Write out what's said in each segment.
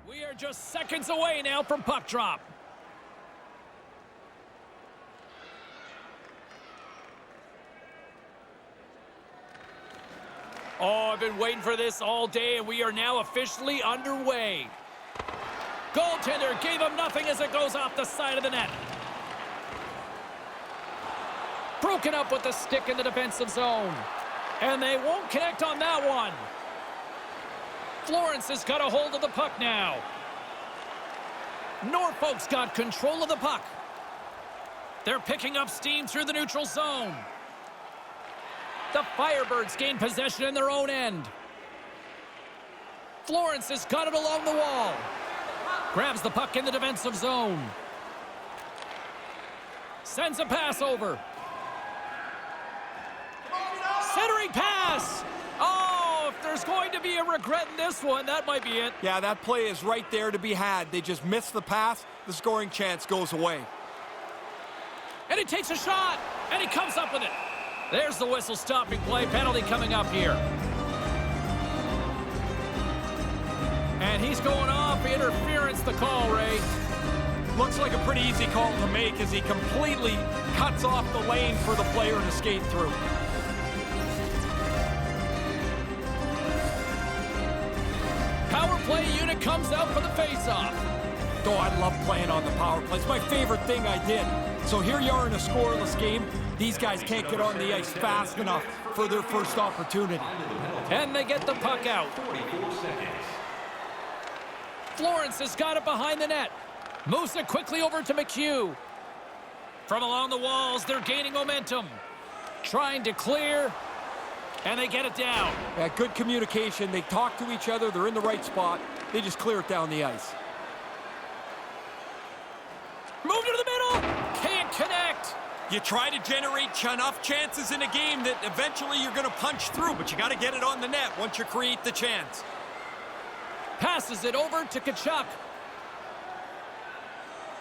We are just seconds away now from puck drop. Oh, I've been waiting for this all day, and we are now officially underway. Goaltender gave him nothing as it goes off the side of the net. Broken up with the stick in the defensive zone. And they won't connect on that one. Florence has got a hold of the puck now. Norfolk's got control of the puck. They're picking up steam through the neutral zone. The Firebirds gain possession in their own end. Florence has got it along the wall. Grabs the puck in the defensive zone. Sends a pass over. Centering pass! Oh, if there's going to be a regret in this one, that might be it. Yeah, that play is right there to be had. They just missed the pass. The scoring chance goes away. And he takes a shot, and he comes up with it. There's the whistle stopping play. Penalty coming up here. And he's going off. Interference, the call, Ray. Looks like a pretty easy call to make as he completely cuts off the lane for the player to skate through. Power play unit comes out for the face-off. Oh, I love playing on the power play. It's my favorite thing I did. So here you are in a scoreless game. These guys can't get on the ice fast enough for their first opportunity. And they get the puck out. Florence has got it behind the net. Moves it quickly over to McHugh. From along the walls, they're gaining momentum. Trying to clear, and they get it down. Yeah, good communication. They talk to each other. They're in the right spot. They just clear it down the ice. Move to the middle. Can't connect. You try to generate enough chances in a game that eventually you're going to punch through, but you got to get it on the net once you create the chance. Passes it over to Tkachuk.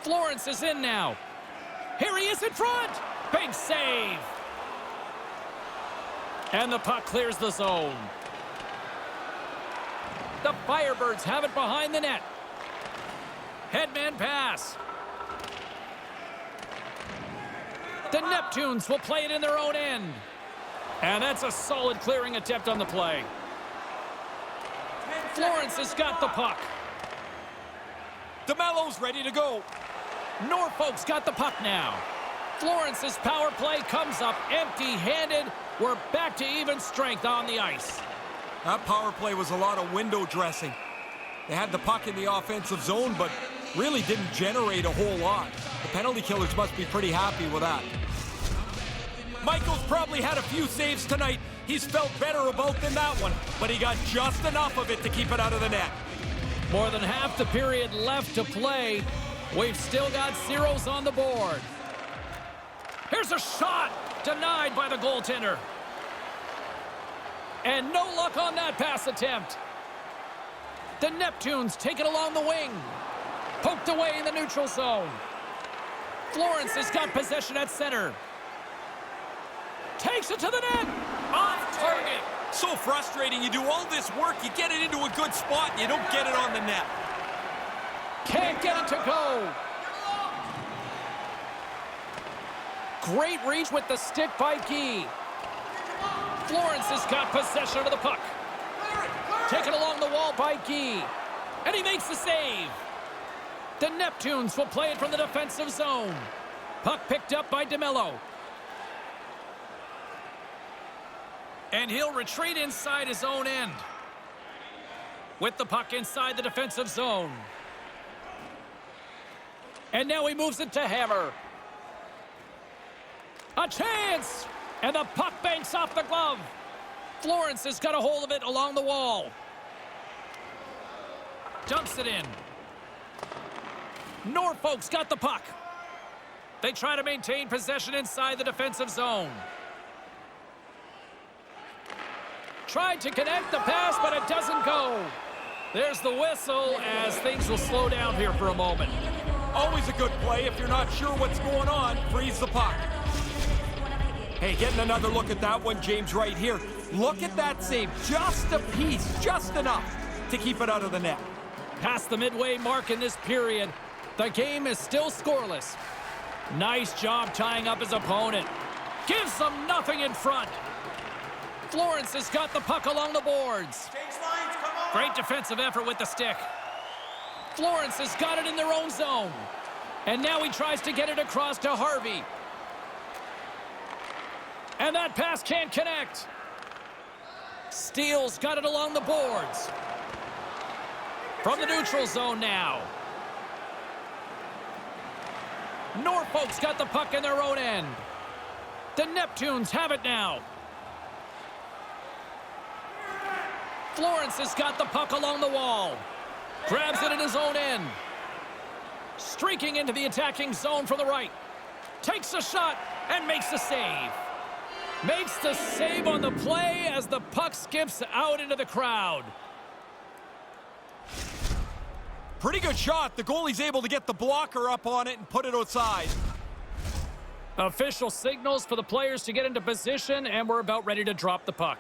Florence is in now. Here he is in front. Big save. And the puck clears the zone. The Firebirds have it behind the net. Headman pass. The Neptunes will play it in their own end. And that's a solid clearing attempt on the play. Florence has got the puck. DeMello's ready to go. Norfolk's got the puck now. Florence's power play comes up empty-handed. We're back to even strength on the ice. That power play was a lot of window dressing. They had the puck in the offensive zone, but really didn't generate a whole lot. The penalty killers must be pretty happy with that. Michael's probably had a few saves tonight he's felt better about than that one, but he got just enough of it to keep it out of the net. More than half the period left to play. We've still got zeros on the board. Here's a shot, denied by the goaltender. And no luck on that pass attempt. The Neptunes take it along the wing. Poked away in the neutral zone. Florence has got possession at center. Takes it to the net. Off target. So frustrating. You do all this work, you get it into a good spot, and you don't get it on the net. Can't get it to go. Great reach with the stick by Guy. Florence has got possession of the puck. Taken along the wall by Guy. And he makes the save. The Neptunes will play it from the defensive zone. Puck picked up by DeMello. And he'll retreat inside his own end. With the puck inside the defensive zone. And now he moves it to Hammer. A chance! And the puck banks off the glove. Florence has got a hold of it along the wall. Dumps it in. Norfolk's got the puck. They try to maintain possession inside the defensive zone. Tried to connect the pass, but it doesn't go. There's the whistle as things will slow down here for a moment. Always a good play. If you're not sure what's going on, freeze the puck. Hey, getting another look at that one, James, right here. Look at that save. Just a piece, just enough to keep it out of the net. Past the midway mark in this period, the game is still scoreless. Nice job tying up his opponent. Gives them nothing in front. Florence has got the puck along the boards. Great defensive effort with the stick. Florence has got it in their own zone. And now he tries to get it across to Harvey. And that pass can't connect. Steele's got it along the boards. From the neutral zone now. Norfolk's got the puck in their own end. The Neptunes have it now. Florence has got the puck along the wall. Grabs it in his own end. Streaking into the attacking zone from the right. Takes a shot and makes the save. Makes the save on the play as the puck skips out into the crowd. Pretty good shot. The goalie's able to get the blocker up on it and put it outside. Official signals for the players to get into position, and we're about ready to drop the puck.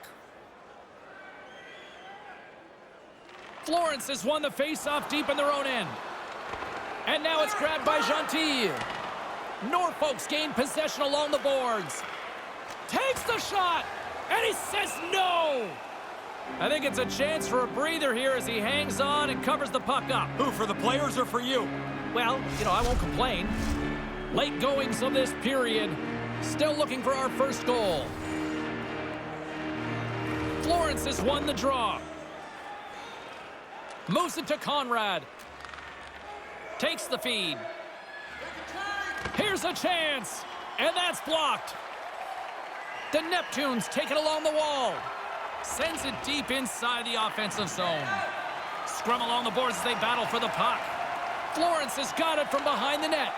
Florence has won the face-off deep in their own end. And now it's grabbed by Gentile. Norfolk's gained possession along the boards. Takes the shot, and he says no. I think it's a chance for a breather here as he hangs on and covers the puck up. Who, for the players or for you? Well, I won't complain. Late goings of this period. Still looking for our first goal. Florence has won the draw. Moves it to Conrad. Takes the feed. Here's a chance. And that's blocked. The Neptunes take it along the wall. Sends it deep inside the offensive zone. Scrum along the boards as they battle for the puck. Florence has got it from behind the net.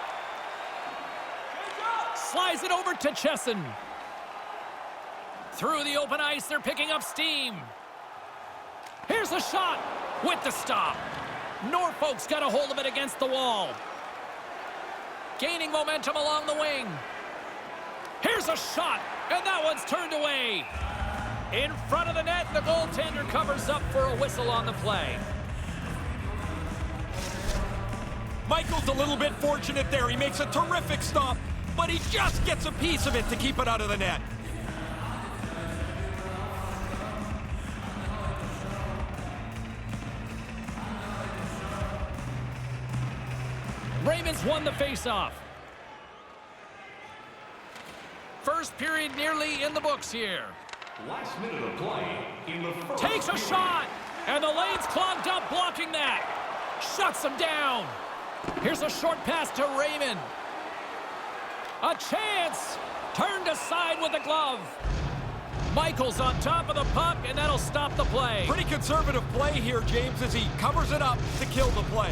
Slides it over to Chesson. Through the open ice, they're picking up steam. Here's a shot with the stop. Norfolk's got a hold of it against the wall. Gaining momentum along the wing. Here's a shot, and that one's turned away. In front of the net, the goaltender covers up for a whistle on the play. Michael's a little bit fortunate there. He makes a terrific stop, but he just gets a piece of it to keep it out of the net. Ravens won the faceoff. First period nearly in the books here. Last minute of play in the first. Takes a shot, and the lane's clogged up blocking that. Shuts him down. Here's a short pass to Raymond. A chance! Turned aside with the glove. Michaels on top of the puck, and that'll stop the play. Pretty conservative play here, James, as he covers it up to kill the play.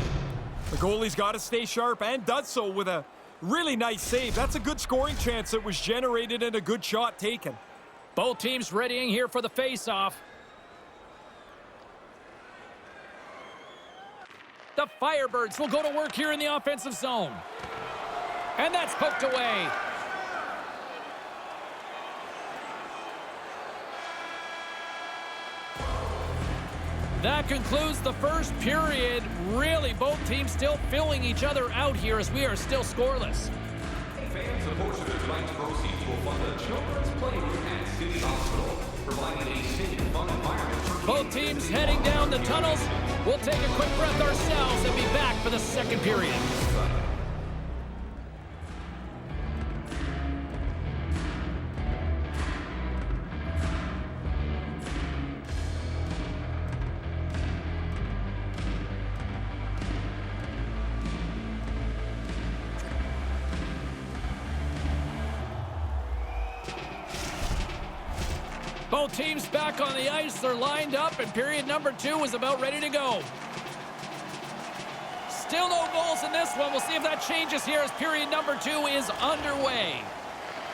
The goalie's got to stay sharp and does so with a really nice save. That's a good scoring chance that was generated and a good shot taken. Both teams readying here for the face-off. The Firebirds will go to work here in the offensive zone. And that's poked away. That concludes the first period. Really, both teams still filling each other out here as we are still scoreless. Fans, a portion of tonight's proceeds will fund a children's playroom at City Hospital, providing a safe, fun environment for both teams heading down the tunnels. We'll take a quick breath ourselves and be back for the second period. Both teams back on the ice. They're lined up, and period number 2 is about ready to go. Still no goals in this one. We'll see if that changes here as period number 2 is underway.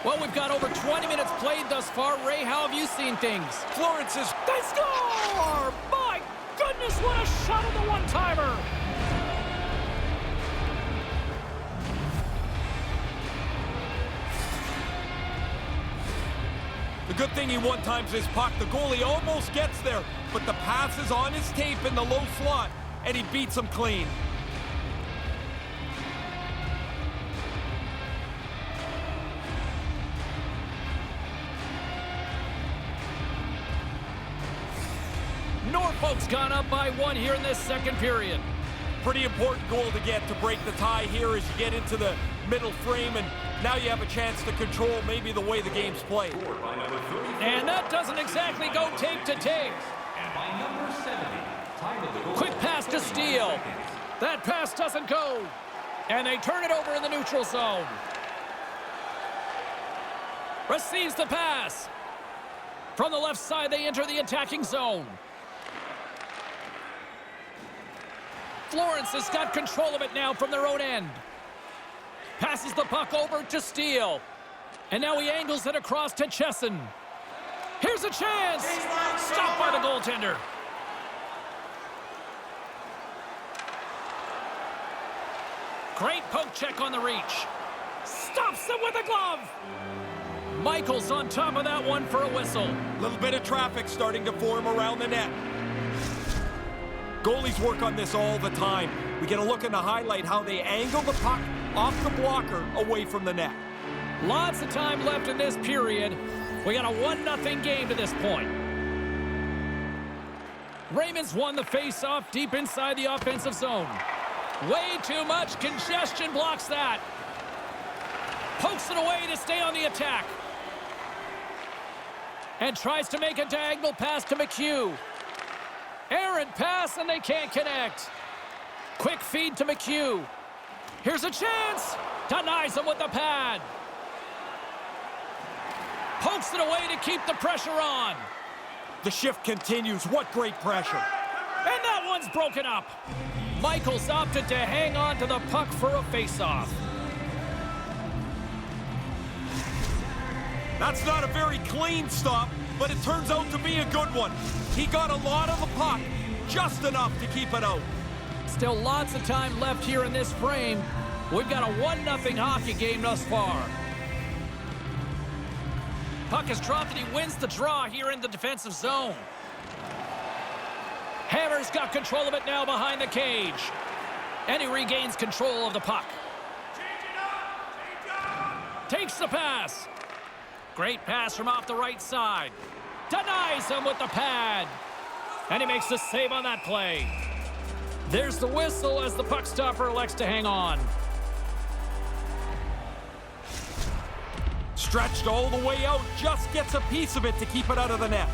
Well, we've got over 20 minutes played thus far. Ray, how have you seen things? Florence is... They score! My goodness, what a shot on the one-timer! The good thing he one-times his puck. The goalie almost gets there, but the pass is on his tape in the low slot, and he beats him clean. Norfolk's gone up by 1 here in this second period. Pretty important goal to get to break the tie here as you get into the middle frame, and now you have a chance to control maybe the way the game's played. And that doesn't exactly go tape to tape. And by number 70, time of the goal. Quick pass to Steele. That pass doesn't go. And they turn it over in the neutral zone. Receives the pass. From the left side, they enter the attacking zone. Florence has got control of it now from their own end. Passes the puck over to Steele. And now he angles it across to Chesson. Here's a chance! Stopped by the goaltender. Great poke check on the reach. Stops him with a glove. Michaels on top of that one for a whistle. A little bit of traffic starting to form around the net. Goalies work on this all the time. We get a look in the highlight how they angle the puck off the blocker away from the net. Lots of time left in this period. We got a 1-0 game to this point. Raymond's won the face-off deep inside the offensive zone. Way too much congestion blocks that. Pokes it away to stay on the attack. And tries to make a diagonal pass to McHugh. Errant pass, and they can't connect. Quick feed to McHugh. Here's a chance. Denies him with the pad. Pokes it away to keep the pressure on. The shift continues. What great pressure. And that one's broken up. Michaels opted to hang on to the puck for a face-off. That's not a very clean stop, but it turns out to be a good one. He got a lot of the puck, just enough to keep it out. Still lots of time left here in this frame. We've got a 1-0 hockey game thus far. Puck is dropped and he wins the draw here in the defensive zone. Hammer's got control of it now behind the cage. And he regains control of the puck. Takes the pass. Great pass from off the right side. Denies him with the pad. And he makes the save on that play. There's the whistle as the puck stopper elects to hang on. Stretched all the way out, just gets a piece of it to keep it out of the net.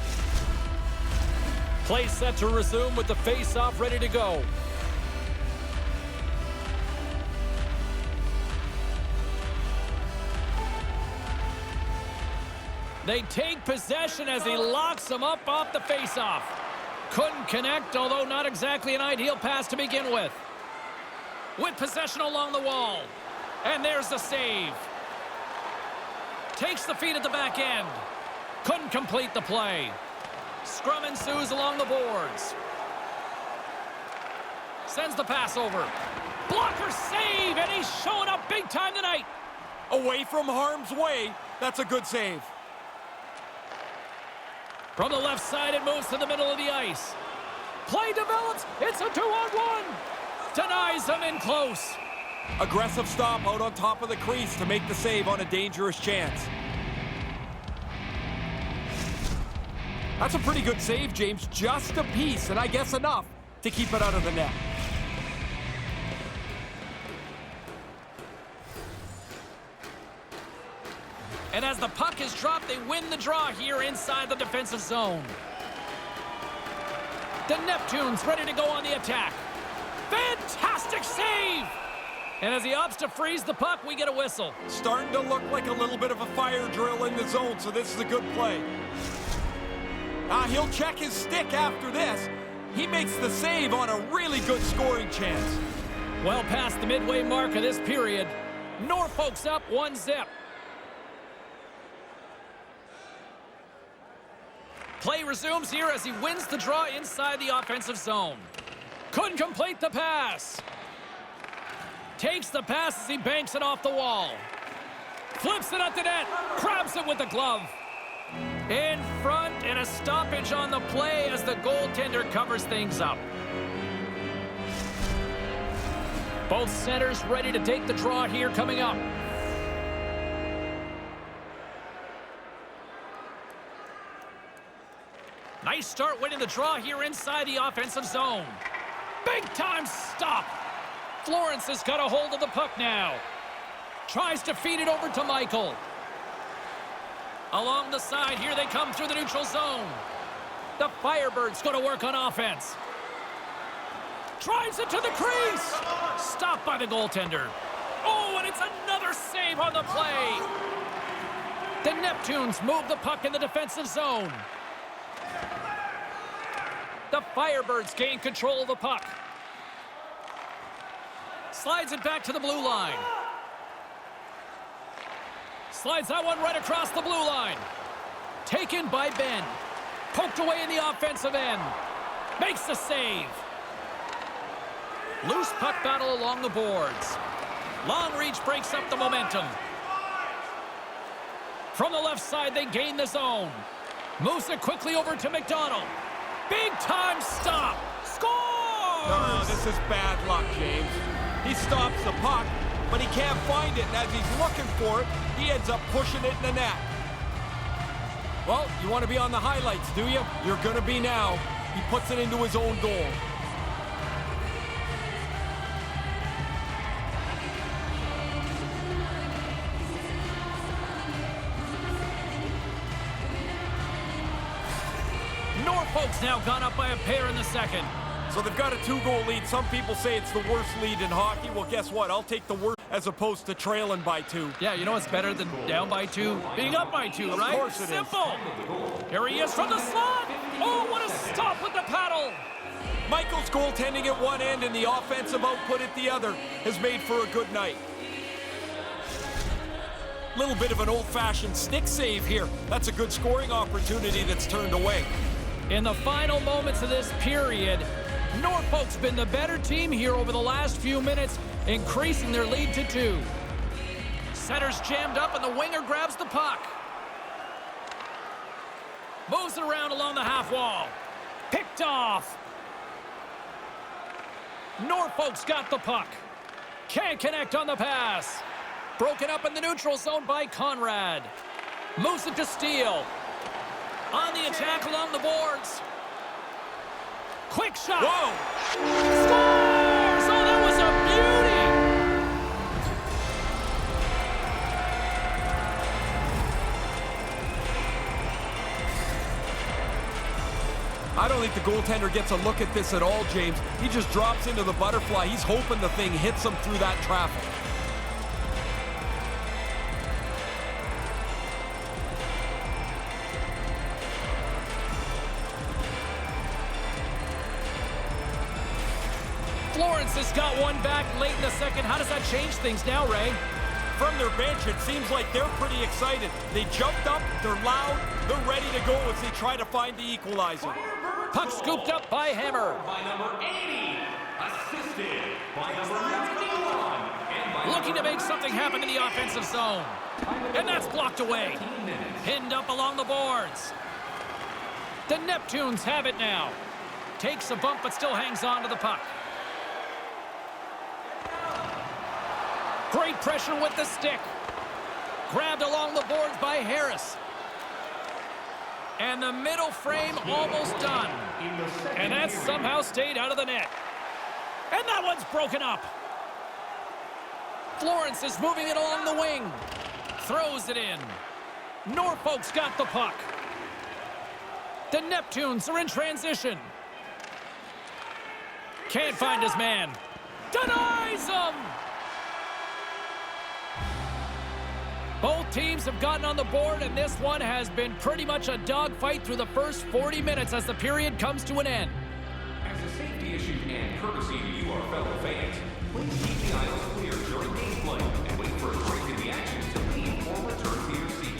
Play set to resume with the face-off ready to go. They take possession as he locks them up off the faceoff. Couldn't connect, although not exactly an ideal pass to begin with. With possession along the wall. And there's the save. Takes the feed at the back end. Couldn't complete the play. Scrum ensues along the boards. Sends the pass over. Blocker save, and he's showing up big time tonight. Away from harm's way. That's a good save. From the left side, it moves to the middle of the ice. Play develops. It's a 2-on-1. Denies him in close. Aggressive stop out on top of the crease to make the save on a dangerous chance. That's a pretty good save, James. Just a piece, and I guess enough to keep it out of the net. And as the puck is dropped, they win the draw here inside the defensive zone. The Neptune's ready to go on the attack. Fantastic save! And as he opts to freeze the puck, we get a whistle. Starting to look like a little bit of a fire drill in the zone, so this is a good play. He'll check his stick after this. He makes the save on a really good scoring chance. Well past the midway mark of this period, Norfolk's up 1-0. Play resumes here as he wins the draw inside the offensive zone. Couldn't complete the pass. Takes the pass as he banks it off the wall. Flips it at the net. Grabs it with the glove. In front, and a stoppage on the play as the goaltender covers things up. Both centers ready to take the draw here coming up. Nice start winning the draw here inside the offensive zone. Big time stop. Florence has got a hold of the puck now. Tries to feed it over to Michael. Along the side, here they come through the neutral zone. The Firebirds go to work on offense. Drives it to the crease. Stopped by the goaltender. Oh, and it's another save on the play. The Neptunes move the puck in the defensive zone. The Firebirds gain control of the puck. Slides it back to the blue line. Slides that one right across the blue line. Taken by Ben. Poked away in the offensive end. Makes the save. Loose puck battle along the boards. Long reach breaks up the momentum. From the left side, they gain the zone. Moves it quickly over to McDonald. Big time stop. Scores! Oh, this is bad luck, James. He stops the puck, but he can't find it, and as he's looking for it, he ends up pushing it in the net. Well, you want to be on the highlights, do you? You're going to be now. He puts it into his own goal. Norfolk's now gone up by a pair in the second. So they've got a 2-goal lead. Some people say it's the worst lead in hockey. Well, guess what? I'll take the worst as opposed to trailing by 2. Yeah, you know what's better than down by 2? Being up by 2, right? Of course it is. Simple. Here he is from the slot. Oh, what a stop with the paddle. Michael's goaltending at one end and the offensive output at the other has made for a good night. Little bit of an old-fashioned stick save here. That's a good scoring opportunity that's turned away. In the final moments of this period, Norfolk's been the better team here over the last few minutes, increasing their lead to 2. Center's jammed up and the winger grabs the puck. Moves it around along the half wall. Picked off. Norfolk's got the puck. Can't connect on the pass. Broken up in the neutral zone by Conrad. Moves it to Steele. On the attack along the boards. Quick shot. Whoa! Scores! Oh, that was a beauty! I don't think the goaltender gets a look at this at all, James. He just drops into the butterfly. He's hoping the thing hits him through that traffic. Florence has got one back late in the second. How does that change things now, Ray? From their bench, it seems like they're pretty excited. They jumped up, they're loud, they're ready to go as they try to find the equalizer. Puck scooped up by Hammer. By number 80, assisted by number 91. And by Looking to make something happen in the offensive zone. And that's blocked away. Pinned up along the boards. The Neptunes have it now. Takes a bump but still hangs on to the puck. Great pressure with the stick. Grabbed along the boards by Harris. And the middle frame almost done. And that somehow stayed out of the net. And that one's broken up. Florence is moving it along the wing. Throws it in. Norfolk's got the puck. The Neptunes are in transition. Can't find his man. Denies him! Both teams have gotten on the board, and this one has been pretty much a dogfight through the first 40 minutes as the period comes to an end. As a safety issue and courtesy to you, our fellow fans, please keep the aisles clear during gameplay and wait for a break in the action to leave or return to your seat.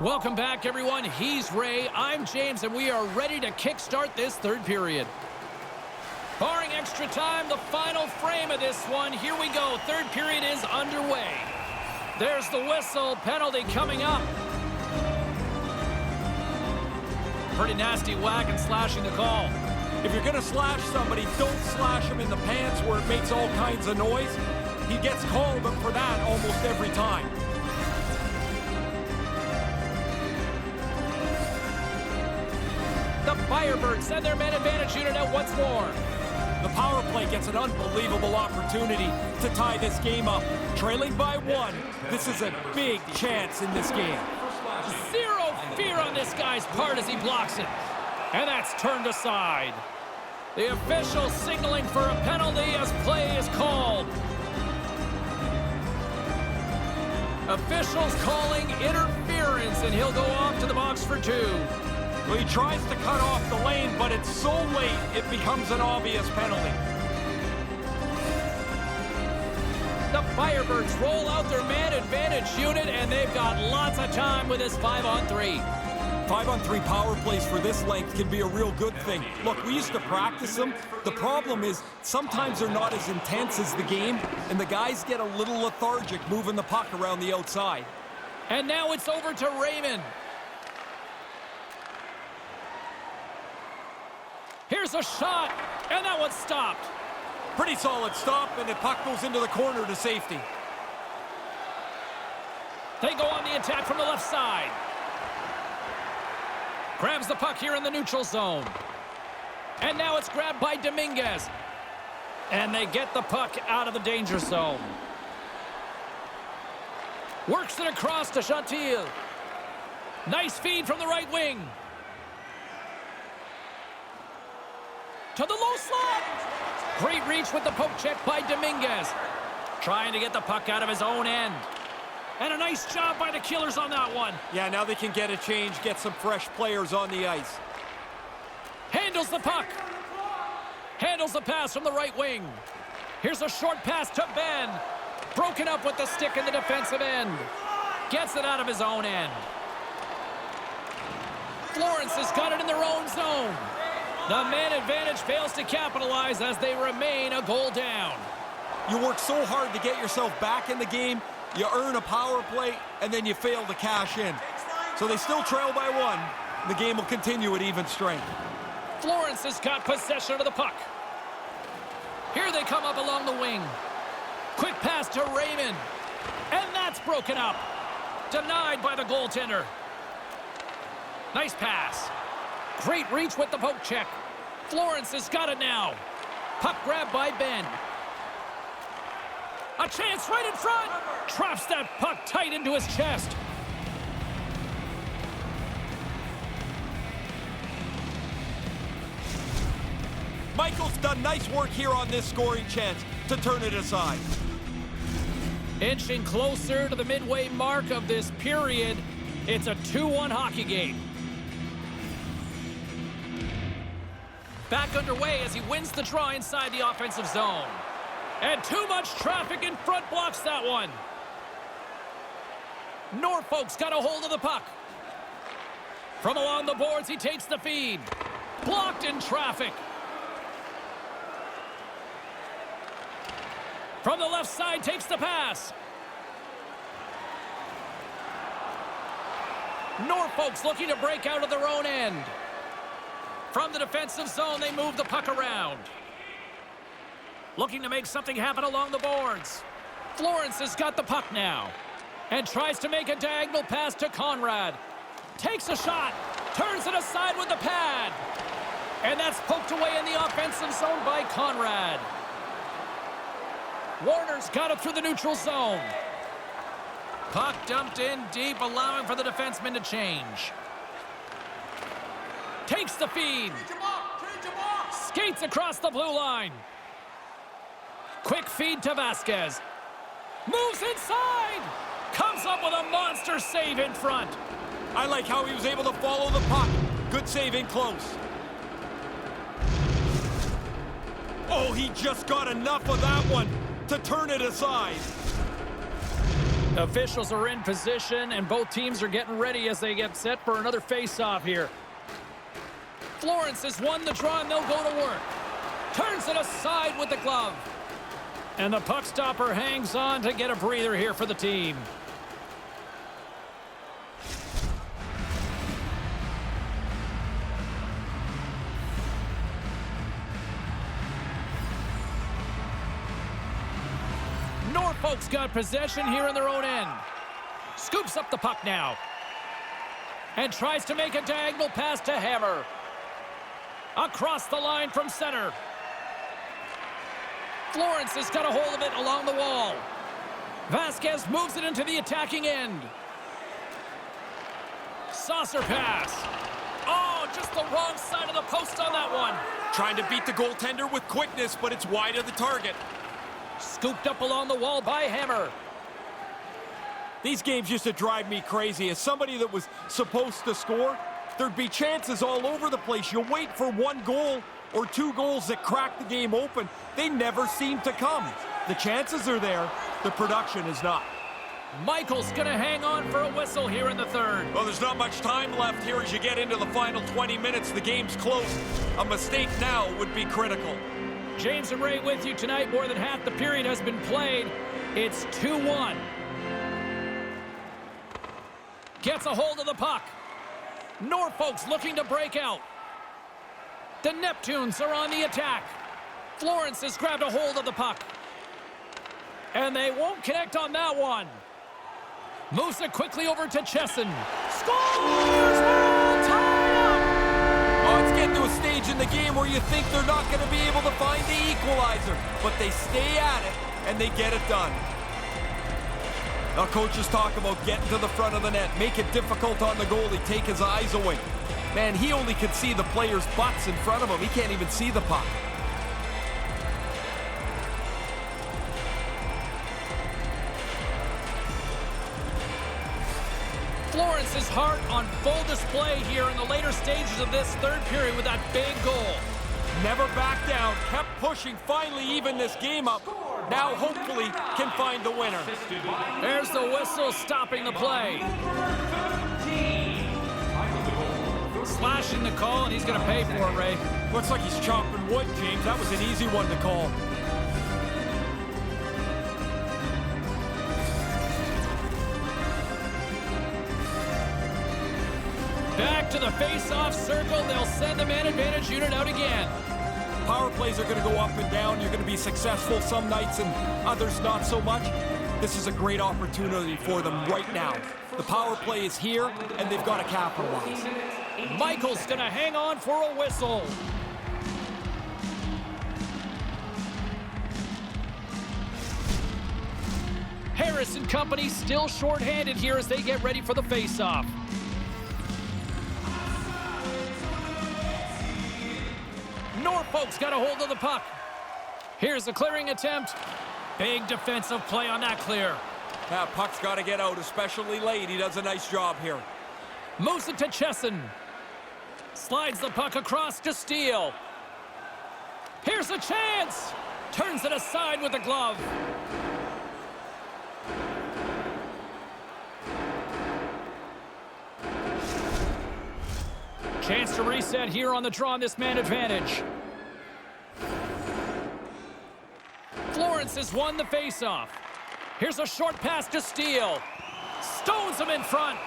Welcome back, everyone. He's Ray, I'm James, and we are ready to kickstart this third period. Barring extra time, the final frame of this one. Here we go. Third period is underway. There's the whistle. Penalty coming up. Pretty nasty whack and slashing the call. If you're going to slash somebody, don't slash him in the pants where it makes all kinds of noise. He gets called for that almost every time. The Firebirds send their man advantage unit out once more. The power play gets an unbelievable opportunity to tie this game up. Trailing by one, this is a big chance in this game. Zero fear on this guy's part as he blocks it. And that's turned aside. The official signaling for a penalty as play is called. Officials calling interference, and he'll go off to the box for two. Well, he tries to cut off the lane, but it's so late, it becomes an obvious penalty. The Firebirds roll out their man advantage unit, and they've got lots of time with this 5-on-3. 5-on-3 power plays for this length can be a real good thing. Look, we used to practice them. The problem is sometimes they're not as intense as the game, and the guys get a little lethargic moving the puck around the outside. And now it's over to Raymond. Here's a shot, and that one's stopped. Pretty solid stop, and the puck goes into the corner to safety. They go on the attack from the left side. Grabs the puck here in the neutral zone. And now it's grabbed by Dominguez. And they get the puck out of the danger zone. Works it across to Chantil. Nice feed from the right wing. To the low slot. Great reach with the poke check by Dominguez. Trying to get the puck out of his own end. And a nice job by the Killers on that one. Yeah, now they can get a change, get some fresh players on the ice. Handles the puck. Handles the pass from the right wing. Here's a short pass to Ben. Broken up with the stick in the defensive end. Gets it out of his own end. Florence has got it in their own zone. The man advantage fails to capitalize as they remain a goal down. You work so hard to get yourself back in the game, you earn a power play, and then you fail to cash in. So they still trail by one. The game will continue at even strength. Florence has got possession of the puck. Here they come up along the wing. Quick pass to Raymond. And that's broken up. Denied by the goaltender. Nice pass. Great reach with the poke check. Florence has got it now. Puck grab by Ben. A chance right in front. Traps that puck tight into his chest. Michael's done nice work here on this scoring chance to turn it aside. Inching closer to the midway mark of this period. It's a 2-1 hockey game. Back underway as he wins the draw inside the offensive zone. And too much traffic in front blocks that one. Norfolk's got a hold of the puck. From along the boards, he takes the feed. Blocked in traffic. From the left side, takes the pass. Norfolk's looking to break out of their own end. From the defensive zone, they move the puck around. Looking to make something happen along the boards. Florence has got the puck now. And tries to make a diagonal pass to Conrad. Takes a shot. Turns it aside with the pad. And that's poked away in the offensive zone by Conrad. Warner's got it through the neutral zone. Puck dumped in deep, allowing for the defenseman to change. Takes the feed. Skates across the blue line. Quick feed to Vasquez. Moves inside. Comes up with a monster save in front. I like how he was able to follow the puck. Good save in close. Oh, he just got enough of that one to turn it aside. Officials are in position, and both teams are getting ready as they get set for another face-off here. Florence has won the draw, and they'll go to work. Turns it aside with the glove. And the puck stopper hangs on to get a breather here for the team. Norfolk's got possession here in their own end. Scoops up the puck now. And tries to make a diagonal pass to Hammer. Across the line from center. Florence has got a hold of it along the wall. Vasquez moves it into the attacking end. Saucer pass. Oh, just the wrong side of the post on that one. Trying to beat the goaltender with quickness, but it's wide of the target. Scooped up along the wall by Hammer. These games used to drive me crazy. As somebody that was supposed to score, there'd be chances all over the place. You wait for one goal or two goals that crack the game open. They never seem to come. The chances are there. The production is not. Michael's going to hang on for a whistle here in the third. Well, there's not much time left here as you get into the final 20 minutes. The game's close. A mistake now would be critical. James and Ray with you tonight. More than half the period has been played. It's 2-1. Gets a hold of the puck. Norfolk's looking to break out. The Neptunes are on the attack. Florence has grabbed a hold of the puck. And they won't connect on that one. Moves it quickly over to Chesson. Scores! We're all tied up! Oh, it's getting to a stage in the game where you think they're not going to be able to find the equalizer. But they stay at it, and they get it done. Now, coaches talk about getting to the front of the net, make it difficult on the goalie, take his eyes away. Man, he only can see the players' butts in front of him. He can't even see the puck. Florence's heart on full display here in the later stages of this third period with that big goal. Never backed down, kept pushing, finally even this game up. Now hopefully can find the winner. There's the whistle stopping the play. Slashing the call, and he's going to pay for it, Ray. Looks like he's chopping wood, James. That was an easy one to call. Back to the face-off circle. They'll send the man advantage unit out again. Power plays are going to go up and down. You're going to be successful some nights and others not so much. This is a great opportunity for them right now. The power play is here, and they've got to capitalize. Michael's going to hang on for a whistle. Harris and company still short-handed here as they get ready for the face-off. Norfolk's got a hold of the puck. Here's a clearing attempt. Big defensive play on that clear. That puck's got to get out, especially late. He does a nice job here. Moves it to Chesson. Slides the puck across to Steele. Here's a chance. Turns it aside with the glove. Chance to reset here on the draw on this man advantage. Florence has won the faceoff. Here's a short pass to Steele. Stones him in front.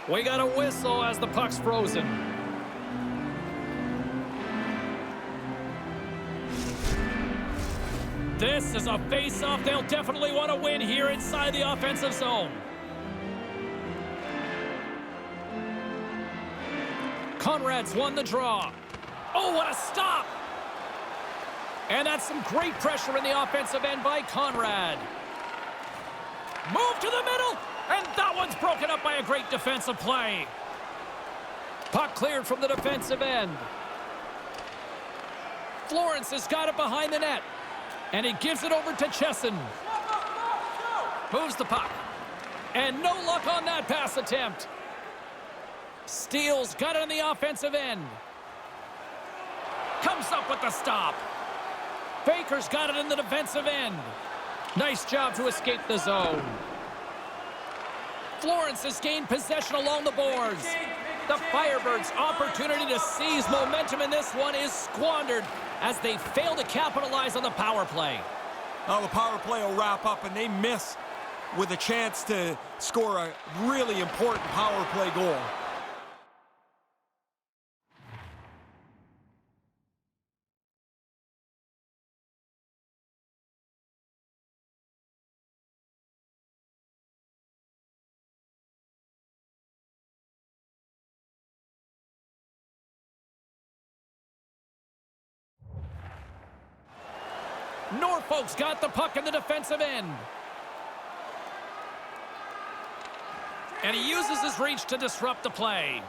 We got a whistle as the puck's frozen. This is a faceoff they'll definitely want to win here inside the offensive zone. Conrad's won the draw. Oh, what a stop! And that's some great pressure in the offensive end by Conrad. Move to the middle, and that one's broken up by a great defensive play. Puck cleared from the defensive end. Florence has got it behind the net, and he gives it over to Chesson. Moves the puck, and no luck on that pass attempt. Steele's got it on the offensive end. Comes up with the stop. Baker's got it in the defensive end. Nice job to escape the zone. Florence has gained possession along the boards. The Firebirds' opportunity to seize momentum in this one is squandered as they fail to capitalize on the power play. Now the power play will wrap up, and they miss with a chance to score a really important power play goal. Norfolk's got the puck in the defensive end. And he uses his reach to disrupt the play.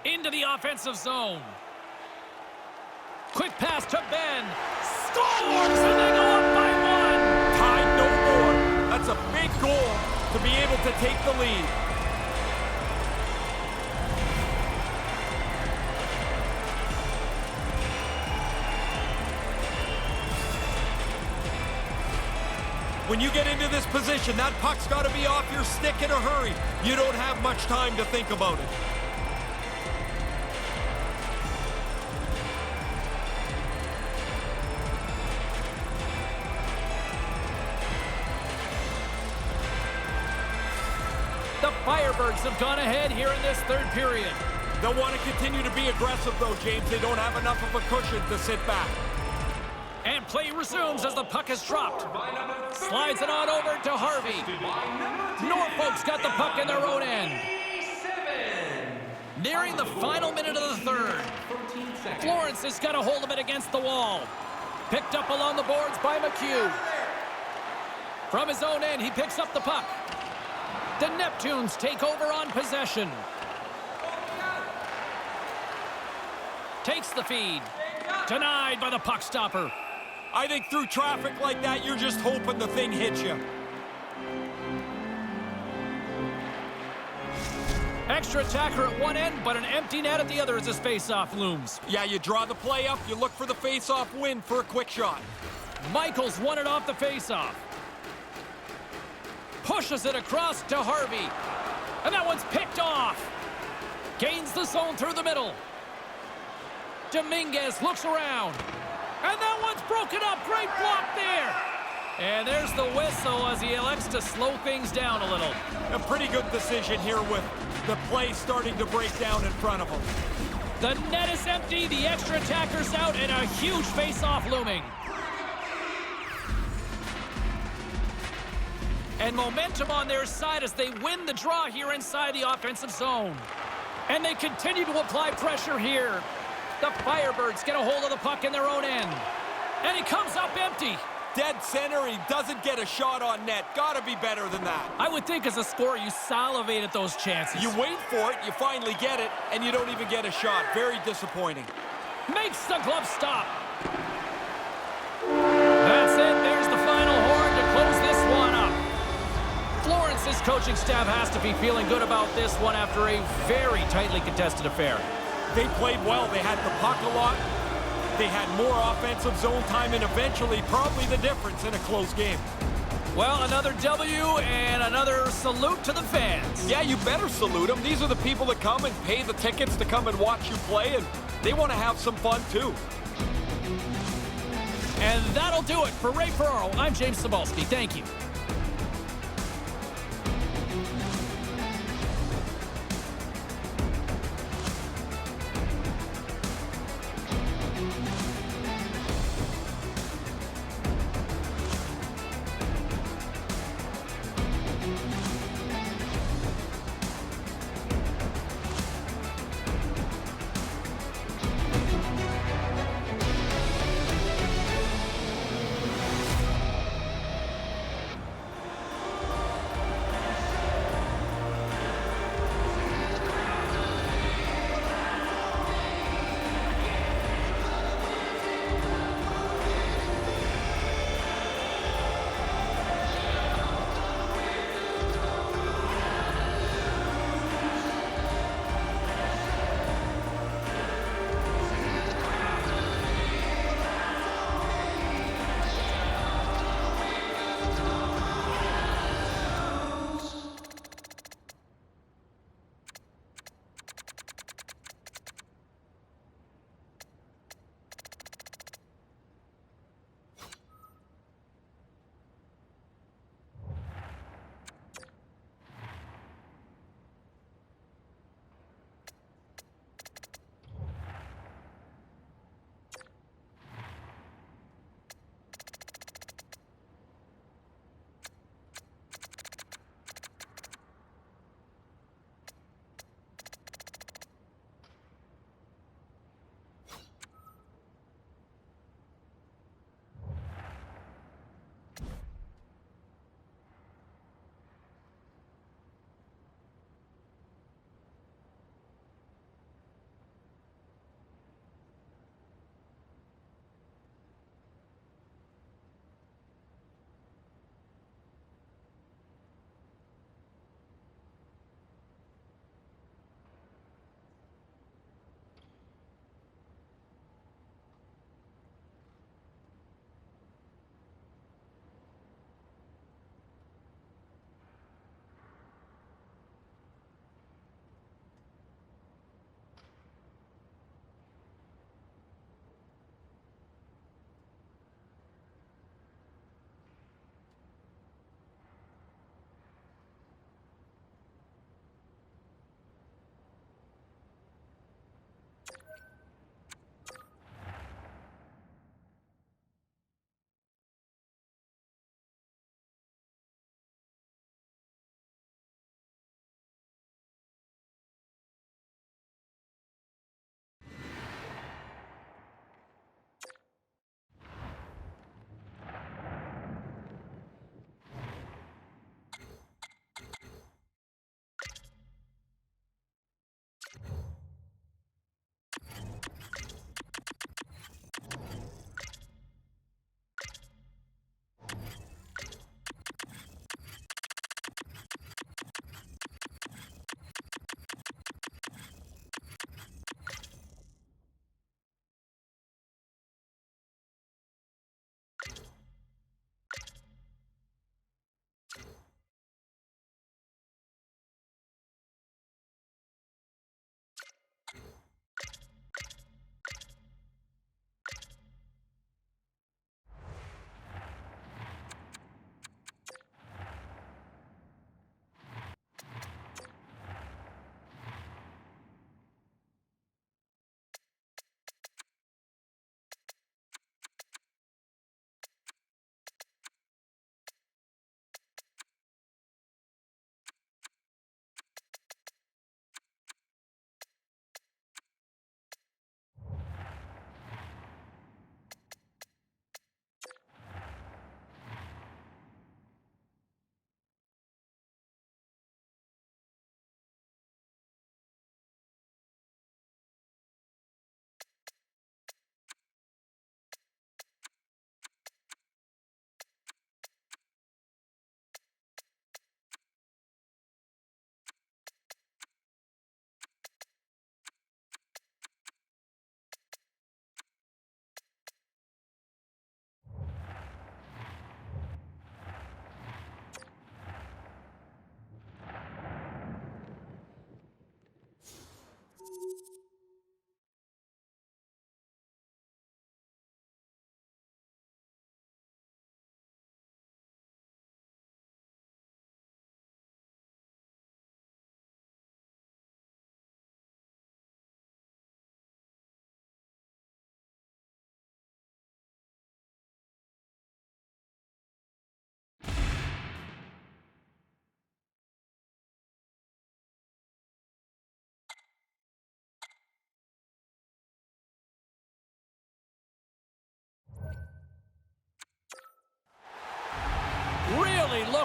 Into the offensive zone. Quick pass to Ben. Scores, and they go up by one. Tied no more. That's a big goal to be able to take the lead. When you get into this position, that puck's got to be off your stick in a hurry. You don't have much time to think about it. The Firebirds have gone ahead here in this third period. They'll want to continue to be aggressive, though, James. They don't have enough of a cushion to sit back. And play resumes as the puck is dropped. Slides it on over to Harvey. Norfolk's got the puck in their own end. Nearing the final minute of the third. Florence has got a hold of it against the wall. Picked up along the boards by McHugh. From his own end, he picks up the puck. The Neptunes take over on possession. Takes the feed. Denied by the puck stopper. I think through traffic like that, you're just hoping the thing hits you. Extra attacker at one end, but an empty net at the other as this face-off looms. Yeah, you draw the play up, you look for the face-off win for a quick shot. Michaels won it off the face-off. Pushes it across to Harvey. And that one's picked off. Gains the zone through the middle. Dominguez looks around. And that one's broken up. Great block there. And there's the whistle as he elects to slow things down a little. A pretty good decision here with the play starting to break down in front of him. The net is empty, the extra attacker's out, and a huge face-off looming. And momentum on their side as they win the draw here inside the offensive zone. And they continue to apply pressure here. The Firebirds get a hold of the puck in their own end. And he comes up empty. Dead center, he doesn't get a shot on net. Gotta be better than that. I would think as a scorer, you salivate at those chances. You wait for it, you finally get it, and you don't even get a shot. Very disappointing. Makes the glove stop. That's it. There's the final horn to close this one up. Florence's coaching staff has to be feeling good about this one after a very tightly contested affair. They played well. They had the puck a lot. They had more offensive zone time, and eventually probably the difference in a close game. Well, another W and another salute to the fans. Yeah, you better salute them. These are the people that come and pay the tickets to come and watch you play, and they want to have some fun too. And that'll do it. For Ray Ferraro, I'm James Cybulski. Thank you.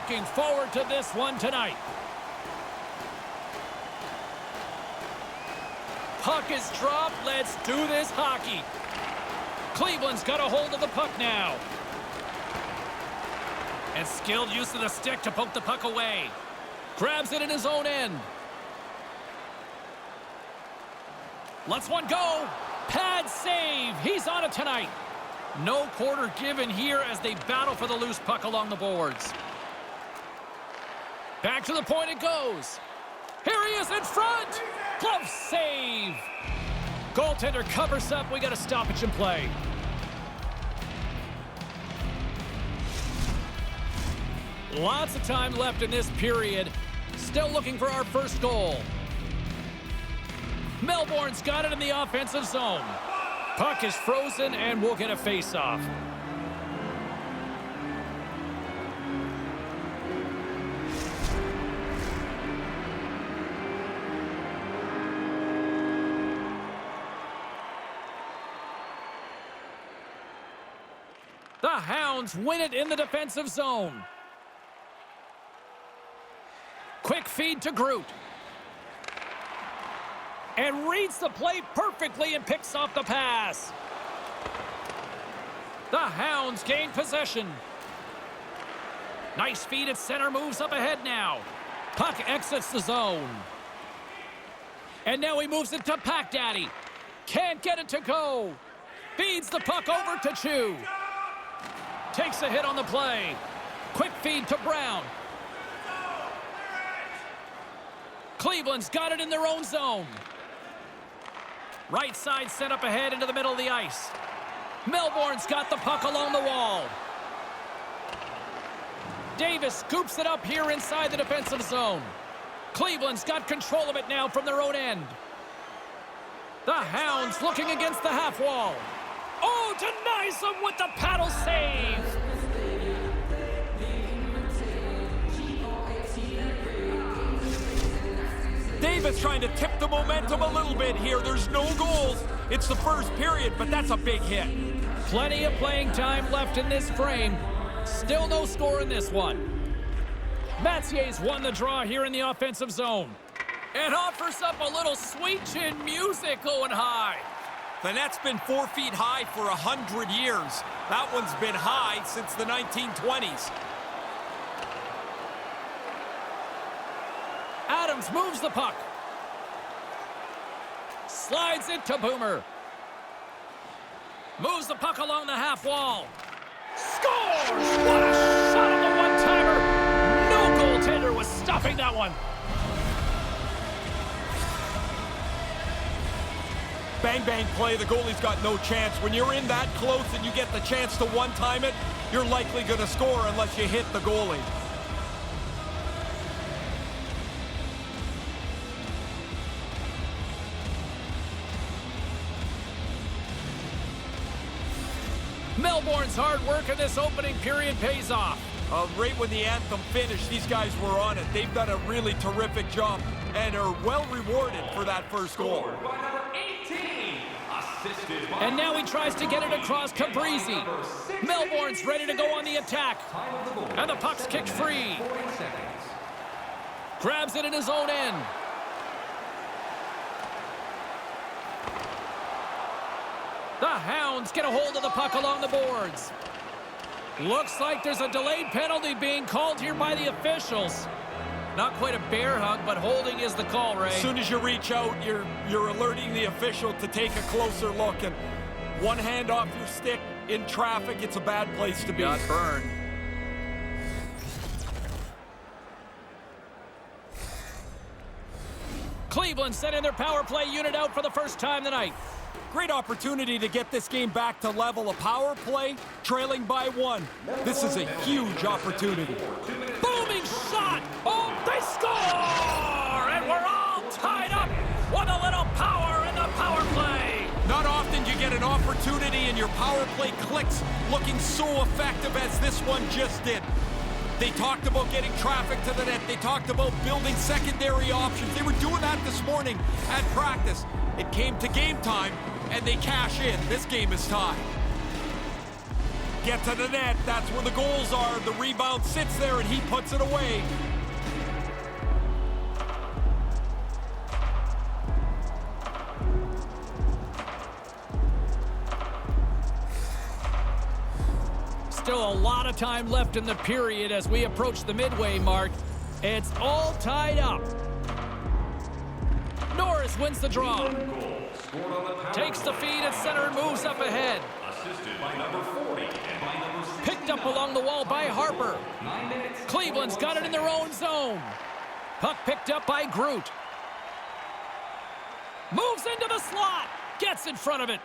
Looking forward to this one tonight. Puck is dropped. Let's do this hockey. Cleveland's got a hold of the puck now. And skilled use of the stick to poke the puck away. Grabs it in his own end. Lets one go. Pad save. He's on it tonight. No quarter given here as they battle for the loose puck along the boards. Back to the point it goes. Here he is in front. Glove save. Goaltender covers up. We got a stoppage in play. Lots of time left in this period. Still looking for our first goal. Melbourne's got it in the offensive zone. Puck is frozen and we'll get a face-off. The Hounds win it in the defensive zone. Quick feed to Groot. And reads the play perfectly and picks off the pass. The Hounds gain possession. Nice feed at center, moves up ahead now. Puck exits the zone. And now he moves it to Pack Daddy. Can't get it to go. Feeds the puck over to Chu. Takes a hit on the play. Quick feed to Brown. Cleveland's got it in their own zone. Right side set up ahead into the middle of the ice. Melbourne's got the puck along the wall. Davis scoops it up here inside the defensive zone. Cleveland's got control of it now from their own end. The Hounds looking against the half wall. Oh, denies them with the paddle save. Davis trying to tip the momentum a little bit here. There's no goals. It's the first period, but that's a big hit. Plenty of playing time left in this frame. Still no score in this one. Matsier's won the draw here in the offensive zone. And offers up a little sweet chin music going high. The net's been 4 feet high for 100 years. That one's been high since the 1920s. Adams moves the puck. Slides it to Boomer. Moves the puck along the half wall. Scores! What a shot on the one-timer! No goaltender was stopping that one. Bang-bang play, the goalie's got no chance. When you're in that close and you get the chance to one-time it, you're likely going to score unless you hit the goalie. Melbourne's hard work in this opening period pays off. Right when the anthem finished, these guys were on it. They've done a really terrific job and are well rewarded for that first goal. And now he tries to get it across Cabrizi. Melbourne's ready to go on the attack. And the puck's kicked free. Grabs it in his own end. The Hounds get a hold of the puck along the boards. Looks like there's a delayed penalty being called here by the officials. Not quite a bear hug, but holding is the call, Ray. As soon as you reach out, you're alerting the official to take a closer look. And one hand off your stick in traffic, it's a bad place to be. Got burned. Cleveland sending their power play unit out for the first time tonight. Great opportunity to get this game back to level. A power play, trailing by 1. This is a huge opportunity. Booming shot! Oh, they score! And we're all tied up with a little power in the power play. Not often you get an opportunity and your power play clicks looking so effective as this one just did. They talked about getting traffic to the net. They talked about building secondary options. They were doing that this morning at practice. It came to game time, and they cash in. This game is tied. get to the net. That's where the goals are. The rebound sits there, and he puts it away. Still a lot of time left in the period as we approach the midway mark. It's all tied up. Norris wins the draw. Takes the feed at center and moves up ahead. Assisted by number 40 and by number 60. Picked up along the wall by Harper. Cleveland's got it in their own zone. Puck picked up by Groot. Moves into the slot. Gets in front of it.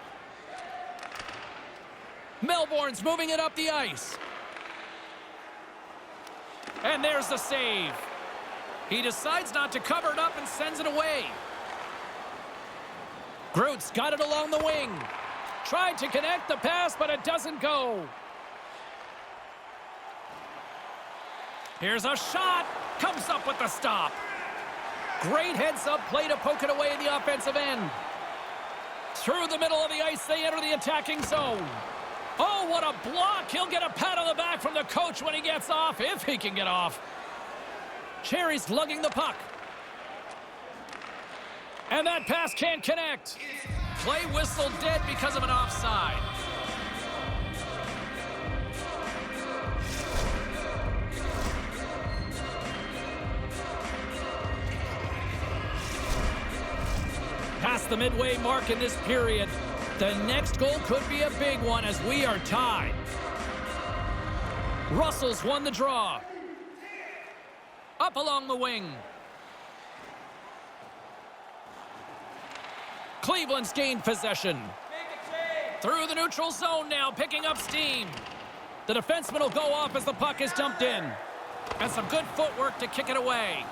Melbourne's moving it up the ice. And there's the save. He decides not to cover it up and sends it away. Groot's got it along the wing. Tried to connect the pass, but it doesn't go. Here's a shot. Comes up with the stop. Great heads-up play to poke it away in the offensive end. Through the middle of the ice, they enter the attacking zone. Oh, what a block. He'll get a pat on the back from the coach when he gets off, if he can get off. Cherry's lugging the puck. And that pass can't connect. Play whistle dead because of an offside. Past the midway mark in this period. The next goal could be a big one as we are tied. Russell's won the draw. Up along the wing. Cleveland's gained possession. Through the neutral zone now, picking up steam. The defenseman will go off as the puck is dumped in. And some good footwork to kick it away.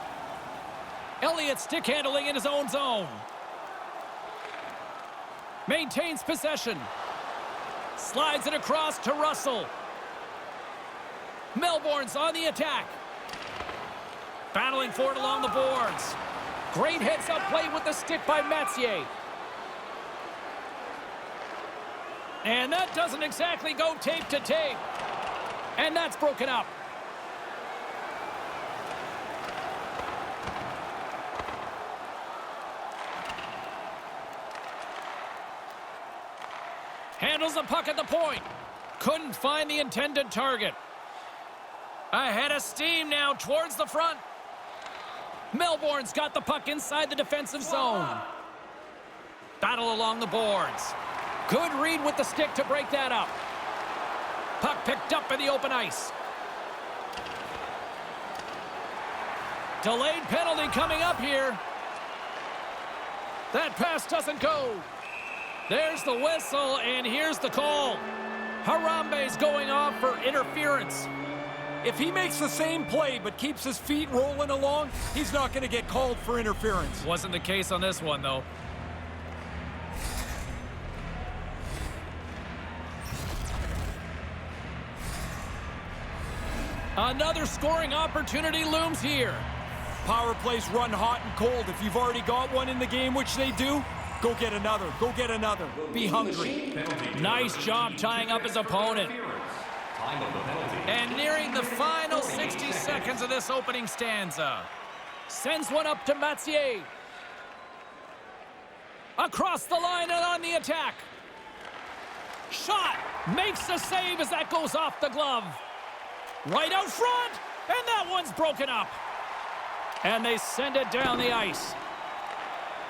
Elliott stick handling in his own zone. Maintains possession. Slides it across to Russell. Melbourne's on the attack. Battling for it along the boards. Great heads-up play with the stick by Mathieu. And that doesn't exactly go tape to tape. And that's broken up. Handles the puck at the point. Couldn't find the intended target. Ahead of steam now towards the front. Melbourne's got the puck inside the defensive zone. Battle along the boards. Good read with the stick to break that up. Puck picked up in the open ice. Delayed penalty coming up here. That pass doesn't go. There's the whistle, and here's the call. Harambe's going off for interference. If he makes the same play but keeps his feet rolling along, he's not going to get called for interference. Wasn't the case on this one, though. Another scoring opportunity looms here. Power plays run hot and cold. If you've already got one in the game, which they do, go get another. Go get another. Be hungry. Nice job tying up his opponent. And nearing the final 60 seconds of this opening stanza. Sends one up to Mathieu. Across the line and on the attack. Shot. Makes the save as that goes off the glove. Right out front. And that one's broken up. And they send it down the ice.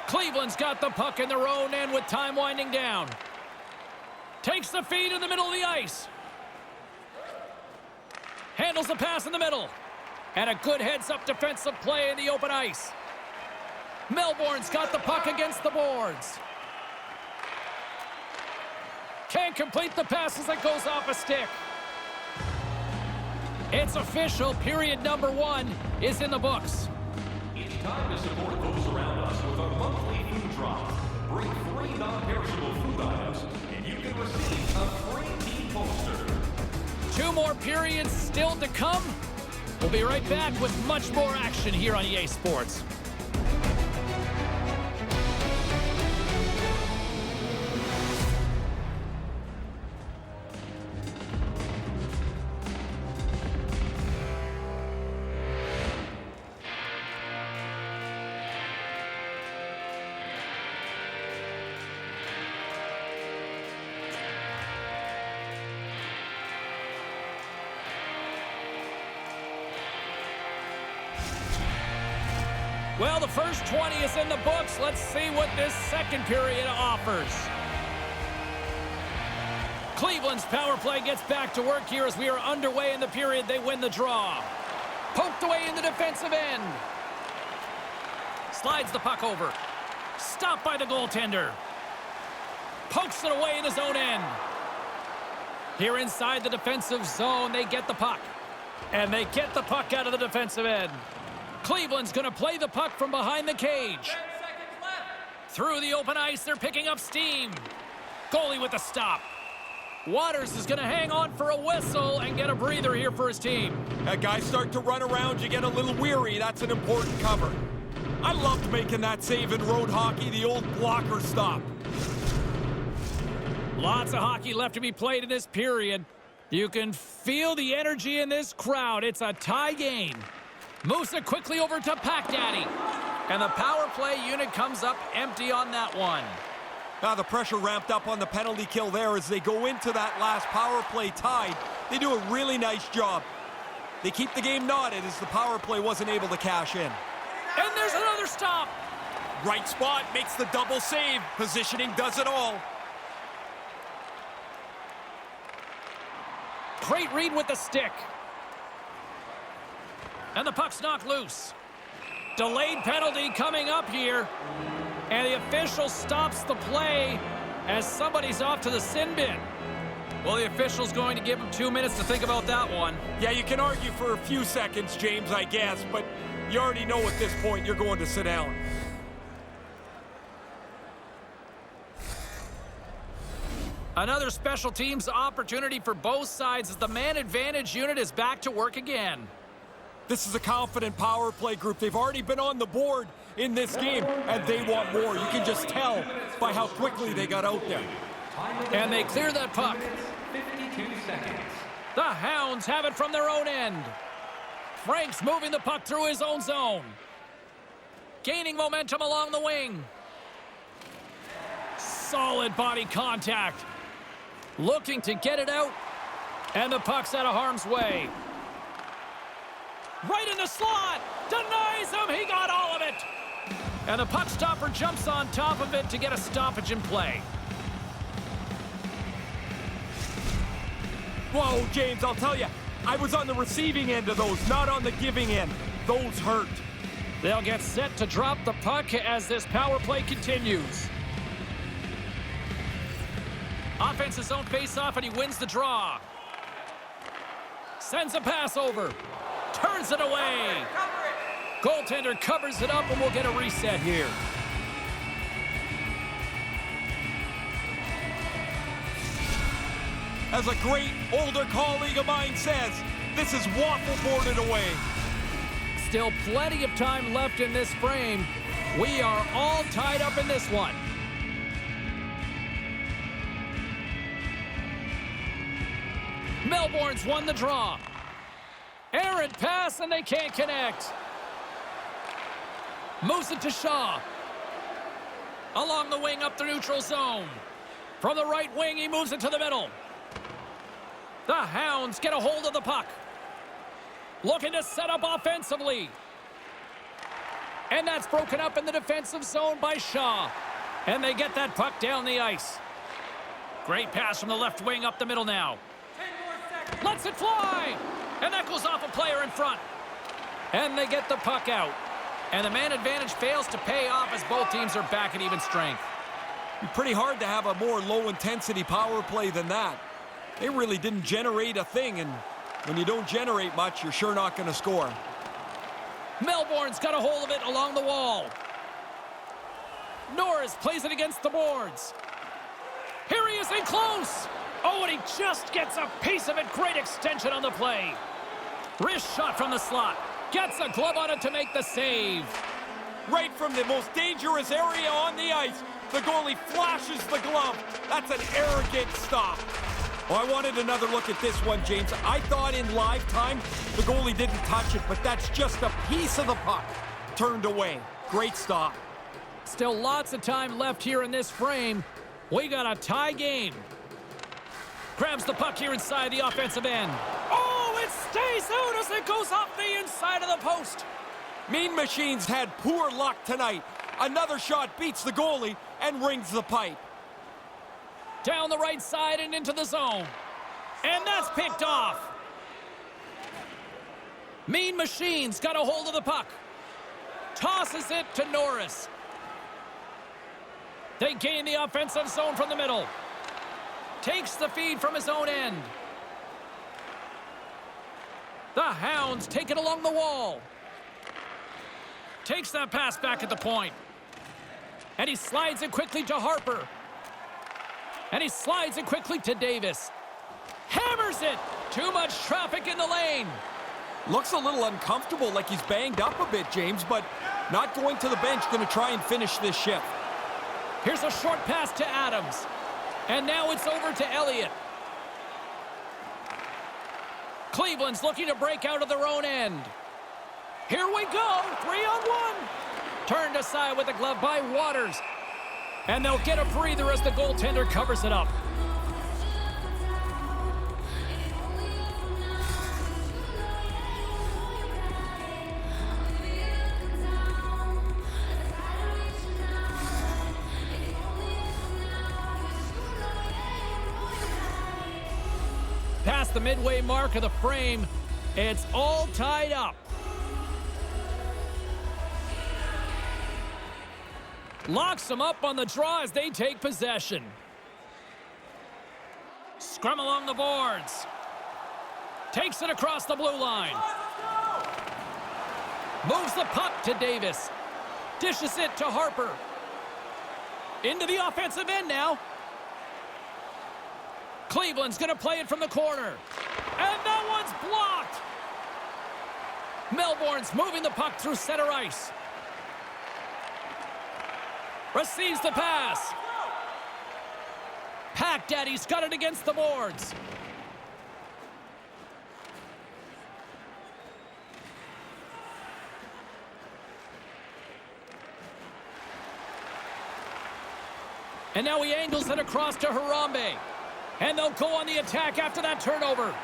Cleveland's got the puck in their own end with time winding down. Takes the feed in the middle of the ice. Handles the pass in the middle. And a good heads-up defensive play in the open ice. Melbourne's got the puck against the boards. Can't complete the pass as it goes off a stick. It's official. Period number 1 is in the books. It's time to support those around us with our monthly food drop. Bring 3 non-perishable food items, and you can receive a free team poster. 2 more periods still to come. We'll be right back with much more action here on EA Sports. Well, the first 20 is in the books. Let's see what this second period offers. Cleveland's power play gets back to work here as we are underway in the period. They win the draw. Poked away in the defensive end. Slides the puck over. Stopped by the goaltender. Pokes it away in his own end. Here inside the defensive zone, they get the puck. And they get the puck out of the defensive end. Cleveland's going to play the puck from behind the cage. 10 seconds left. Through the open ice, they're picking up steam. Goalie with the stop. Waters is going to hang on for a whistle and get a breather here for his team. That guys start to run around, you get a little weary. That's an important cover. I loved making that save in road hockey, the old blocker stop. Lots of hockey left to be played in this period. You can feel the energy in this crowd. It's a tie game. Moves it quickly over to Pack Daddy. And the power play unit comes up empty on that one. Now the pressure ramped up on the penalty kill there as they go into that last power play tied. They do a really nice job. They keep the game knotted as the power play wasn't able to cash in. And there's another stop. Right spot makes the double save. Positioning does it all. Great read with the stick. And the puck's knocked loose. Delayed penalty coming up here. And the official stops the play as somebody's off to the sin bin. Well, the official's going to give him 2 minutes to think about that one. Yeah, you can argue for a few seconds, James, I guess, but you already know at this point you're going to sit down. Another special teams opportunity for both sides as the man advantage unit is back to work again. This is a confident power play group. They've already been on the board in this game, and they want more. You can just tell by how quickly they got out there. And they clear that puck. 52 seconds. The Hounds have it from their own end. Frank's moving the puck through his own zone. Gaining momentum along the wing. Solid body contact. Looking to get it out. And the puck's out of harm's way. Right in the slot. Denies him. He got all of it. And the puck stopper jumps on top of it to get a stoppage in play. Whoa, James, I'll tell you, I was on the receiving end of those, not on the giving end. Those hurt. They'll get set to drop the puck as this power play continues. Offense's zone face-off, and he wins the draw. Sends a pass over. Turns it away. Goaltender covers it up, and we'll get a reset here. As a great older colleague of mine says, this is waffle boarded away. Still plenty of time left in this frame. We are all tied up in this one. Melbourne's won the draw. Errant pass, and they can't connect. Moves it to Shaw. Along the wing up the neutral zone. From the right wing, he moves it to the middle. The Hounds get a hold of the puck. Looking to set up offensively. And that's broken up in the defensive zone by Shaw. And they get that puck down the ice. Great pass from the left wing up the middle now. 10 more seconds. Lets it fly. And that goes off a player in front. And they get the puck out. And the man advantage fails to pay off as both teams are back at even strength. It's pretty hard to have a more low-intensity power play than that. They really didn't generate a thing, and when you don't generate much, you're sure not going to score. Melbourne's got a hold of it along the wall. Norris plays it against the boards. Here he is in close. Oh, and he just gets a piece of it. Great extension on the play. Wrist shot from the slot. Gets a glove on it to make the save. Right from the most dangerous area on the ice, the goalie flashes the glove. That's an arrogant stop. Well, I wanted another look at this one, James. I thought in live time, the goalie didn't touch it, but that's just a piece of the puck turned away. Great stop. Still lots of time left here in this frame. We got a tie game. Grabs the puck here inside the offensive end. Oh, it stays out as it goes off the inside of the post. Mean Machines had poor luck tonight. Another shot beats the goalie and rings the pipe. Down the right side and into the zone. And that's picked off. Mean Machines got a hold of the puck. Tosses it to Norris. They gain the offensive zone from the middle. Takes the feed from his own end. The Hounds take it along the wall. Takes that pass back at the point. And he slides it quickly to Harper. And he slides it quickly to Davis. Hammers it! Too much traffic in the lane. Looks a little uncomfortable, like he's banged up a bit, James, but not going to the bench, going to try and finish this shift. Here's a short pass to Adams. And now it's over to Elliott. Cleveland's looking to break out of their own end. Here we go, 3-on-1. Turned aside with a glove by Waters. And they'll get a breather as the goaltender covers it up. Past the midway mark of the frame, it's all tied up. Locks them up on the draw as they take possession. Scrum along the boards. Takes it across the blue line. Moves the puck to Davis. Dishes it to Harper. Into the offensive end now. Cleveland's going to play it from the corner. And that one's blocked. Melbourne's moving the puck through center ice. Receives the pass. Pack Daddy's got it against the boards. And now he angles it across to Harambe. And they'll go on the attack after that turnover.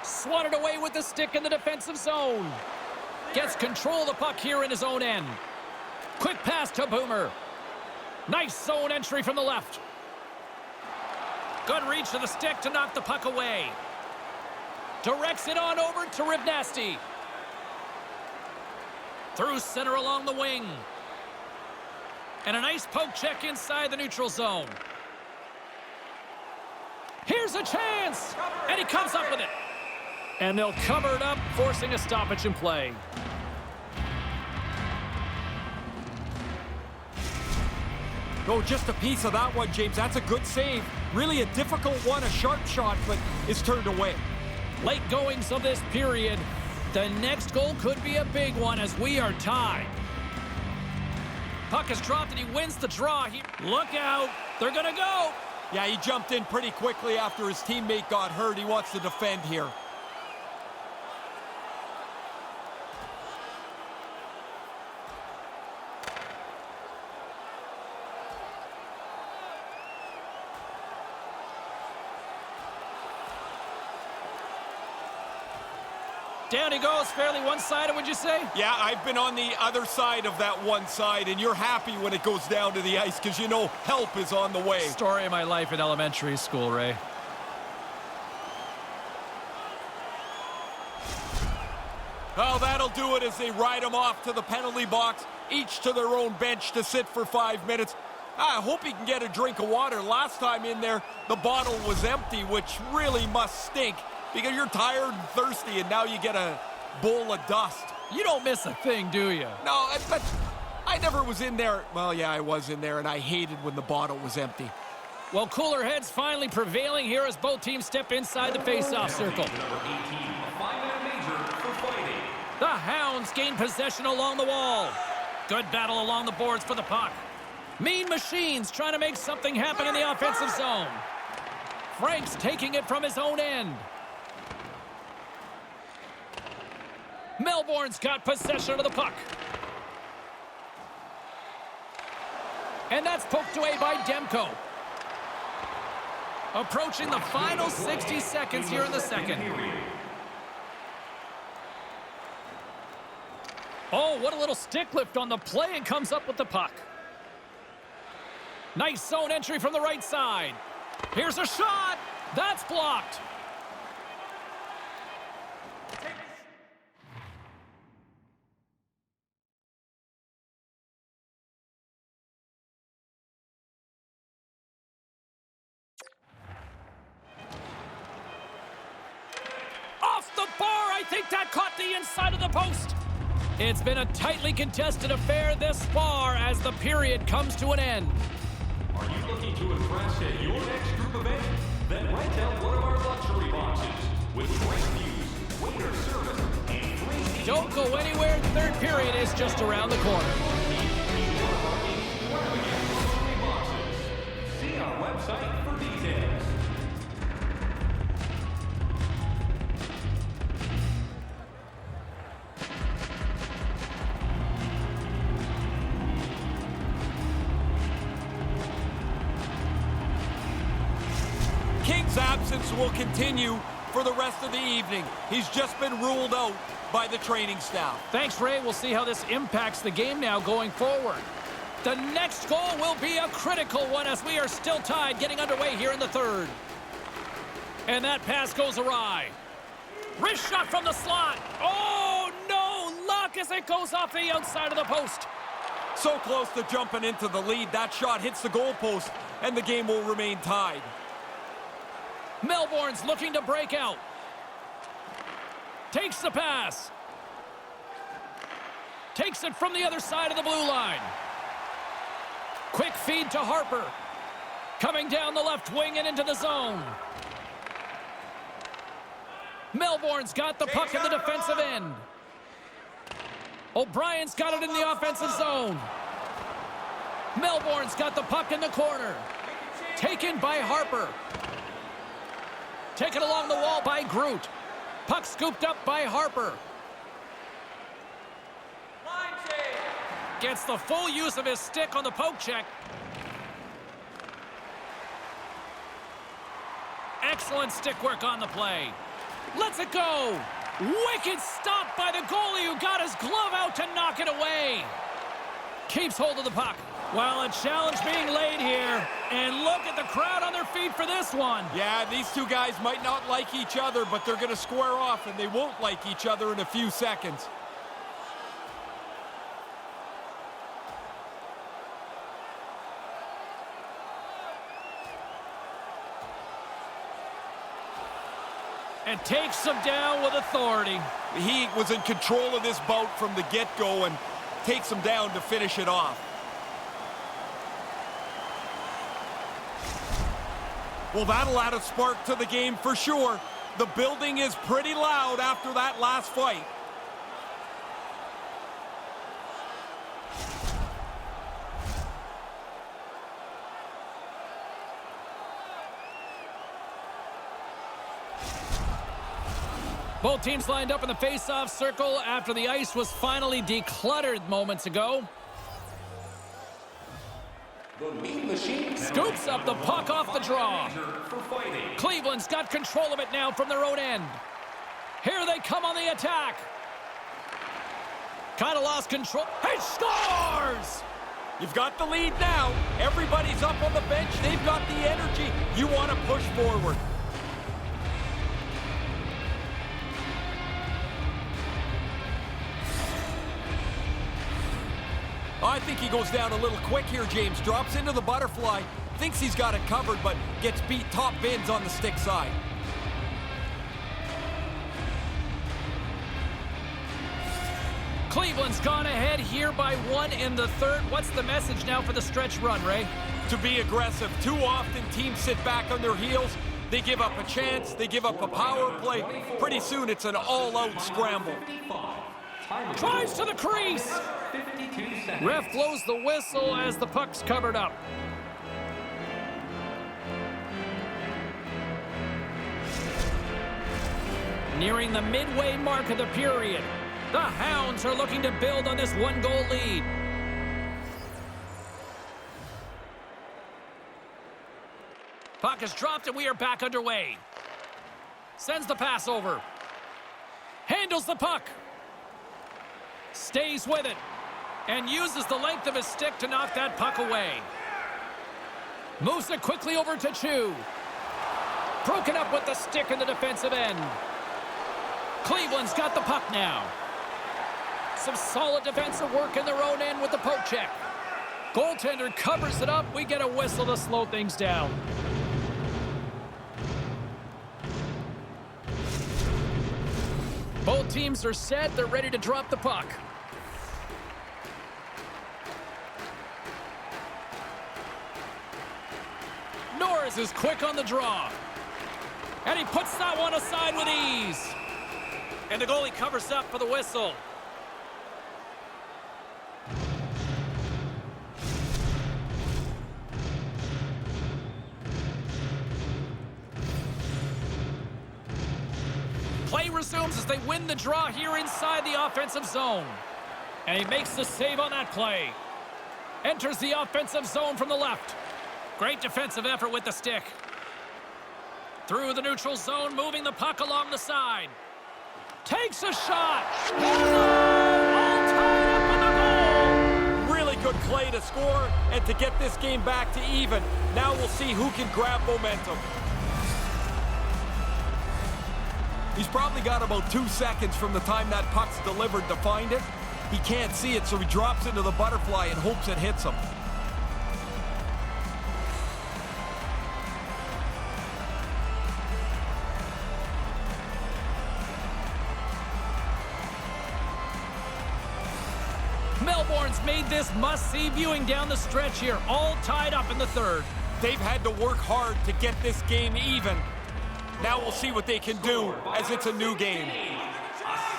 Swatted away with the stick in the defensive zone. Gets control of the puck here in his own end. Quick pass to Boomer. Nice zone entry from the left. Good reach to the stick to knock the puck away. Directs it on over to Rivnasti. Through center along the wing. And a nice poke check inside the neutral zone. Here's a chance! And he comes up with it. And they'll cover it up, forcing a stoppage in play. Oh, just a piece of that one, James. That's a good save. Really a difficult one, a sharp shot, but is turned away. Late goings of this period. The next goal could be a big one as we are tied. Puck is dropped and he wins the draw. Look out. They're going to go. Yeah, he jumped in pretty quickly after his teammate got hurt. He wants to defend here. Down he goes, fairly one-sided, would you say? Yeah, I've been on the other side of that one side, and you're happy when it goes down to the ice because you know help is on the way. Story of my life in elementary school, Ray. Oh, that'll do it as they ride him off to the penalty box, each to their own bench to sit for 5 minutes. I hope he can get a drink of water. Last time in there, the bottle was empty, which really must stink. Because you're tired and thirsty, and now you get a bowl of dust. You don't miss a thing, do you? No, but I never was in there. Well, yeah, I was in there, and I hated when the bottle was empty. Well, cooler heads finally prevailing here as both teams step inside the face-off circle. The Hounds gain possession along the wall. Good battle along the boards for the puck. Mean Machines trying to make something happen in the offensive zone. Frank's taking it from his own end. Melbourne's got possession of the puck. And that's poked away by Demko. Approaching the final 60 seconds here in the second. Oh, what a little stick lift on the play, and comes up with the puck. Nice zone entry from the right side. Here's a shot. That's blocked. Off the bar. I think that caught the inside of the post. It's been a tightly contested affair this far as the period comes to an end. Are you looking to impress at your next group event? Then rent out one of our luxury boxes with great views, waiter service, and free. Don't go anywhere. The third period is just around the corner. See our website for details. King's absence will continue for the rest of the evening. He's just been ruled out by the training staff. Thanks, Ray. We'll see how this impacts the game now going forward. The next goal will be a critical one as we are still tied, getting underway here in the third. And that pass goes awry. Wrist shot from the slot. Oh, no luck as it goes off the outside of the post. So close to jumping into the lead. That shot hits the goalpost, and the game will remain tied. Melbourne's looking to break out. Takes the pass. Takes it from the other side of the blue line. Quick feed to Harper. Coming down the left wing and into the zone. Melbourne's got the puck in the defensive end. O'Brien's got it in the offensive zone. Melbourne's got the puck in the corner. Taken by Harper. Taken along the wall by Groot. Puck scooped up by Harper. Gets the full use of his stick on the poke check. Excellent stick work on the play. Lets it go. Wicked stop by the goalie who got his glove out to knock it away. Keeps hold of the puck. Well, a challenge being laid here. And look at the crowd on their feet for this one. Yeah, these two guys might not like each other, but they're going to square off, and they won't like each other in a few seconds. And takes him down with authority. He was in control of this bout from the get-go and takes him down to finish it off. Well, that'll add a spark to the game for sure. The building is pretty loud after that last fight. Both teams lined up in the face-off circle after the ice was finally decluttered moments ago. Scoops up the puck off the draw. Cleveland's got control of it now from their own end. Here they come on the attack. Kind of lost control. He scores! You've got the lead now. Everybody's up on the bench. They've got the energy. You want to push forward. I think he goes down a little quick here, James. Drops into the butterfly. Thinks he's got it covered, but gets beat top bins on the stick side. Cleveland's gone ahead here by 1 in the third. What's the message now for the stretch run, Ray? To be aggressive. Too often teams sit back on their heels. They give up a chance. They give up a power play. Pretty soon it's an all-out scramble. Drives to the crease. Ref blows the whistle as the puck's covered up. Nearing the midway mark of the period, the Hounds are looking to build on this one-goal lead. Puck is dropped and we are back underway. Sends the pass over. Handles the puck. Stays with it. And uses the length of his stick to knock that puck away. Moves it quickly over to Chu. Broken up with the stick in the defensive end. Cleveland's got the puck now. Some solid defensive work in their own end with the poke check. Goaltender covers it up. We get a whistle to slow things down. Both teams are set. They're ready to drop the puck. Norris is quick on the draw. And he puts that one aside with ease. And the goalie covers up for the whistle. Play resumes as they win the draw here inside the offensive zone. And he makes the save on that play. Enters the offensive zone from the left. Great defensive effort with the stick. Through the neutral zone, moving the puck along the side. Takes a shot. All tied up in the goal. Really good play to score and to get this game back to even. Now we'll see who can grab momentum. He's probably got about 2 seconds from the time that puck's delivered to find it. He can't see it, so he drops into the butterfly and hopes it hits him. Melbourne's made this must-see viewing down the stretch here, all tied up in the third. They've had to work hard to get this game even. Now we'll see what they can do as it's a new game.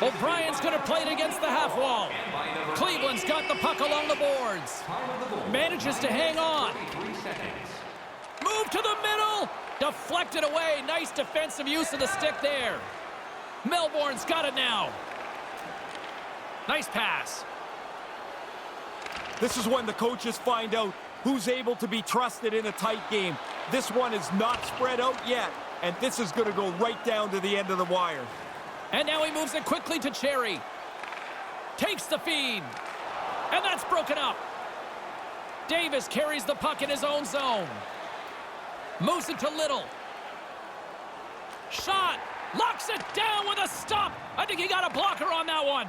O'Brien's going to play it against the half wall. Cleveland's got the puck along the boards. Manages to hang on. Move to the middle. Deflected away. Nice defensive use of the stick there. Melbourne's got it now. Nice pass. This is when the coaches find out who's able to be trusted in a tight game. This one is not spread out yet, and this is going to go right down to the end of the wire. And now he moves it quickly to Cherry. Takes the feed. And that's broken up. Davis carries the puck in his own zone. Moves it to Little. Shot. Locks it down with a stop. I think he got a blocker on that one.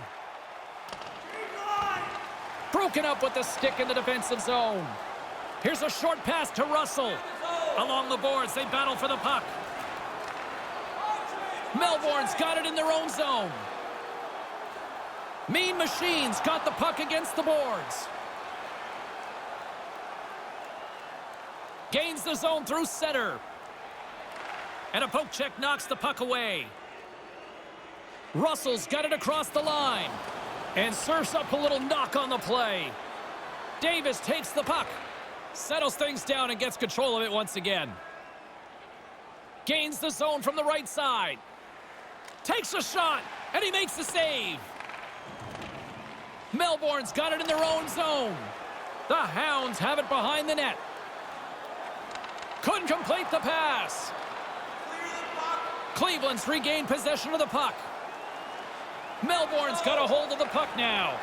Broken up with the stick in the defensive zone. Here's a short pass to Russell. Along the boards, they battle for the puck. Melbourne's got it in their own zone. Mean Machine's got the puck against the boards. Gains the zone through center. And a poke check knocks the puck away. Russell's got it across the line. And serves up a little knock on the play. Davis takes the puck. Settles things down and gets control of it once again. Gains the zone from the right side. Takes a shot, and he makes the save. Melbourne's got it in their own zone. The Hounds have it behind the net. Couldn't complete the pass. Cleveland's regained possession of the puck. Melbourne's got a hold of the puck now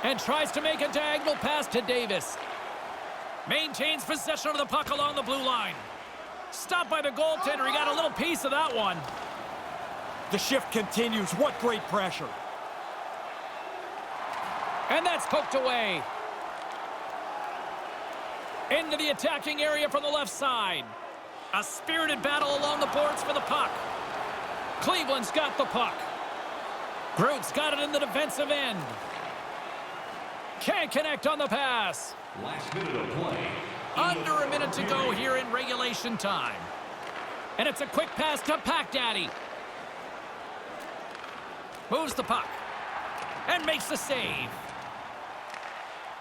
and tries to make a diagonal pass to Davis. Maintains possession of the puck along the blue line. Stopped by the goaltender. He got a little piece of that one. The shift continues. What great pressure. And that's poked away. Into the attacking area from the left side. A spirited battle along the boards for the puck. Cleveland's got the puck. Groot's got it in the defensive end. Can't connect on the pass. Last minute of play. Under a minute to go here in regulation time. And it's a quick pass to Pack Daddy. Moves the puck. And makes the save.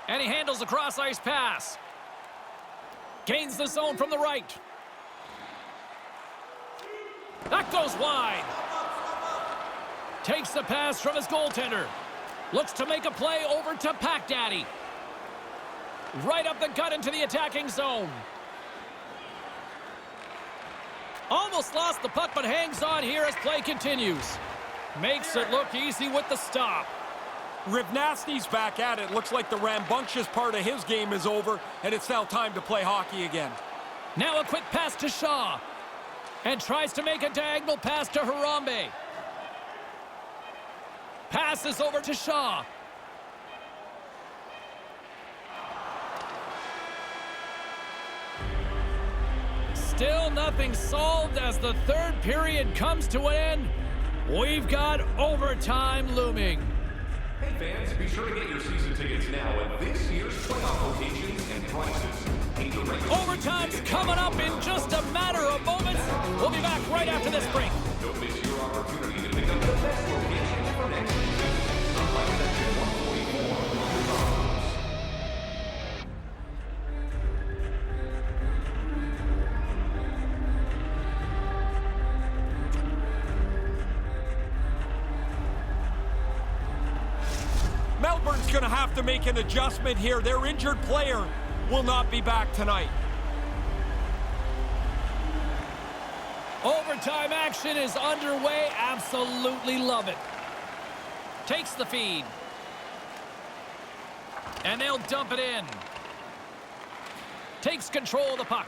And he handles the cross-ice pass. Gains the zone from the right. That goes wide. Takes the pass from his goaltender. Looks to make a play over to Pack Daddy. Right up the gut into the attacking zone. Almost lost the puck, but hangs on here as play continues. Makes it look easy with the stop. Rivnasty's back at it. Looks like the rambunctious part of his game is over, and it's now time to play hockey again. Now a quick pass to Shaw. And tries to make a diagonal pass to Harambe. Passes over to Shaw. Still nothing solved as the third period comes to an end. We've got overtime looming. Hey fans, be sure to get your season tickets now at this year's playoff locations and prices. Overtime's coming up in just a matter of moments. We'll be back right after this break. Don't miss your opportunity to pick up the best location for next season. Stop by section 144 on the box. Melbourne's going to have to make an adjustment here. Their injured player will not be back tonight. Overtime action is underway. Absolutely love it. Takes the feed. And they'll dump it in. Takes control of the puck.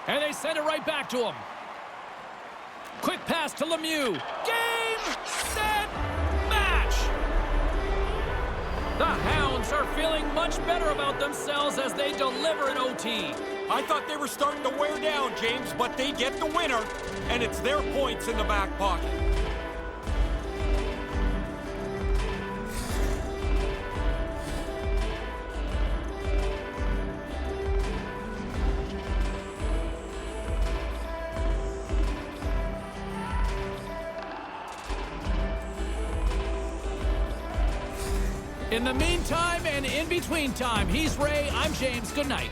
And they send it right back to him. Quick pass to Lemieux. Game, set, match. The Hounds are feeling much better about themselves as they deliver an OT. I thought they were starting to wear down, James, but they get the winner, and it's their points in the back pocket. In the meantime and in between time, he's Ray, I'm James. Good night.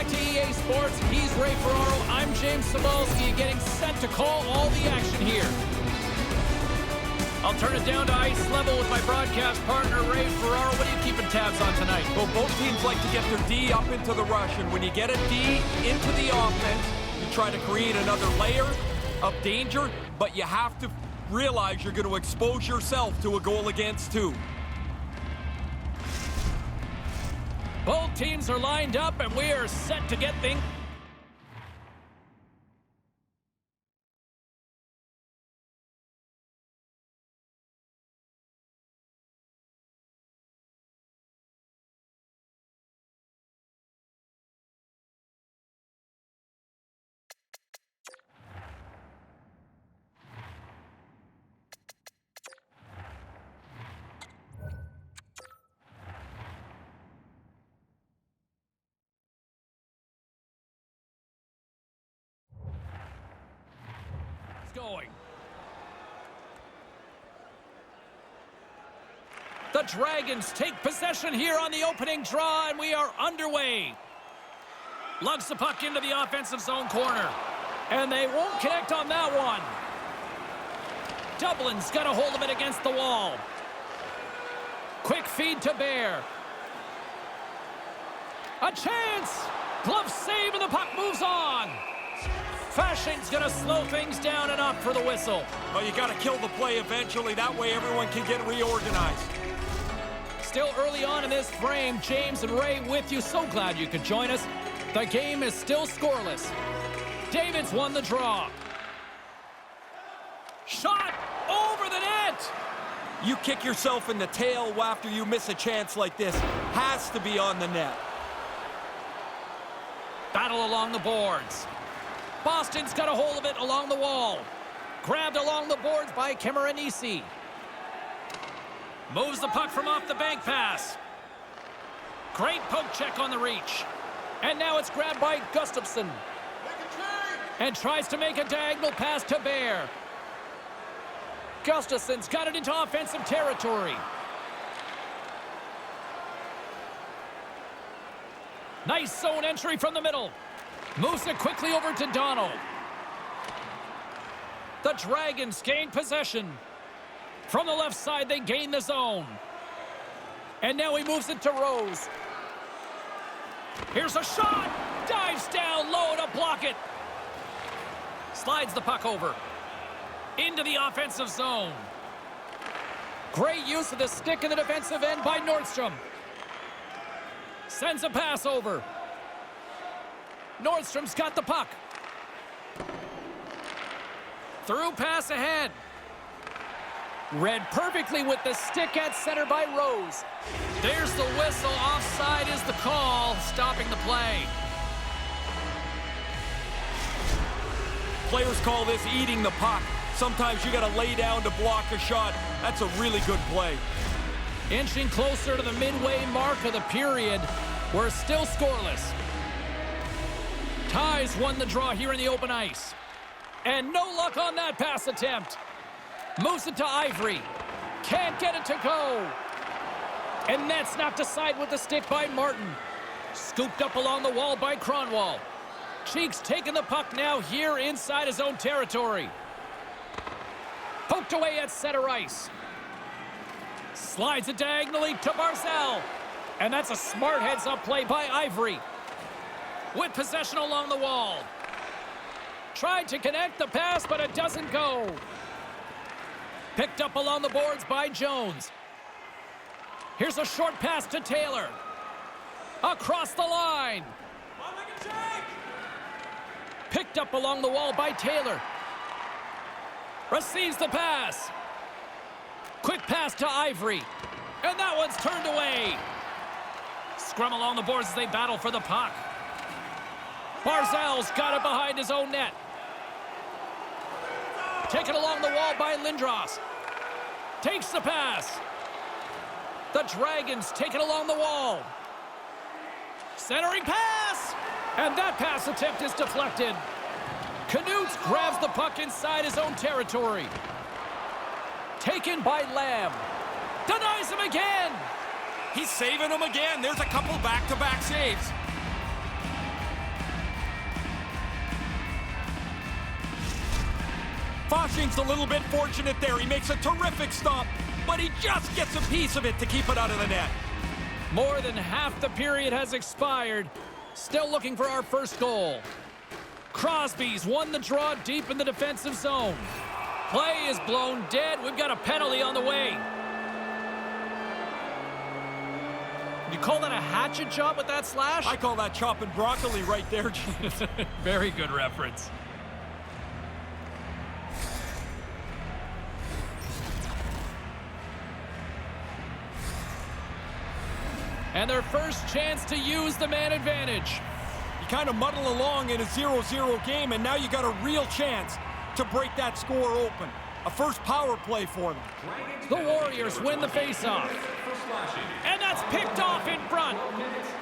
back to EA Sports. He's Ray Ferraro. I'm James Cebulski, getting set to call all the action here. I'll turn it down to ice level with my broadcast partner, Ray Ferraro. What are you keeping tabs on tonight? Well, both teams like to get their D up into the rush, and when you get a D into the offense, you try to create another layer of danger, but you have to realize you're going to expose yourself to a goal against two. Both teams are lined up, and we are set to get things. Going. The Dragons take possession here on the opening draw, and we are underway. Lugs the puck into the offensive zone corner, and they won't connect on that one. Dublin's got a hold of it against the wall. Quick feed to Bear. A chance! Glove save, and the puck moves on. Fashing's going to slow things down and up for the whistle. Well, you got to kill the play eventually. That way everyone can get reorganized. Still early on in this frame, James and Ray with you. So glad you could join us. The game is still scoreless. David's won the draw. Shot over the net. You kick yourself in the tail after you miss a chance like this. Has to be on the net. Battle along the boards. Boston's got a hold of it along the wall. Grabbed along the boards by Cameronisi. Moves the puck from off the bank pass. Great poke check on the reach. And now it's grabbed by Gustafsson. And tries to make a diagonal pass to Bear. Gustafsson's got it into offensive territory. Nice zone entry from the middle. Moves it quickly over to Donald. The Dragons gain possession. From the left side, they gain the zone. And now he moves it to Rose. Here's a shot. Dives down low to block it. Slides the puck over. Into the offensive zone. Great use of the stick in the defensive end by Nordstrom. Sends a pass over. Nordstrom's got the puck. Through pass ahead. Read perfectly with the stick at center by Rose. There's the whistle. Offside is the call, stopping the play. Players call this eating the puck. Sometimes you got to lay down to block a shot. That's a really good play. Inching closer to the midway mark of the period. We're still scoreless. Ties won the draw here in the open ice. And no luck on that pass attempt. Moves it to Ivory. Can't get it to go. And that's knocked aside with the stick by Martin. Scooped up along the wall by Cronwall. Cheeks taking the puck now here inside his own territory. Poked away at center ice. Slides it diagonally to Barzal. And that's a smart heads-up play by Ivory. With possession along the wall. Tried to connect the pass, but it doesn't go. Picked up along the boards by Jones. Here's a short pass to Taylor. Across the line. Picked up along the wall by Taylor. Receives the pass. Quick pass to Ivory. And that one's turned away. Scrum along the boards as they battle for the puck. Barzal's got it behind his own net. Taken along the wall by Lindros. Takes the pass. The Dragons take it along the wall. Centering pass. And that pass attempt is deflected. Knutz grabs the puck inside his own territory. Taken by Lamb. Denies him again. He's saving them again. There's a couple back-to-back saves. Bosching's a little bit fortunate there. He makes a terrific stop, but he just gets a piece of it to keep it out of the net. More than half the period has expired. Still looking for our first goal. Crosby's won the draw deep in the defensive zone. Play is blown dead. We've got a penalty on the way. You call that a hatchet job with that slash? I call that chopping broccoli right there, James. Very good reference. And their first chance to use the man advantage. You kind of muddle along in a 0-0 game, and now you got a real chance to break that score open. A first power play for them. The Warriors win the faceoff. And that's picked off in front.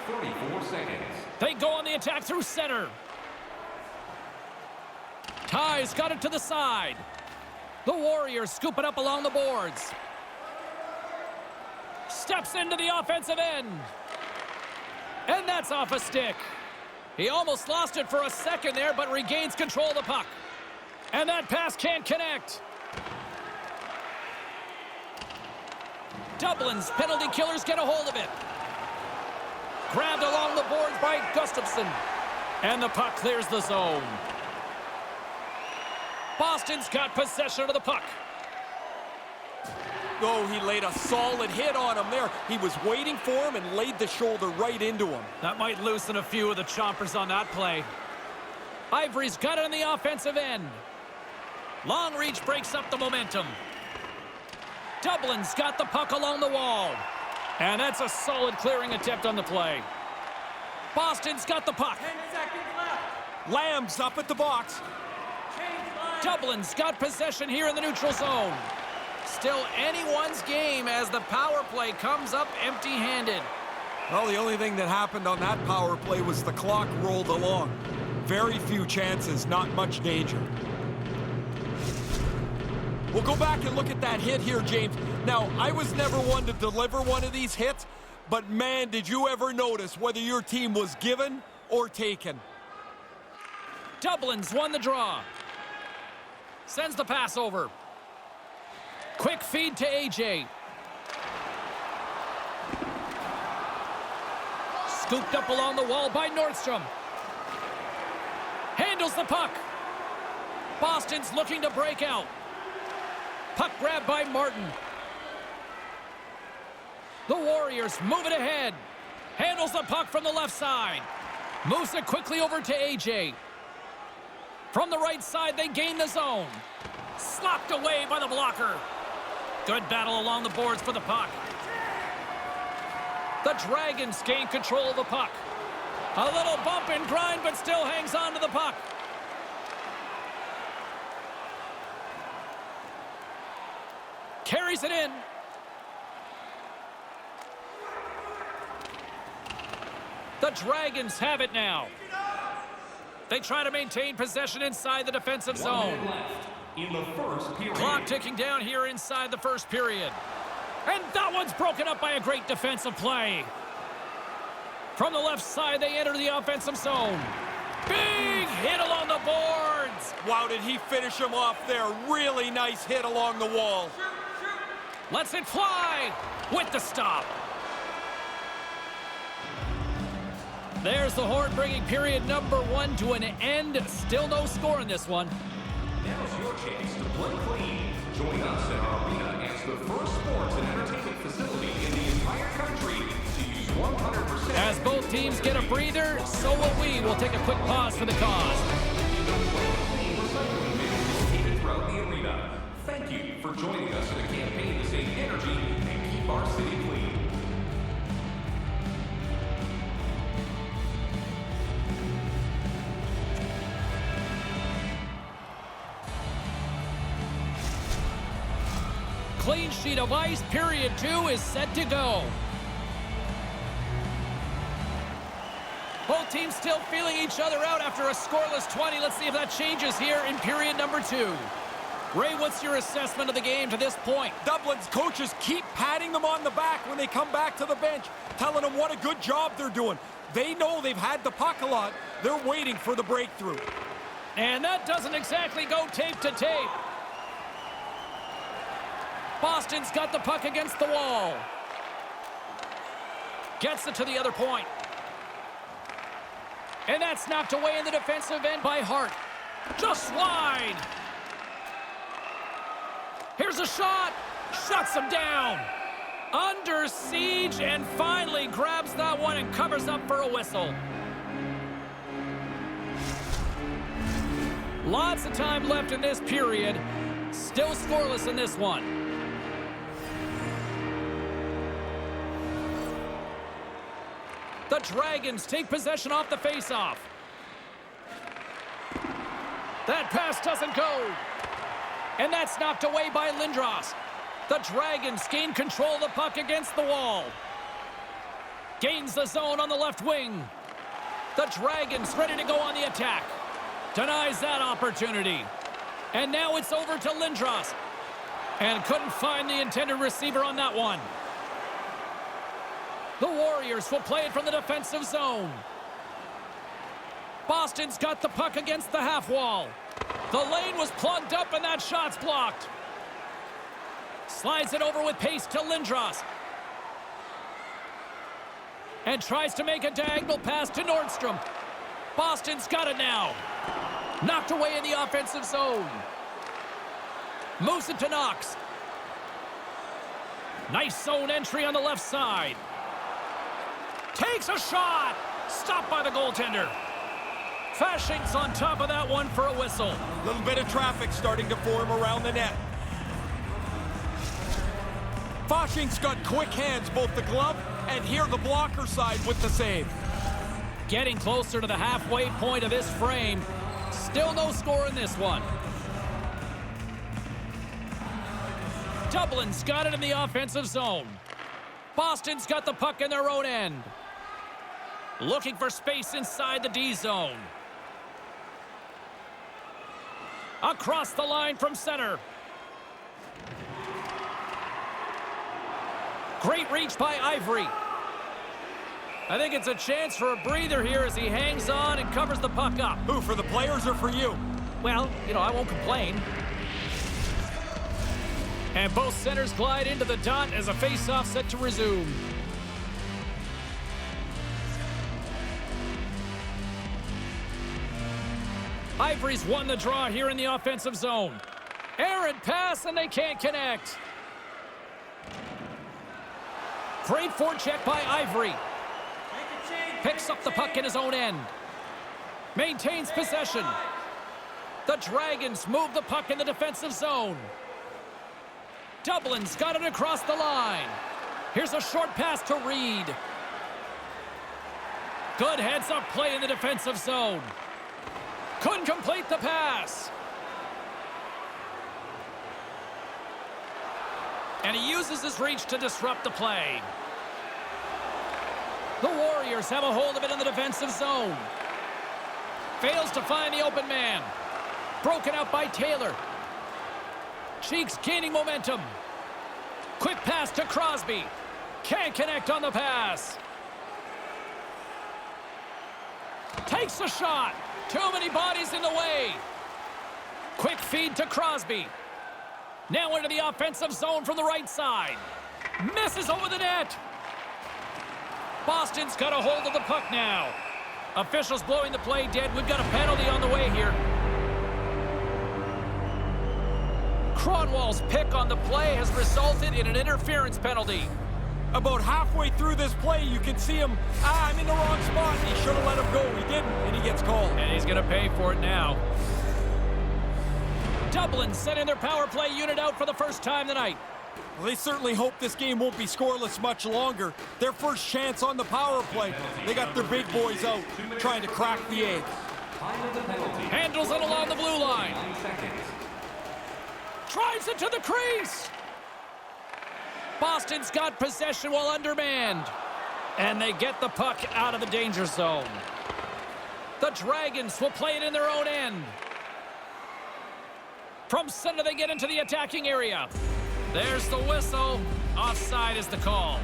34 seconds. They go on the attack through center. Ty's got it to the side. The Warriors scoop it up along the boards. Steps into the offensive end. And that's off a stick. He almost lost it for a second there, but regains control of the puck. And that pass can't connect. Dublin's penalty killers get a hold of it. Grabbed along the boards by Gustafsson. And the puck clears the zone. Boston's got possession of the puck. Oh, he laid a solid hit on him there. He was waiting for him and laid the shoulder right into him. That might loosen a few of the chompers on that play. Ivory's got it on the offensive end. Long reach breaks up the momentum. Dublin's got the puck along the wall. And that's a solid clearing attempt on the play. Boston's got the puck. 10 seconds left. Lamb's up at the box. Change line. Dublin's got possession here in the neutral zone. Still anyone's game as the power play comes up empty-handed. Well, the only thing that happened on that power play was the clock rolled along. Very few chances, not much danger. We'll go back and look at that hit here, James. Now, I was never one to deliver one of these hits, but man, did you ever notice whether your team was given or taken? Dublin's won the draw. Sends the pass over. Quick feed to AJ. Scooped up along the wall by Nordstrom. Handles the puck. Boston's looking to break out. Puck grabbed by Martin. The Warriors move it ahead. Handles the puck from the left side. Moves it quickly over to AJ. From the right side, they gain the zone. Slopped away by the blocker. Good battle along the boards for the puck. The Dragons gain control of the puck. A little bump and grind, but still hangs on to the puck. Carries it in. The Dragons have it now. They try to maintain possession inside the defensive zone. 1 minute left in the first period. Clock ticking down here inside the first period. And that one's broken up by a great defensive play. From the left side, they enter the offensive zone. Big hit along the boards. Wow, did he finish him off there? Really nice hit along the wall. Lets it fly with the stop. There's the horn bringing period number 1 to an end. Still no score in this one. Now's your chance to play clean. Join us in our arena as the first sports and entertainment facility in the entire country to use 100%. As both teams get a breather, so will we. We'll take a quick pause for the cause. Recycling bin is located throughout the arena. Thank you for joining us in a campaign to save energy and keep our city clean. Clean sheet of ice, period 2 is set to go. Both teams still feeling each other out after a scoreless 20. Let's see if that changes here in period number 2. Ray, what's your assessment of the game to this point? Dublin's coaches keep patting them on the back when they come back to the bench, telling them what a good job they're doing. They know they've had the puck a lot. They're waiting for the breakthrough. And that doesn't exactly go tape to tape. Boston's got the puck against the wall. Gets it to the other point. And that's knocked away in the defensive end by Hart. Just wide. Here's a shot. Shuts him down. Under siege and finally grabs that one and covers up for a whistle. Lots of time left in this period. Still scoreless in this one. The Dragons take possession off the faceoff. That pass doesn't go. And that's knocked away by Lindros. The Dragons gain control of the puck against the wall. Gains the zone on the left wing. The Dragons ready to go on the attack. Denies that opportunity. And now it's over to Lindros. And couldn't find the intended receiver on that one. The Warriors will play it from the defensive zone. Boston's got the puck against the half wall. The lane was plugged up and that shot's blocked. Slides it over with pace to Lindros. And tries to make a diagonal pass to Nordstrom. Boston's got it now. Knocked away in the offensive zone. Moves it to Knox. Nice zone entry on the left side. Takes a shot. Stopped by the goaltender. Fashing's on top of that one for a whistle. A little bit of traffic starting to form around the net. Fashing's got quick hands, both the glove and here the blocker side with the save. Getting closer to the halfway point of this frame. Still no score in this one. Dublin's got it in the offensive zone. Boston's got the puck in their own end. Looking for space inside the D zone. Across the line from center. Great reach by Ivory. I think it's a chance for a breather here as he hangs on and covers the puck up. Who, for the players or for you? Well, you know, I won't complain. And both centers glide into the dot as a face-off set to resume. Ivory's won the draw here in the offensive zone. Errant pass, and they can't connect. Great forecheck by Ivory. Picks up the puck in his own end. Maintains possession. The Dragons move the puck in the defensive zone. Dublin's got it across the line. Here's a short pass to Reed. Good heads-up play in the defensive zone. Couldn't complete the pass. And he uses his reach to disrupt the play. The Warriors have a hold of it in the defensive zone. Fails to find the open man. Broken out by Taylor. Cheeks gaining momentum. Quick pass to Crosby. Can't connect on the pass. Takes a shot. Too many bodies in the way. Quick feed to Crosby. Now into the offensive zone from the right side. Misses over the net. Boston's got a hold of the puck now. Officials blowing the play dead. We've got a penalty on the way here. Cronwall's pick on the play has resulted in an interference penalty. About halfway through this play, you can see him. I'm in the wrong spot. He should have let him go. He didn't, and he gets called. And he's going to pay for it now. Dublin sending their power play unit out for the first time tonight. Well, they certainly hope this game won't be scoreless much longer. Their first chance on the power play. They got their big boys out, trying to crack the egg. Handles it along the blue line. Drives it to the crease. Boston's got possession while undermanned. And they get the puck out of the danger zone. The Dragons will play it in their own end. From center, they get into the attacking area. There's the whistle. Offside is the call.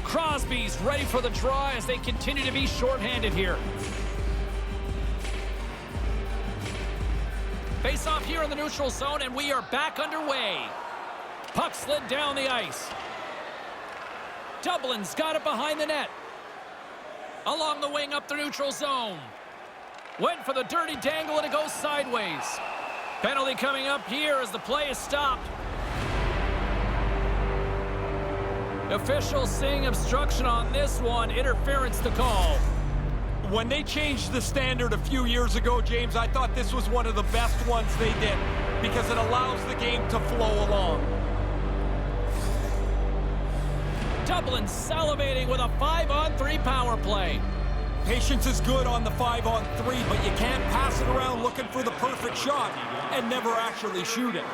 Crosby's ready for the draw as they continue to be shorthanded here. Face off here in the neutral zone, and we are back underway. Puck slid down the ice. Dublin's got it behind the net. Along the wing up the neutral zone. Went for the dirty dangle, and it goes sideways. Penalty coming up here as the play is stopped. Officials seeing obstruction on this one. Interference to call. When they changed the standard a few years ago, James, I thought this was one of the best ones they did because it allows the game to flow along. Dublin salivating with a 5-on-3 power play. Patience is good on the 5-on-3, but you can't pass it around looking for the perfect shot and never actually shoot it.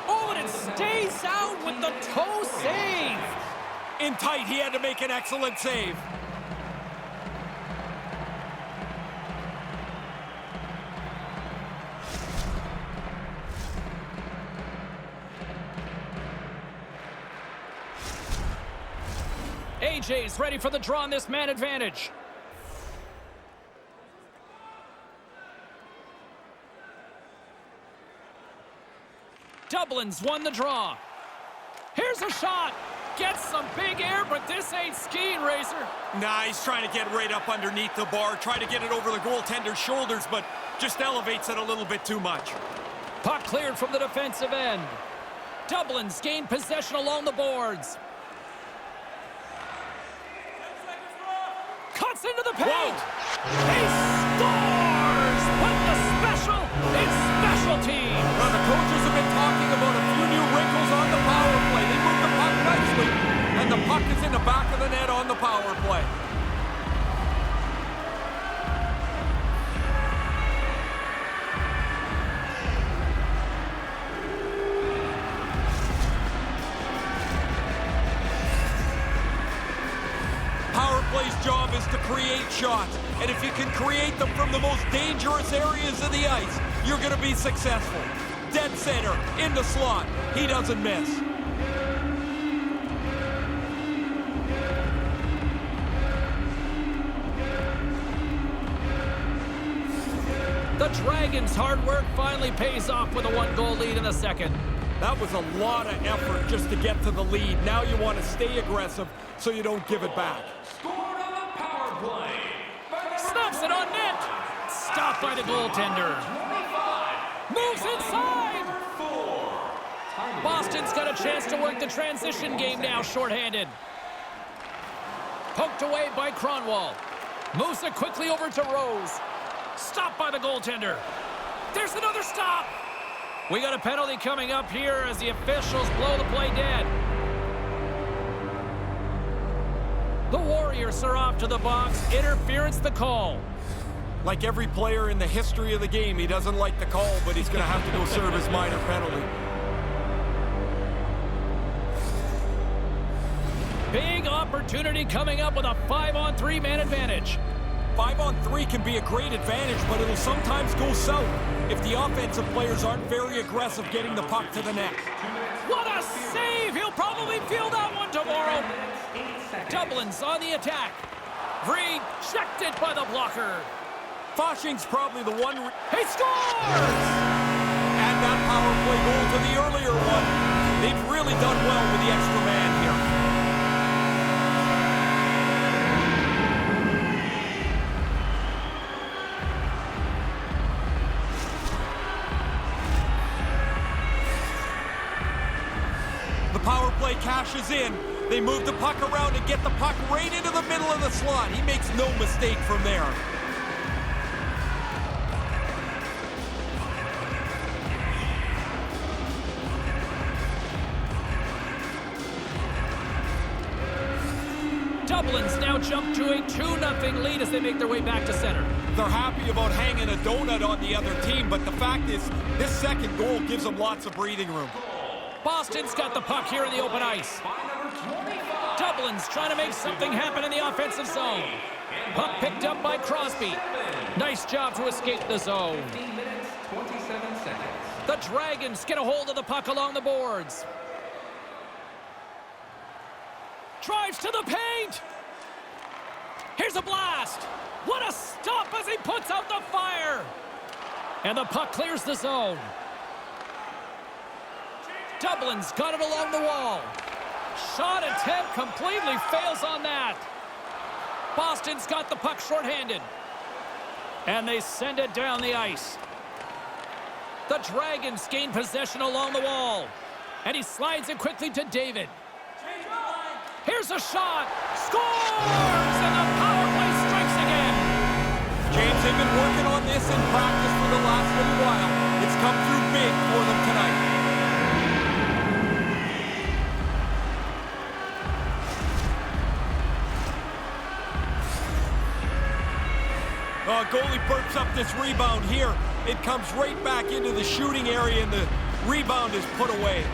Oh, and it stays out with the toe save. In tight, he had to make an excellent save. AJ's ready for the draw on this man advantage. Dublin's won the draw. Here's a shot. Gets some big air, but this ain't skiing, Racer. Nah, he's trying to get right up underneath the bar, try to get it over the goaltender's shoulders, but just elevates it a little bit too much. Puck cleared from the defensive end. Dublin's gained possession along the boards. Cuts into the paint. He scores! Put the special in special teams. Well, the coaches have been talking about a few new wrinkles on the power play. They moved the puck nicely, and the puck is in the back of the net on the power play. Power play's job is to create shots, and if you can create them from the most dangerous areas of the ice, you're going to be successful. Dead center, in the slot, he doesn't miss. The Dragons' hard work finally pays off with a 1-goal lead in the second. That was a lot of effort just to get to the lead. Now you want to stay aggressive so you don't give it back. Scored on the power play. Snaps it on net. Stopped by the goaltender. Moves inside. Boston's got a chance to work the transition game now, shorthanded. Poked away by Cronwall. Moves it quickly over to Rose. Stopped by the goaltender. There's another stop. We got a penalty coming up here as the officials blow the play dead. The Warriors are off to the box. Interference the call. Like every player in the history of the game, he doesn't like the call, but he's going to have to go serve his minor penalty. Big opportunity coming up with a 5-on-3 man advantage. 5-on-3 can be a great advantage, but it'll sometimes go south if the offensive players aren't very aggressive getting the puck to the net. What a save! He'll probably feel that one tomorrow. Dublin's on the attack. Rejected by the blocker. Foshing's probably the one. He scores! Add that power play goal to the earlier one. They've really done well with the extra man here. Power play cashes in. They move the puck around and get the puck right into the middle of the slot. He makes no mistake from there. Dublin's now jumped to a 2-0 lead as they make their way back to center. They're happy about hanging a donut on the other team, but the fact is, this second goal gives them lots of breathing room. Boston's got the puck here in the open ice. Dublin's trying to make something happen in the offensive zone. Puck picked up by Crosby. Nice job to escape the zone. 15 minutes, 27 seconds. The Dragons get a hold of the puck along the boards. Drives to the paint. Here's a blast. What a stop as he puts out the fire. And the puck clears the zone. Dublin's got it along the wall. Shot attempt completely fails on that. Boston's got the puck shorthanded. And they send it down the ice. The Dragons gain possession along the wall. And he slides it quickly to David. Here's a shot. Scores! And the power play strikes again. James, they've been working on this in practice for the last little while. It's come through big for them tonight. Goalie burps up this rebound here. It comes right back into the shooting area, and the rebound is put away.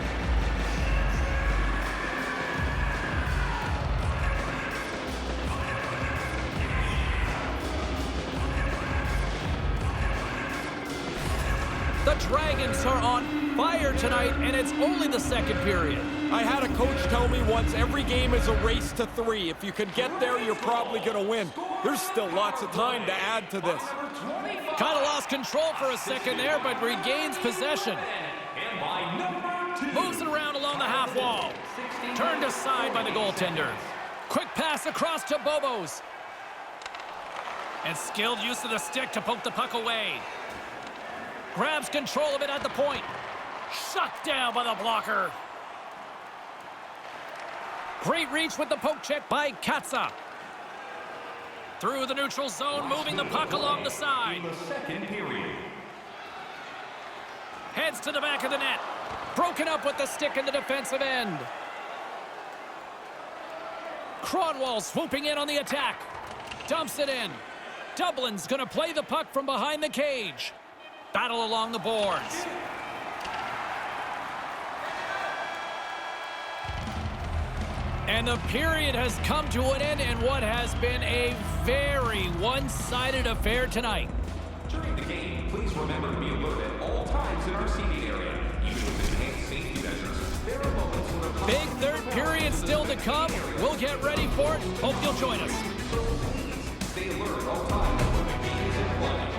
The Dragons are on fire tonight, and it's only the second period. I had a coach tell me once, every game is a race to 3. If you can get there, you're probably going to win. There's still lots of time to add to this. Kind of lost control for a second there, but regains possession. Moves it around along the half wall. Turned aside by the goaltender. Quick pass across to Bobos. And skilled use of the stick to poke the puck away. Grabs control of it at the point. Shut down by the blocker. Great reach with the poke check by Katza. Through the neutral zone, moving the puck along the side. Heads to the back of the net. Broken up with the stick in the defensive end. Cronwall swooping in on the attack. Dumps it in. Dublin's going to play the puck from behind the cage. Battle along the boards. And the period has come to an end in what has been a very one-sided affair tonight. During the game, please remember to be alert at all times in our seating area. Even with enhanced safety measures, there are moments when a Big third period still to come. We'll get ready for it. Hope you'll join us. please stay alert at all times when the game is in play.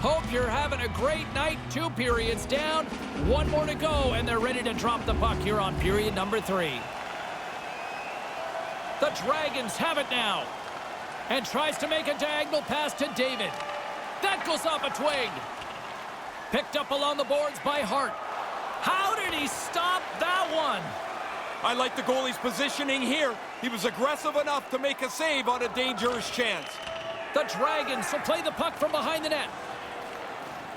Hope you're having a great night. 2 periods down. 1 more to go, and they're ready to drop the puck here on period number 3. The Dragons have it now. And tries to make a diagonal pass to David. That goes off a twig. Picked up along the boards by Hart. How did he stop that one? I like the goalie's positioning here. He was aggressive enough to make a save on a dangerous chance. The Dragons will play the puck from behind the net.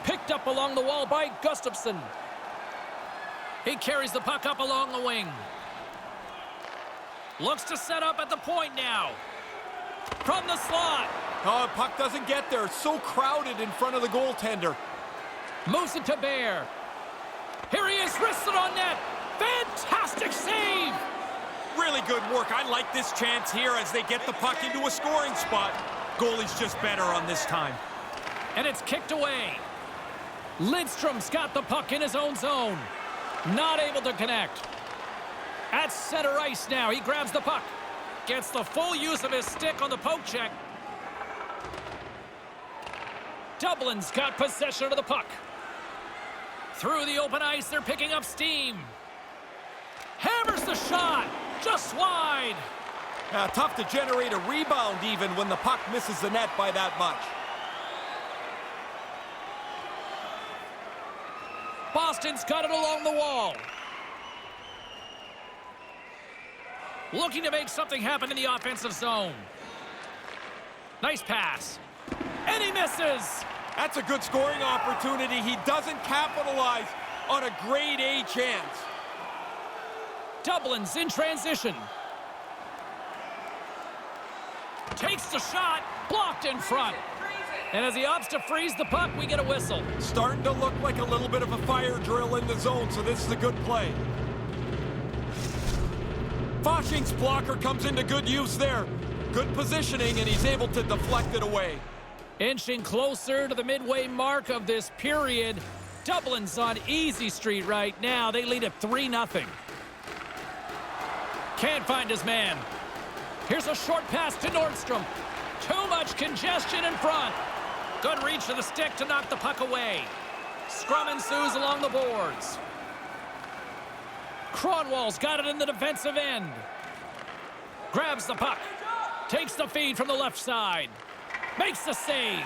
Picked up along the wall by Gustafsson. He carries the puck up along the wing. Looks to set up at the point now. From the slot. Oh, puck doesn't get there. It's so crowded in front of the goaltender. Moves it to Bear. Here he is, wristed on net. Fantastic save. Really good work. I like this chance here as they get the puck into a scoring spot. Goalie's just better on this time. And it's kicked away. Lidstrom's got the puck in his own zone. Not able to connect. At center ice now, he grabs the puck. Gets the full use of his stick on the poke check. Dublin's got possession of the puck. Through the open ice, they're picking up steam. Hammers the shot. Just wide. Tough to generate a rebound even when the puck misses the net by that much. Boston's got it along the wall. Looking to make something happen in the offensive zone. Nice pass. And he misses. That's a good scoring opportunity. He doesn't capitalize on a grade A chance. Dublin's in transition. Takes the shot. Blocked in front. And as he opts to freeze the puck, we get a whistle. Starting to look like a little bit of a fire drill in the zone, so this is a good play. Fasching's blocker comes into good use there. Good positioning, and he's able to deflect it away. Inching closer to the midway mark of this period. Dublin's on easy street right now. They lead at 3-0. Can't find his man. Here's a short pass to Nordstrom. Too much congestion in front. Good reach to the stick to knock the puck away. Scrum ensues along the boards. Cronwall's got it in the defensive end. Grabs the puck. Takes the feed from the left side. Makes the save.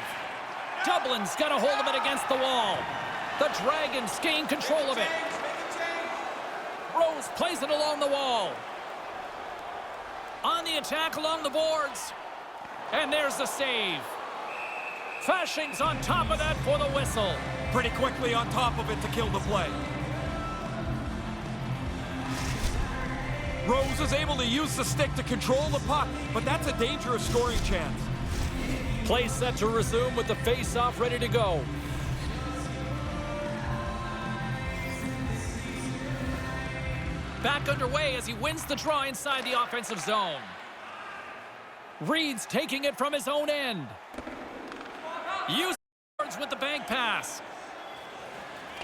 Dublin's got a hold of it against the wall. The Dragons gain control of it. Rose plays it along the wall. On the attack along the boards. And there's the save. Fasching's on top of that for the whistle. Pretty quickly on top of it to kill the play. Rose is able to use the stick to control the puck, but that's a dangerous scoring chance. Play set to resume with the face-off ready to go. Back underway as he wins the draw inside the offensive zone. Reed's taking it from his own end. Uses with the bank pass.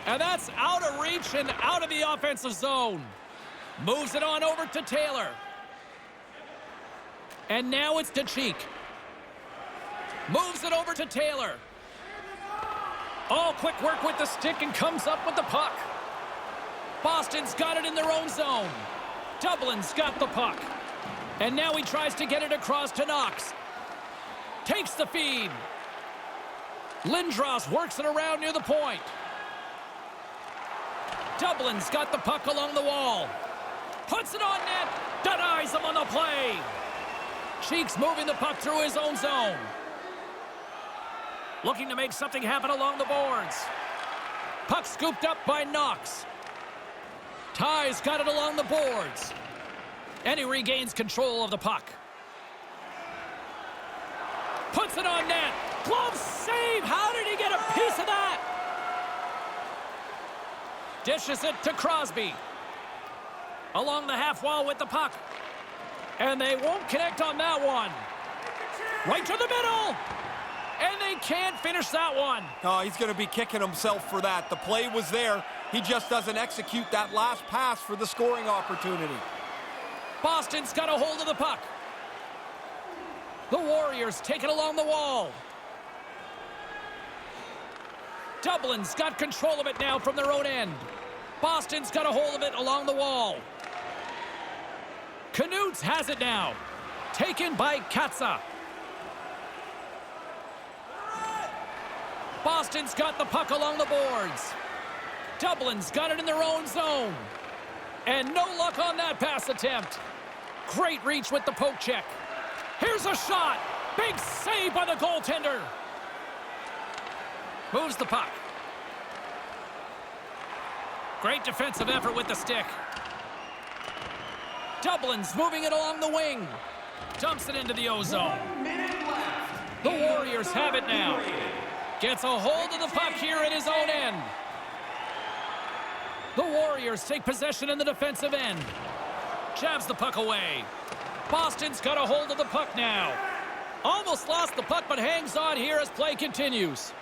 And that's out of reach and out of the offensive zone. Moves it on over to Taylor. And now it's to Cheek. Moves it over to Taylor. All quick work with the stick and comes up with the puck. Boston's got it in their own zone. Dublin's got the puck. And now he tries to get it across to Knox. Takes the feed. Lindros works it around near the point. Dublin's got the puck along the wall. Puts it on net. Denies him on the play. Cheeks moving the puck through his own zone. Looking to make something happen along the boards. Puck scooped up by Knox. Ty's got it along the boards. And he regains control of the puck. Puts it on net. Glove save. How did he get a piece of that? Dishes it to Crosby. Along the half wall with the puck. And they won't connect on that one. Right to the middle. And they can't finish that one. Oh, he's going to be kicking himself for that. The play was there. He just doesn't execute that last pass for the scoring opportunity. Boston's got a hold of the puck. The Warriors take it along the wall. Dublin's got control of it now from their own end. Boston's got a hold of it along the wall. Knuts has it now. Taken by Katza. Boston's got the puck along the boards. Dublin's got it in their own zone. And no luck on that pass attempt. Great reach with the poke check. Here's a shot. Big save by the goaltender. Moves the puck. Great defensive effort with the stick. Dublin's moving it along the wing. Dumps it into the O-zone. The Warriors have it now. Gets a hold of the puck here at his own end. The Warriors take possession in the defensive end. Jabs the puck away. Boston's got a hold of the puck now. Almost lost the puck, but hangs on here as play continues.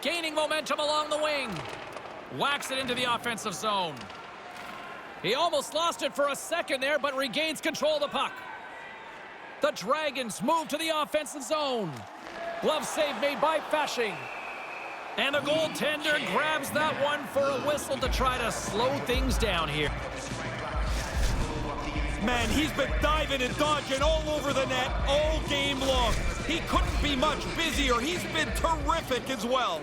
Gaining momentum along the wing. Whacks it into the offensive zone. He almost lost it for a second there, but regains control of the puck. The Dragons move to the offensive zone. Glove save made by Fasching. And the goaltender grabs that one for a whistle to try to slow things down here. Man, he's been diving and dodging all over the net all game long. He couldn't be much busier. He's been terrific as well.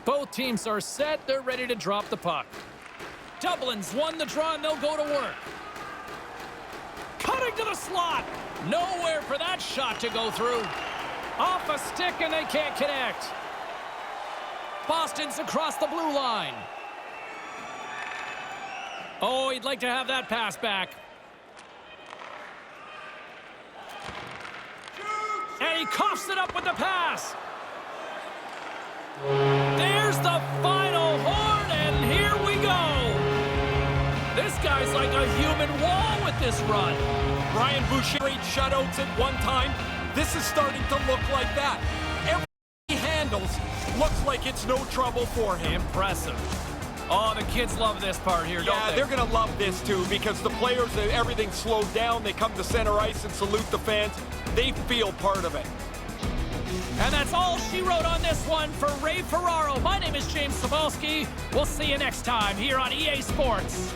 Both teams are set. They're ready to drop the puck. Dublin's won the draw, and they'll go to work. Cutting to the slot. Nowhere for that shot to go through. Off a stick, and they can't connect. Boston's across the blue line. Oh, he'd like to have that pass back. And he coughs it up with the pass. There's the final horn, and here we go. This guy's like a human wall with this run. Brian Boucher, great shutouts at one time. This is starting to look like that. Every he handles looks like it's no trouble for him. Impressive. Oh, the kids love this part here, don't Yeah, they? they're going to love this too because the players, everything slowed down. They come to center ice and salute the fans. They feel part of it. And that's all she wrote on this one for Ray Ferraro. My name is James Cebulski. We'll see you next time here on EA Sports.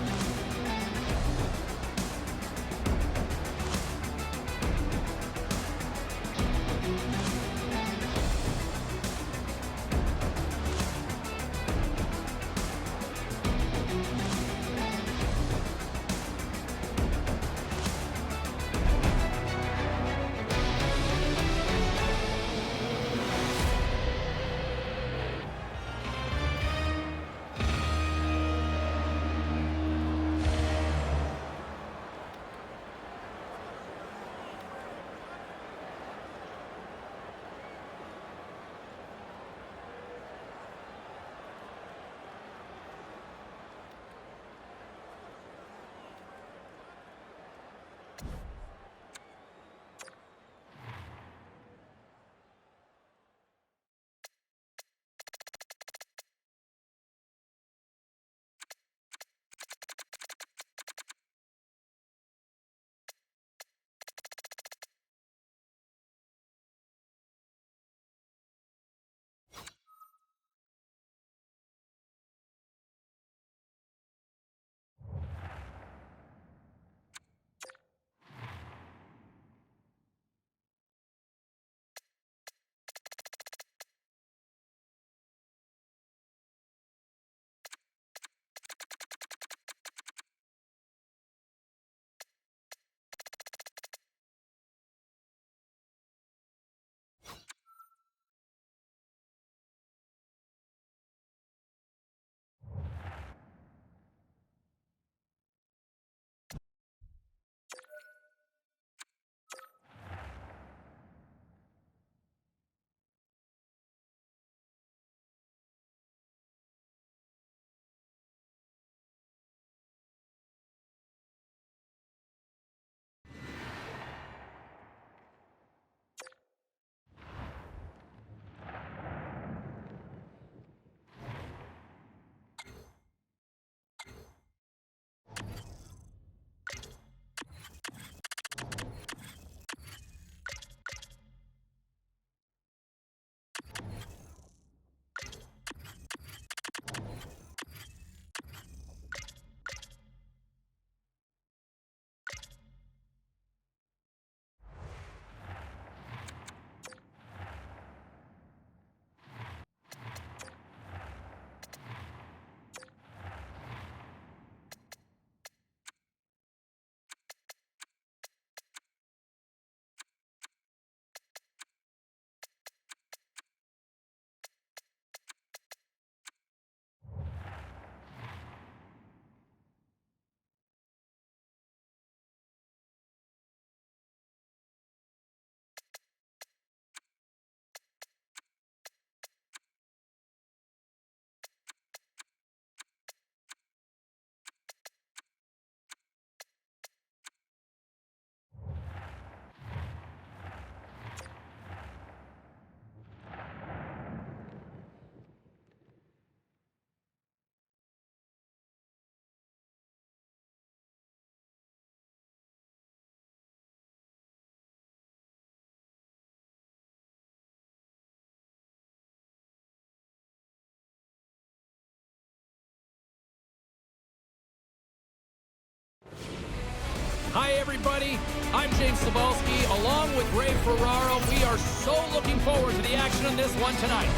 Hi, everybody. I'm James Cebulski, along with Ray Ferraro. We are so looking forward to the action in this one tonight.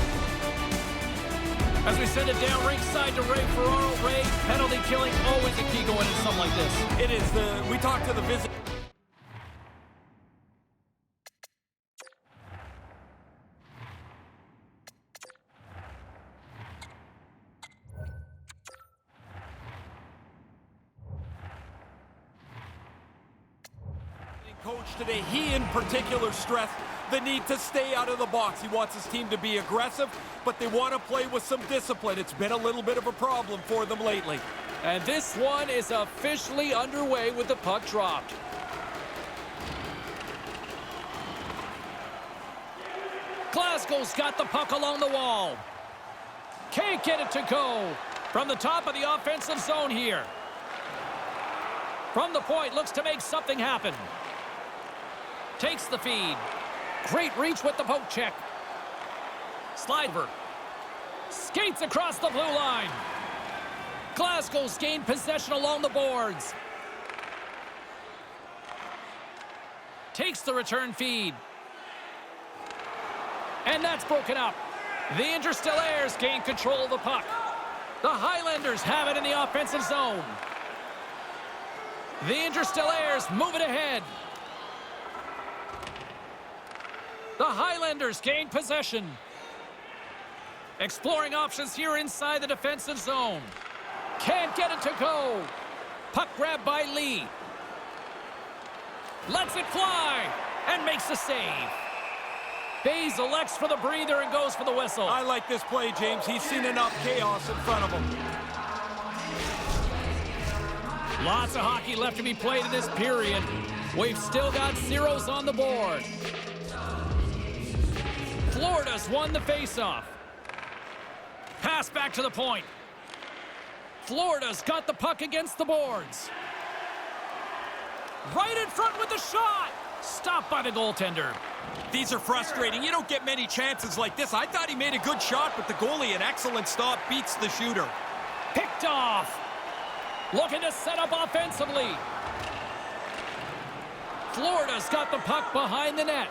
As we send it down ringside to Ray Ferraro. Ray, penalty killing, always a key going in something like this. It is. We talked to the visit. coach today, he in particular stressed the need to stay out of the box. He wants his team to be aggressive, but they want to play with some discipline. It's been a little bit of a problem for them lately. And this one is officially underway with the puck dropped. Glasgow's got the puck along the wall. Can't get it to go. From the top of the offensive zone here. From the point, looks to make something happen. Takes the feed. Great reach with the poke check. Sliver. Skates across the blue line. Glasgow's gained possession along the boards. Takes the return feed. And that's broken up. The Interstellaires gain control of the puck. The Highlanders have it in the offensive zone. The Interstellaires move it ahead. The Highlanders gain possession. Exploring options here inside the defensive zone. Can't get it to go. Puck grabbed by Lee. Lets it fly and makes the save. Bays elects for the breather and goes for the whistle. I like this play, James. He's seen enough chaos in front of him. Lots of hockey left to be played in this period. We've still got zeros on the board. Florida's won the faceoff. Pass back to the point. Florida's got the puck against the boards. Right in front with the shot. Stopped by the goaltender. These are frustrating. You don't get many chances like this. I thought he made a good shot, but the goalie, an excellent stop, beats the shooter. Picked off. Looking to set up offensively. Florida's got the puck behind the net.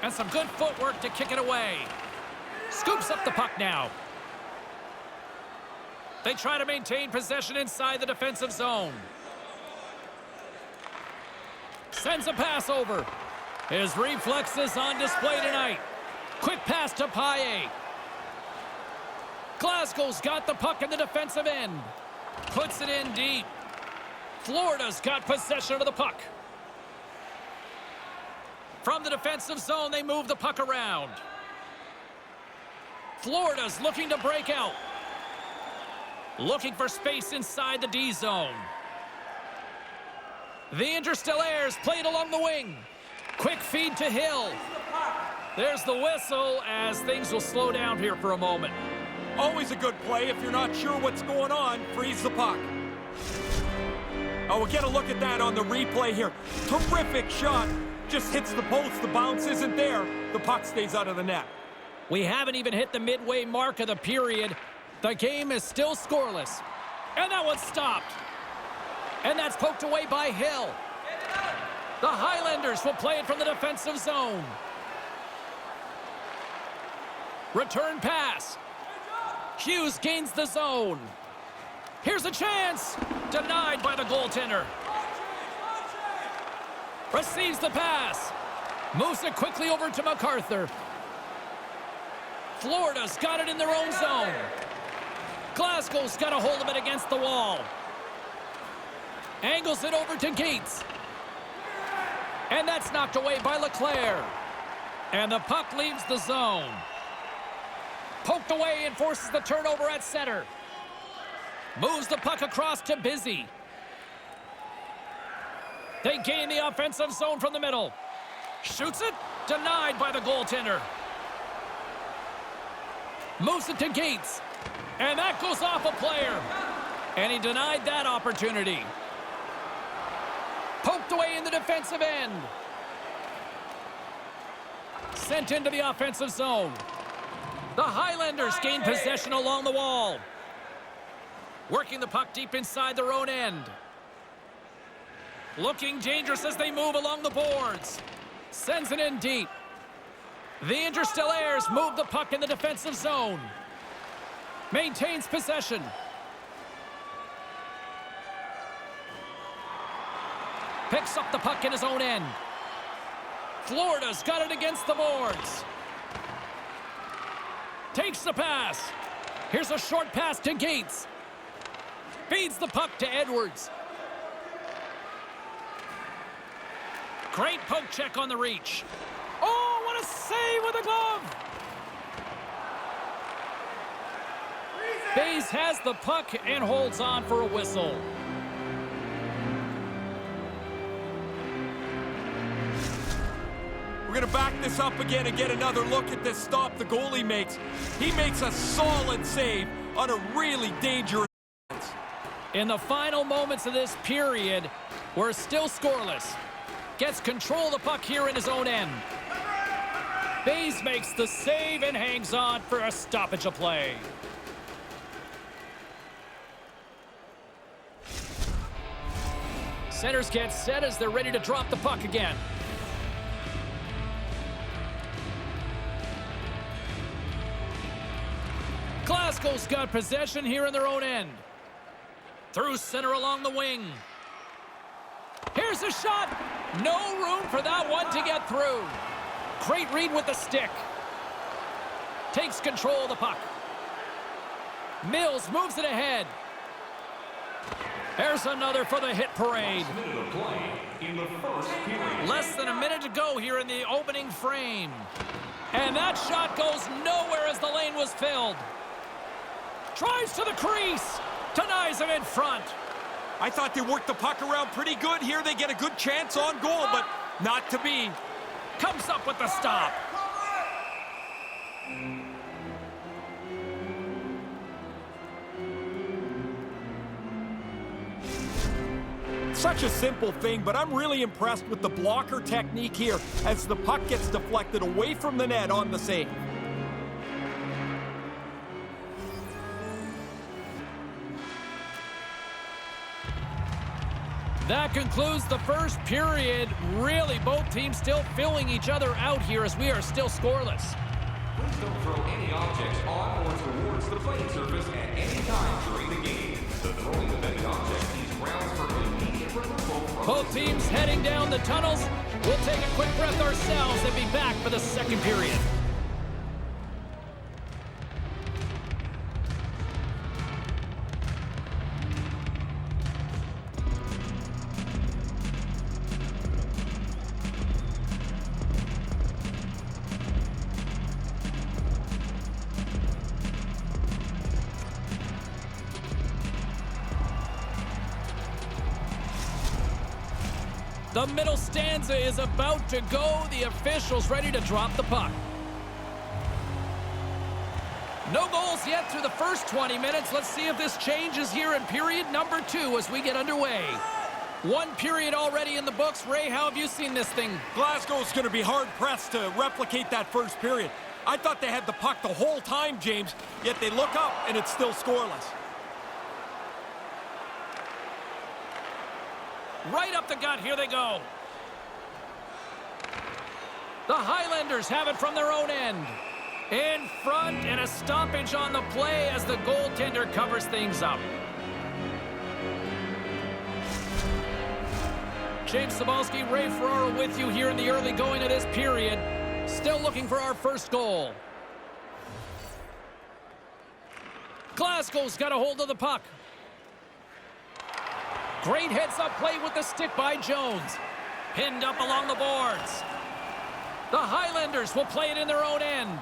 And some good footwork to kick it away. Scoops up the puck now. They try to maintain possession inside the defensive zone. Sends a pass over. His reflexes on display tonight. Quick pass to Paille. Glasgow's got the puck in the defensive end. Puts it in deep. Florida's got possession of the puck. From the defensive zone, they move the puck around. Florida's looking to break out. Looking for space inside the D zone. The Interstellaires played along the wing. Quick feed to Hill. There's the whistle as things will slow down here for a moment. Always a good play. If you're not sure what's going on, freeze the puck. Oh, we'll get a look at that on the replay here. Terrific shot. Just hits the post. The bounce isn't there. The puck stays out of the net. We haven't even hit the midway mark of the period. The game is still scoreless. And that one's stopped. And that's poked away by Hill. The Highlanders will play it from the defensive zone. Return pass. Hughes gains the zone. Here's a chance. Denied by the goaltender. Receives the pass. Moves it quickly over to MacArthur. Florida's got it in their own zone. Glasgow's got a hold of it against the wall. Angles it over to Gates. And that's knocked away by LeClaire. And the puck leaves the zone. Poked away and forces the turnover at center. Moves the puck across to Busy. They gain the offensive zone from the middle. Shoots it. Denied by the goaltender. Moves it to Gates. And that goes off a player. And he denied that opportunity. Poked away in the defensive end. Sent into the offensive zone. The Highlanders gain possession along the wall. Working the puck deep inside their own end. Looking dangerous as they move along the boards. Sends it in deep. The Interstellaires move the puck in the defensive zone. Maintains possession. Picks up the puck in his own end. Florida's got it against the boards. Takes the pass. Here's a short pass to Gates. Feeds the puck to Edwards. Great poke check on the reach. Oh, what a save with a glove! Bays has the puck and holds on for a whistle. We're going to back this up again and get another look at this stop the goalie makes. He makes a solid save on a really dangerous. In the final moments of this period, we're still scoreless. Gets control of the puck here in his own end. Bays makes the save and hangs on for a stoppage of play. Centers get set as they're ready to drop the puck again. Glasgow's got possession here in their own end. Through center along the wing. Here's a shot. No room for that one to get through. Great read with the stick. Takes control of the puck. Mills moves it ahead. There's another for the hit parade. Less than a minute to go here in the opening frame. And that shot goes nowhere as the lane was filled. Tries to the crease. Denies him in front. I thought they worked the puck around pretty good here. They get a good chance on goal, but not to be. Comes up with the stop. Such a simple thing, but I'm really impressed with the blocker technique here as the puck gets deflected away from the net on the save. That concludes the first period. Really, both teams still filling each other out here as we are still scoreless. Please don't throw any objects on or towards the playing surface at any time during the game. The throwing of any object is grounds for immediate removal from Both teams heading down the tunnels. We'll take a quick breath ourselves and be back for the second period. The middle stanza is about to go. The officials ready to drop the puck. No goals yet through the first 20 minutes. Let's see if this changes here in period number 2 as we get underway. One period already in the books. Ray, how have you seen this thing? Glasgow's going to be hard-pressed to replicate that first period. I thought they had the puck the whole time, James, yet they look up and it's still scoreless. Right up the gut, here they go. The Highlanders have it from their own end. In front, and a stoppage on the play as the goaltender covers things up. James Cybulski, Ray Ferraro with you here in the early going of this period. Still looking for our first goal. Glasgow's got a hold of the puck. Great heads-up play with the stick by Jones. Pinned up along the boards. The Highlanders will play it in their own end.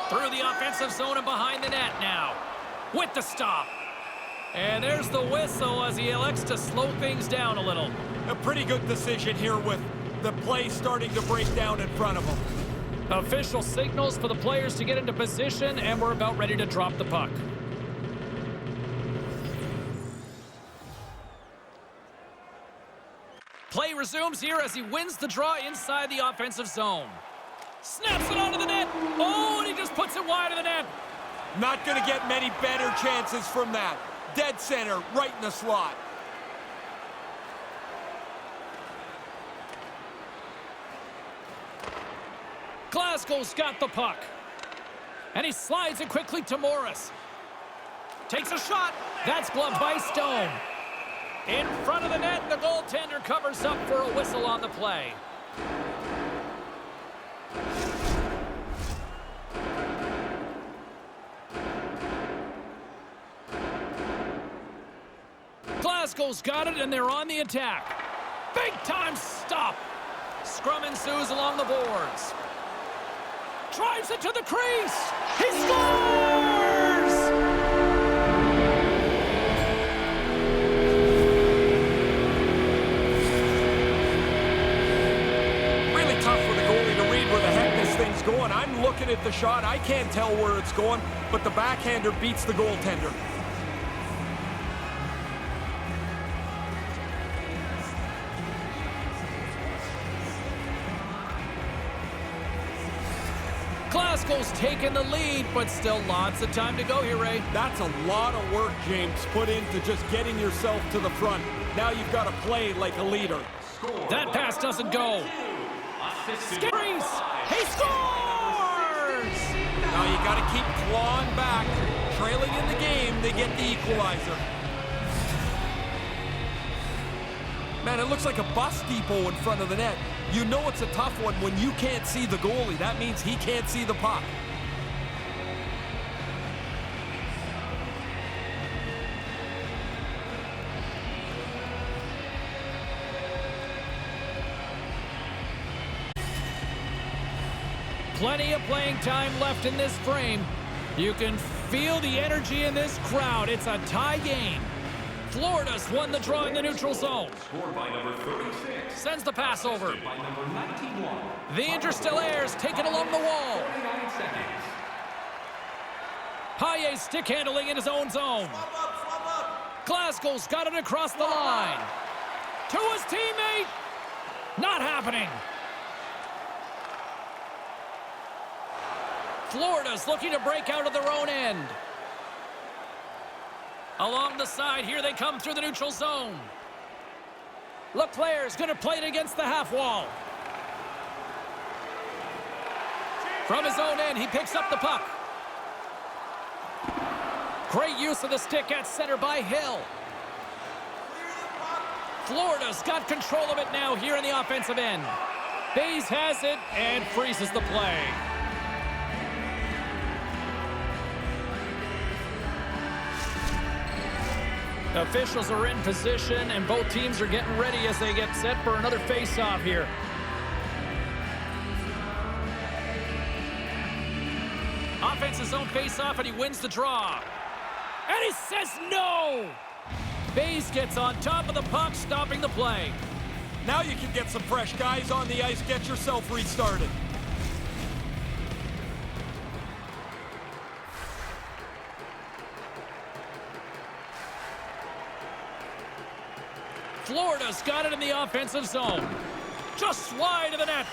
Through the offensive zone and behind the net now. With the stop. And there's the whistle as he elects to slow things down a little. A pretty good decision here with the play starting to break down in front of him. Official signals for the players to get into position, and we're about ready to drop the puck. Play resumes here as he wins the draw inside the offensive zone. Snaps it onto the net. Oh, and he just puts it wide of the net. Not going to get many better chances from that. Dead center, right in the slot. Glasgow's got the puck. And he slides it quickly to Morris. Takes a shot. That's gloved by Stone. In front of the net, the goaltender covers up for a whistle on the play. Glasgow's got it, and they're on the attack. Big-time stop. Scrum ensues along the boards. Drives it to the crease. He scores! Really tough for the goalie to read where the heck this thing's going. I'm looking at the shot. I can't tell where it's going, but the backhander beats the goaltender. Glasgow's taken the lead, but still lots of time to go here, Ray. That's a lot of work, James, put into just getting yourself to the front. Now you've got to play like a leader. That pass doesn't go. Scaries! He scores! Now you got to keep clawing back. Trailing in the game, they get the equalizer. Man, it looks like a bus depot in front of the net. You know it's a tough one when you can't see the goalie. That means he can't see the puck. Plenty of playing time left in this frame. You can feel the energy in this crowd. It's a tie game. Florida's won the draw in the neutral zone. Scored by number 36. Sends the pass over. By number 91. The Interstellaires take it along the wall. 49 seconds. Paye stick handling in his own zone. Glasgow's got it across the line. To his teammate. Not happening. Florida's looking to break out of their own end. Along the side, here they come through the neutral zone. LeClaire's going to play it against the half wall. From his own end, he picks up the puck. Great use of the stick at center by Hill. Florida's got control of it now here in the offensive end. Bayes has it and freezes the play. Officials are in position, and both teams are getting ready as they get set for another face-off here. Offensive zone face-off, and he wins the draw. And he says no! Bayes gets on top of the puck, stopping the play. Now you can get some fresh guys on the ice, get yourself restarted. Florida's got it in the offensive zone. Just wide of the net.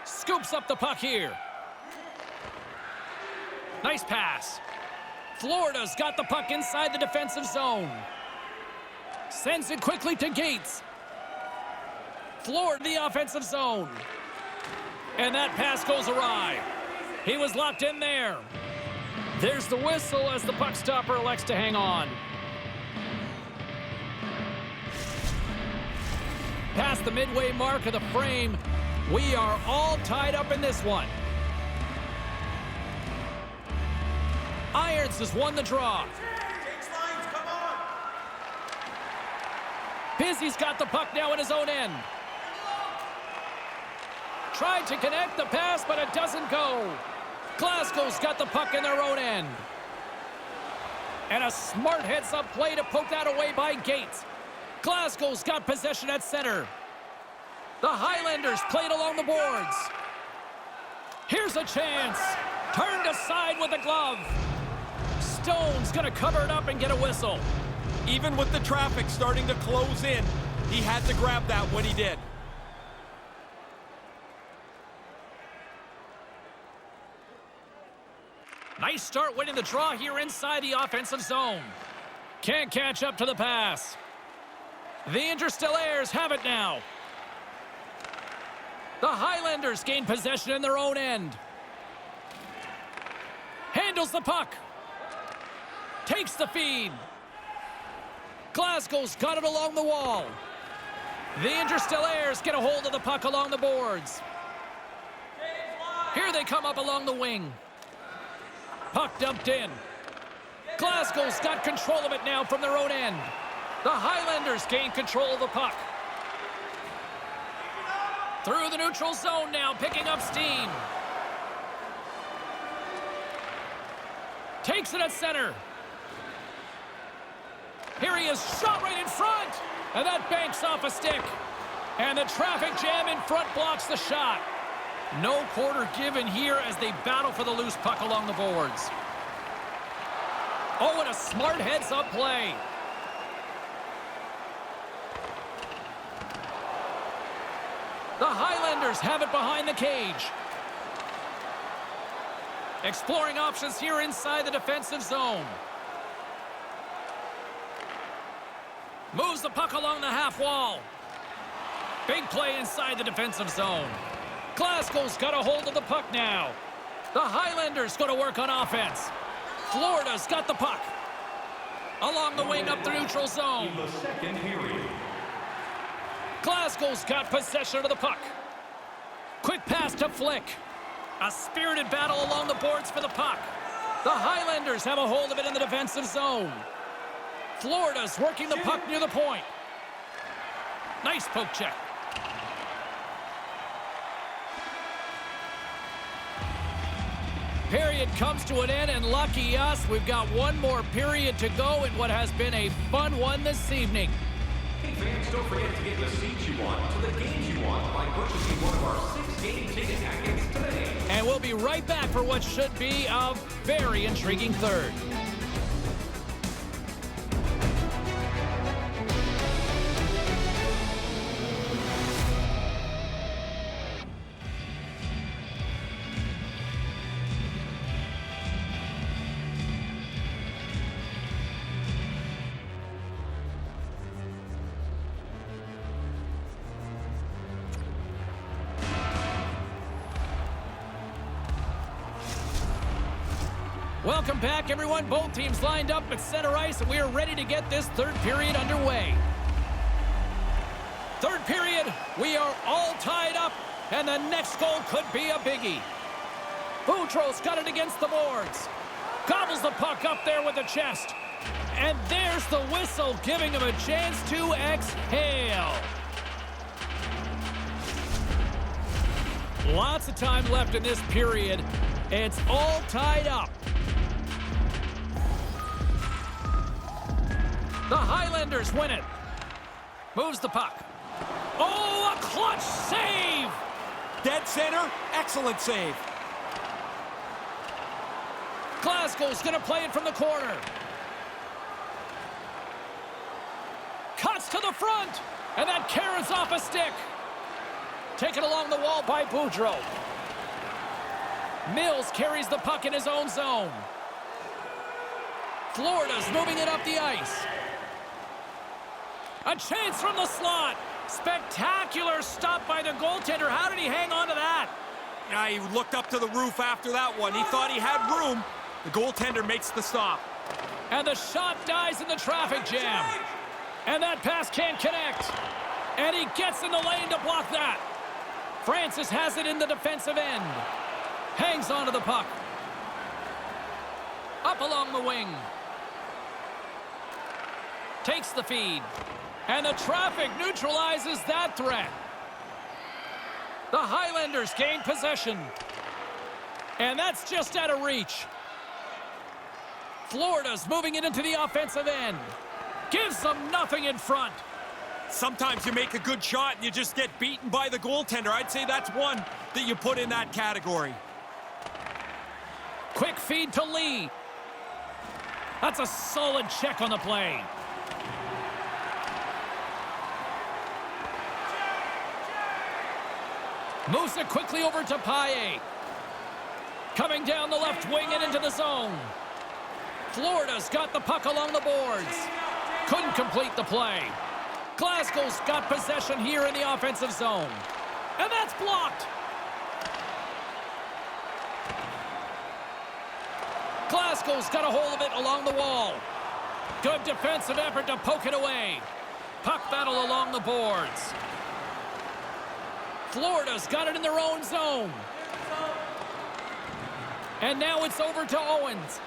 Scoops up the puck here. Nice pass. Florida's got the puck inside the defensive zone. Sends it quickly to Gates. Florida, the offensive zone. And that pass goes awry. He was locked in there. There's the whistle as the puck stopper elects to hang on. Past the midway mark of the frame, we are all tied up in this one. Irons has won the draw. Pizzi's got the puck now in his own end. Tried to connect the pass, but it doesn't go. Glasgow's got the puck in their own end. And a smart heads-up play to poke that away by Gates. Glasgow's got possession at center. The Highlanders played along the boards. Here's a chance. Turned aside with the glove. Stone's going to cover it up and get a whistle. Even with the traffic starting to close in, he had to grab that when he did. Nice start winning the draw here inside the offensive zone. Can't catch up to the pass. The Interstellaires have it now. The Highlanders gain possession in their own end. Handles the puck. Takes the feed. Glasgow's got it along the wall. The Interstellaires get a hold of the puck along the boards. Here they come up along the wing. Puck dumped in. Glasgow's got control of it now from their own end. The Highlanders gain control of the puck. Through the neutral zone now, picking up steam. Takes it at center. Here he is, shot right in front. And that banks off a stick. And the traffic jam in front blocks the shot. No quarter given here as they battle for the loose puck along the boards. Oh, and a smart heads-up play. The Highlanders have it behind the cage. Exploring options here inside the defensive zone. Moves the puck along the half wall. Big play inside the defensive zone. Glasgow's got a hold of the puck now. The Highlanders going to work on offense. Florida's got the puck. Along the wing up the neutral zone. In the second period. Glasgow's got possession of the puck. Quick pass to Flick. A spirited battle along the boards for the puck. The Highlanders have a hold of it in the defensive zone. Florida's working the puck near the point. Nice poke check. Period comes to an end, and lucky us, we've got one more period to go in what has been a fun one this evening. Hey fans, don't forget to get the seats you want to the games you want by purchasing one of our 6-game ticket packets today. And we'll be right back for what should be a very intriguing third. Welcome back, everyone. Both teams lined up at center ice, and we are ready to get this third period underway. Third period, we are all tied up, and the next goal could be a biggie. Boudreau's got it against the boards. Gobbles the puck up there with the chest. And there's the whistle, giving him a chance to exhale. Lots of time left in this period. It's all tied up. The Highlanders win it. Moves the puck. Oh, a clutch save! Dead center, excellent save. Glasgow's gonna play it from the corner. Cuts to the front, and that carries off a stick. Taken along the wall by Boudreau. Mills carries the puck in his own zone. Florida's moving it up the ice. A chance from the slot. Spectacular stop by the goaltender. How did he hang on to that? Yeah, he looked up to the roof after that one. He thought he had room. The goaltender makes the stop. And the shot dies in the traffic jam. And that pass can't connect. And he gets in the lane to block that. Francis has it in the defensive end. Hangs onto the puck. Up along the wing. Takes the feed. And the traffic neutralizes that threat. The Highlanders gain possession. And that's just out of reach. Florida's moving it into the offensive end. Gives them nothing in front. Sometimes you make a good shot and you just get beaten by the goaltender. I'd say that's one that you put in that category. Quick feed to Lee. That's a solid check on the play. Moves it quickly over to Paille. Coming down the left wing and into the zone. Florida's got the puck along the boards. Couldn't complete the play. Glasgow's got possession here in the offensive zone. And that's blocked. Glasgow's got a hold of it along the wall. Good defensive effort to poke it away. Puck battle along the boards. Florida's got it in their own zone. And now it's over to Owens.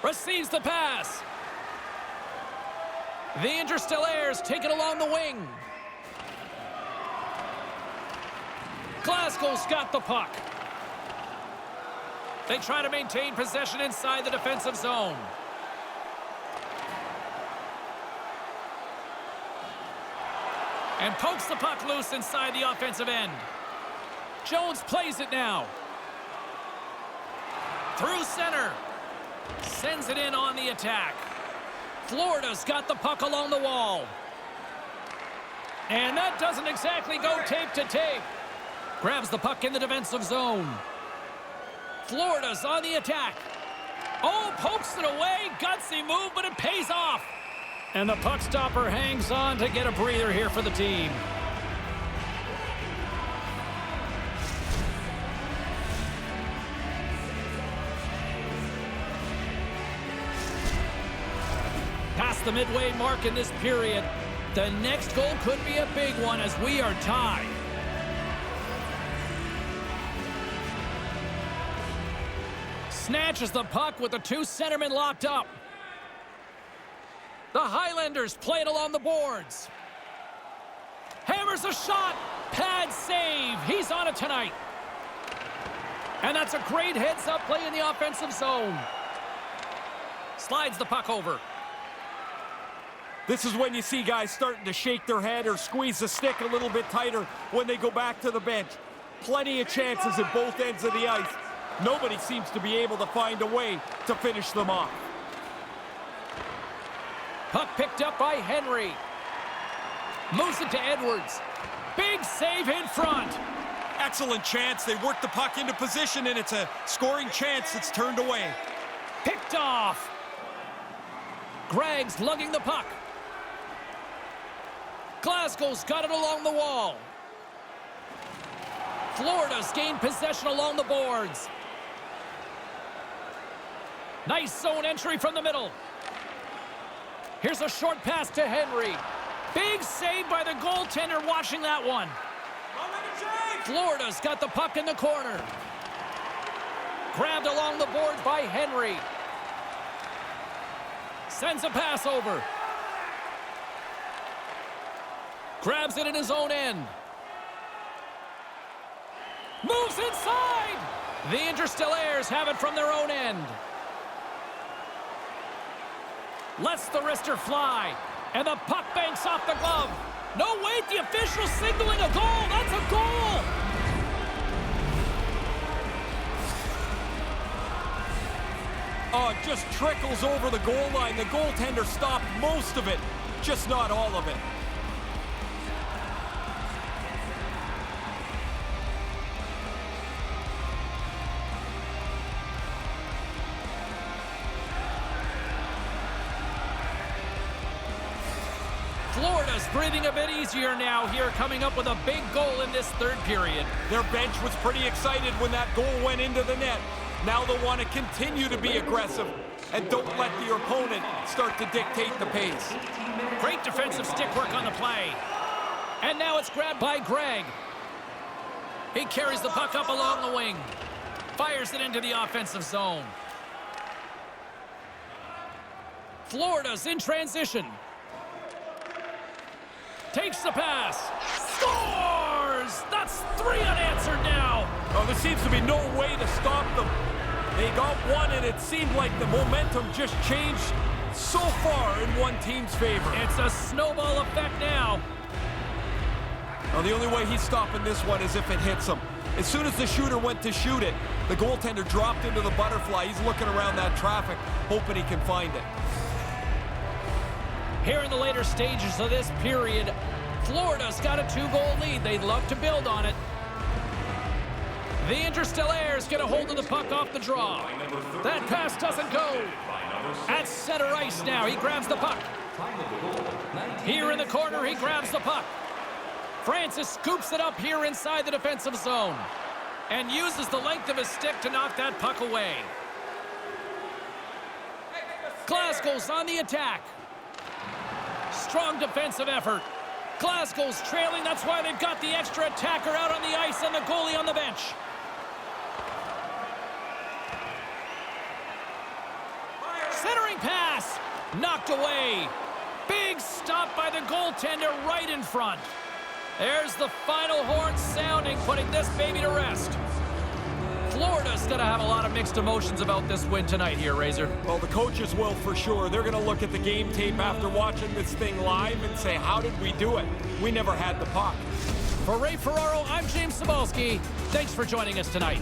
Receives the pass. The Interstellaires take it along the wing. Glasgow's got the puck. They try to maintain possession inside the defensive zone. And pokes the puck loose inside the offensive end. Jones plays it now. Through center. Sends it in on the attack. Florida's got the puck along the wall. And that doesn't exactly go tape to tape. Grabs the puck in the defensive zone. Florida's on the attack. Oh, pokes it away. Gutsy move, but it pays off. And the puck stopper hangs on to get a breather here for the team. Past the midway mark in this period. The next goal could be a big one as we are tied. Snatches the puck with the two centermen locked up. The Highlanders play it along the boards. Hammers a shot. Pad save. He's on it tonight. And that's a great heads-up play in the offensive zone. Slides the puck over. This is when you see guys starting to shake their head or squeeze the stick a little bit tighter when they go back to the bench. Plenty of chances at both ends of the ice. Nobody seems to be able to find a way to finish them off. Puck picked up by Henry. Moves it to Edwards. Big save in front. Excellent chance. They work the puck into position, and it's a scoring chance that's turned away. Picked off. Gregg's lugging the puck. Glasgow's got it along the wall. Florida's gained possession along the boards. Nice zone entry from the middle. Here's a short pass to Henry. Big save by the goaltender watching that one. Florida's got the puck in the corner. Grabbed along the boards by Henry. Sends a pass over. Grabs it in his own end. Moves inside! The Interstellaires have it from their own end. Lets the wrister fly. And the puck banks off the glove. No, wait, the official signaling a goal. That's a goal! Oh, it just trickles over the goal line. The goaltender stopped most of it, just not all of it. Florida's breathing a bit easier now here, coming up with a big goal in this third period. Their bench was pretty excited when that goal went into the net. Now they'll want to continue to be aggressive and don't let the opponent start to dictate the pace. Great defensive stick work on the play. And now it's grabbed by Gregg. He carries the puck up along the wing. Fires it into the offensive zone. Florida's in transition. Takes the pass. Scores! That's 3 unanswered now. Oh, there seems to be no way to stop them. They got one, and it seemed like the momentum just changed so far in one team's favor. It's a snowball effect now. Now, the only way he's stopping this one is if it hits him. As soon as the shooter went to shoot it, the goaltender dropped into the butterfly. He's looking around that traffic, hoping he can find it. Here in the later stages of this period, Florida's got a 2-goal lead. They'd love to build on it. The Interstellaires get a hold of the puck off the draw. That pass doesn't go. At center ice now, he grabs the puck. Here in the corner, he grabs the puck. Francis scoops it up here inside the defensive zone and uses the length of his stick to knock that puck away. Glasgow's on the attack. Strong defensive effort. Glasgow's trailing. That's why they've got the extra attacker out on the ice and the goalie on the bench. Throwing pass. Knocked away. Big stop by the goaltender right in front. There's the final horn sounding, putting this baby to rest. Florida's going to have a lot of mixed emotions about this win tonight here, Razor. Well, the coaches will for sure. They're going to look at the game tape after watching this thing live and say, how did we do it? We never had the puck. For Ray Ferraro, I'm James Cybulski. Thanks for joining us tonight.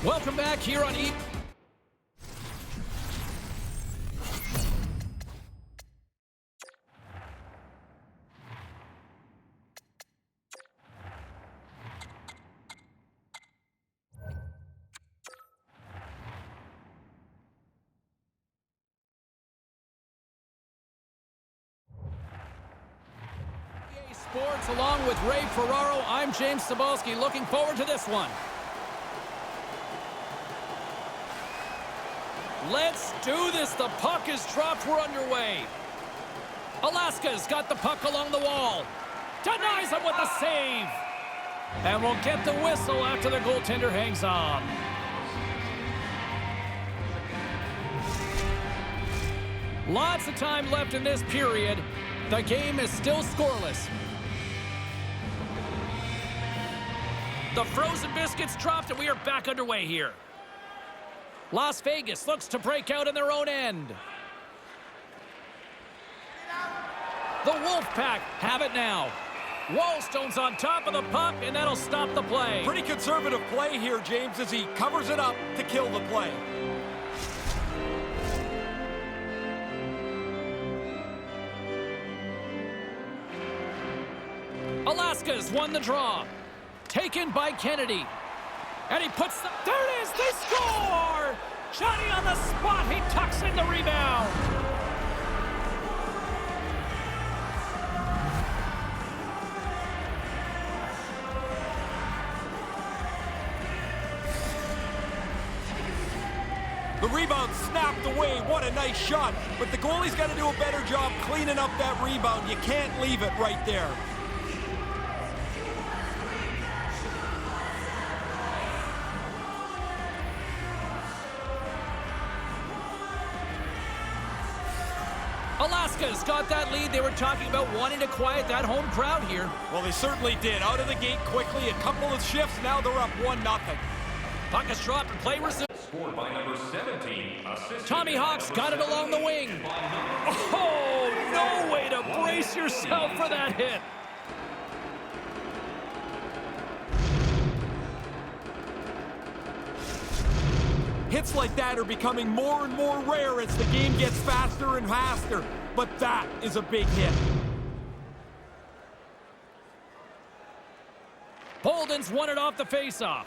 Welcome back here on E. Sports, along with Ray Ferraro, I'm James Cebulski, looking forward to this one. Let's do this. The puck is dropped. We're underway. Alaska's got the puck along the wall. Denies him with the save. And we'll get the whistle after the goaltender hangs on. Lots of time left in this period. The game is still scoreless. The frozen biscuits dropped, and we are back underway here. Las Vegas looks to break out in their own end. The Wolfpack have it now. Wallstone's on top of the puck, and that'll stop the play. Pretty conservative play here, James, as he covers it up to kill the play. Alaska's won the draw. Taken by Kennedy. And he puts the... There it is! They score! Johnny on the spot. He tucks in the rebound. The rebound snapped away. What a nice shot. But the goalie's got to do a better job cleaning up that rebound. You can't leave it right there. Alaska's got that lead. They were talking about wanting to quiet that home crowd here. Well, they certainly did. Out of the gate quickly, a couple of shifts, now they're up 1-0. Puck is dropped and play resumed. Scored by number 17. Tommy Hawk's got it along the wing. Oh, no way to brace yourself for that hit. Hits like that are becoming more and more rare as the game gets faster and faster. But that is a big hit. Bolden's won it off the faceoff.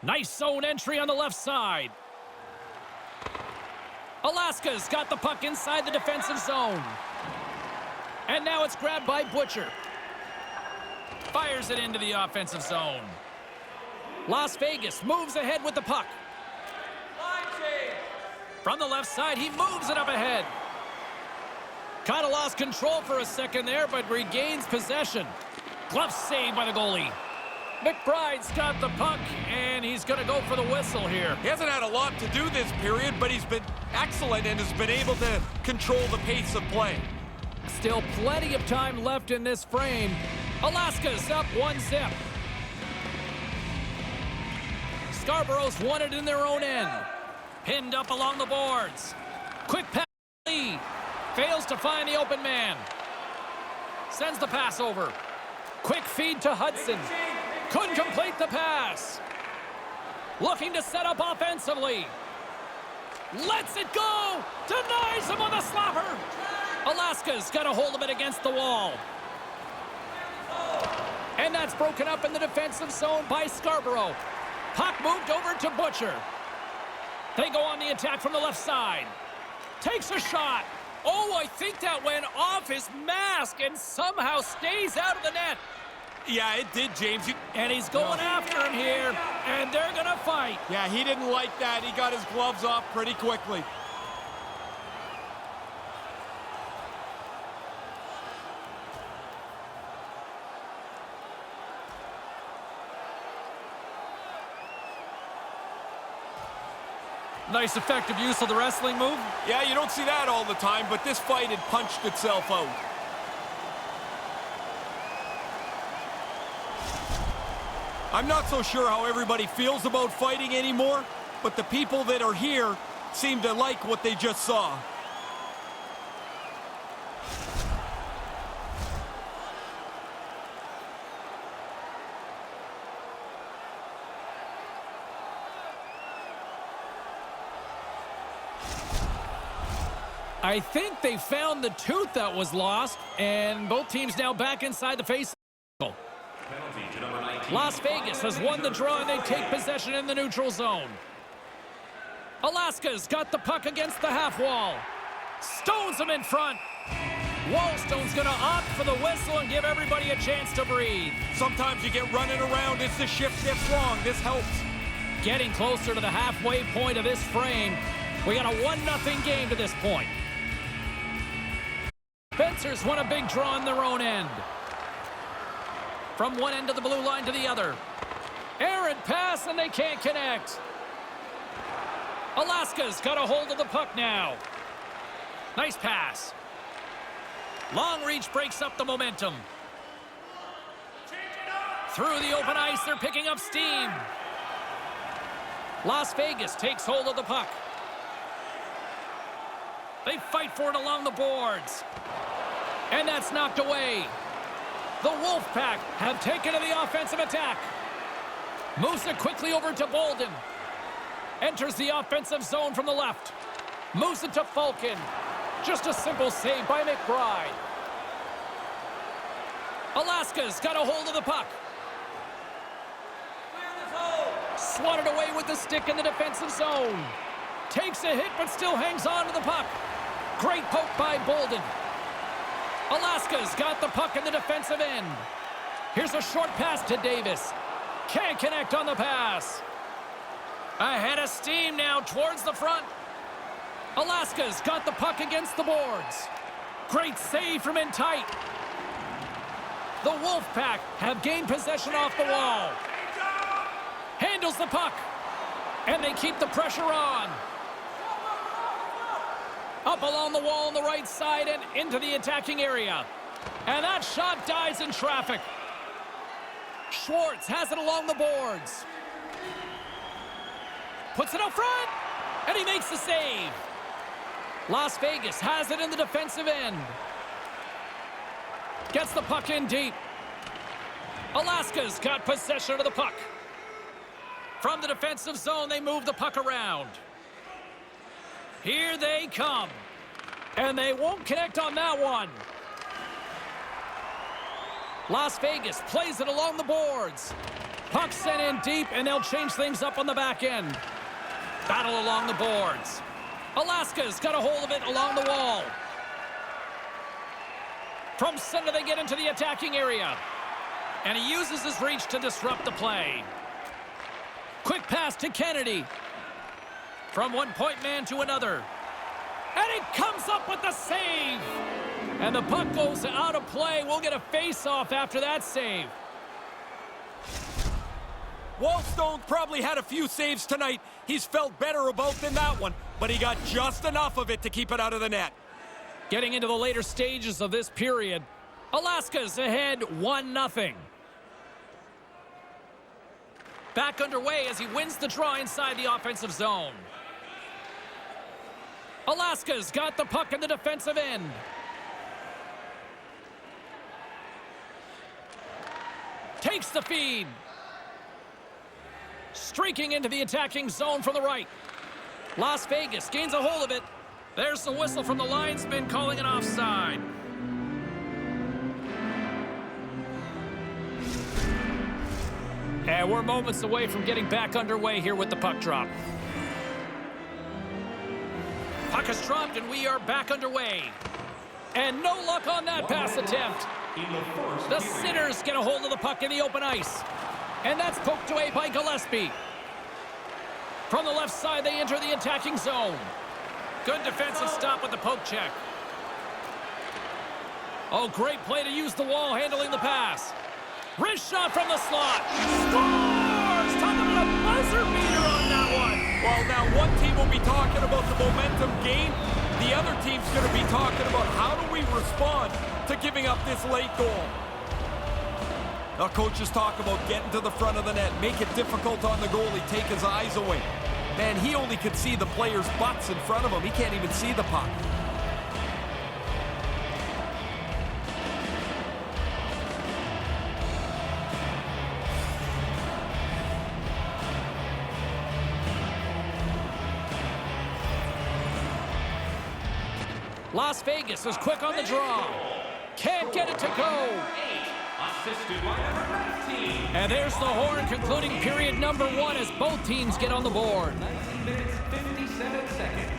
Nice zone entry on the left side. Alaska's got the puck inside the defensive zone. And now it's grabbed by Butcher. Fires it into the offensive zone. Las Vegas moves ahead with the puck. From the left side, he moves it up ahead. Kind of lost control for a second there, but regains possession. Glove saved by the goalie. McBride's got the puck, and he's going to go for the whistle here. He hasn't had a lot to do this period, but he's been excellent and has been able to control the pace of play. Still plenty of time left in this frame. Alaska's up 1-0. Scarborough's won it in their own end. Pinned up along the boards. Quick pass. Lee fails to find the open man. Sends the pass over. Quick feed to Hudson. Couldn't complete the pass. Looking to set up offensively. Lets it go. Denies him on the slapper. Alaska's got a hold of it against the wall. And that's broken up in the defensive zone by Scarborough. Puck moved over to Butcher. They go on the attack from the left side. Takes a shot. Oh, I think that went off his mask and somehow stays out of the net. Yeah, it did, James. And he's going after him here, and they're going to fight. Yeah, he didn't like that. He got his gloves off pretty quickly. Nice effective use of the wrestling move. Yeah, you don't see that all the time, but this fight had punched itself out. I'm not so sure how everybody feels about fighting anymore, but the people that are here seem to like what they just saw. I think they found the tooth that was lost, and both teams now back inside the face. Las Vegas has won the draw, and they take possession in the neutral zone. Alaska's got the puck against the half wall. Stones him in front. Wallstone's going to opt for the whistle and give everybody a chance to breathe. Sometimes you get running around as the shift gets long. This helps. Getting closer to the halfway point of this frame. We got a 1-0 game to this point. Fencers want a big draw on their own end. From one end of the blue line to the other. Errant pass, and they can't connect. Alaska's got a hold of the puck now. Nice pass. Long reach breaks up the momentum. Through the open ice, they're picking up steam. Las Vegas takes hold of the puck. They fight for it along the boards. And that's knocked away. The Wolfpack have taken to the offensive attack. Moves it quickly over to Bolden. Enters the offensive zone from the left. Moves it to Falcon. Just a simple save by McBride. Alaska's got a hold of the puck. Swatted away with the stick in the defensive zone. Takes a hit, but still hangs on to the puck. Great poke by Bolden. Alaska's got the puck in the defensive end. Here's a short pass to Davis. Can't connect on the pass. Ahead of steam now towards the front. Alaska's got the puck against the boards. Great save from in tight. The Wolfpack have gained possession off the wall. Handles the puck. And they keep the pressure on. Up along the wall on the right side and into the attacking area. And that shot dies in traffic. Schwartz has it along the boards. Puts it up front. And he makes the save. Las Vegas has it in the defensive end. Gets the puck in deep. Alaska's got possession of the puck. From the defensive zone, they move the puck around. Here they come. And they won't connect on that one. Las Vegas plays it along the boards. Puck sent in deep, and they'll change things up on the back end. Battle along the boards. Alaska's got a hold of it along the wall. From center, they get into the attacking area. And he uses his reach to disrupt the play. Quick pass to Kennedy. From one point man to another. And it comes up with the save. And the puck goes out of play. We'll get a face-off after that save. Wallstone probably had a few saves tonight he's felt better about than that one, but he got just enough of it to keep it out of the net. Getting into the later stages of this period, Alaska's ahead 1-0. Back underway as he wins the draw inside the offensive zone. Alaska's got the puck in the defensive end. Takes the feed. Streaking into the attacking zone from the right. Las Vegas gains a hold of it. There's the whistle from the linesman calling an offside. And we're moments away from getting back underway here with the puck drop. Puck is dropped and we are back underway. And no luck on that pass attempt. The Sinners get a hold of the puck in the open ice. And that's poked away by Gillespie. From the left side, they enter the attacking zone. Good defensive stop with the poke check. Oh, great play to use the wall handling the pass. Wrist shot from the slot. Scores! Talking about a buzzer beater on that one. Well, now one team will be talking about the momentum gain. The other team's going to be talking about how do we respond to giving up this late goal. Now, coaches talk about getting to the front of the net, make it difficult on the goalie, take his eyes away. Man, he only could see the players' butts in front of him. He can't even see the puck. Las Vegas is quick on the draw. Can't get it to go. And there's the horn concluding period number 1 as both teams get on the board. 19 minutes, 57 seconds.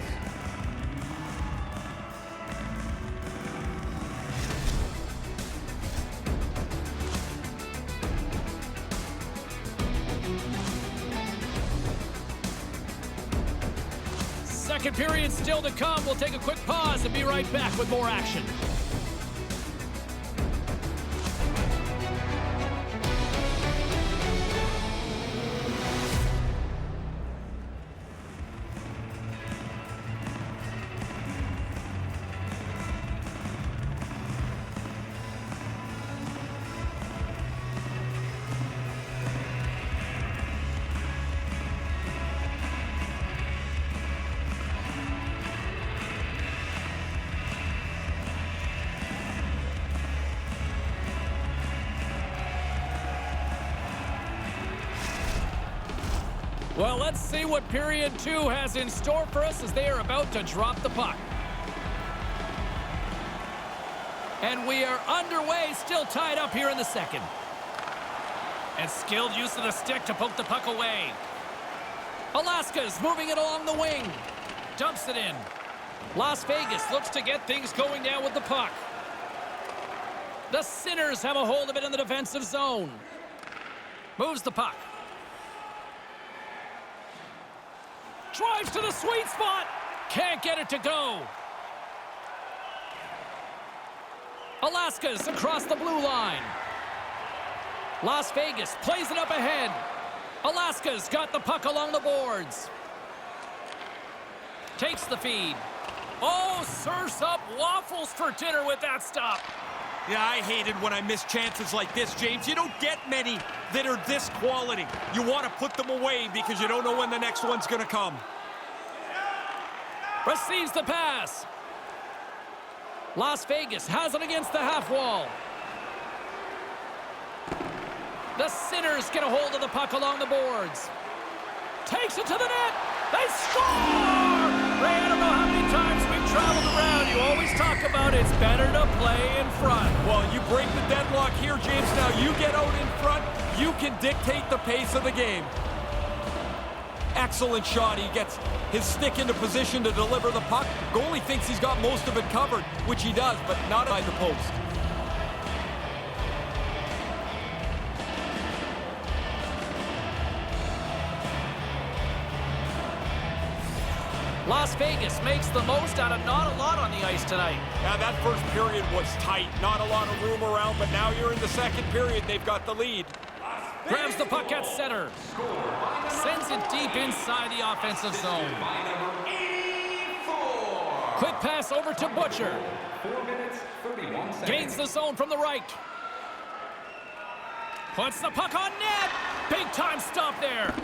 Second period still to come. We'll take a quick pause and be right back with more action. Well, let's see what period 2 has in store for us as they are about to drop the puck. And we are underway, still tied up here in the second. And skilled use of the stick to poke the puck away. Alaska's moving it along the wing. Dumps it in. Las Vegas looks to get things going now with the puck. The Sinners have a hold of it in the defensive zone. Moves the puck. Drives to the sweet spot. Can't get it to go. Alaska's across the blue line. Las Vegas plays it up ahead. Alaska's got the puck along the boards. Takes the feed. Oh, surfs up waffles for dinner with that stop. Yeah, I hate it when I miss chances like this, James. You don't get many that are this quality. You want to put them away because you don't know when the next one's going to come. Receives the pass. Las Vegas has it against the half wall. The Sinners get a hold of the puck along the boards. Takes it to the net. They score! Ray, I don't know how many times we've traveled around. You always talk about it's better to play in front. Well, you break the deadlock here, James. Now you get out in front. You can dictate the pace of the game. Excellent shot. He gets his stick into position to deliver the puck. Goalie thinks he's got most of it covered, which he does, but not by the post. Las Vegas makes the most out of not a lot on the ice tonight. Yeah, that first period was tight. Not a lot of room around, but now you're in the second period. They've got the lead. Grabs the puck at center. Sends it deep inside the offensive zone. Quick pass over to Butcher. 4 minutes, 31 seconds. Gains the zone from the right. Puts the puck on net. Big time stop there.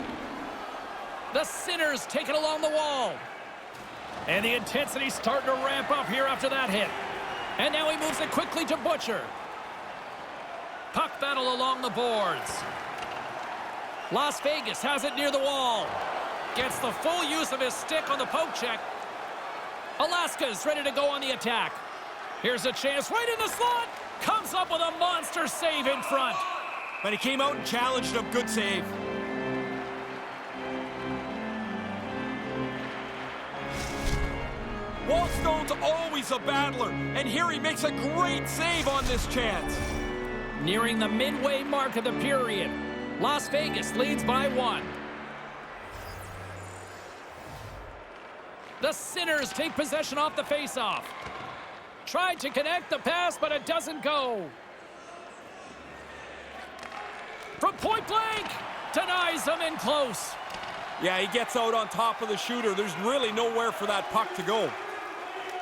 The Sinners take it along the wall. And the intensity's starting to ramp up here after that hit. And now he moves it quickly to Butcher. Puck battle along the boards. Las Vegas has it near the wall. Gets the full use of his stick on the poke check. Alaska's ready to go on the attack. Here's a chance right in the slot. Comes up with a monster save in front. But he came out and challenged him. Good save. Wallstone's always a battler, and here he makes a great save on this chance. Nearing the midway mark of the period. Las Vegas leads by 1. The Sinners take possession off the faceoff. Tried to connect the pass, but it doesn't go. From point blank, denies them in close. Yeah, he gets out on top of the shooter. There's really nowhere for that puck to go.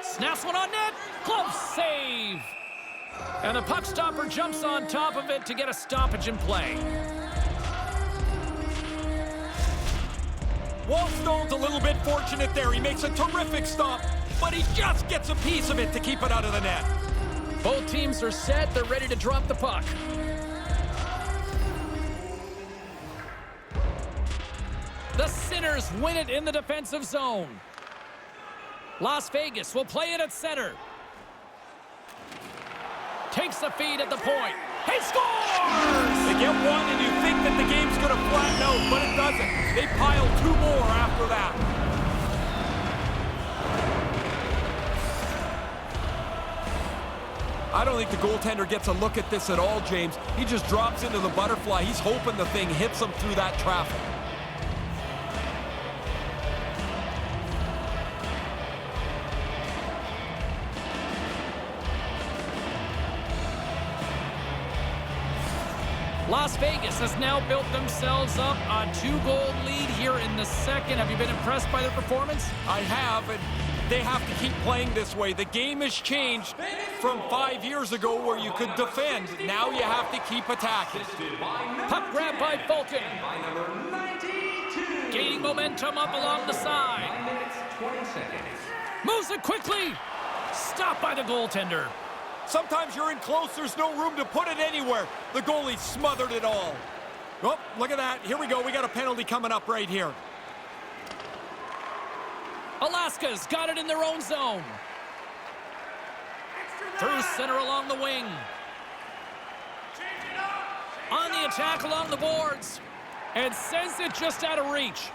Snaps one on net. Close save. And the puck stopper jumps on top of it to get a stoppage in play. Wallstone's a little bit fortunate there. He makes a terrific stop, but he just gets a piece of it to keep it out of the net. Both teams are set. They're ready to drop the puck. The Sinners win it in the defensive zone. Las Vegas will play it at center. Takes the feed at the point. He scores! They get one, and you think that the game's going to flatten out, but it doesn't. They pile 2 more after that. I don't think the goaltender gets a look at this at all, James. He just drops into the butterfly. He's hoping the thing hits him through that traffic. Las Vegas has now built themselves up a 2-goal lead here in the second. Have you been impressed by their performance? I have, and they have to keep playing this way. The game has changed from 5 years ago where you could defend. Now you have to keep attacking. Puck grab by Falcon. Gaining momentum up along the side. 9 minutes, 20 seconds. Moves it quickly. Stopped by the goaltender. Sometimes you're in close, there's no room to put it anywhere. The goalie smothered it all. Oh, look at that. Here we go. We got a penalty coming up right here. Alaska's got it in their own zone. Through center along the wing. On the attack along the boards. And sends it just out of reach.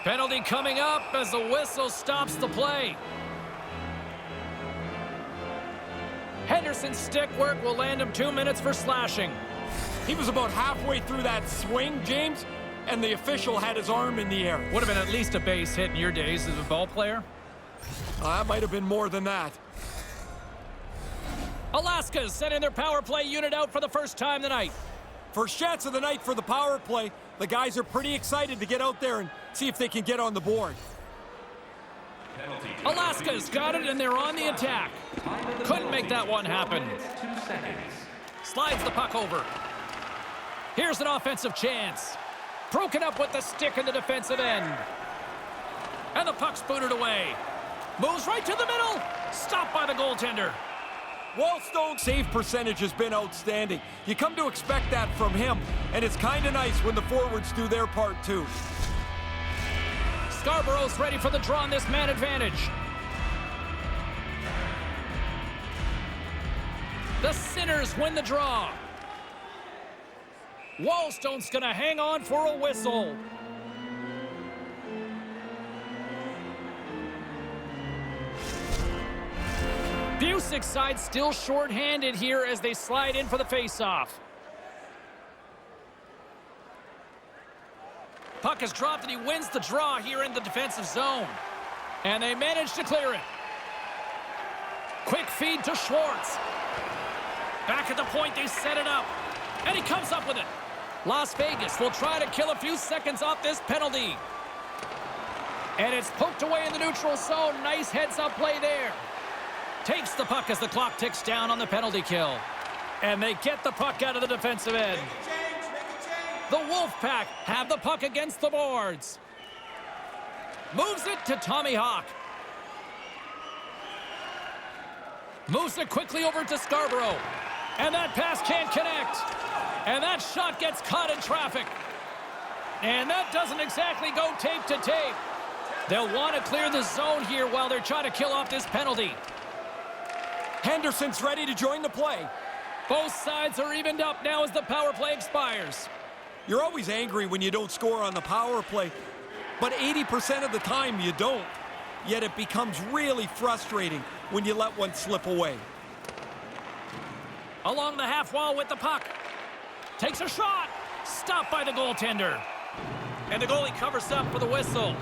Penalty coming up as the whistle stops the play. Henderson's stick work will land him 2 minutes for slashing. He was about halfway through that swing, James, and the official had his arm in the air. Would have been at least a base hit in your days as a ball player. That might have been more than that. Alaska's sending their power play unit out for the first time tonight. First chance of the night for the power play. The guys are pretty excited to get out there and see if they can get on the board. Alaska's got it, and they're on the attack. Couldn't make that one happen. 2 seconds. Slides the puck over. Here's an offensive chance. Broken up with the stick in the defensive end. And the puck's booted away. Moves right to the middle. Stopped by the goaltender. Wallstone's save percentage has been outstanding. You come to expect that from him, and it's kind of nice when the forwards do their part too. Scarborough's ready for the draw on this man advantage. The Sinners win the draw. Wallstone's going to hang on for a whistle. Busick's side still short-handed here as they slide in for the face-off. Puck is dropped and he wins the draw here in the defensive zone. And they manage to clear it. Quick feed to Schwartz. Back at the point, they set it up. And he comes up with it. Las Vegas will try to kill a few seconds off this penalty. And it's poked away in the neutral zone. Nice heads-up play there. Takes the puck as the clock ticks down on the penalty kill. And they get the puck out of the defensive end. The Wolfpack have the puck against the boards. Moves it to Tommy Hawk. Moves it quickly over to Scarborough. And that pass can't connect. And that shot gets caught in traffic. And that doesn't exactly go tape to tape. They'll want to clear the zone here while they're trying to kill off this penalty. Henderson's ready to join the play. Both sides are evened up now as the power play expires. You're always angry when you don't score on the power play, but 80% of the time you don't. Yet it becomes really frustrating when you let one slip away. Along the half wall with the puck. Takes a shot. Stopped by the goaltender. And the goalie covers up for the whistle.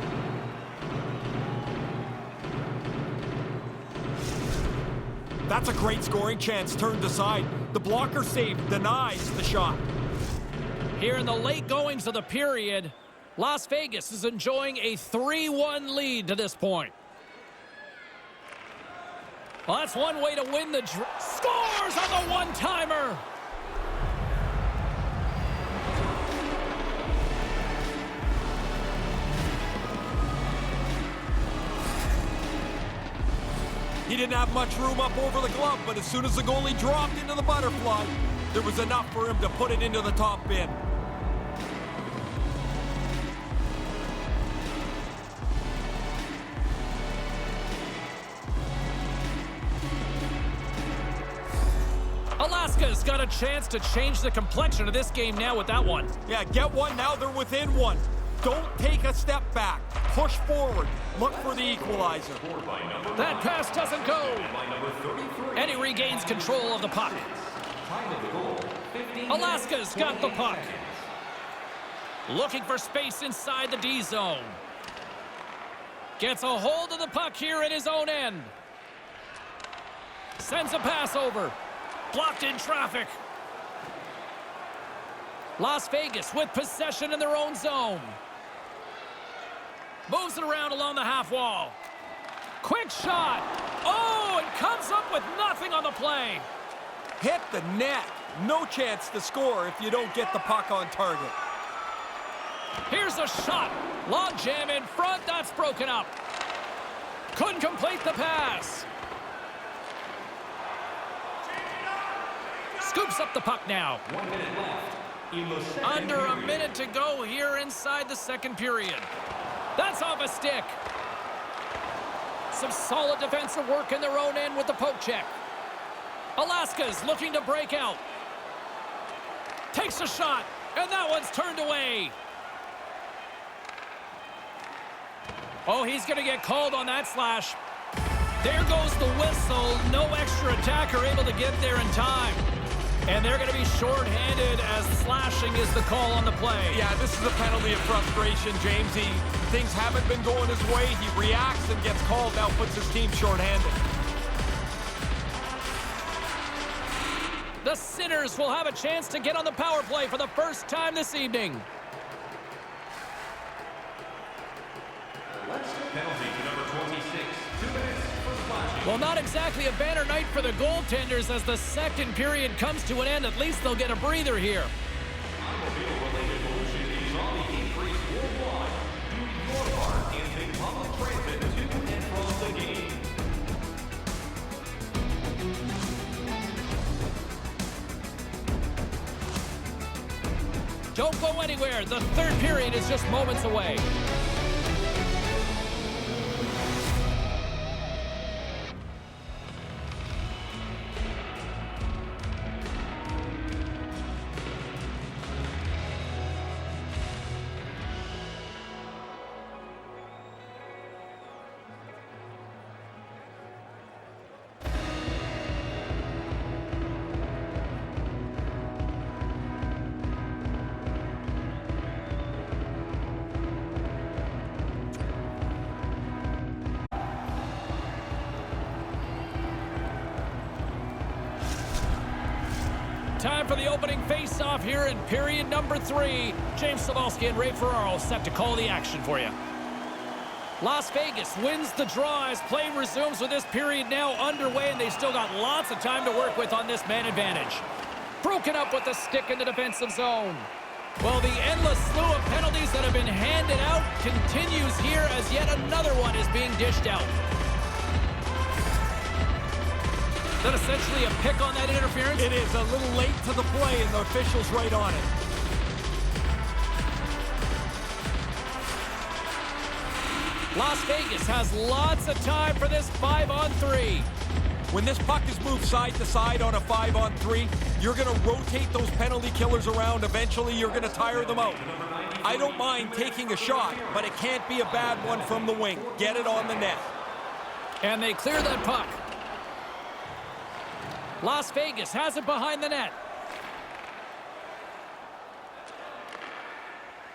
That's a great scoring chance turned aside. The blocker save denies the shot. Here in the late goings of the period, Las Vegas is enjoying a 3-1 lead to this point. Well, that's one way to win the scores on the one-timer. He didn't have much room up over the glove, but as soon as the goalie dropped into the butterfly, there was enough for him to put it into the top bin. Alaska's got a chance to change the complexion of this game now with that one. Yeah, get one, now they're within one. Don't take a step back. Push forward. Look for the equalizer. That pass doesn't go. And he regains control of the puck. Alaska's got the puck. Looking for space inside the D zone. Gets a hold of the puck here in his own end. Sends a pass over. Blocked in traffic. Las Vegas with possession in their own zone. Moves it around along the half wall. Quick shot. Oh, and comes up with nothing on the play. Hit the net. No chance to score if you don't get the puck on target. Here's a shot. Long jam in front. That's broken up. Couldn't complete the pass. Scoops up the puck now. 1 minute left in the second Under a period. minute to go here inside the second period. That's off a stick. Some solid defensive work in their own end with the poke check. Alaska's looking to break out. Takes a shot, and that one's turned away. Oh, he's going to get called on that slash. There goes the whistle. No extra attacker able to get there in time. And they're going to be shorthanded as slashing is the call on the play. Yeah, this is a penalty of frustration, James. Things haven't been going his way. He reacts and gets called, now puts his team shorthanded. The Sinners will have a chance to get on the power play for the first time this evening. Penalty to number 26. 2 minutes for slashing. Well, not exactly a banner night for the goaltenders as the second period comes to an end. At least they'll get a breather here. Automobile-related pollution is on the increase worldwide. Do your part in the public transit to and from the game. Don't go anywhere. The third period is just moments away. Time for the opening face-off here in period number 3. James Cybulski and Ray Ferraro set to call the action for you. Las Vegas wins the draw as play resumes with this period now underway, and they've still got lots of time to work with on this man advantage. Broken up with the stick in the defensive zone. Well, the endless slew of penalties that have been handed out continues here as yet another one is being dished out. Is that essentially a pick on that interference? It is a little late to the play, and the official's right on it. Las Vegas has lots of time for this 5-on-3. When this puck is moved side to side on a 5-on-3, you're going to rotate those penalty killers around. Eventually, you're going to tire them out. I don't mind taking a shot, but it can't be a bad one from the wing. Get it on the net. And they clear that puck. Las Vegas has it behind the net.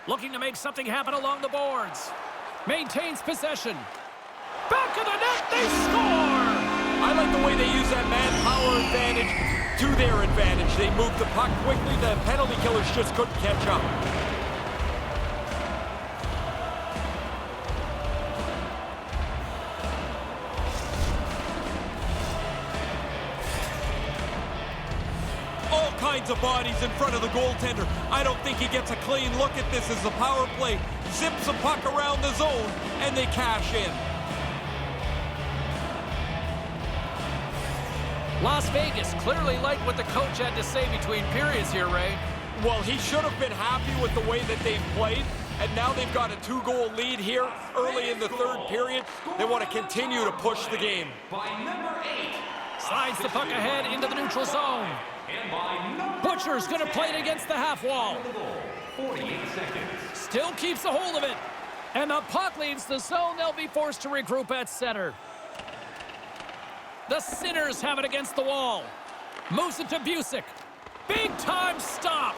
Looking to make something happen along the boards. Maintains possession. Back of the net, they score! I like the way they use that manpower advantage to their advantage. They moved the puck quickly. The penalty killers just couldn't catch up. All kinds of bodies in front of the goaltender. I don't think he gets a clean look at this as the power play zips the puck around the zone, and they cash in. Las Vegas clearly liked what the coach had to say between periods here, Ray. Well, he should have been happy with the way that they've played, and now they've got a 2-goal lead here early in the third period. They want to continue to push the game. By number 8. Slides the puck ahead into the neutral zone. And by number Butcher's going to play it against the half wall. 48 seconds. Still keeps a hold of it. And the puck leaves the zone. They'll be forced to regroup at center. The Sinners have it against the wall. Moves it to Busick. Big time stop.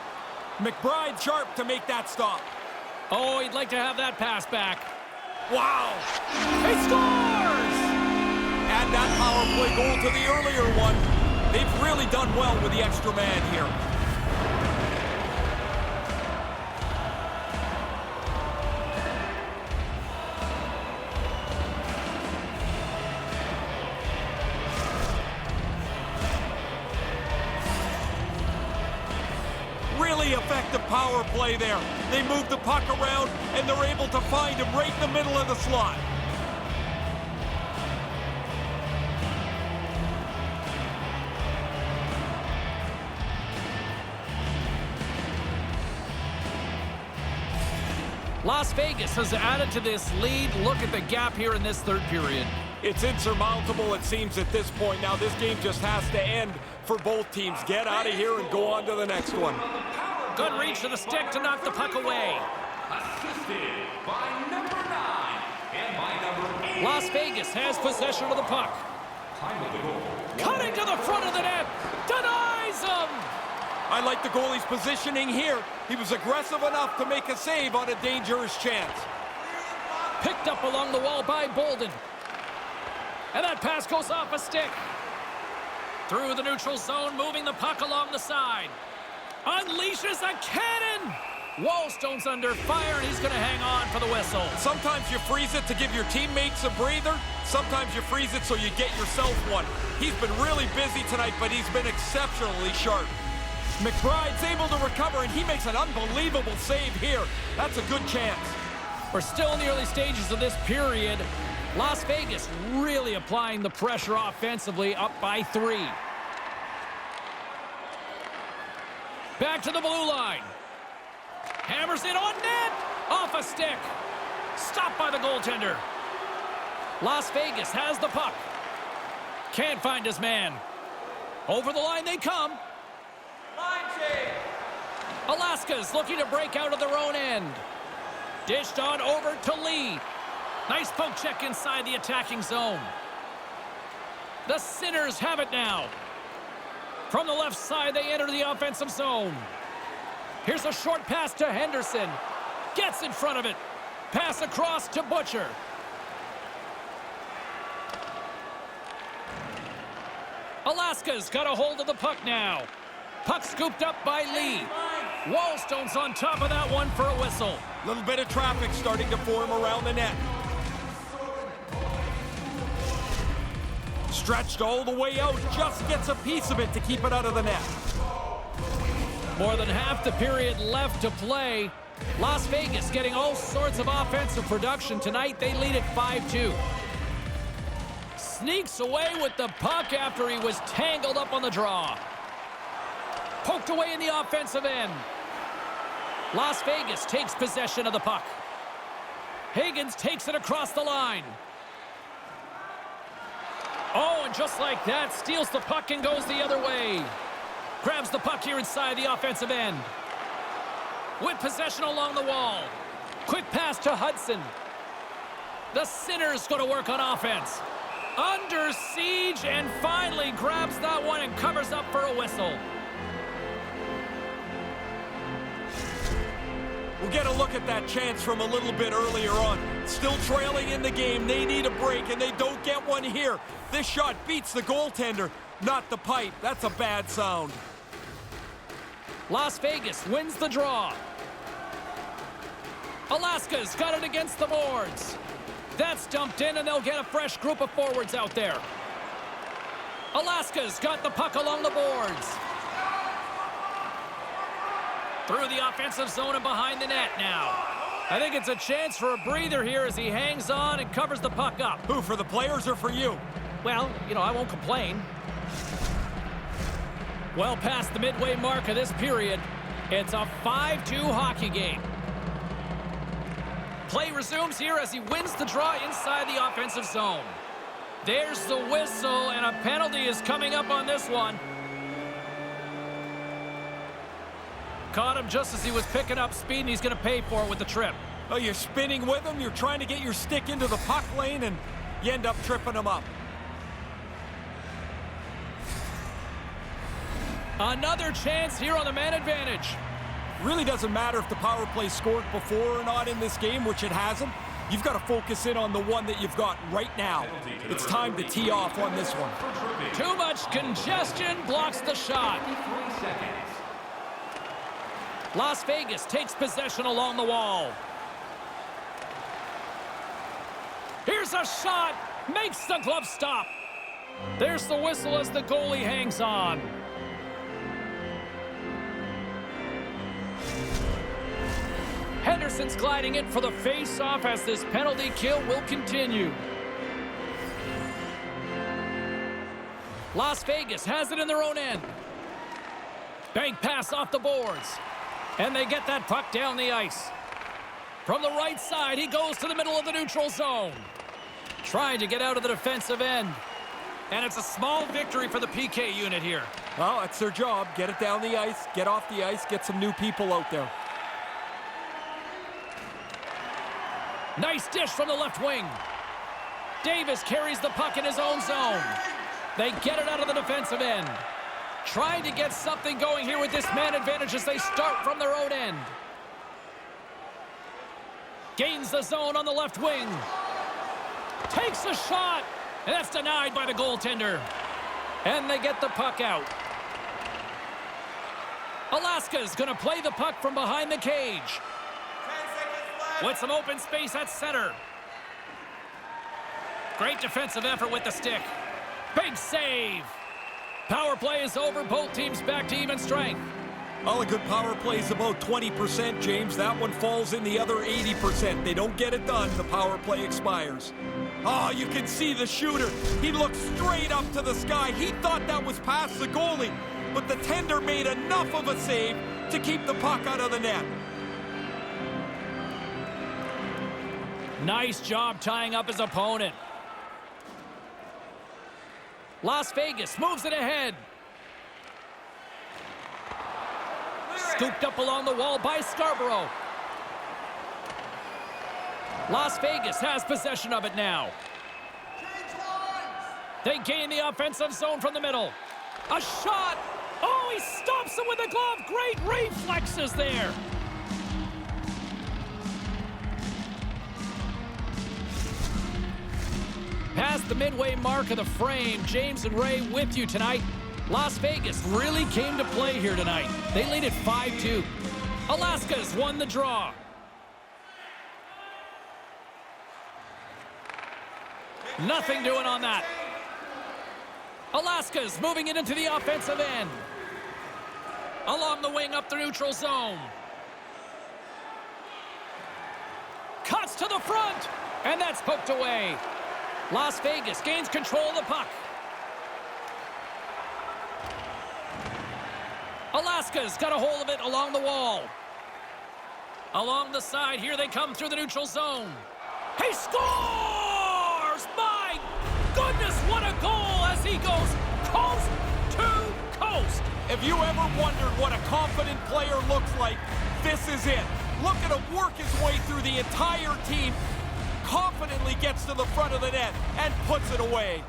McBride sharp to make that stop. Oh, he'd like to have that pass back. Wow! He scores! Add that power play goal to the earlier one. They've really done well with the extra man here. Really effective power play there. They move the puck around, and they're able to find him right in the middle of the slot. Las Vegas has added to this lead. Look at the gap here in this third period. It's insurmountable, it seems, at this point. Now, this game just has to end for both teams. Get out of here and go on to the next one. Good reach to the stick to knock the puck away. Assisted by number 9 and by number 8. Las Vegas has possession of the puck. Time of the goal. Cutting to the front of the net. Denies him. I like the goalie's positioning here. He was aggressive enough to make a save on a dangerous chance. Picked up along the wall by Bolden. And that pass goes off a stick. Through the neutral zone, moving the puck along the side. Unleashes a cannon. Wallstone's under fire, and he's going to hang on for the whistle. Sometimes you freeze it to give your teammates a breather. Sometimes you freeze it so you get yourself one. He's been really busy tonight, but he's been exceptionally sharp. McBride's able to recover, and he makes an unbelievable save here. That's a good chance. We're still in the early stages of this period. Las Vegas really applying the pressure offensively, up by 3. Back to the blue line. Hammers it on net. Off a stick. Stopped by the goaltender. Las Vegas has the puck. Can't find his man. Over the line they come. Line change. Alaska's looking to break out of their own end. Dished on over to Lee. Nice poke check inside the attacking zone. The Sinners have it now. From the left side, they enter the offensive zone. Here's a short pass to Henderson. Gets in front of it. Pass across to Butcher. Alaska's got a hold of the puck now. Puck scooped up by Lee. Wallstone's on top of that one for a whistle. A little bit of traffic starting to form around the net. Stretched all the way out, just gets a piece of it to keep it out of the net. More than half the period left to play. Las Vegas getting all sorts of offensive production tonight. They lead it 5-2. Sneaks away with the puck after he was tangled up on the draw. Poked away in the offensive end. Las Vegas takes possession of the puck. Higgins takes it across the line. Oh, and just like that, steals the puck and goes the other way. Grabs the puck here inside the offensive end. With possession along the wall. Quick pass to Hudson. The Sinners going to work on offense. Under siege, and finally grabs that one and covers up for a whistle. We'll get a look at that chance from a little bit earlier on. Still trailing in the game. They need a break, and they don't get one here. This shot beats the goaltender, not the pipe. That's a bad sound. Las Vegas wins the draw. Alaska's got it against the boards. That's dumped in, and they'll get a fresh group of forwards out there. Alaska's got the puck along the boards. Through the offensive zone and behind the net now. I think it's a chance for a breather here as he hangs on and covers the puck up. Who, for the players or for you? Well, you know, I won't complain. Well past the midway mark of this period, it's a 5-2 hockey game. Play resumes here as he wins the draw inside the offensive zone. There's the whistle, and a penalty is coming up on this one. Caught him just as he was picking up speed, and he's going to pay for it with the trip. Oh, you're spinning with him. You're trying to get your stick into the puck lane, and you end up tripping him up. Another chance here on the man advantage. Really doesn't matter if the power play scored before or not in this game, which it hasn't. You've got to focus in on the one that you've got right now. It's time to tee off on this one. Too much congestion blocks the shot. 3 seconds. Las Vegas takes possession along the wall. Here's a shot. Makes the glove stop. There's the whistle as the goalie hangs on. Henderson's gliding in for the face-off as this penalty kill will continue. Las Vegas has it in their own end. Bank pass off the boards. And they get that puck down the ice. From the right side, he goes to the middle of the neutral zone. Trying to get out of the defensive end. And it's a small victory for the PK unit here. Well, that's their job. Get it down the ice, get off the ice, get some new people out there. Nice dish from the left wing. Davis carries the puck in his own zone. They get it out of the defensive end. Trying to get something going here with this man advantage as they start from their own end. Gains the zone on the left wing. Takes a shot. And that's denied by the goaltender. And they get the puck out. Alaska's going to play the puck from behind the cage. 10 seconds left. With some open space at center. Great defensive effort with the stick. Big save. Power play is over. Both teams back to even strength. Well, a good power play is about 20%, James. That one falls in the other 80%. They don't get it done, the power play expires. Oh, you can see the shooter. He looked straight up to the sky. He thought that was past the goalie, but the tender made enough of a save to keep the puck out of the net. Nice job tying up his opponent. Las Vegas moves it ahead. Scooped up along the wall by Scarborough. Las Vegas has possession of it now. They gain the offensive zone from the middle. A shot. Oh, he stops him with a glove. Great reflexes there. Past the midway mark of the frame, James and Ray with you tonight. Las Vegas really came to play here tonight. They lead at 5-2. Alaska's won the draw. Nothing doing on that. Alaska's moving it into the offensive end. Along the wing up the neutral zone. Cuts to the front. And that's poked away. Las Vegas gains control of the puck. Alaska's got a hold of it along the wall. Along the side, here they come through the neutral zone. He scores! My goodness, what a goal as he goes coast to coast. If you ever wondered what a confident player looks like, this is it. Look at him work his way through the entire team, confidently gets to the front of the net and puts it away.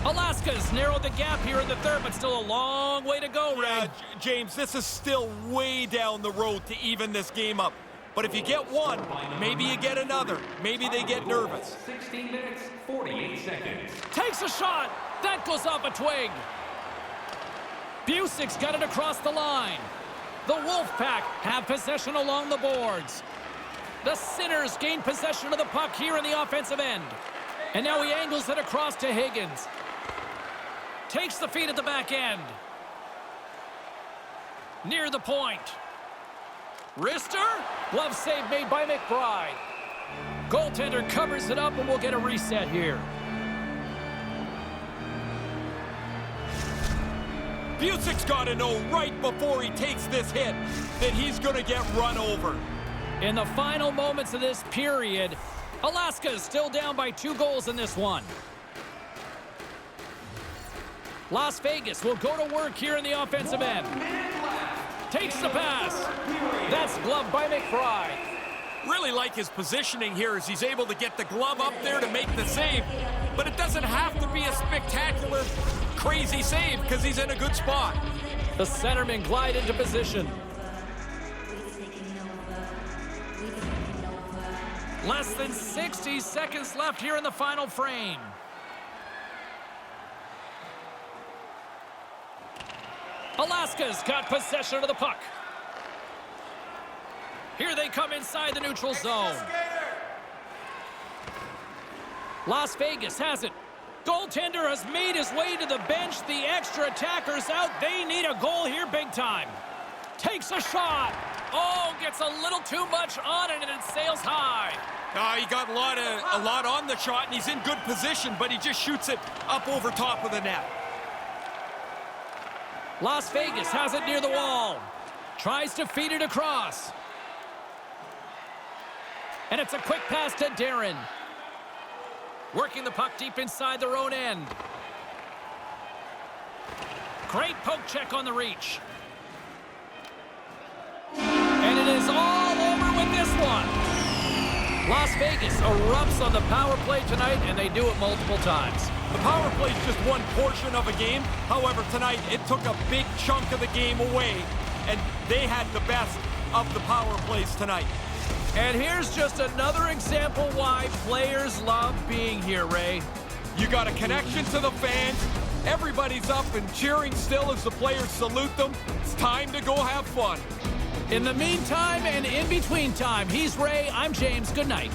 Alaska's narrowed the gap here in the third, but still a long way to go, Ray. James, this is still way down the road to even this game up. But if you get one, maybe you get another. Maybe they get nervous. 16 minutes, 48 seconds. Takes a shot. That goes off a twig. Busic's got it across the line. The Wolfpack have possession along the boards. The Sinners gain possession of the puck here in the offensive end. And now he angles it across to Higgins. Takes the feed at the back end. Near the point. Wrister. Glove save made by McBride. Goaltender covers it up and we'll get a reset here. Busic's got to know right before he takes this hit that he's going to get run over. In the final moments of this period, Alaska is still down by 2 goals in this one. Las Vegas will go to work here in the offensive end. Takes the pass. That's gloved by McBride. Really like his positioning here as he's able to get the glove up there to make the save. But it doesn't have to be a spectacular, crazy save because he's in a good spot. The centermen glide into position. Less than 60 seconds left here in the final frame. Alaska's got possession of the puck. Here they come inside the neutral zone. Skater. Las Vegas has it. Goaltender has made his way to the bench. The extra attacker's out. They need a goal here big time. Takes a shot. Oh, gets a little too much on it, and it sails high. He got a lot on the shot, and he's in good position, but he just shoots it up over top of the net. Las Vegas has it near the wall. Tries to feed it across. And it's a quick pass to Darren. Working the puck deep inside their own end. Great poke check on the reach. And it is all over with this one. Las Vegas erupts on the power play tonight, and they do it multiple times. The power play is just one portion of a game. However, tonight it took a big chunk of the game away, and they had the best of the power plays tonight. And here's just another example why players love being here, Ray. You got a connection to the fans. Everybody's up and cheering still as the players salute them. It's time to go have fun. In the meantime and in between time, he's Ray, I'm James. Good night.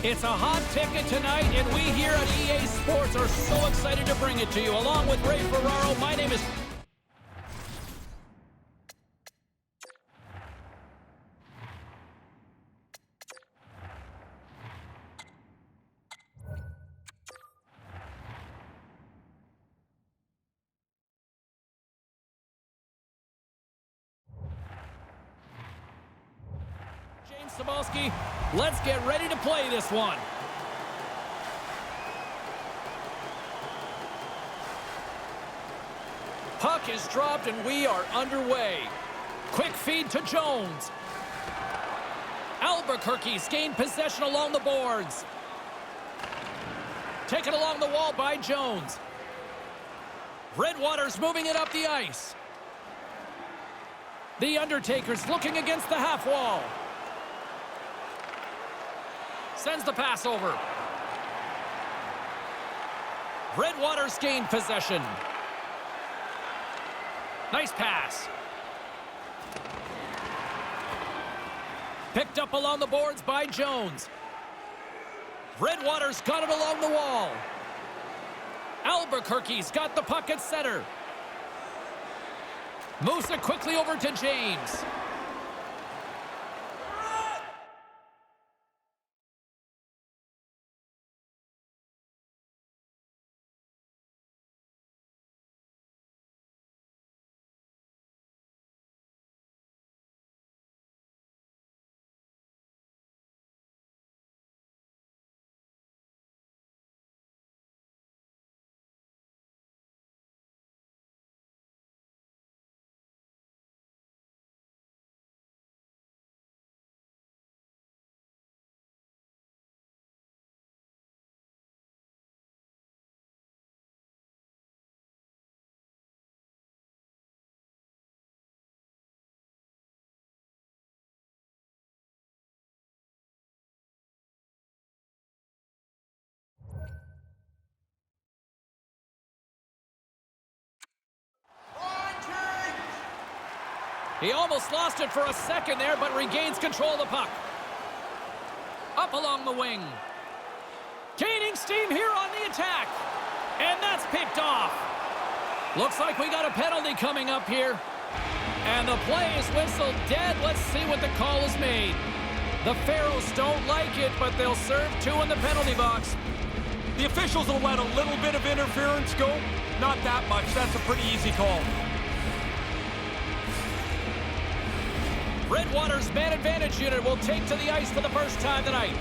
It's a hot ticket tonight, and we here at EA Sports are so excited to bring it to you. Along with Ray Ferraro, my name is... James Cebulski. Let's get ready to play this one. Puck is dropped and we are underway. Quick feed to Jones. Albuquerque's gained possession along the boards. Taken along the wall by Jones. Redwater's moving it up the ice. The Undertaker's looking against the half wall. Sends the pass over. Redwater's gained possession. Nice pass. Picked up along the boards by Jones. Redwater's got it along the wall. Albuquerque's got the puck at center. Moves it quickly over to James. He almost lost it for a second there, but regains control of the puck. Up along the wing. Gaining steam here on the attack. And that's picked off. Looks like we got a penalty coming up here. And the play is whistled dead. Let's see what the call is made. The Pharaohs don't like it, but they'll serve two in the penalty box. The officials will let a little bit of interference go. Not that much. That's a pretty easy call. Redwater's man advantage unit will take to the ice for the first time tonight.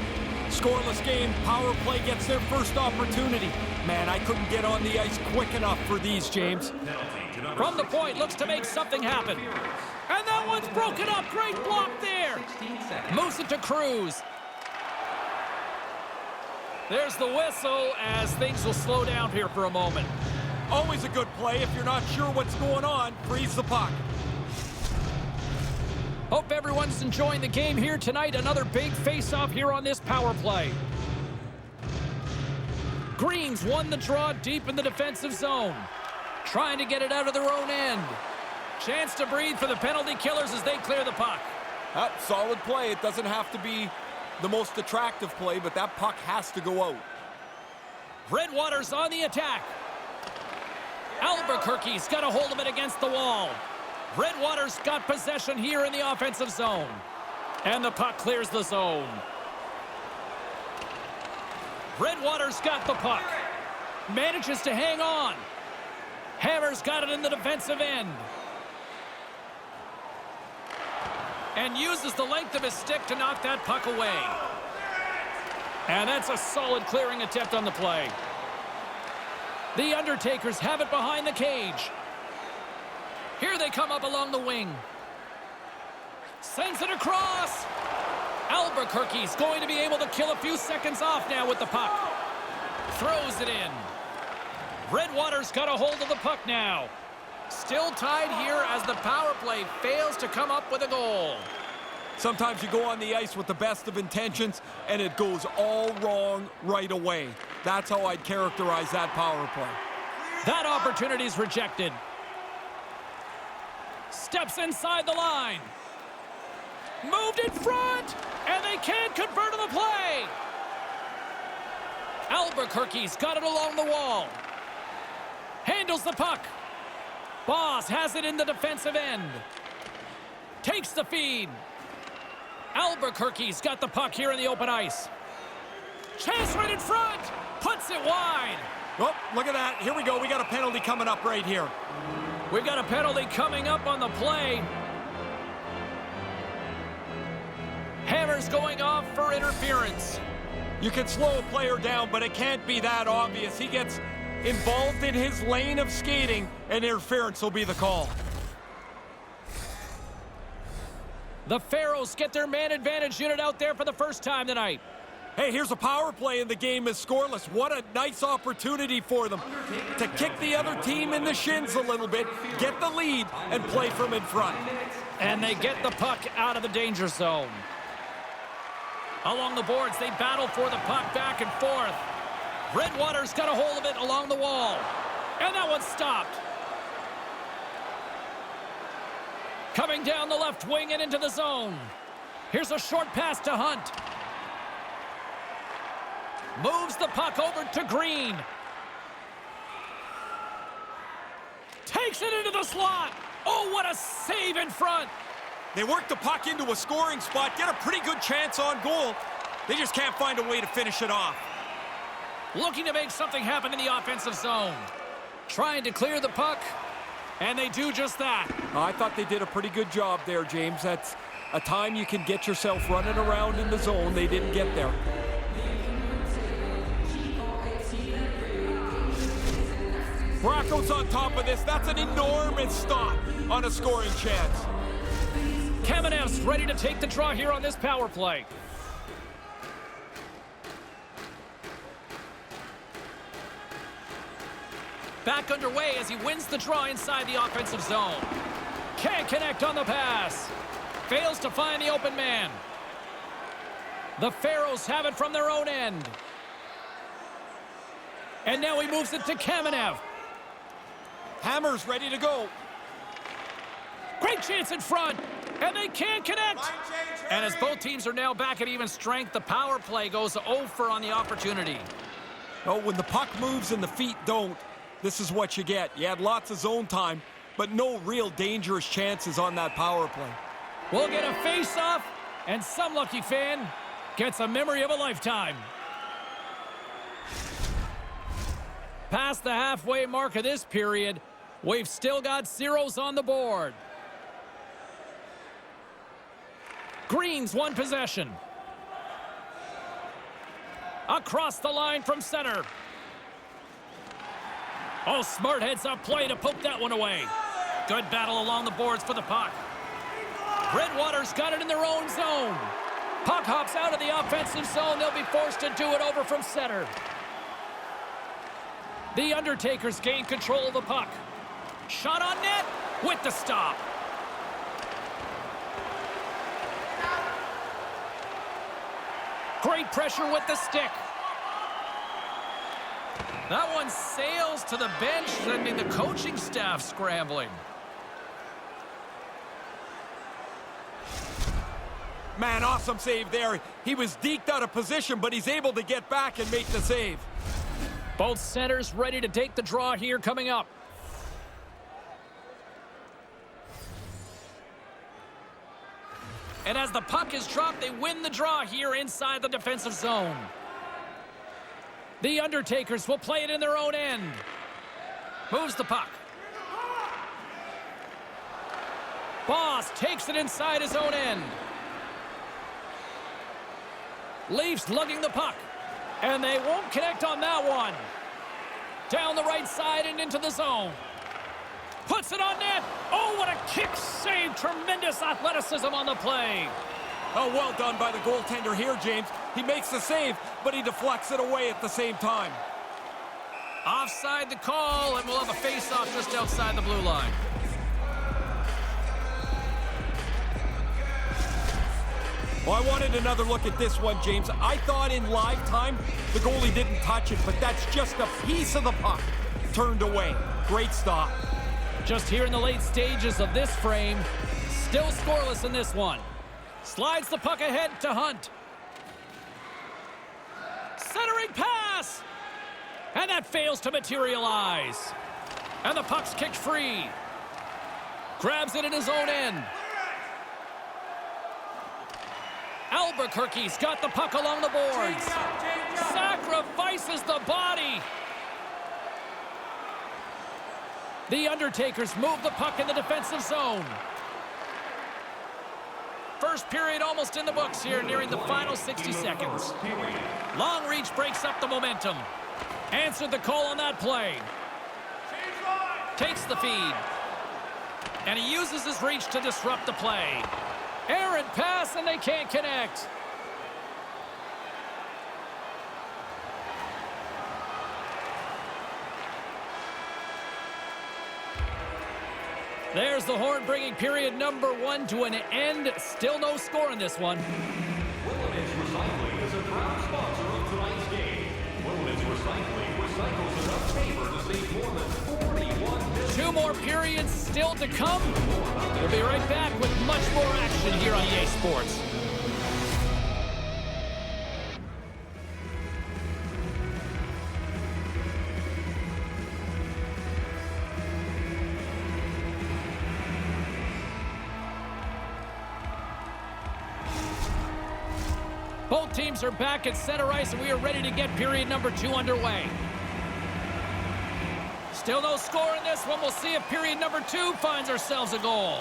Scoreless game. Power play gets their first opportunity. Man, I couldn't get on the ice quick enough for these, James. From the point, looks to make something happen. And that one's broken up. Great block there. Moves it to Cruz. There's the whistle as things will slow down here for a moment. Always a good play. If you're not sure what's going on, freeze the puck. Hope everyone's enjoying the game here tonight. Another big face-off here on this power play. Greens won the draw deep in the defensive zone. Trying to get it out of their own end. Chance to breathe for the penalty killers as they clear the puck. Solid play. It doesn't have to be the most attractive play, but that puck has to go out. Redwater's on the attack. Albuquerque's got a hold of it against the wall. Redwater's got possession here in the offensive zone. And the puck clears the zone. Redwater's got the puck. Manages to hang on. Hammer's got it in the defensive end. And uses the length of his stick to knock that puck away. And that's a solid clearing attempt on the play. The Undertakers have it behind the cage. Here they come up along the wing. Sends it across. Albuquerque's going to be able to kill a few seconds off now with the puck. Throws it in. Redwater's got a hold of the puck now. Still tied here as the power play fails to come up with a goal. Sometimes you go on the ice with the best of intentions, and it goes all wrong right away. That's how I'd characterize that power play. That opportunity's rejected. Steps inside the line. Moved in front, and they can't convert on the play. Albuquerque's got it along the wall. Handles the puck. Boss has it in the defensive end. Takes the feed. Albuquerque's got the puck here in the open ice. Chance right in front. Puts it wide. Oh, look at that. Here we go. We got a penalty coming up right here. We've got a penalty coming up on the play. Hammer's going off for interference. You can slow a player down, but it can't be that obvious. He gets involved in his lane of skating, and interference will be the call. The Pharaohs get their man advantage unit out there for the first time tonight. Hey, here's a power play, and the game is scoreless. What a nice opportunity for them to kick the other team in the shins a little bit, get the lead, and play from in front. And they get the puck out of the danger zone. Along the boards, they battle for the puck back and forth. Redwater's got a hold of it along the wall. And that one's stopped. Coming down the left wing and into the zone. Here's a short pass to Hunt. Moves the puck over to Green. Takes it into the slot. Oh, what a save in front. They work the puck into a scoring spot, get a pretty good chance on goal. They just can't find a way to finish it off. Looking to make something happen in the offensive zone. Trying to clear the puck, and they do just that. I thought they did a pretty good job there, James. That's a time you can get yourself running around in the zone. They didn't get there. Bracco's on top of this. That's an enormous stop on a scoring chance. Kamenev's ready to take the draw here on this power play. Back underway as he wins the draw inside the offensive zone. Can't connect on the pass. Fails to find the open man. The Pharaohs have it from their own end. And now he moves it to Kamenev. Hammer's ready to go. Great chance in front. And they can't connect. And as both teams are now back at even strength, the power play goes 0 for on the opportunity. Oh, when the puck moves and the feet don't, this is what you get. You had lots of zone time, but no real dangerous chances on that power play. We'll get a face-off, and some lucky fan gets a memory of a lifetime. Past the halfway mark of this period, we've still got zeros on the board. Green's won possession. Across the line from center. Oh, smart heads-up play to poke that one away. Good battle along the boards for the puck. Redwater's got it in their own zone. Puck hops out of the offensive zone. They'll be forced to do it over from center. The Undertakers gain control of the puck. Shot on net with the stop. Great pressure with the stick. That one sails to the bench, sending the coaching staff scrambling. Man, awesome save there. He was deked out of position, but he's able to get back and make the save. Both centers ready to take the draw here coming up. And as the puck is dropped, they win the draw here inside the defensive zone. The Undertakers will play it in their own end. Moves the puck. Boss takes it inside his own end. Leafs lugging the puck. And they won't connect on that one. Down the right side and into the zone. Puts it on net. Oh, what a kick save. Tremendous athleticism on the play. Oh, well done by the goaltender here, James. He makes the save, but he deflects it away at the same time. Offside the call, and we'll have a face-off just outside the blue line. Well, I wanted another look at this one, James. I thought in live time the goalie didn't touch it, but that's just a piece of the puck turned away. Great stop. Just here in the late stages of this frame, still scoreless in this one. Slides the puck ahead to Hunt. Centering pass! pass. And that fails to materialize. And the puck's kicked free. Grabs it in his own end. Albuquerque's got the puck along the boards. Sacrifices the body. The Undertakers move the puck in the defensive zone. First period almost in the books here, nearing the final 60 seconds. Long reach breaks up the momentum. Answered the call on that play. Takes the feed. And he uses his reach to disrupt the play. Errant pass, and they can't connect. There's the horn bringing period number 1 to an end. Still no score in this one. Willamette Recycling is a proud sponsor of tonight's game. Willamette Recycling recycles enough paper to save more than 41 million. 2 more periods still to come. We'll be right back with much more action here on EA Sports. Both teams are back at center ice, and we are ready to get period number 2 underway. Still no score in this one. We'll see if period number 2 finds ourselves a goal.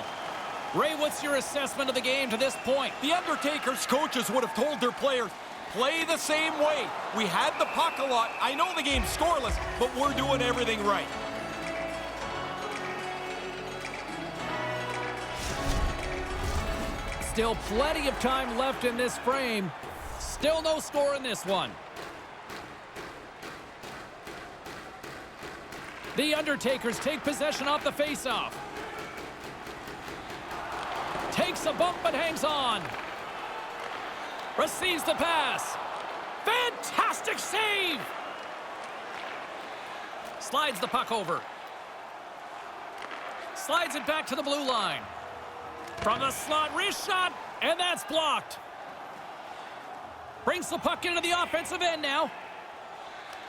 Ray, what's your assessment of the game to this point? The Undertaker's coaches would have told their players, play the same way. We had the puck a lot. I know the game's scoreless, but we're doing everything right. Still plenty of time left in this frame. Still no score in this one. The Undertakers take possession off the faceoff. Takes a bump but hangs on. Receives the pass. Fantastic save! Slides the puck over. Slides it back to the blue line. From the slot, wrist shot, and that's blocked. Brings the puck into the offensive end now.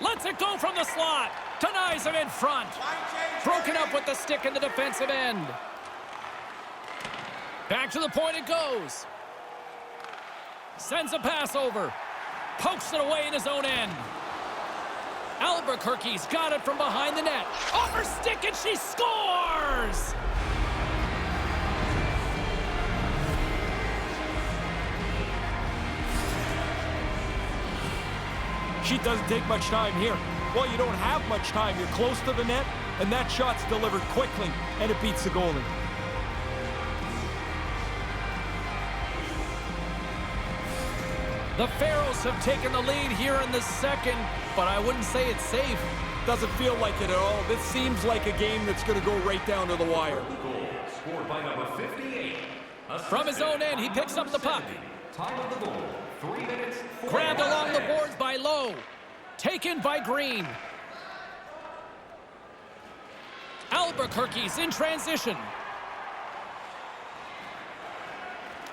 Lets it go from the slot. Denies him in front. Broken up with the stick in the defensive end. Back to the point it goes. Sends a pass over. Pokes it away in his own end. Albuquerque's got it from behind the net. Off her stick, and she scores! She doesn't take much time here. Well, you don't have much time. You're close to the net, and that shot's delivered quickly, and it beats the goalie. The Pharaohs have taken the lead here in the second, but I wouldn't say it's safe. Doesn't feel like it at all. This seems like a game that's going to go right down to the wire. Goal scored by number 58. From his own end, he picks up the puck. Time of the goal, 3 minutes. Grabbed along the boards by Lowe. Taken by Green. Albuquerque's in transition.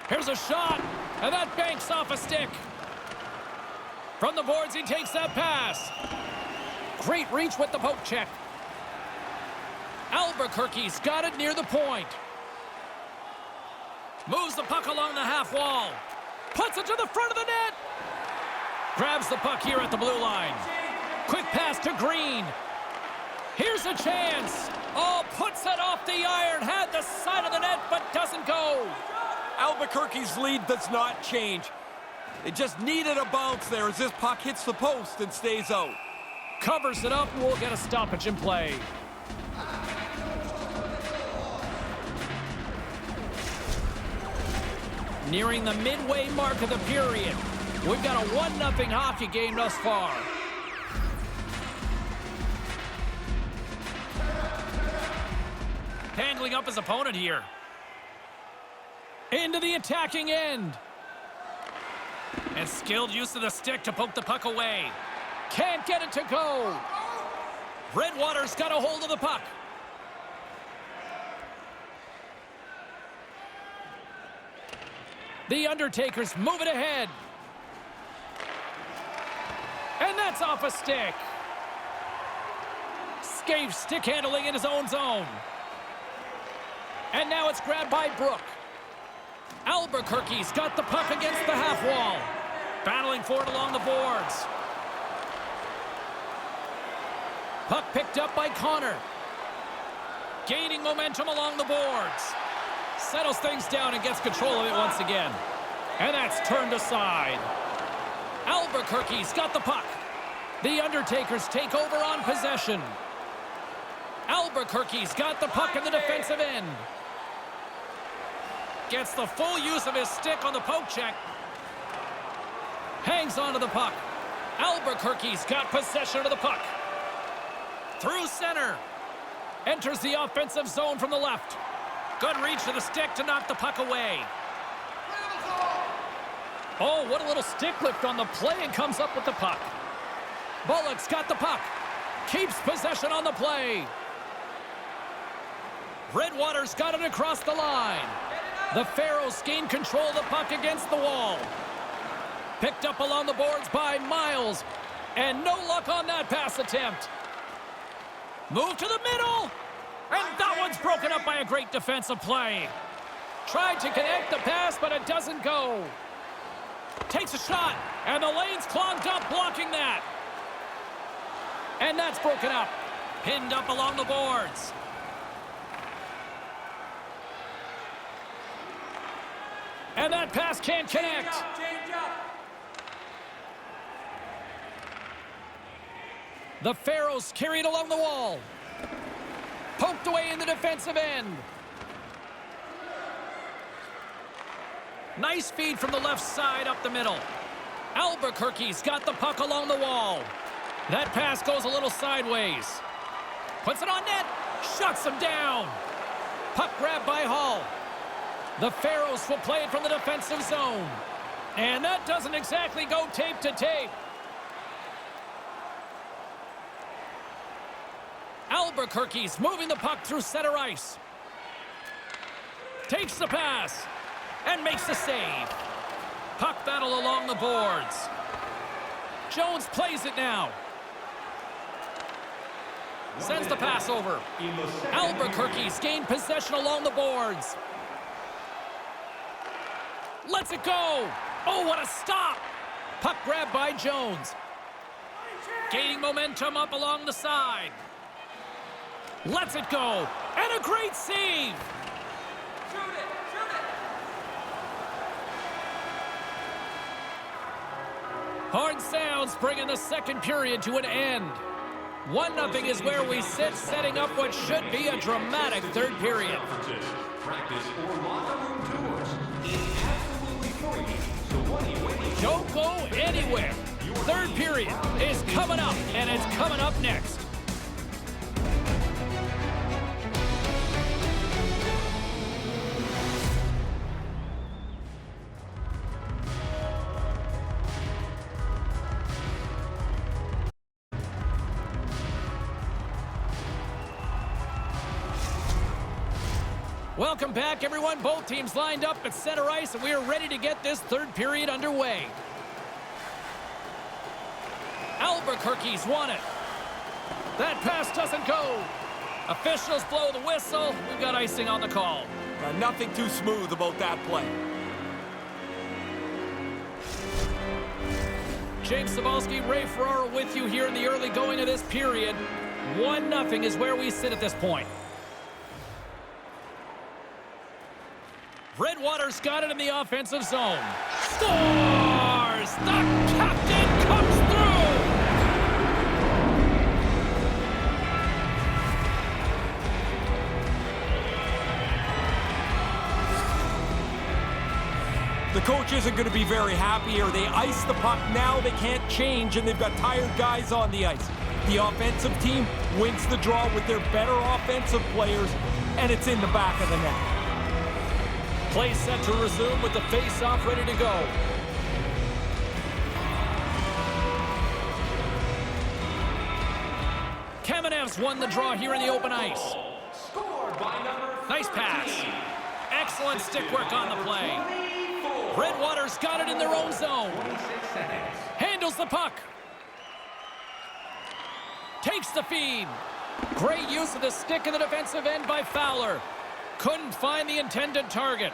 Here's a shot, and that banks off a stick. From the boards, he takes that pass. Great reach with the poke check. Albuquerque's got it near the point. Moves the puck along the half wall. Puts it to the front of the net. Grabs the puck here at the blue line. Quick pass to Green. Here's a chance. Oh, puts it off the iron. Had the side of the net, but doesn't go. Albuquerque's lead does not change. They just needed a bounce there as this puck hits the post and stays out. Covers it up, and we'll get a stoppage in play. Nearing the midway mark of the period. We've got a 1-0 hockey game thus far. Handling up his opponent here. Into the attacking end. And skilled use of the stick to poke the puck away. Can't get it to go. Redwater's got a hold of the puck. The Undertakers move it ahead. And that's off a stick. Scaife stick handling in his own zone. And now it's grabbed by Brook. Albuquerque's got the puck against the half wall. Battling for it along the boards. Puck picked up by Connor. Gaining momentum along the boards. Settles things down and gets control of it once again. And that's turned aside. Albuquerque's got the puck. The Undertakers take over on possession. Albuquerque's got the puck in the defensive end. Gets the full use of his stick on the poke check. Hangs onto the puck. Albuquerque's got possession of the puck. Through center. Enters the offensive zone from the left. Good reach to the stick to knock the puck away. Oh, what a little stick lift on the play and comes up with the puck. Bullock's got the puck. Keeps possession on the play. Redwater's got it across the line. The Pharaohs gain control of the puck against the wall. Picked up along the boards by Miles. And no luck on that pass attempt. Move to the middle. And that one's broken up by a great defensive play. Tried to connect the pass, but it doesn't go. Takes a shot, and the lane's clogged up, blocking that. And that's broken up. Pinned up along the boards. And that pass can't connect. Change up. The Pharaohs carry it along the wall. Poked away in the defensive end. Nice feed from the left side up the middle. Albuquerque's got the puck along the wall. That pass goes a little sideways. Puts it on net. Shuts him down. Puck grabbed by Hall. The Pharaohs will play it from the defensive zone. And that doesn't exactly go tape to tape. Albuquerque's moving the puck through center ice. Takes the pass and makes the save. Puck battle along the boards. Jones plays it now. Sends the pass over. Albuquerque's gained possession along the boards. Lets it go. Oh, what a stop. Puck grabbed by Jones. Gaining momentum up along the side. Lets it go. And a great save. Shoot it. Shoot it. Horn sounds, bringing the second period to an end. 1-0 is where we sit, setting up what should be a dramatic third period. Practice or locker room tours is absolutely free. So what are you waiting for? Don't go anywhere. Third period is coming up, and it's coming up next. Welcome back, everyone. Both teams lined up at center ice, and we are ready to get this third period underway. Albuquerque's won it. That pass doesn't go. Officials blow the whistle. We've got icing on the call. Nothing too smooth about that play. James Cebulski, Ray Ferraro with you here in the early going of this period. 1-0 is where we sit at this point. Redwater's got it in the offensive zone. Scores! The captain comes through! The coach isn't going to be very happy here. They ice the puck now. They can't change, and they've got tired guys on the ice. The offensive team wins the draw with their better offensive players, and it's in the back of the net. Play set to resume with the face-off ready to go. Kamenev's won the draw here in the open ice. Scored by number 13. Nice pass. Excellent stick work on the play. Redwater's got it in their own zone. 26 seconds. Handles the puck. the feed. Great use of the stick in the defensive end by Fowler. Couldn't find the intended target.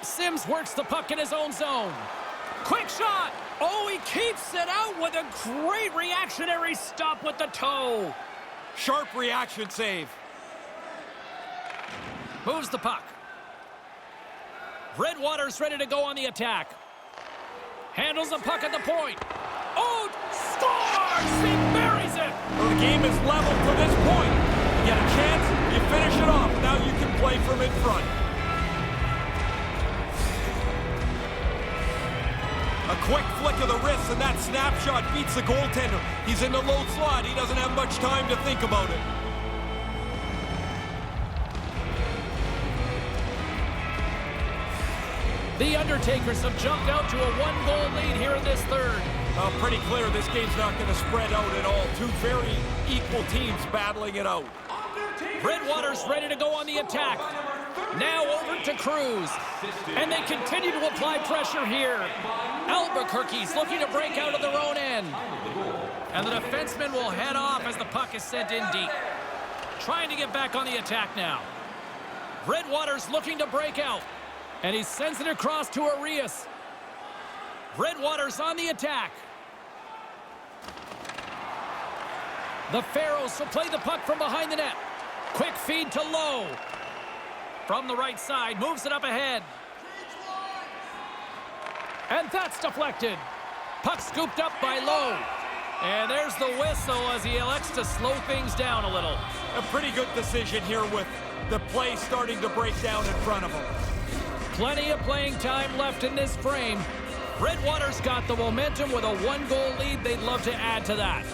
Sims works the puck in his own zone. Quick shot. Oh, he keeps it out with a great reactionary stop with the toe. Sharp reaction save. Moves the puck. Redwater's ready to go on the attack. Handles the puck at the point. Oh, scores! He buries it! Well, the game is level to this point. You get a chance, you finish it off. Now you can play from in front. A quick flick of the wrist, and that snapshot beats the goaltender. He's in the low slot. He doesn't have much time to think about it. The Undertakers have jumped out to a one-goal lead here in this third. Pretty clear this game's not going to spread out at all. Two very equal teams battling it out. Redwater's ready to go on the attack. Now over to Cruz. And they continue to apply pressure here. Albuquerque's looking to break out of their own end. And the defenseman will head off as the puck is sent in deep. Trying to get back on the attack now. Redwater's looking to break out. And he sends it across to Arias. Redwater's on the attack. The Pharaohs will play the puck from behind the net. Quick feed to Lowe. From the right side, moves it up ahead. And that's deflected. Puck scooped up by Lowe. And there's the whistle as he elects to slow things down a little. A pretty good decision here with the play starting to break down in front of him. Plenty of playing time left in this frame. Redwater's got the momentum with a one-goal lead. They'd love to add to that.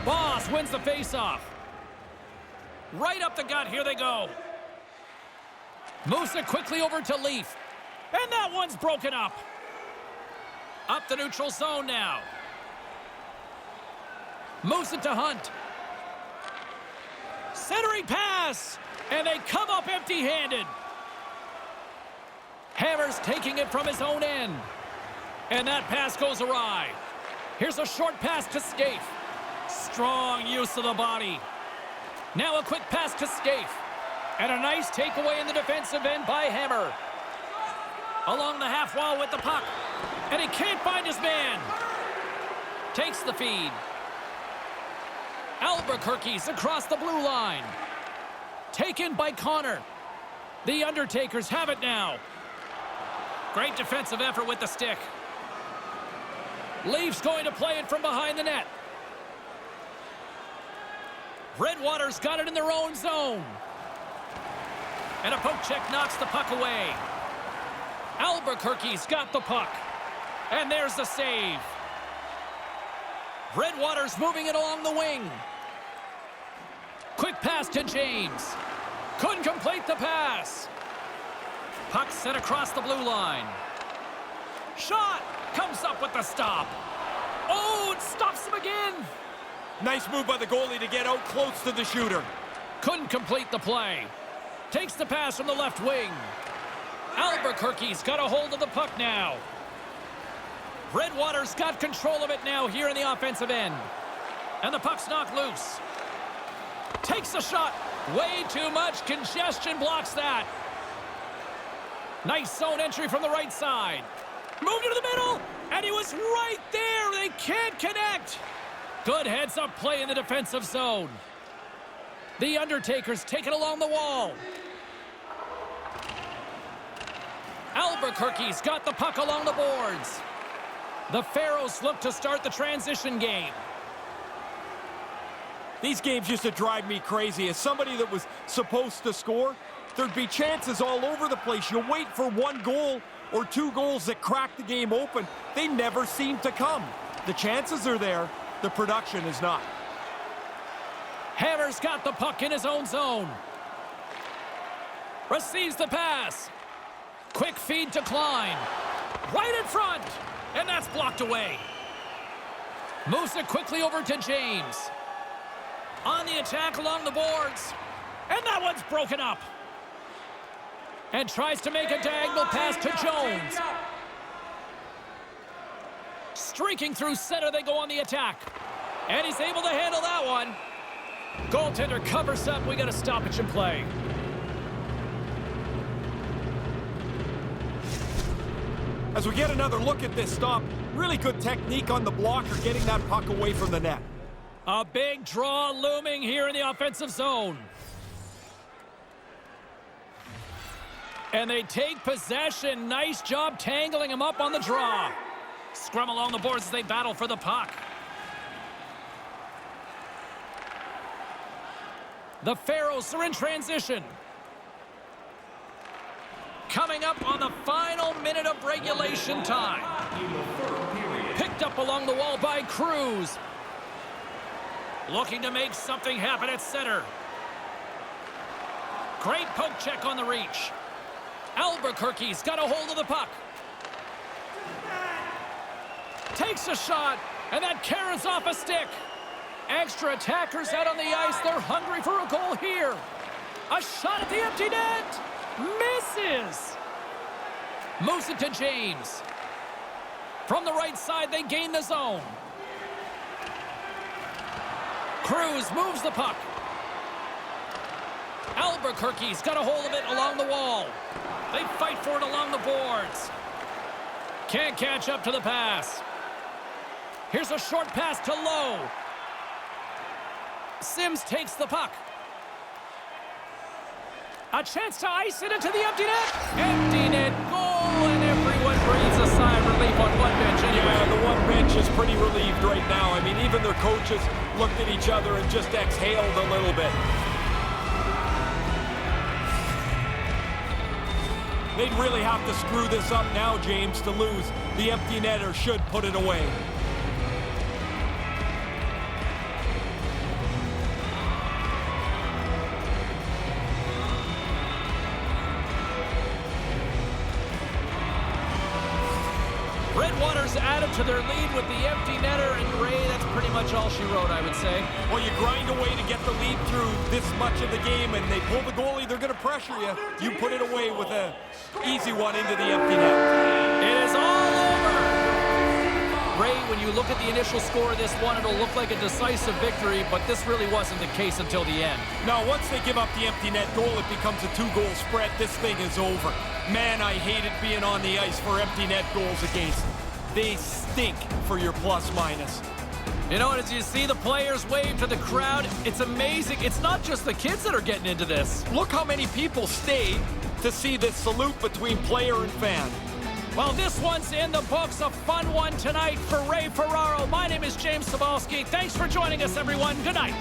Boss wins the faceoff. Right up the gut, here they go. Moves it quickly over to Leaf. And that one's broken up. Up the neutral zone now. Moves it to Hunt. Centering pass. And they come up empty-handed. Hammer's taking it from his own end. And that pass goes awry. Here's a short pass to Scaife. Strong use of the body. Now a quick pass to Scaife. And a nice takeaway in the defensive end by Hammer. Along the half wall with the puck. And he can't find his man. Takes the feed. Albuquerque's across the blue line. Taken by Connor. The Undertakers have it now. Great defensive effort with the stick. Leafs going to play it from behind the net. Redwater's got it in their own zone. And a poke check knocks the puck away. Albuquerque's got the puck. And there's the save. Redwater's moving it along the wing. Quick pass to James. Couldn't complete the pass. Puck sent across the blue line. Shot! Comes up with the stop. Oh, it stops him again. Nice move by the goalie to get out close to the shooter. Couldn't complete the play. Takes the pass from the left wing. Albuquerque's got a hold of the puck now. Redwater's got control of it now here in the offensive end. And the puck's knocked loose. Takes the shot. Way too much congestion blocks that. Nice zone entry from the right side. Moved into the middle. And he was right there. They can't connect. Good heads-up play in the defensive zone. The Undertakers take it along the wall. Albuquerque's got the puck along the boards. The Pharaohs look to start the transition game. These games used to drive me crazy. As somebody that was supposed to score, there'd be chances all over the place. You wait for one goal or two goals that crack the game open. They never seem to come. The chances are there. The production is not. Hammer's got the puck in his own zone. Receives the pass. Quick feed to Klein. Right in front. And that's blocked away. Moves it quickly over to James. On the attack along the boards. And that one's broken up. And tries to make a diagonal pass to Jones. Streaking through center, they go on the attack. And he's able to handle that one. Goaltender covers up. We got a stoppage in play. As we get another look at this stop, really good technique on the blocker getting that puck away from the net. A big draw looming here in the offensive zone. And they take possession. Nice job tangling him up on the draw. Scrum along the boards as they battle for the puck. The Pharaohs are in transition. Coming up on the final minute of regulation time. Picked up along the wall by Cruz. Looking to make something happen at center. Great poke check on the reach. Albuquerque's got a hold of the puck. Takes a shot, and that carries off a stick. Extra attackers out on the ice. They're hungry for a goal here. A shot at the empty net. Misses. Moves it to James. From the right side, they gain the zone. Cruz moves the puck. Albuquerque's got a hold of it along the wall. They fight for it along the boards. Can't catch up to the pass. Here's a short pass to Lowe. Sims takes the puck. A chance to ice it into the empty net. Empty net goal, and everyone breathes a sigh of relief on one bench anyway. Yeah, the one bench is pretty relieved right now. I mean, even their coaches looked at each other and just exhaled a little bit. They'd really have to screw this up now, James, to lose. The empty netter should put it away. Redwaters added to their lead with the empty netter, and Ray, that's pretty much all she wrote, I would say. Well, you grind away to get the lead through this much of the game, and they pull the goalie, they're going to pressure you. You put it away with an easy one into the empty net. It is all over. Ray, when you look at the initial score of this one, it'll look like a decisive victory, but this really wasn't the case until the end. Now, once they give up the empty net goal, it becomes a 2-goal spread. This thing is over. Man, I hated being on the ice for empty net goals against. They stink for your plus-minus. You know, as you see the players wave to the crowd, it's amazing. It's not just the kids that are getting into this. Look how many people stayed to see this salute between player and fan. Well, this one's in the books. A fun one tonight for Ray Ferraro. My name is James Cebulski. Thanks for joining us, everyone. Good night.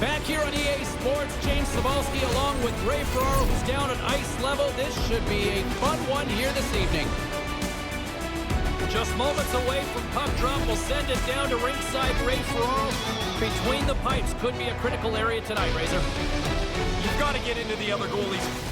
Back here on EA Sports, James Cebulski along with Ray Ferraro, who's down at ice level. This should be a fun one here this evening. Just moments away from puck drop. We'll send it down to ringside Ray Ferraro. Between the pipes could be a critical area tonight, Razor. You've got to get into the other goalies.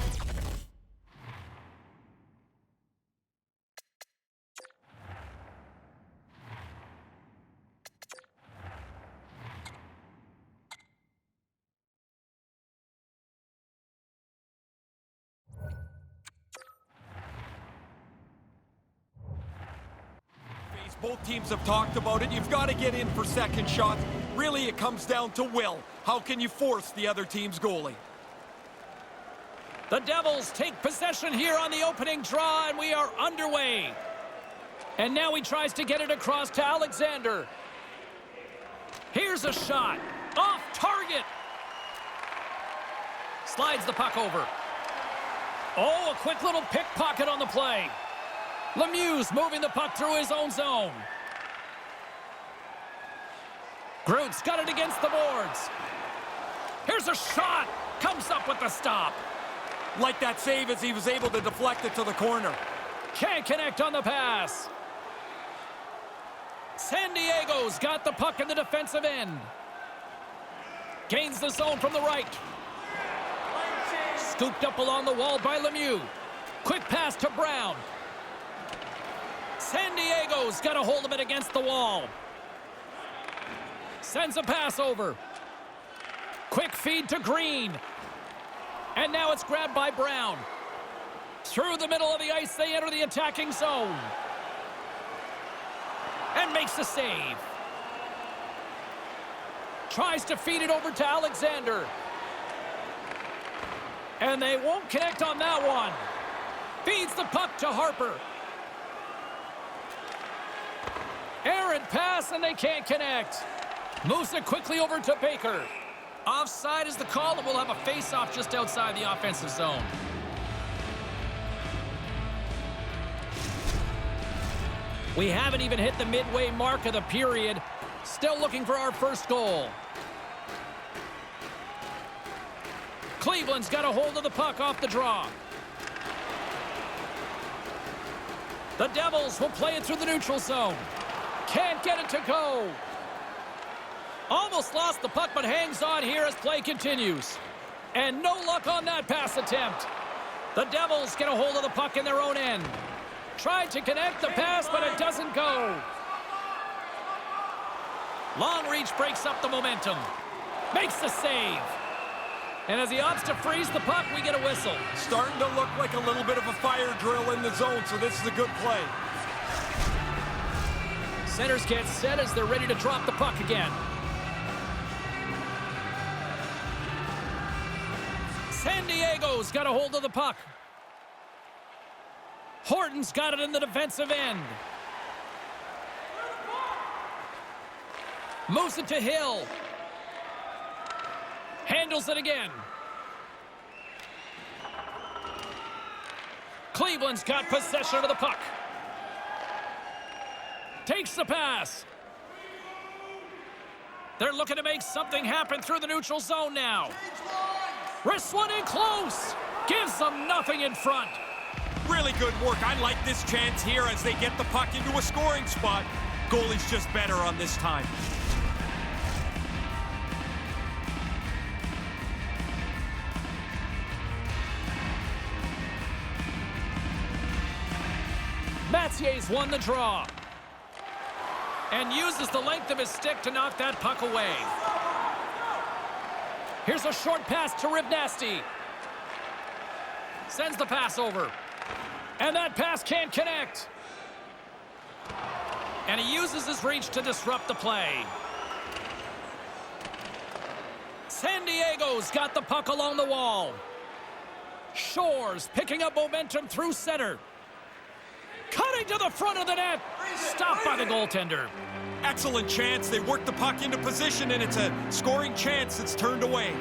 Both teams have talked about it. You've got to get in for second shots. Really, it comes down to will. How can you force the other team's goalie? The Devils take possession here on the opening draw, and we are underway. And now he tries to get it across to Alexander. Here's a shot. Off target. Slides the puck over. Oh, a quick little pickpocket on the play. Lemieux's moving the puck through his own zone. Groot's got it against the boards. Here's a shot. Comes up with the stop. Like that save as he was able to deflect it to the corner. Can't connect on the pass. San Diego's got the puck in the defensive end. Gains the zone from the right. Scooped up along the wall by Lemieux. Quick pass to Brown. San Diego's got a hold of it against the wall. Sends a pass over. Quick feed to Green. And now it's grabbed by Brown. Through the middle of the ice, they enter the attacking zone. And makes the save. Tries to feed it over to Alexander. And they won't connect on that one. Feeds the puck to Harper. Errant pass, and they can't connect. Moves it quickly over to Baker. Offside is the call, and we'll have a face-off just outside the offensive zone. We haven't even hit the midway mark of the period. Still looking for our first goal. Cleveland's got a hold of the puck off the draw. The Devils will play it through the neutral zone. Can't get it to go. Almost lost the puck, but hangs on here as play continues. And no luck on that pass attempt. The Devils get a hold of the puck in their own end. Tried to connect the pass, but it doesn't go. Long reach breaks up the momentum. Makes the save. And as he opts to freeze the puck, we get a whistle. Starting to look like a little bit of a fire drill in the zone, so this is a good play. Centers get set as they're ready to drop the puck again. San Diego's got a hold of the puck. Horton's got it in the defensive end. Moves it to Hill. Handles it again. Cleveland's got possession of the puck. Takes the pass. They're looking to make something happen through the neutral zone now. Wrists one in close. Gives them nothing in front. Really good work. I like this chance here as they get the puck into a scoring spot. Goalie's just better on this time. Mathier's won the draw. And uses the length of his stick to knock that puck away. Here's a short pass to Rivnasti. Sends the pass over. And that pass can't connect. And he uses his reach to disrupt the play. San Diego's got the puck along the wall. Shores picking up momentum through center. Cutting to the front of the net. Stopped by the goaltender. Excellent chance. They work the puck into position, and it's a scoring chance that's turned away.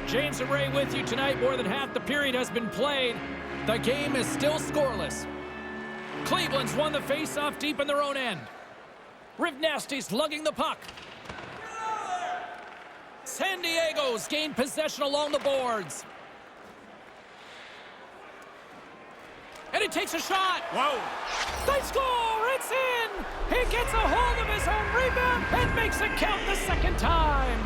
James and Ray with you tonight. More than half the period has been played. The game is still scoreless. Cleveland's won the face-off deep in their own end. Rivnasti's lugging the puck. San Diego's gained possession along the boards. And he takes a shot. Whoa. They score! It's in! He gets a hold of his own rebound and makes it count the second time.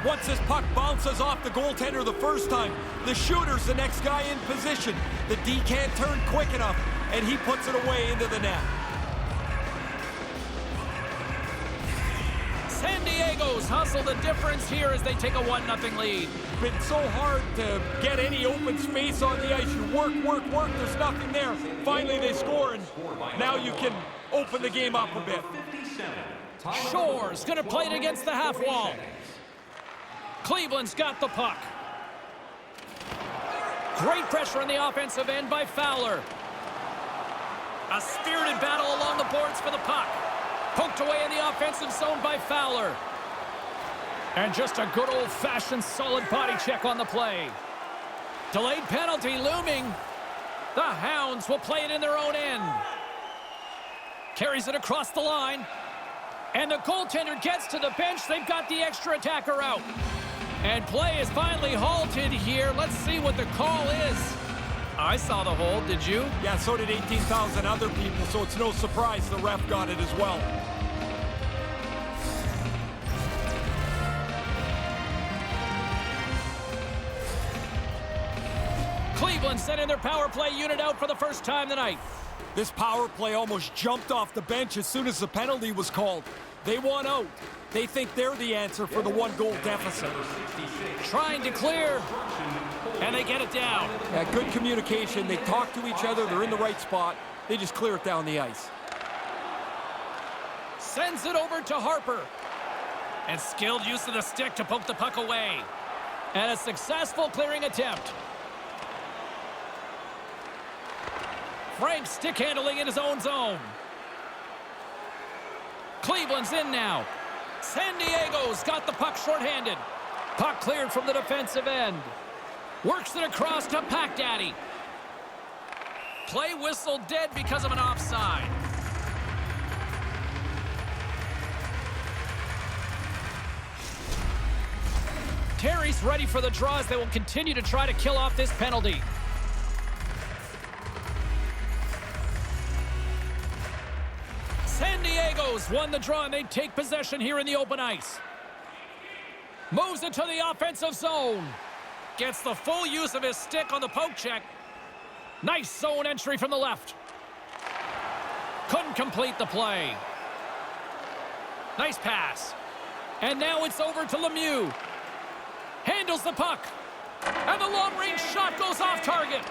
Once this puck bounces off the goaltender the first time, the shooter's the next guy in position. The D can't turn quick enough, and he puts it away into the net. San Diego's hustle the difference here as they take a 1-0 lead. Been so hard to get any open space on the ice. You work, there's nothing there. Finally they score, and now you can open the game up a bit. Shore's gonna play it against the half wall. Cleveland's got the puck. Great pressure on the offensive end by Fowler. A spirited battle along the boards for the puck. Poked away in the offensive zone by Fowler. And just a good old-fashioned solid body check on the play. Delayed penalty looming. The Hounds will play it in their own end. Carries it across the line. And the goaltender gets to the bench. They've got the extra attacker out. And play is finally halted here. Let's see what the call is. I saw the hold, did you? Yeah, so did 18,000 other people, so it's no surprise the ref got it as well. Cleveland sending their power play unit out for the first time tonight. This power play almost jumped off the bench as soon as the penalty was called. They want out. They think they're the answer for the 1-goal deficit. Trying to clear, and they get it down. Yeah, good communication. They talk to each other. They're in the right spot. They just clear it down the ice. Sends it over to Harper. And skilled use of the stick to poke the puck away. And a successful clearing attempt. Frank stick handling in his own zone. Cleveland's in now. San Diego's got the puck shorthanded. Puck cleared from the defensive end. Works it across to Pack Daddy. Play whistle dead because of an offside. Terry's ready for the draw as they will continue to try to kill off this penalty. San Diego's won the draw and they take possession here in the open ice. Moves it to the offensive zone. Gets the full use of his stick on the poke check. Nice zone entry from the left. Couldn't complete the play. Nice pass. And now it's over to Lemieux. Handles the puck. And the long-range shot goes off target.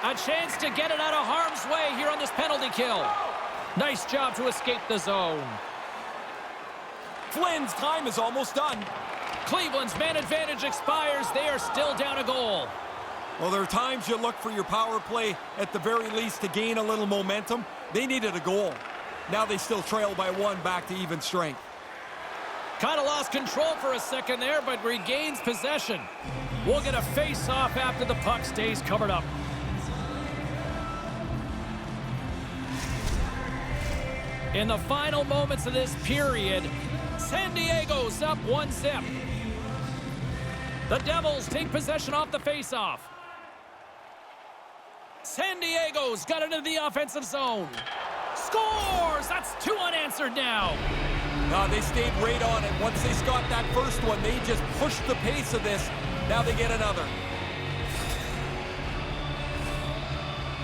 A chance to get it out of harm's way here on this penalty kill. Nice job to escape the zone. Flynn's time is almost done. Cleveland's man advantage expires. They are still down a goal. Well, there are times you look for your power play at the very least to gain a little momentum. They needed a goal. Now they still trail by 1 back to even strength. Kind of lost control for a second there, but regains possession. We'll get a face-off after the puck stays covered up. In the final moments of this period, San Diego's up 1-0. The Devils take possession off the face-off. San Diego's got it into the offensive zone. Scores! That's 2 unanswered now. They stayed right on it. Once they got that first one, they just pushed the pace of this. Now they get another.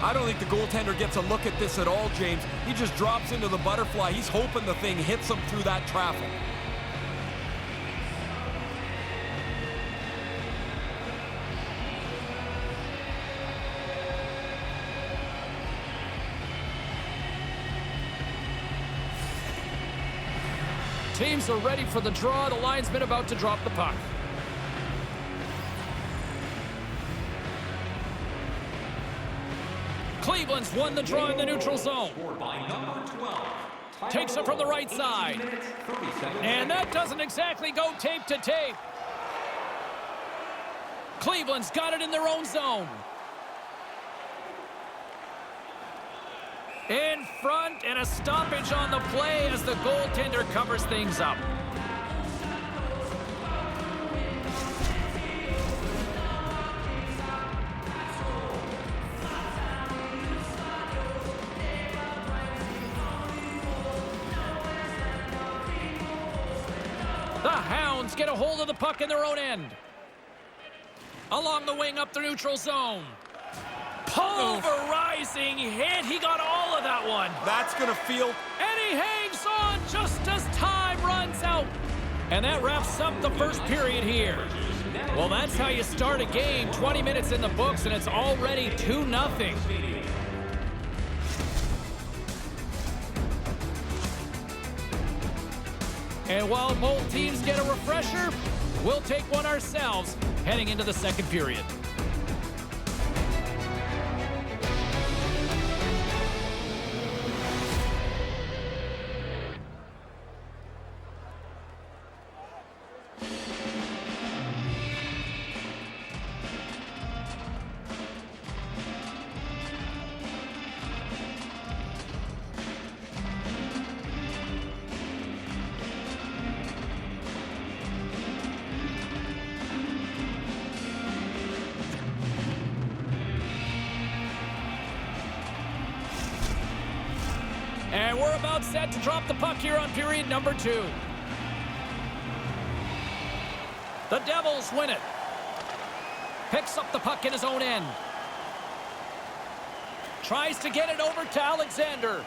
I don't think the goaltender gets a look at this at all, James. He just drops into the butterfly. He's hoping the thing hits him through that traffic. Teams are ready for the draw. The linesman about to drop the puck. Cleveland's won the draw in the neutral zone. Takes it from the right side. And that doesn't exactly go tape to tape. Cleveland's got it in their own zone. In front, and a stoppage on the play as the goaltender covers things up. The Hounds get a hold of the puck in their own end. Along the wing up the neutral zone. Pulverizing hit. He got all of that one. That's going to feel... And he hangs on just as time runs out. And that wraps up the first period here. Well, that's how you start a game. 20 minutes in the books, and it's already 2-0. And while both teams get a refresher, we'll take one ourselves heading into the second period. And we're about set to drop the puck here on period number 2. The Devils win it. Picks up the puck in his own end. Tries to get it over to Alexander.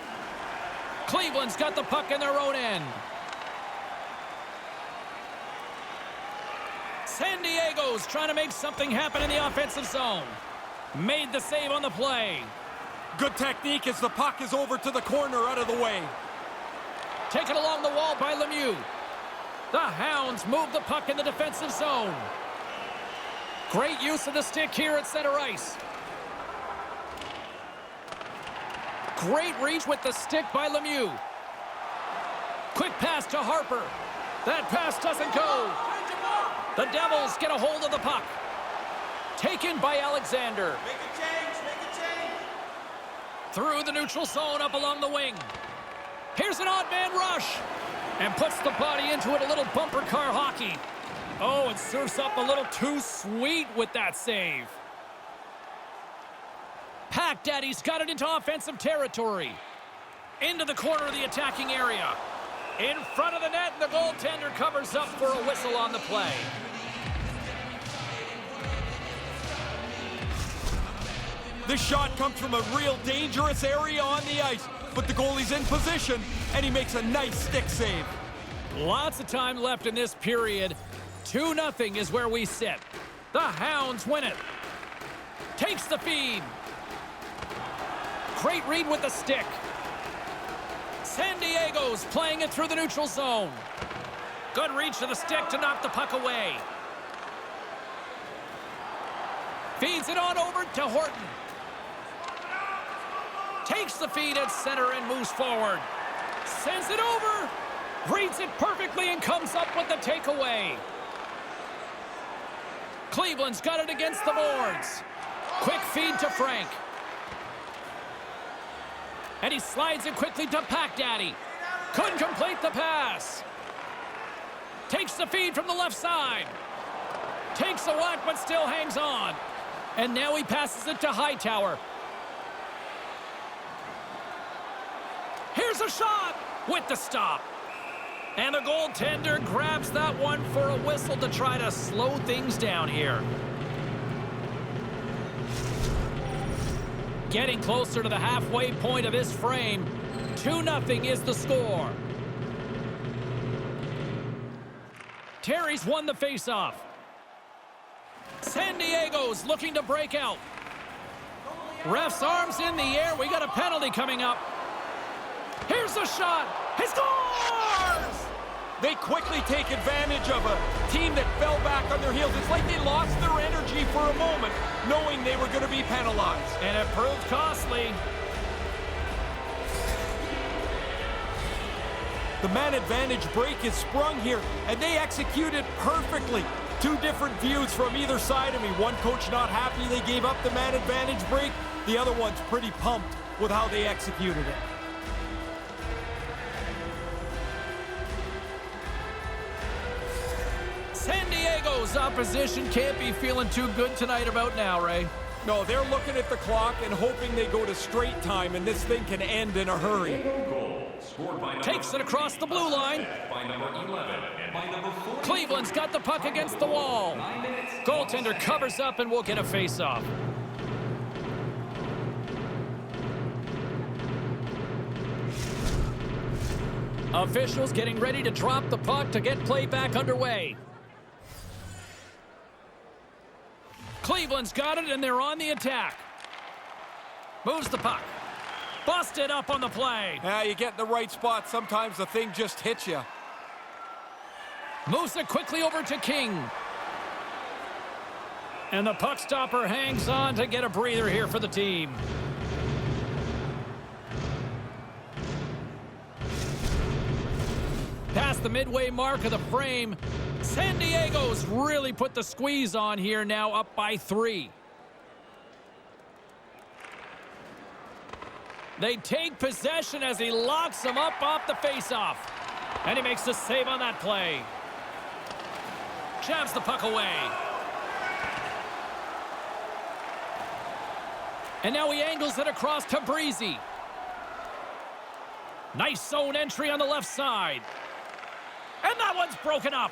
Cleveland's got the puck in their own end. San Diego's trying to make something happen in the offensive zone. Made the save on the play. Good technique as the puck is over to the corner out of the way. Taken along the wall by Lemieux. The Hounds move the puck in the defensive zone. Great use of the stick here at center ice. Great reach with the stick by Lemieux. Quick pass to Harper. That pass doesn't go. The Devils get a hold of the puck. Taken by Alexander. Make a change, make a change. Through the neutral zone up along the wing. Here's an odd man rush. And puts the body into it, a little bumper car hockey. Oh, it surfs up a little too sweet with that save. Pack Daddy's got it into offensive territory. Into the corner of the attacking area. In front of the net, and the goaltender covers up for a whistle on the play. This shot comes from a real dangerous area on the ice, but the goalie's in position, and he makes a nice stick save. Lots of time left in this period. 2-0 is where we sit. The Hounds win it. Takes the feed. Great read with the stick. San Diego's playing it through the neutral zone. Good reach of the stick to knock the puck away. Feeds it on over to Horton. Takes the feed at center and moves forward. Sends it over. Reads it perfectly and comes up with the takeaway. Cleveland's got it against the boards. Quick feed to Frank. And he slides it quickly to Pack Daddy. Couldn't complete the pass. Takes the feed from the left side. Takes a whack but still hangs on. And now he passes it to Hightower. Here's a shot with the stop. And the goaltender grabs that one for a whistle to try to slow things down here. Getting closer to the halfway point of this frame. 2-0 is the score. Terry's won the faceoff. San Diego's looking to break out. Ref's arms in the air. We got a penalty coming up. Here's the shot. He scores! They quickly take advantage of a team that fell back on their heels. It's like they lost their energy for a moment, knowing they were going to be penalized. And it proved costly. The man advantage break is sprung here, and they execute it perfectly. Two different views from either side of me. One coach not happy they gave up the man advantage break. The other one's pretty pumped with how they executed it. San Diego's opposition can't be feeling too good tonight about now, Ray. No, they're looking at the clock and hoping they go to straight time, and this thing can end in a hurry. Goal scored by Takes it across the blue line. by number 11 and by number 4. Cleveland's got the puck against the wall. Goaltender covers up and will get a face-off. Officials getting ready to drop the puck to get play back underway. Cleveland's got it, and they're on the attack. Moves the puck. Busted up on the play. Yeah, you get in the right spot. Sometimes the thing just hits you. Moves it quickly over to King. And the puck stopper hangs on to get a breather here for the team. Past the midway mark of the frame, San Diego's really put the squeeze on here, now up by 3. They take possession as he locks them up off the faceoff. And he makes the save on that play. Jabs the puck away. And now he angles it across to Breezy. Nice zone entry on the left side. And that one's broken up.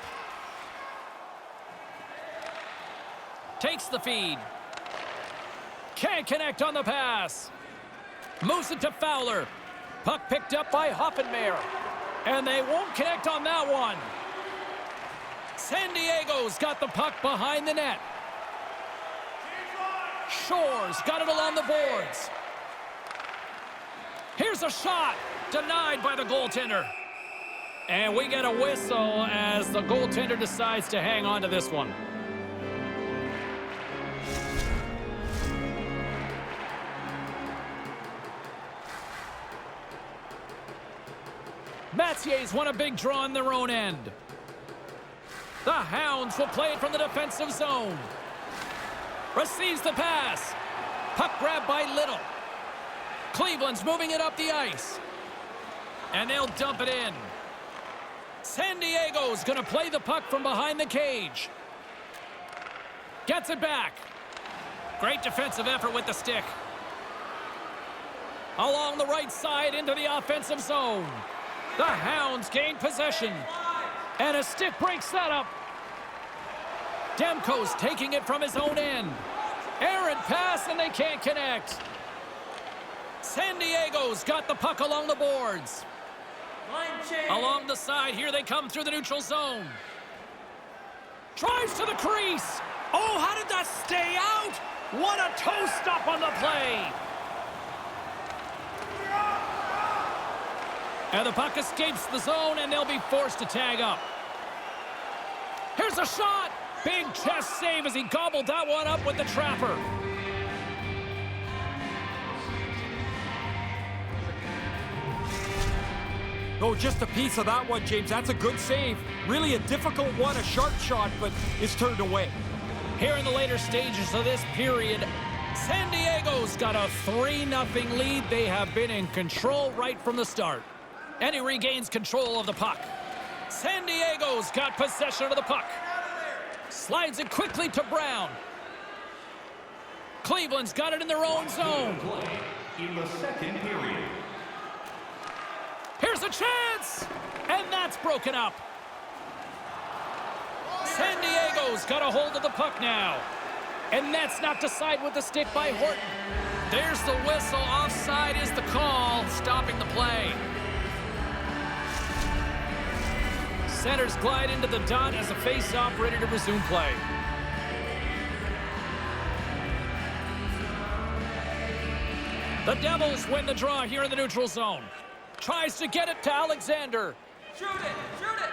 Takes the feed. Can't connect on the pass. Moves it to Fowler. Puck picked up by Hoffenmeyer. And they won't connect on that one. San Diego's got the puck behind the net. Shore's got it along the boards. Here's a shot. Denied by the goaltender. And we get a whistle as the goaltender decides to hang on to this one. Mattier's won a big draw in their own end. The Hounds will play it from the defensive zone. Receives the pass. Puck grabbed by Little. Cleveland's moving it up the ice. And they'll dump it in. San Diego's going to play the puck from behind the cage. Gets it back. Great defensive effort with the stick. Along the right side into the offensive zone. The Hounds gain possession. And a stick breaks that up. Demko's taking it from his own end. Errant pass, and they can't connect. San Diego's got the puck along the boards. Along the side, here they come through the neutral zone. Drives to the crease. Oh, how did that stay out? What a toe stop on the play. And the puck escapes the zone, and they'll be forced to tag up. Here's a shot. Big chest save as he gobbled that one up with the trapper. Oh, just a piece of that one, James. That's a good save. Really a difficult one, a sharp shot, but it's turned away. Here in the later stages of this period, San Diego's got a 3-0 lead. They have been in control right from the start. And he regains control of the puck. San Diego's got possession of the puck. Slides it quickly to Brown. Cleveland's got it in their own zone. Play in the second period. Here's a chance! And that's broken up. San Diego's got a hold of the puck now. And that's knocked aside with the stick by Horton. There's the whistle. Offside is the call, stopping the play. Centers glide into the dot as a face-off ready to resume play. The Devils win the draw here in the neutral zone. Tries to get it to Alexander. Shoot it! Shoot it!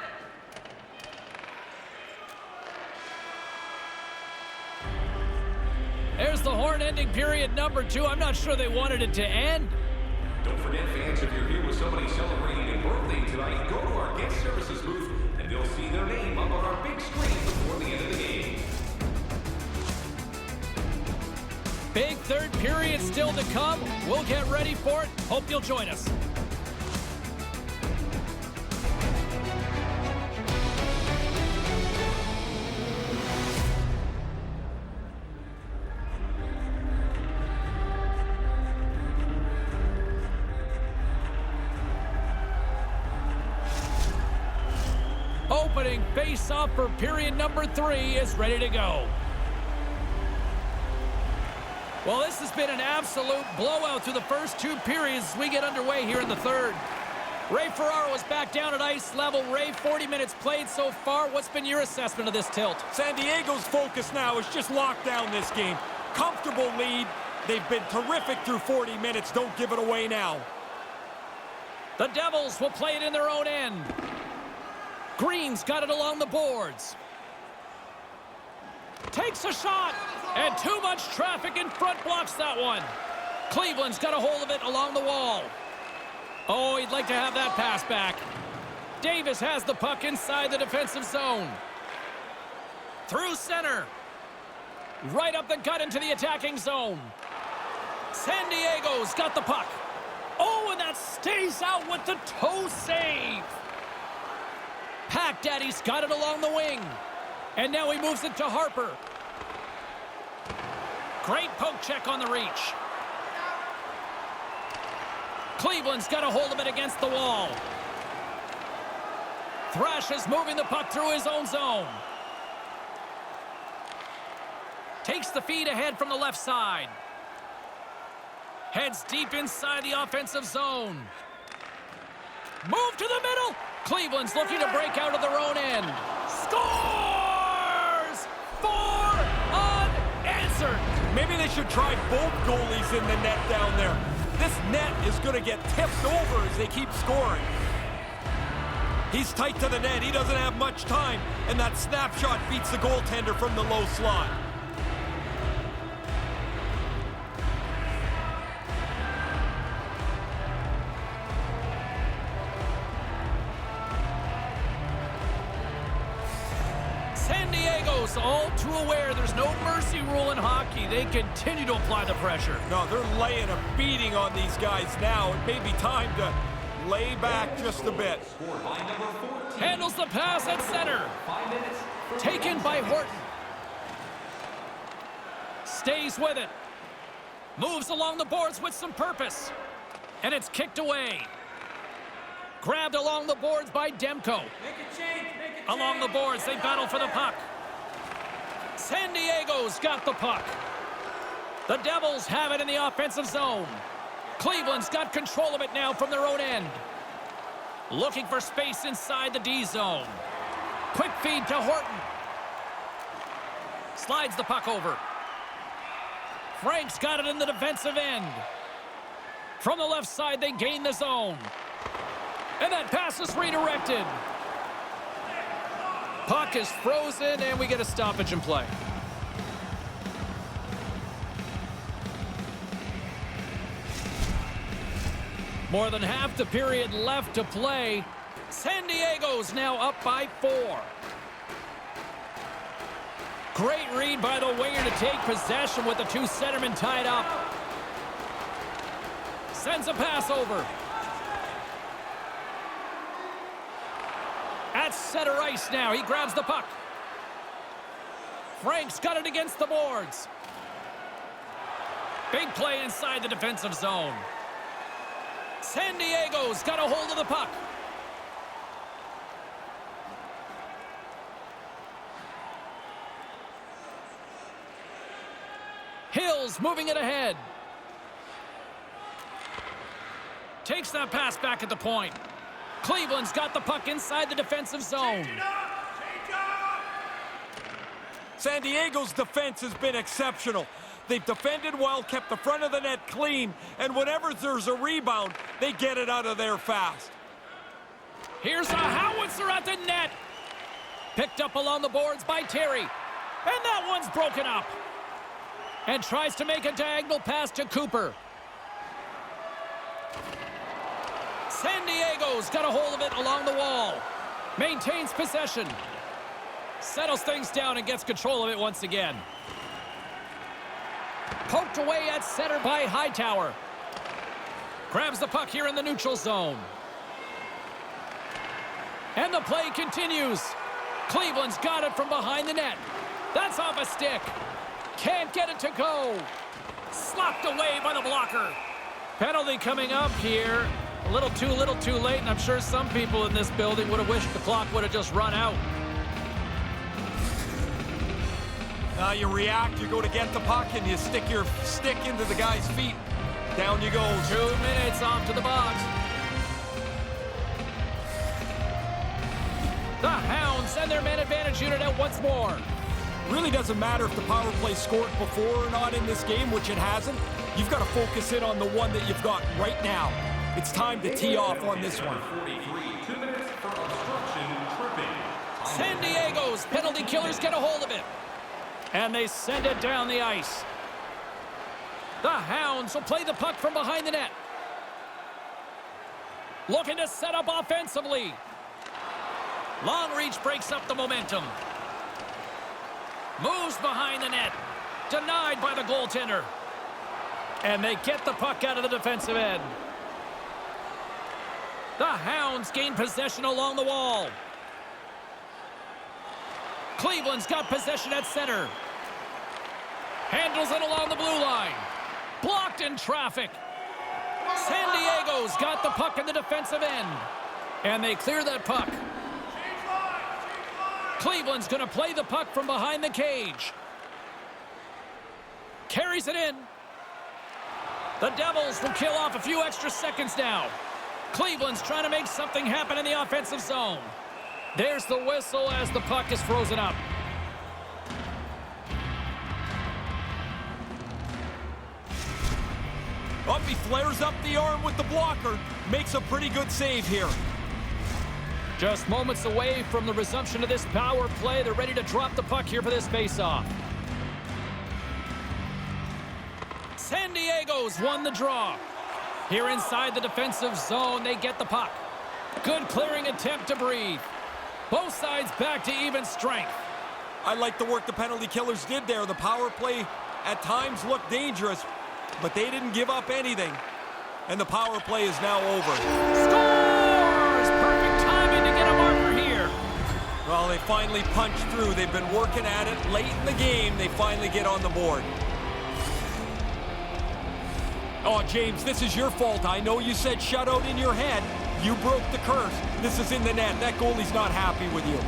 There's the horn ending period number 2. I'm not sure they wanted it to end. Don't forget, fans, if you're here with somebody celebrating a birthday tonight, go to our guest services booth and they'll see their name up on our big screen before the end of the game. Big third period still to come. We'll get ready for it. Hope you'll join us. Opening face-off for period number 3 is ready to go. Well, this has been an absolute blowout through the first 2 periods as we get underway here in the third. Ray Ferraro is back down at ice level. Ray, 40 minutes played so far. What's been your assessment of this tilt? San Diego's focus now is just lock down this game. Comfortable lead. They've been terrific through 40 minutes. Don't give it away now. The Devils will play it in their own end. Green's got it along the boards. Takes a shot, and too much traffic in front blocks that one. Cleveland's got a hold of it along the wall. Oh, he'd like to have that pass back. Davis has the puck inside the defensive zone. Through center. Right up the gut into the attacking zone. San Diego's got the puck. Oh, and that stays out with the toe save. Pack Daddy's got it along the wing. And now he moves it to Harper. Great poke check on the reach. Cleveland's got a hold of it against the wall. Thrash is moving the puck through his own zone. Takes the feed ahead from the left side. Heads deep inside the offensive zone. Move to the middle. Cleveland's looking to break out of their own end. Scores! 4 unanswered. Maybe they should try both goalies in the net down there. This net is going to get tipped over as they keep scoring. He's tight to the net. He doesn't have much time. And that snapshot beats the goaltender from the low slot. San Diego's all too aware there's no mercy rule in hockey. They continue to apply the pressure. No, they're laying a beating on these guys now. It may be time to lay back just a bit. Handles the pass at center. Taken by Horton. Stays with it. Moves along the boards with some purpose. And it's kicked away. Grabbed along the boards by Demko. Along the boards, they battle for the puck. San Diego's got the puck. The Devils have it in the offensive zone. Cleveland's got control of it now from their own end. Looking for space inside the D zone. Quick feed to Horton. Slides the puck over. Frank's got it in the defensive end. From the left side, they gain the zone. And that pass is redirected. Puck is frozen, and we get a stoppage in play. More than half the period left to play. San Diego's now up by 4. Great read by the winger to take possession with the 2 centermen tied up. Sends a pass over. At center ice now, he grabs the puck. Frank's got it against the boards. Big play inside the defensive zone. San Diego's got a hold of the puck. Hill's moving it ahead. Takes that pass back at the point. Cleveland's got the puck inside the defensive zone. San Diego's defense has been exceptional. They've defended well, kept the front of the net clean, and whenever there's a rebound, they get it out of there fast. Here's a howitzer at the net. Picked up along the boards by Terry. And that one's broken up. And tries to make a diagonal pass to Cooper. San Diego's got a hold of it along the wall. Maintains possession. Settles things down and gets control of it once again. Poked away at center by Hightower. Grabs the puck here in the neutral zone. And the play continues. Cleveland's got it from behind the net. That's off a stick. Can't get it to go. Slopped away by the blocker. Penalty coming up here. A little too late, and I'm sure some people in this building would have wished the clock would have just run out. You react, you go to get the puck, and you stick your stick into the guy's feet. Down you go. 2 minutes off to the box. The Hounds send their man advantage unit out once more. Really doesn't matter if the power play scored before or not in this game, which it hasn't. You've got to focus in on the one that you've got right now. It's time to tee off on this one. 43, 2 minutes for obstruction, tripping. San Diego's penalty killers get a hold of it. And they send it down the ice. The Hounds will play the puck from behind the net. Looking to set up offensively. Long reach breaks up the momentum. Moves behind the net. Denied by the goaltender. And they get the puck out of the defensive end. The Hounds gain possession along the wall. Cleveland's got possession at center. Handles it along the blue line. Blocked in traffic. San Diego's got the puck in the defensive end. And they clear that puck. Cleveland's going to play the puck from behind the cage. Carries it in. The Devils will kill off a few extra seconds now. Cleveland's trying to make something happen in the offensive zone. There's the whistle as the puck is frozen up. Up, he flares up the arm with the blocker. Makes a pretty good save here. Just moments away from the resumption of this power play. They're ready to drop the puck here for this faceoff. San Diego's won the draw. Here inside the defensive zone, they get the puck. Good clearing attempt to breathe. Both sides back to even strength. I like the work the penalty killers did there. The power play at times looked dangerous, but they didn't give up anything. And the power play is now over. Scores! Perfect timing to get a marker here. Well, they finally punched through. They've been working at it late in the game. They finally get on the board. Oh, James, this is your fault. I know you said shutout in your head. You broke the curse. This is in the net. That goalie's not happy with you.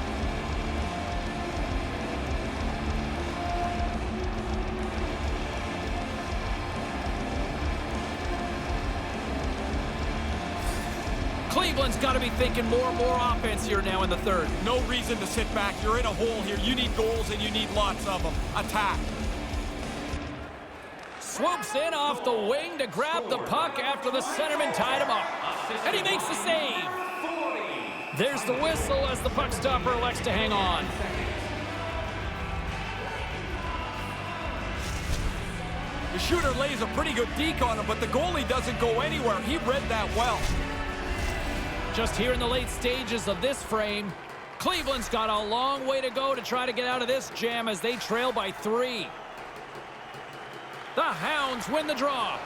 Cleveland's got to be thinking more and more offense here now in the third. No reason to sit back. You're in a hole here. You need goals, and you need lots of them. Attack. Swoops in off the wing to grab the puck after the centerman tied him up. And he makes the save. There's the whistle as the puck stopper elects to hang on. The shooter lays a pretty good deke on him, but the goalie doesn't go anywhere. He read that well. Just here in the late stages of this frame, Cleveland's got a long way to go to try to get out of this jam as they trail by 3. The Hounds win the draw.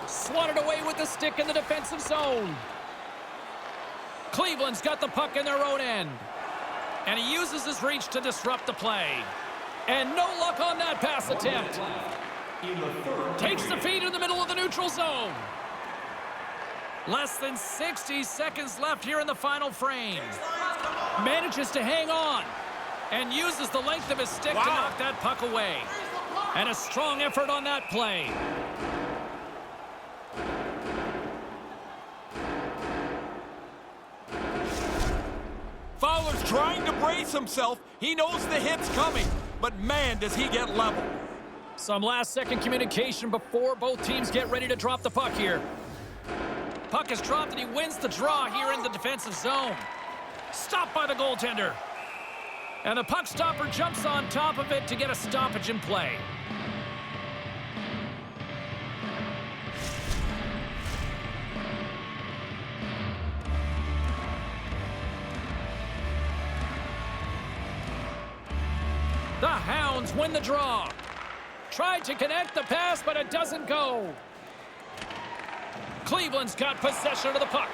Swatted away with the stick in the defensive zone. Cleveland's got the puck in their own end. And he uses his reach to disrupt the play. And no luck on that pass attempt. Takes the feed in the middle of the neutral zone. Less than 60 seconds left here in the final frame. Manages to hang on. And uses the length of his stick to knock that puck away. And a strong effort on that play. Fowler's trying to brace himself. He knows the hit's coming, but man, does he get level. Some last-second communication before both teams get ready to drop the puck here. Puck is dropped and he wins the draw here in the defensive zone. Stopped by the goaltender. And the puck stopper jumps on top of it to get a stoppage in play. The Hounds win the draw. Tried to connect the pass, but it doesn't go. Cleveland's got possession of the puck.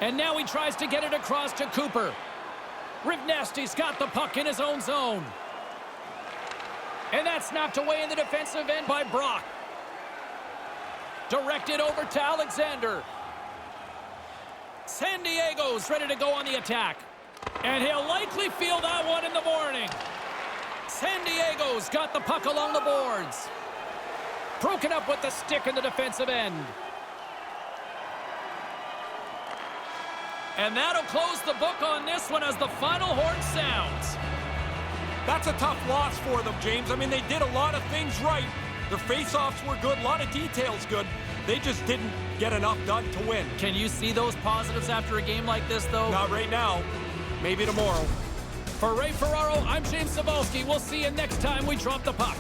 And now he tries to get it across to Cooper. Rivnesty's got the puck in his own zone. And that's knocked away in the defensive end by Brock. Directed over to Alexander. San Diego's ready to go on the attack. And he'll likely feel that one in the morning. San Diego's got the puck along the boards. Broken up with the stick in the defensive end. And that'll close the book on this one as the final horn sounds. That's a tough loss for them, James. I mean, they did a lot of things right. Their face-offs were good, a lot of details good. They just didn't get enough done to win. Can you see those positives after a game like this, though? Not right now. Maybe tomorrow. For Ray Ferraro, I'm James Cybulski. We'll see you next time we drop the puck.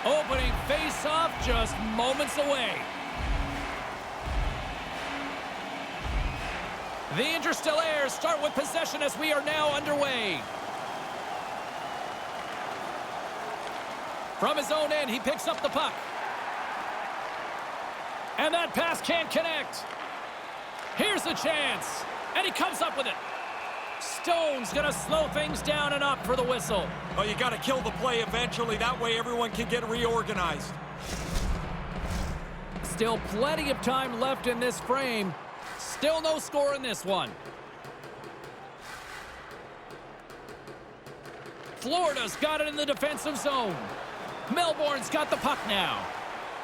Opening face-off just moments away. The Interstellaires start with possession as we are now underway. From his own end, he picks up the puck. And that pass can't connect. Here's a chance. And he comes up with it. Stone's going to slow things down and up for the whistle. Oh, you got to kill the play eventually. That way everyone can get reorganized. Still plenty of time left in this frame. Still no score in this one. Florida's got it in the defensive zone. Melbourne's got the puck now.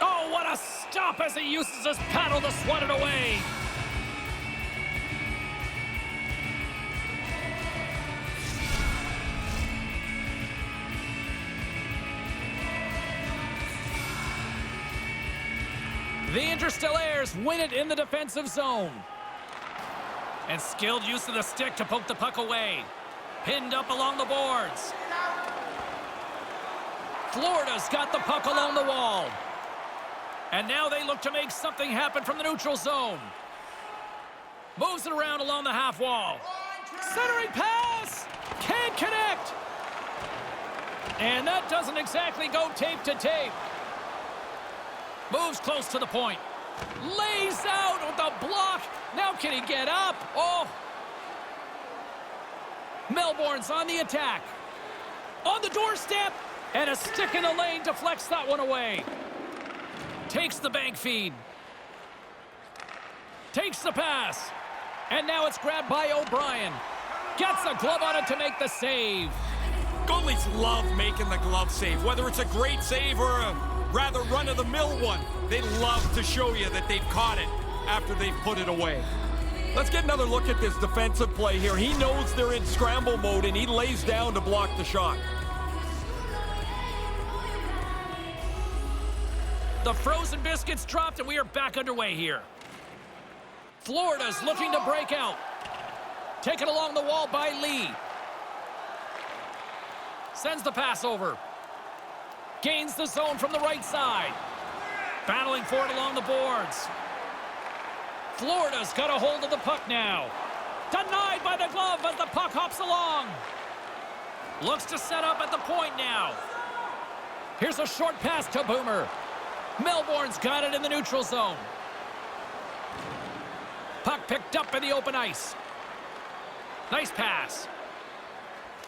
Oh, what a stop as he uses his paddle to swat it away. The Interstellaires win it in the defensive zone. And skilled use of the stick to poke the puck away. Pinned up along the boards. Florida's got the puck along the wall. And now they look to make something happen from the neutral zone. Moves it around along the half wall. Centering pass! Can't connect! And that doesn't exactly go tape to tape. Moves close to the point. Lays out with the block. Now can he get up? Oh! Melbourne's on the attack. On the doorstep. And a stick in the lane deflects that one away. Takes the bank feed. Takes the pass. And now it's grabbed by O'Brien. Gets a glove on it to make the save. Goalies love making the glove save. Whether it's a great save or a rather run-of-the-mill one, they love to show you that they've caught it after they've put it away. Let's get another look at this defensive play here. He knows they're in scramble mode, and he lays down to block the shot. The frozen biscuits dropped, and we are back underway here. Florida's looking to break out. Taken along the wall by Lee. Sends the pass over. Gains the zone from the right side. Battling for it along the boards. Florida's got a hold of the puck now. Denied by the glove as the puck hops along. Looks to set up at the point now. Here's a short pass to Boomer. Melbourne's got it in the neutral zone. Puck picked up in the open ice. Nice pass.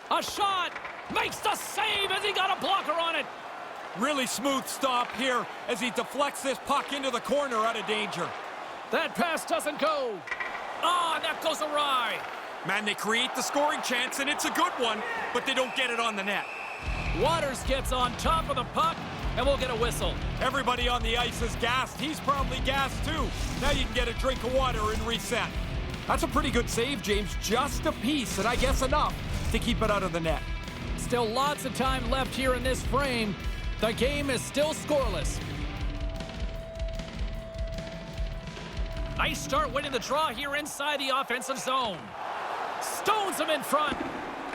A shot. Makes the save as he got a blocker on it. Really smooth stop here as he deflects this puck into the corner out of danger. That pass doesn't go. Ah, that goes awry. Man, they create the scoring chance, and it's a good one, but they don't get it on the net. Waters gets on top of the puck, and we'll get a whistle. Everybody on the ice is gassed. He's probably gassed too. Now you can get a drink of water and reset. That's a pretty good save, James. Just a piece, and I guess enough to keep it out of the net. Still lots of time left here in this frame. The game is still scoreless. Nice start winning the draw here inside the offensive zone. Stones him in front.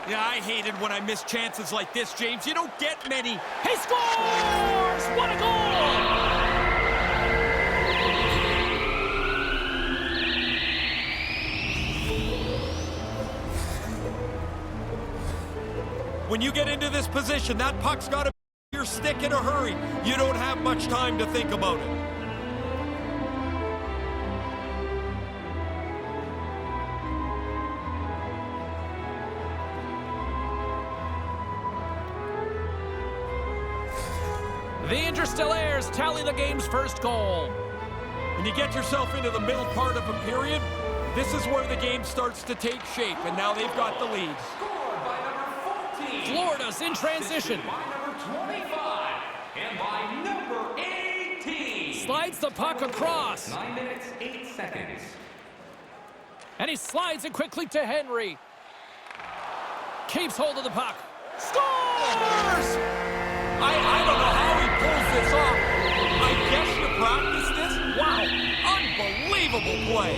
Yeah, I hate it when I miss chances like this, James. You don't get many. He scores! What a goal! When you get into this position, that puck's got to be your stick in a hurry. You don't have much time to think about it. The Interstellaires tally the game's first goal. When you get yourself into the middle part of a period, this is where the game starts to take shape, and now they've got the lead. Scored by number 14. Florida's in transition. By number 25. And by number 18. Slides the puck across. 9 minutes, 8 seconds. And he slides it quickly to Henry. Keeps hold of the puck. Scores! I don't know how he pulls this off. I guess you practiced this? Wow, unbelievable play.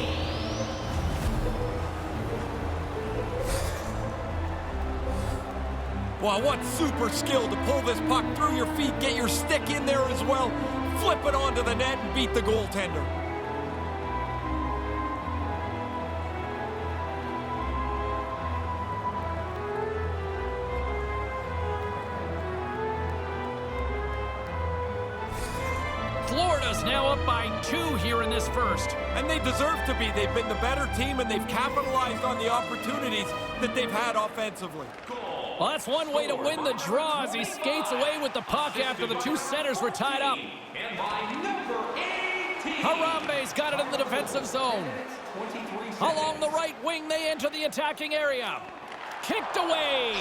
Wow, what super skill to pull this puck through your feet, get your stick in there as well, flip it onto the net and beat the goaltender. Florida's now up by 2 here in this first. And they deserve to be. They've been the better team, and they've capitalized on the opportunities that they've had offensively. Well, that's one way to win the draw as he skates away with the puck after the 2 centers were tied up. And by number 18. Harambe's got it in the defensive zone. 23 seconds. Along the right wing, they enter the attacking area. Kicked away.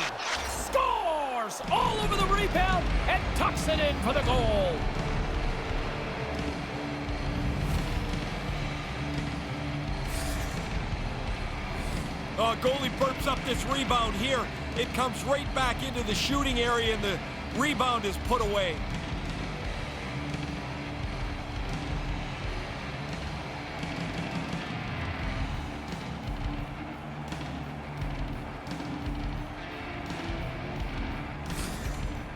Scores! All over the rebound and tucks it in for the goal. Goalie burps up this rebound here. It comes right back into the shooting area, and the rebound is put away.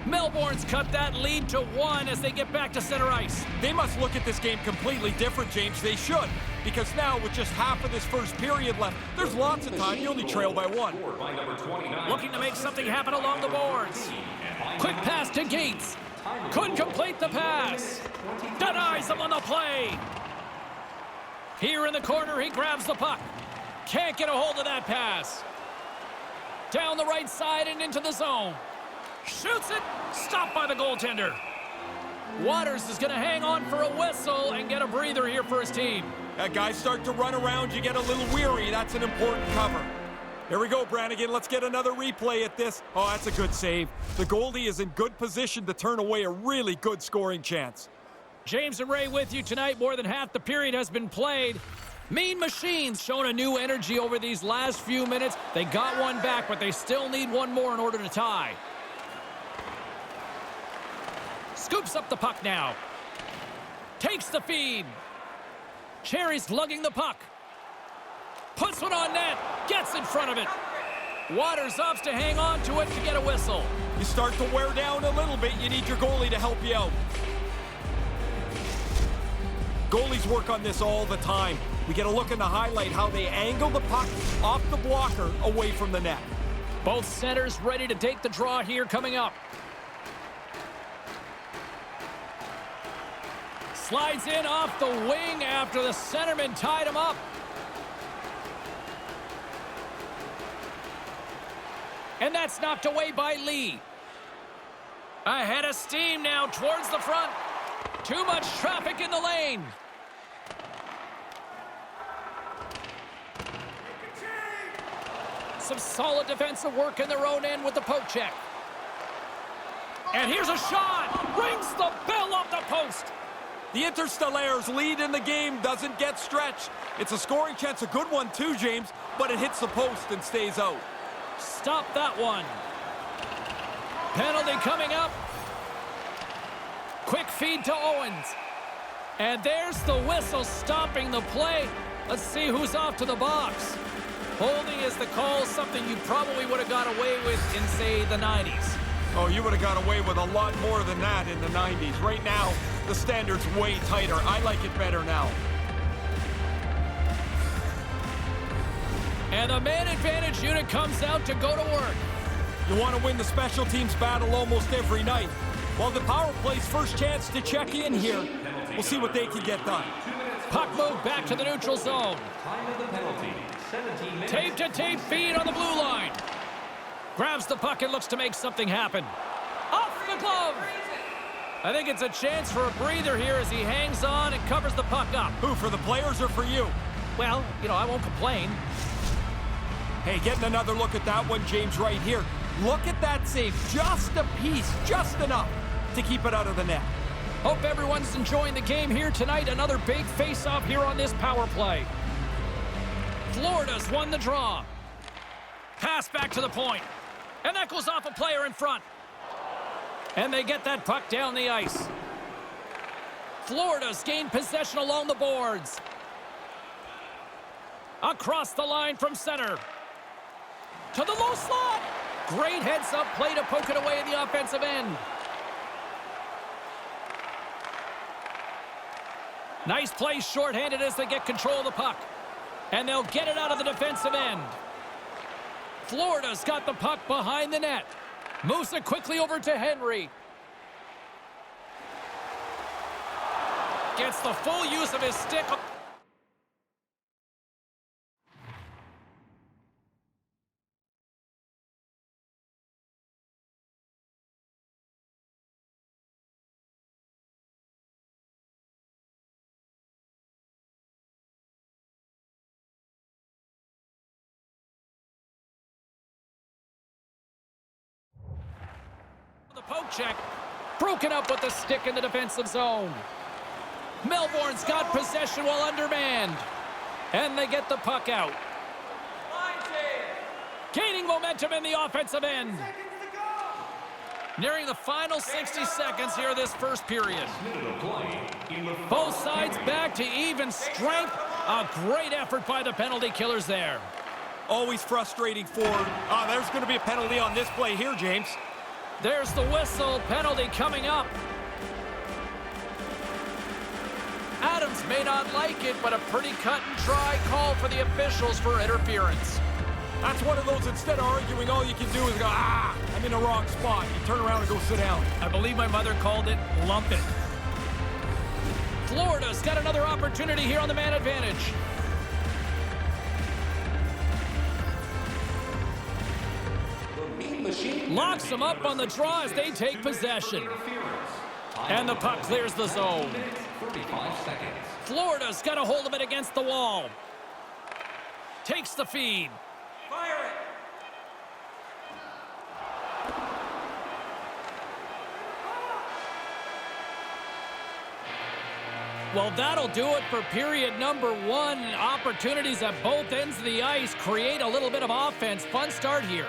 Melbourne's cut that lead to 1 as they get back to center ice. They must look at this game completely different, James. They should. Because now, with just half of this first period left, there's lots of time. You only trail by 1. By number 29. Looking to make something happen along the boards. Quick pass to Gates. Couldn't complete the pass. Denies him on the play. Here in the corner, he grabs the puck. Can't get a hold of that pass. Down the right side and into the zone. Shoots it. Stopped by the goaltender. Waters is going to hang on for a whistle and get a breather here for his team. Guys start to run around, you get a little weary. That's an important cover. Here we go, Brannigan. Let's get another replay at this. Oh, that's a good save. The goalie is in good position to turn away a really good scoring chance. James and Ray with you tonight. More than half the period has been played. Mean Machines showing a new energy over these last few minutes. They got one back, but they still need one more in order to tie. Scoops up the puck now. Takes the feed. Cherry's lugging the puck. Puts one on net. Gets in front of it. Waters opts to hang on to it to get a whistle. You start to wear down a little bit. You need your goalie to help you out. Goalies work on this all the time. We get a look in the highlight how they angle the puck off the blocker away from the net. Both centers ready to take the draw here coming up. Slides in off the wing after the centerman tied him up. And that's knocked away by Lee. Ahead of steam now towards the front. Too much traffic in the lane. Some solid defensive work in their own end with the poke check. And here's a shot. Rings the bell off the post. The Interstellaires lead in the game, doesn't get stretched. It's a scoring chance, a good one too, James, but it hits the post and stays out. Stop that one. Penalty coming up. Quick feed to Owens. And there's the whistle stopping the play. Let's see who's off to the box. Holding is the call, something you probably would have got away with in, say, the 90s. Oh, you would have got away with a lot more than that in the 90s. Right now, the standard's way tighter. I like it better now. And the man advantage unit comes out to go to work. You want to win the special teams battle almost every night. Well, the power play's first chance to check in here. We'll see what they can get done. Puck moved back to the neutral zone. Time of the penalty, 17 minutes. Tape-to-tape feed on the blue line. Grabs the puck and looks to make something happen. Off the glove. I think it's a chance for a breather here as he hangs on and covers the puck up. Who, for the players or for you? Well, you know, I won't complain. Hey, getting another look at that one, James, right here. Look at that save. Just a piece, just enough to keep it out of the net. Hope everyone's enjoying the game here tonight. Another big face-off here on this power play. Florida's won the draw. Pass back to the point. And that goes off a player in front. And they get that puck down the ice. Florida's gained possession along the boards. Across the line from center. To the low slot. Great heads-up play to poke it away in the offensive end. Nice play shorthanded as they get control of the puck. And they'll get it out of the defensive end. Florida's got the puck behind the net. Moves it quickly over to Henry. Gets the full use of his stick. The poke check. Broken up with the stick in the defensive zone. Melbourne's got possession while undermanned. And they get the puck out. Gaining momentum in the offensive end. Nearing the final 60 seconds here this first period. Both sides back to even strength. A great effort by the penalty killers there. Always frustrating for... there's going to be a penalty on this play here, James. There's the whistle. Penalty coming up. Adams may not like it, but a pretty cut-and-dry call for the officials for interference. That's one of those, instead of arguing, all you can do is go, I'm in the wrong spot. You turn around and go sit down. I believe my mother called it lump it. Florida's got another opportunity here on the man advantage. Locks them up on the draw as they take possession. And the puck clears the zone. Florida's got a hold of it against the wall. Takes the feed. Fire it. Well, that'll do it for period number 1. Opportunities at both ends of the ice create a little bit of offense. Fun start here.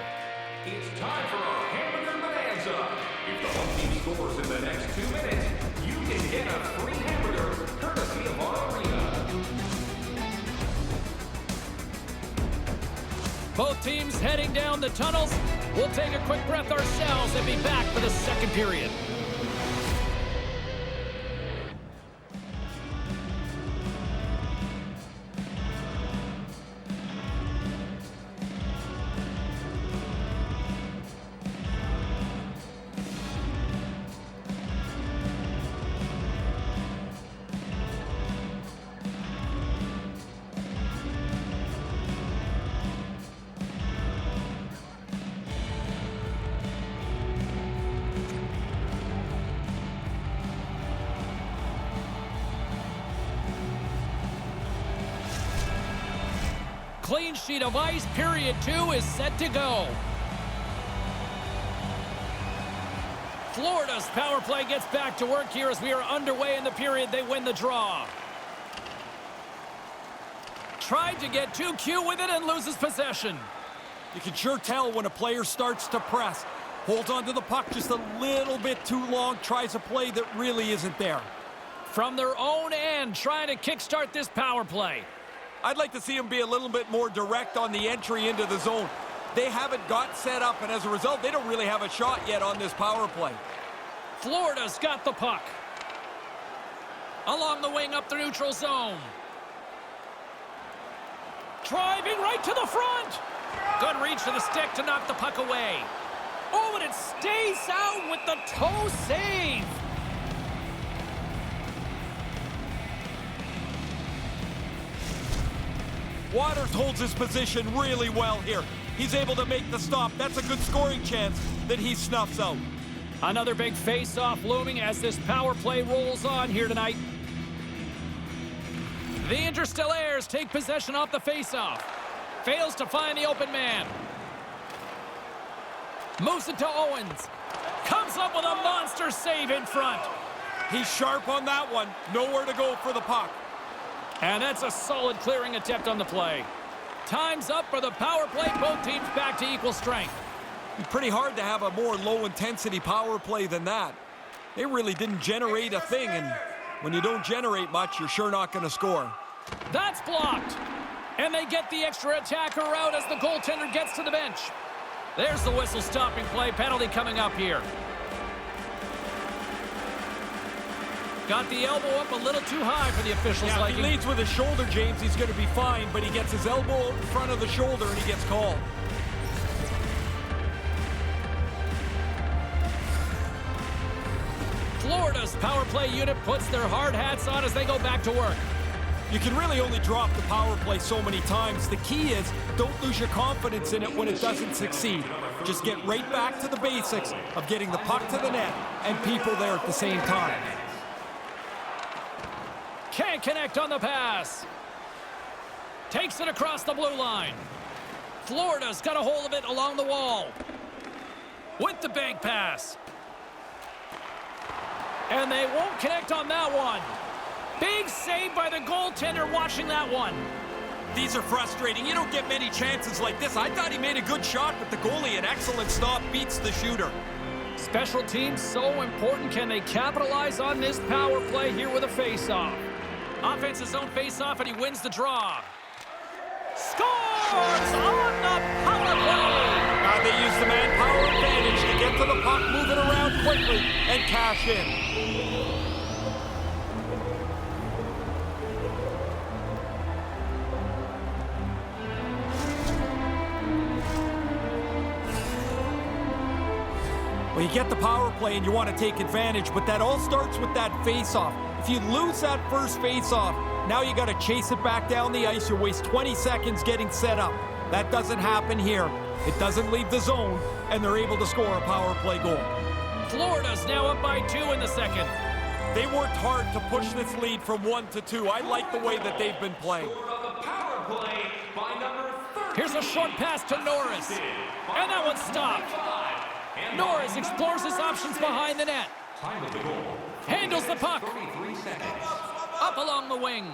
It's time for our Hamburger Bonanza. If the home team scores in the next 2 minutes, you can get a free hamburger courtesy of our arena. Both teams heading down the tunnels. We'll take a quick breath ourselves and be back for the second period. Clean sheet of ice. Period 2 is set to go. Florida's power play gets back to work here as we are underway in the period. They win the draw. Tried to get too cute with it and loses possession. You can sure tell when a player starts to press. Holds onto the puck just a little bit too long. Tries a play that really isn't there. From their own end, trying to kickstart this power play. I'd like to see them be a little bit more direct on the entry into the zone. They haven't got set up, and as a result, they don't really have a shot yet on this power play. Florida's got the puck. Along the wing up the neutral zone. Driving right to the front. Good reach to the stick to knock the puck away. Oh, and it stays out with the toe save. Waters holds his position really well here. He's able to make the stop. That's a good scoring chance that he snuffs out. Another big face-off looming as this power play rolls on here tonight. The Interstellaires take possession off the face-off. Fails to find the open man. Moves it to Owens. Comes up with a monster save in front. He's sharp on that one. Nowhere to go for the puck. And that's a solid clearing attempt on the play. Time's up for the power play. Both teams back to equal strength. Pretty hard to have a more low-intensity power play than that. They really didn't generate a thing, and when you don't generate much, you're sure not going to score. That's blocked. And they get the extra attacker out as the goaltender gets to the bench. There's the whistle stopping play. Penalty coming up here. Got the elbow up a little too high for the officials' Yeah, if liking. he leads with his shoulder, James, he's going to be fine, but he gets his elbow in front of the shoulder and he gets called. Florida's power play unit puts their hard hats on as they go back to work. You can really only drop the power play so many times. The key is don't lose your confidence in it when it doesn't succeed. Just get right back to the basics of getting the puck to the net and people there at the same time. Can't connect on the pass. Takes it across the blue line. Florida's got a hold of it along the wall. With the bank pass. And they won't connect on that one. Big save by the goaltender watching that one. These are frustrating. You don't get many chances like this. I thought he made a good shot, but the goalie, an excellent stop, beats the shooter. Special teams so important. Can they capitalize on this power play here with a face-off? Offensive zone face-off, and he wins the draw. Scores on the power play! They use the manpower advantage to get to the puck, move it around quickly, and cash in. Well, you get the power play and you want to take advantage, but that all starts with that face-off. If you lose that first face-off, now you got to chase it back down the ice. You waste 20 seconds getting set up. That doesn't happen here. It doesn't leave the zone, and they're able to score a power play goal. Florida's now up by 2 in the second. They worked hard to push this lead from 1 to 2. I like the way that they've been playing. Here's a short pass to Norris, and that one's stopped. Norris explores his options behind the net. Handles the puck. Up along the wing.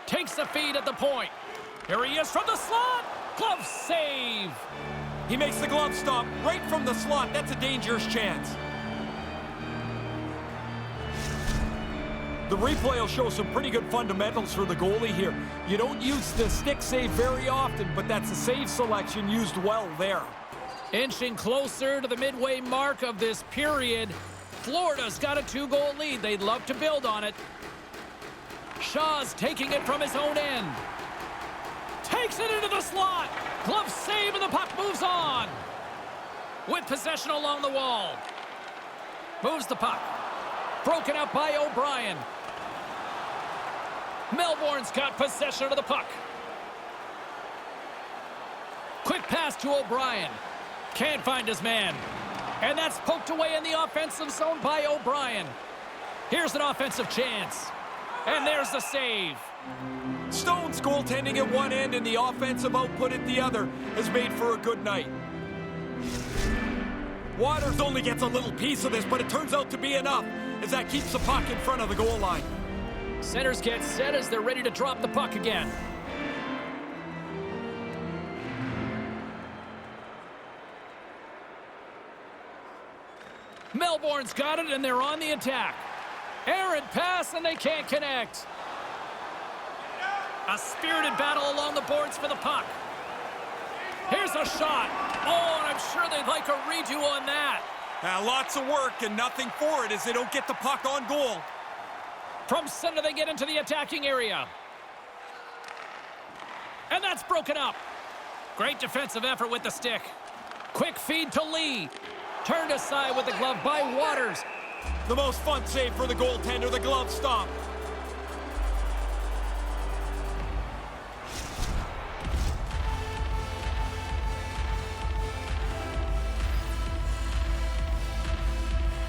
Takes the feed at the point. Here he is from the slot. Glove save. He makes the glove stop right from the slot. That's a dangerous chance. The replay will show some pretty good fundamentals for the goalie here. You don't use the stick save very often, but that's a save selection used well there. Inching closer to the midway mark of this period. Florida's got a 2-goal lead. They'd love to build on it. Shaw's taking it from his own end. Takes it into the slot. Glove save, and the puck moves on. With possession along the wall. Moves the puck. Broken up by O'Brien. Melbourne's got possession of the puck. Quick pass to O'Brien. Can't find his man. And that's poked away in the offensive zone by O'Brien. Here's an offensive chance. And there's the save. Stone's goaltending at one end and the offensive output at the other has made for a good night. Waters only gets a little piece of this, but it turns out to be enough as that keeps the puck in front of the goal line. Centers get set as they're ready to drop the puck again. Melbourne's got it, and they're on the attack. Errant pass, and they can't connect. A spirited battle along the boards for the puck. Here's a shot. Oh, and I'm sure they'd like a redo on that. Lots of work and nothing for it as they don't get the puck on goal. From center, they get into the attacking area. And that's broken up. Great defensive effort with the stick. Quick feed to Lee. Turned aside with the glove by Waters. The most fun save for the goaltender, the glove stop.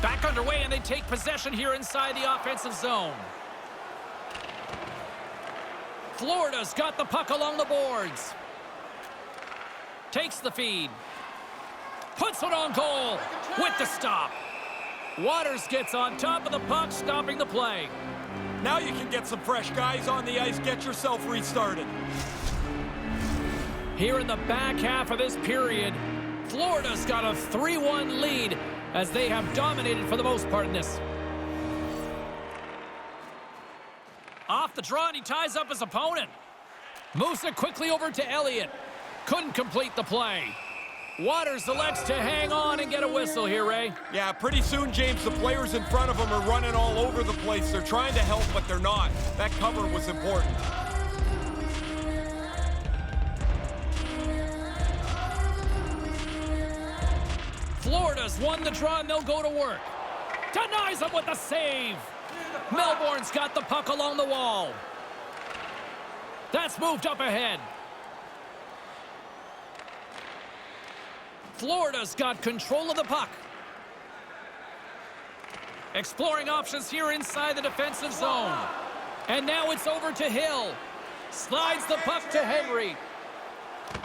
Back underway, and they take possession here inside the offensive zone. Florida's got the puck along the boards. Takes the feed. Puts it on goal with the stop. Waters gets on top of the puck, stopping the play. Now you can get some fresh guys on the ice, get yourself restarted. Here in the back half of this period, Florida's got a 3-1 lead as they have dominated for the most part in this. Off the draw, and he ties up his opponent. Moves it quickly over to Elliott. Couldn't complete the play. Waters elects to hang on and get a whistle here, Ray. Yeah, pretty soon, James, the players in front of him are running all over the place. They're trying to help, but they're not. That cover was important. Florida's won the draw, and they'll go to work. Denies him with the save. Melbourne's got the puck along the wall. That's moved up ahead. Florida's got control of the puck. Exploring options here inside the defensive zone. And now it's over to Hill. Slides the puck to Henry.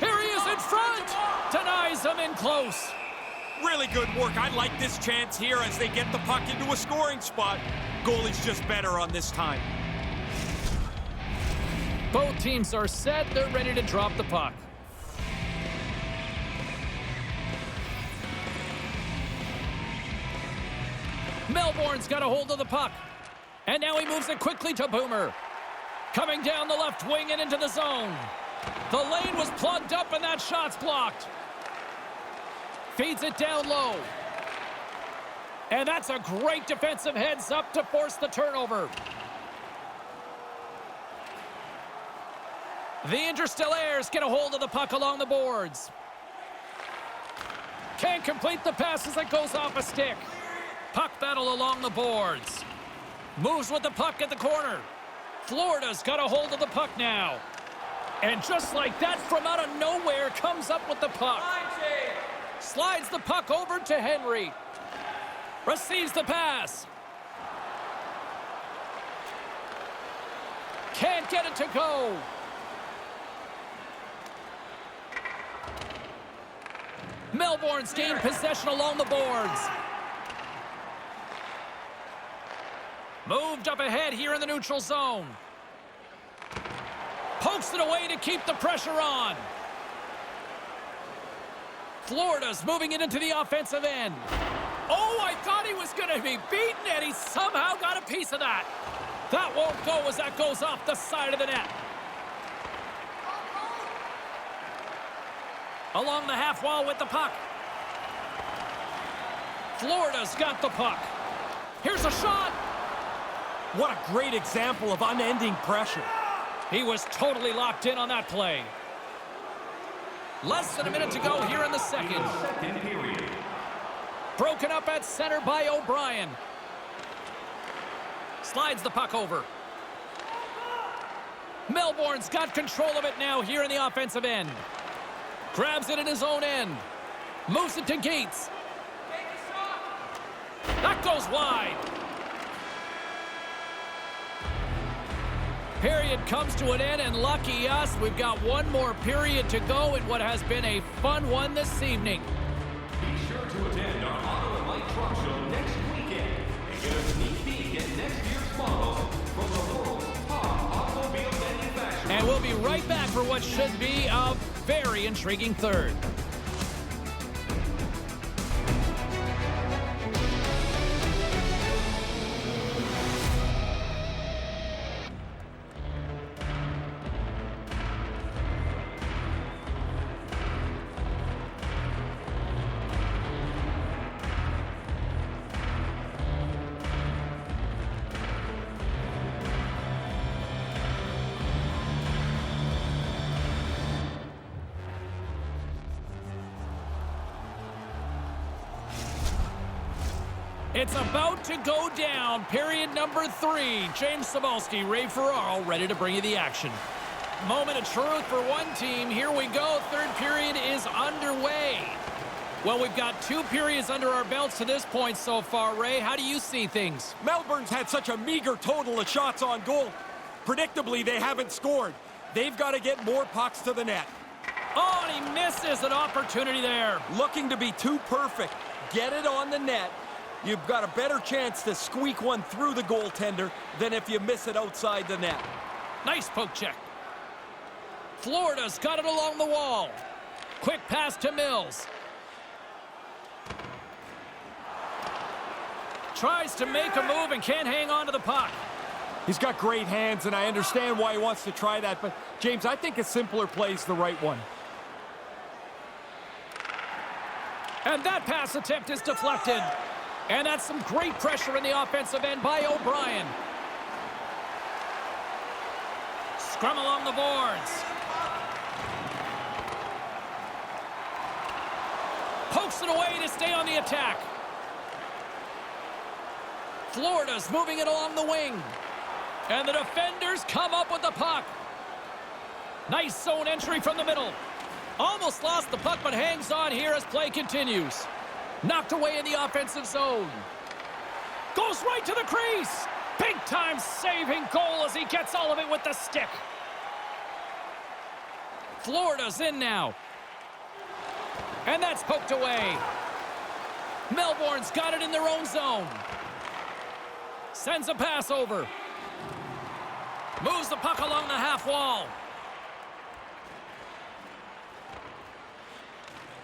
Here he is in front. Denies him in close. Really good work. I like this chance here as they get the puck into a scoring spot. Goalie's just better on this time. Both teams are set. They're ready to drop the puck. Melbourne's got a hold of the puck. And now he moves it quickly to Boomer. Coming down the left wing and into the zone. The lane was plugged up and that shot's blocked. Feeds it down low. And that's a great defensive heads up to force the turnover. The Interstellaires get a hold of the puck along the boards. Can't complete the pass as it goes off a stick. Puck battle along the boards. Moves with the puck at the corner. Florida's got a hold of the puck now. And just like that, from out of nowhere, comes up with the puck. Slides the puck over to Henry. Receives the pass. Can't get it to go. Melbourne's gained possession along the boards. Moved up ahead here in the neutral zone. Pokes it away to keep the pressure on. Florida's moving it into the offensive end. Oh, I thought he was going to be beaten, and he somehow got a piece of that. That won't go as that goes off the side of the net. Along the half wall with the puck. Florida's got the puck. Here's a shot. What a great example of unending pressure. He was totally locked in on that play. Less than a minute to go here in the second. Broken up at center by O'Brien. Slides the puck over. Melbourne's got control of it now here in the offensive end. Grabs it in his own end. Moves it to Gates. That goes wide. Period comes to an end, and lucky us, we've got one more period to go in what has been a fun one this evening. Be sure to attend our Auto and Light Truck Show next weekend and get a sneak peek at next year's models from the world's top automobile manufacturers. And we'll be right back for what should be a very intriguing third. It's about to go down. Period number 3. James Cebulski, Ray Ferraro, ready to bring you the action. Moment of truth for one team. Here we go. Third period is underway. Well, we've got 2 periods under our belts to this point so far. Ray, how do you see things? Melbourne's had such a meager total of shots on goal. Predictably, they haven't scored. They've got to get more pucks to the net. Oh, and he misses an opportunity there. Looking to be too perfect. Get it on the net. You've got a better chance to squeak one through the goaltender than if you miss it outside the net. Nice poke check. Florida's got it along the wall. Quick pass to Mills. Tries to make a move and can't hang on to the puck. He's got great hands, and I understand why he wants to try that. But, James, I think a simpler play is the right one. And that pass attempt is deflected. And that's some great pressure in the offensive end by O'Brien. Scrum along the boards. Pokes it away to stay on the attack. Florida's moving it along the wing. And the defenders come up with the puck. Nice zone entry from the middle. Almost lost the puck, but hangs on here as play continues. Knocked away in the offensive zone. Goes right to the crease. Big-time saving goal as he gets all of it with the stick. Florida's in now. And that's poked away. Melbourne's got it in their own zone. Sends a pass over. Moves the puck along the half wall.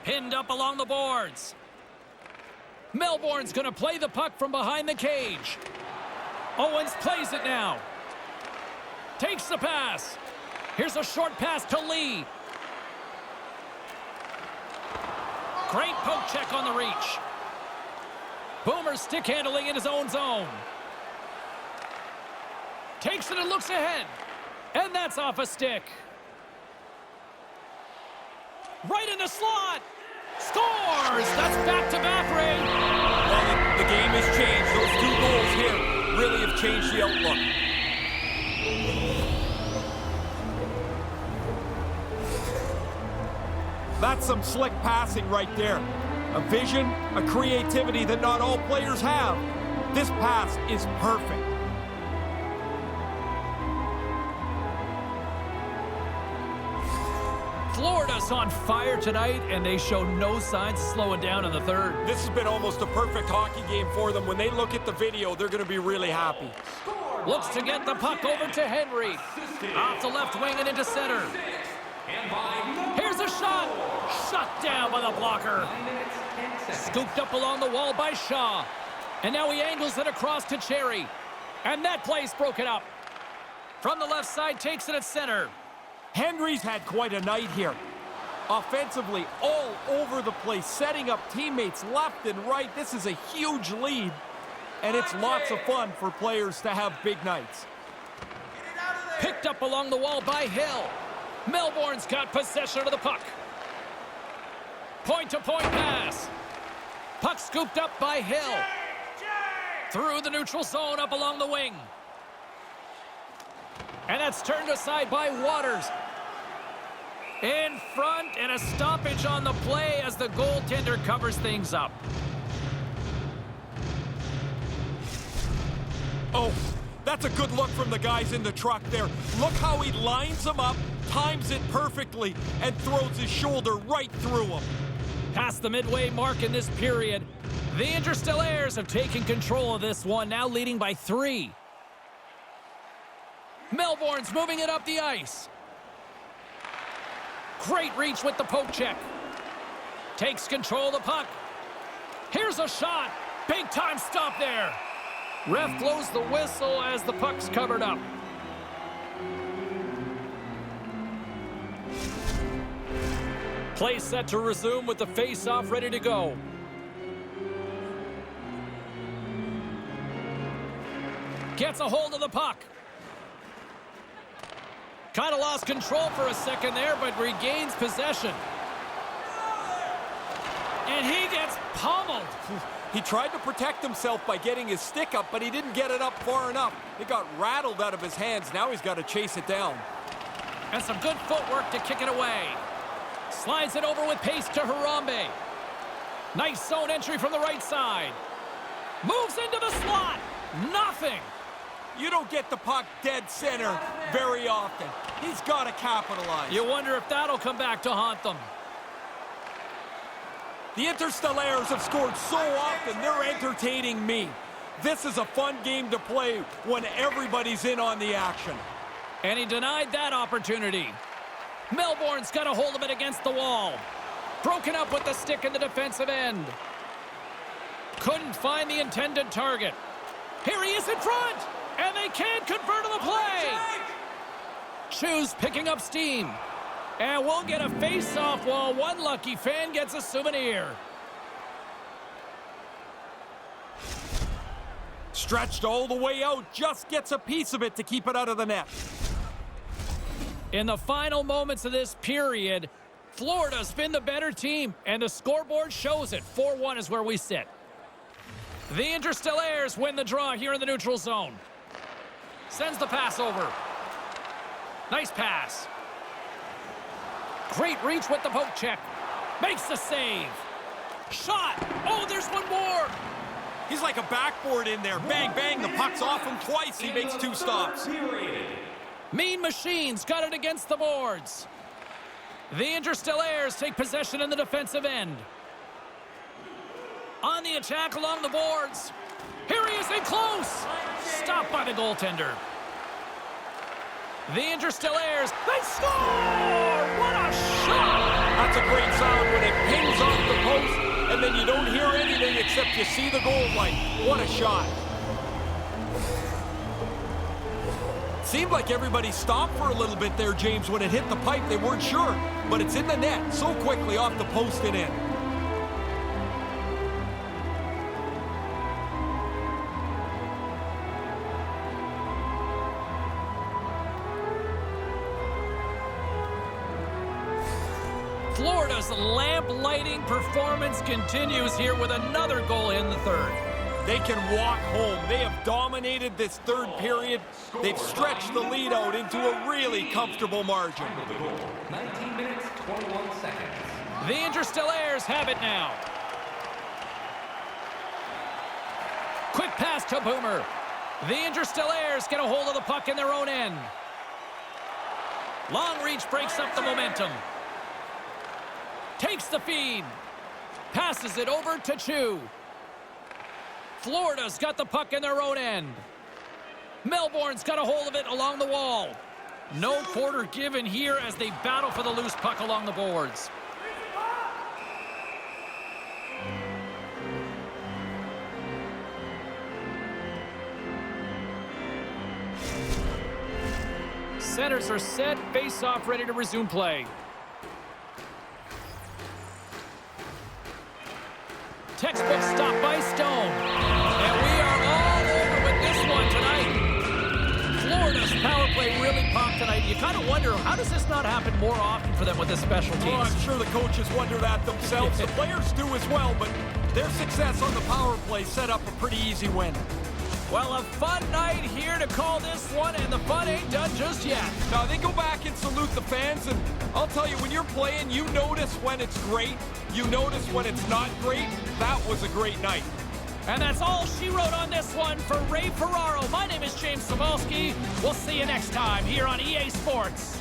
Pinned up along the boards. Melbourne's going to play the puck from behind the cage. Owens plays it now. Takes the pass. Here's a short pass to Lee. Great poke check on the reach. Boomer stick handling in his own zone. Takes it and looks ahead. And that's off a stick. Right in the slot. Scores! That's back-to-back, Ray. Well, the game has changed. Those 2 goals here really have changed the outlook. That's some slick passing right there. A vision, a creativity that not all players have. This pass is perfect. Florida's on fire tonight, and they show no signs of slowing down in the third. This has been almost a perfect hockey game for them. When they look at the video, they're going to be really happy. Looks to get the puck over to Henry. Off the left wing and into center. Here's a shot. Shut down by the blocker. Scooped up along the wall by Shaw. And now he angles it across to Cherry. And that play's broken up. From the left side, takes it at center. Henry's had quite a night here. Offensively, all over the place, setting up teammates left and right. This is a huge lead, and it's lots of fun for players to have big nights. Picked up along the wall by Hill. Melbourne's got possession of the puck. Point-to-point pass. Puck scooped up by Hill. Through the neutral zone, up along the wing. And that's turned aside by Waters. In front, and a stoppage on the play as the goaltender covers things up. Oh, that's a good look from the guys in the truck there. Look how he lines them up, times it perfectly, and throws his shoulder right through them. Past the midway mark in this period, the Interstellaires have taken control of this one, now leading by 3. Melbourne's moving it up the ice. Great reach with the poke check. Takes control of the puck. Here's a shot. Big time stop there. Ref blows the whistle as the puck's covered up. Play set to resume with the face-off ready to go. Gets a hold of the puck. Kind of lost control for a second there, but regains possession. And he gets pummeled. He tried to protect himself by getting his stick up, but he didn't get it up far enough. It got rattled out of his hands. Now he's got to chase it down. And some good footwork to kick it away. Slides it over with pace to Harambe. Nice zone entry from the right side. Moves into the slot. Nothing. You don't get the puck dead center very often. He's got to capitalize. You wonder if that'll come back to haunt them. The Interstellaires have scored so often, they're entertaining me. This is a fun game to play when everybody's in on the action. And he denied that opportunity. Melbourne's got a hold of it against the wall. Broken up with the stick in the defensive end. Couldn't find the intended target. Here he is in front! And they can't convert on the play! Choose picking up steam. And we'll get a face-off while one lucky fan gets a souvenir. Stretched all the way out, just gets a piece of it to keep it out of the net. In the final moments of this period, Florida's been the better team, and the scoreboard shows it. 4-1 is where we sit. The Interstellaires win the draw here in the neutral zone. Sends the pass over. Nice pass. Great reach with the poke check. Makes the save. Shot. Oh, there's one more. He's like a backboard in there. Bang, bang, the puck's off him twice. He makes 2 stops. Mean Machines got it against the boards. The Interstellaires take possession in the defensive end. On the attack along the boards. Here he is in close. Stopped by the goaltender. The Interstellaires, they score! What a shot! That's a great sound when it pings off the post, and then you don't hear anything except you see the goal light. What a shot. Seemed like everybody stopped for a little bit there, James. When it hit the pipe, they weren't sure, but it's in the net so quickly off the post and in. Florida's lamp-lighting performance continues here with another goal in the third. They can walk home. They have dominated this third period. They've stretched the lead out into a really comfortable margin. 19 minutes, 21 seconds. The Interstellaires have it now. Quick pass to Boomer. The Interstellaires get a hold of the puck in their own end. Long reach breaks up the momentum. Takes the feed. Passes it over to Chu. Florida's got the puck in their own end. Melbourne's got a hold of it along the wall. No quarter given here as they battle for the loose puck along the boards. Centers are set, face-off ready to resume play. Textbook stop by Stone. And we are all over with this one tonight. Florida's power play really popped tonight. You kind of wonder, how does this not happen more often for them with this special teams? Oh, I'm sure the coaches wonder that themselves. The players do as well, but their success on the power play set up a pretty easy win. Well, a fun night here to call this one, and the fun ain't done just yet. Now, they go back and salute the fans, and I'll tell you, when you're playing, you notice when it's great. You notice when it's not great. That was a great night. And that's all she wrote on this one for Ray Ferraro. My name is James Cebulski. We'll see you next time here on EA Sports.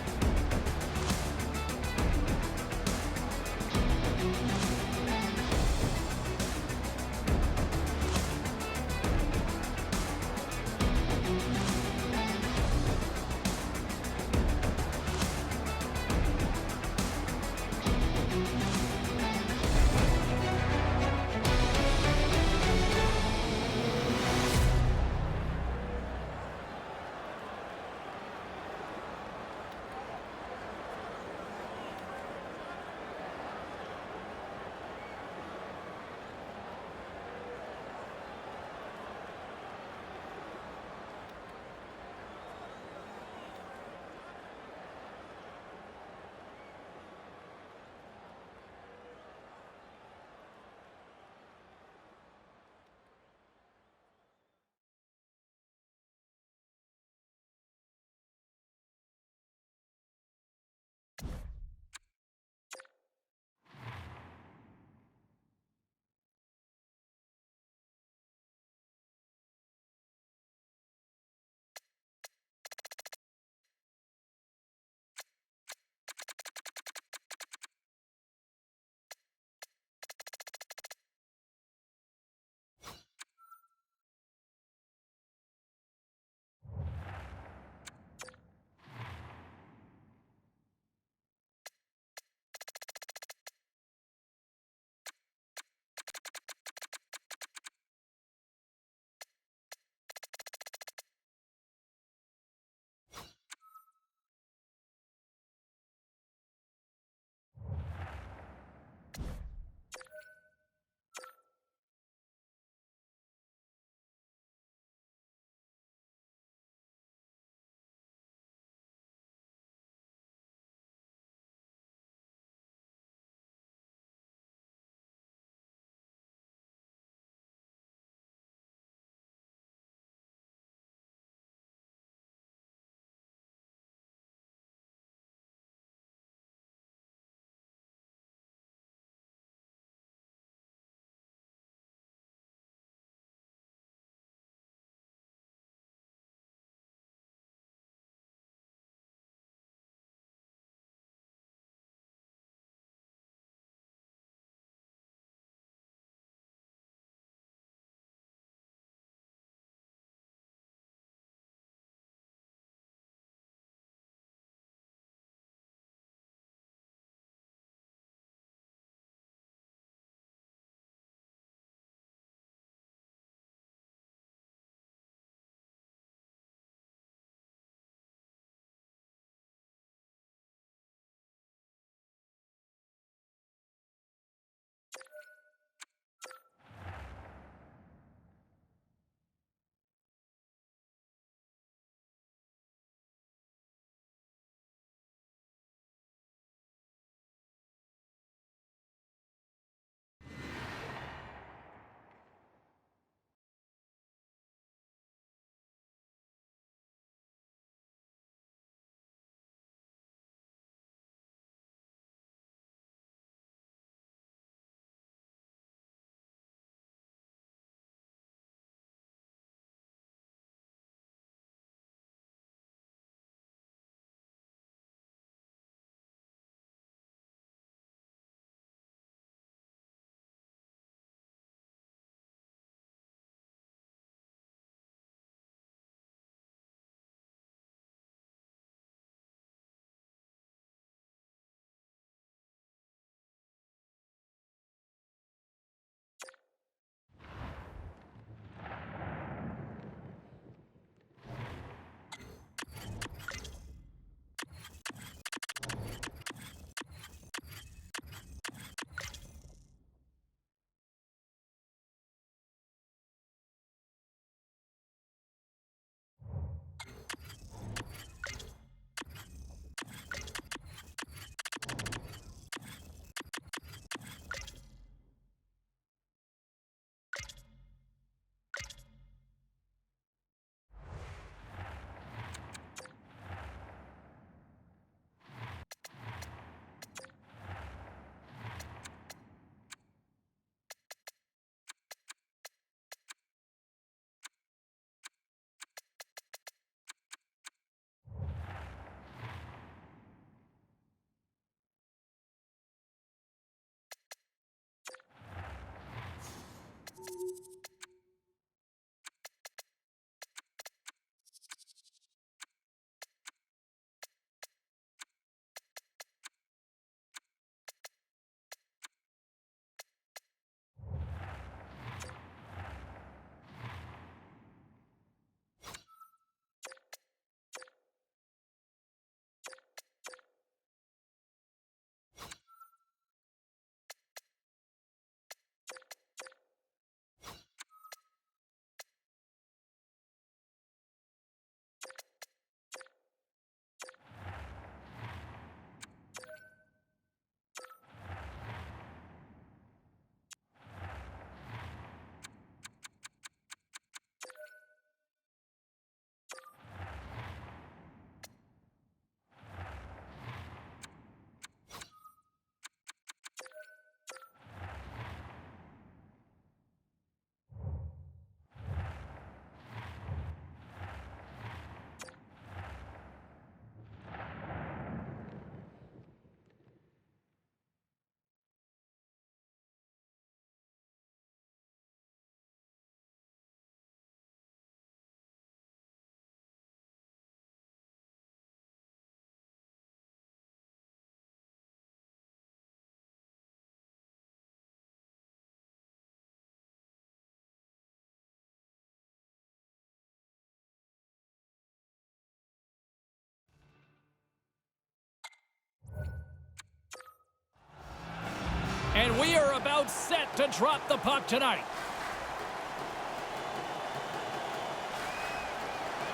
We are about set to drop the puck tonight.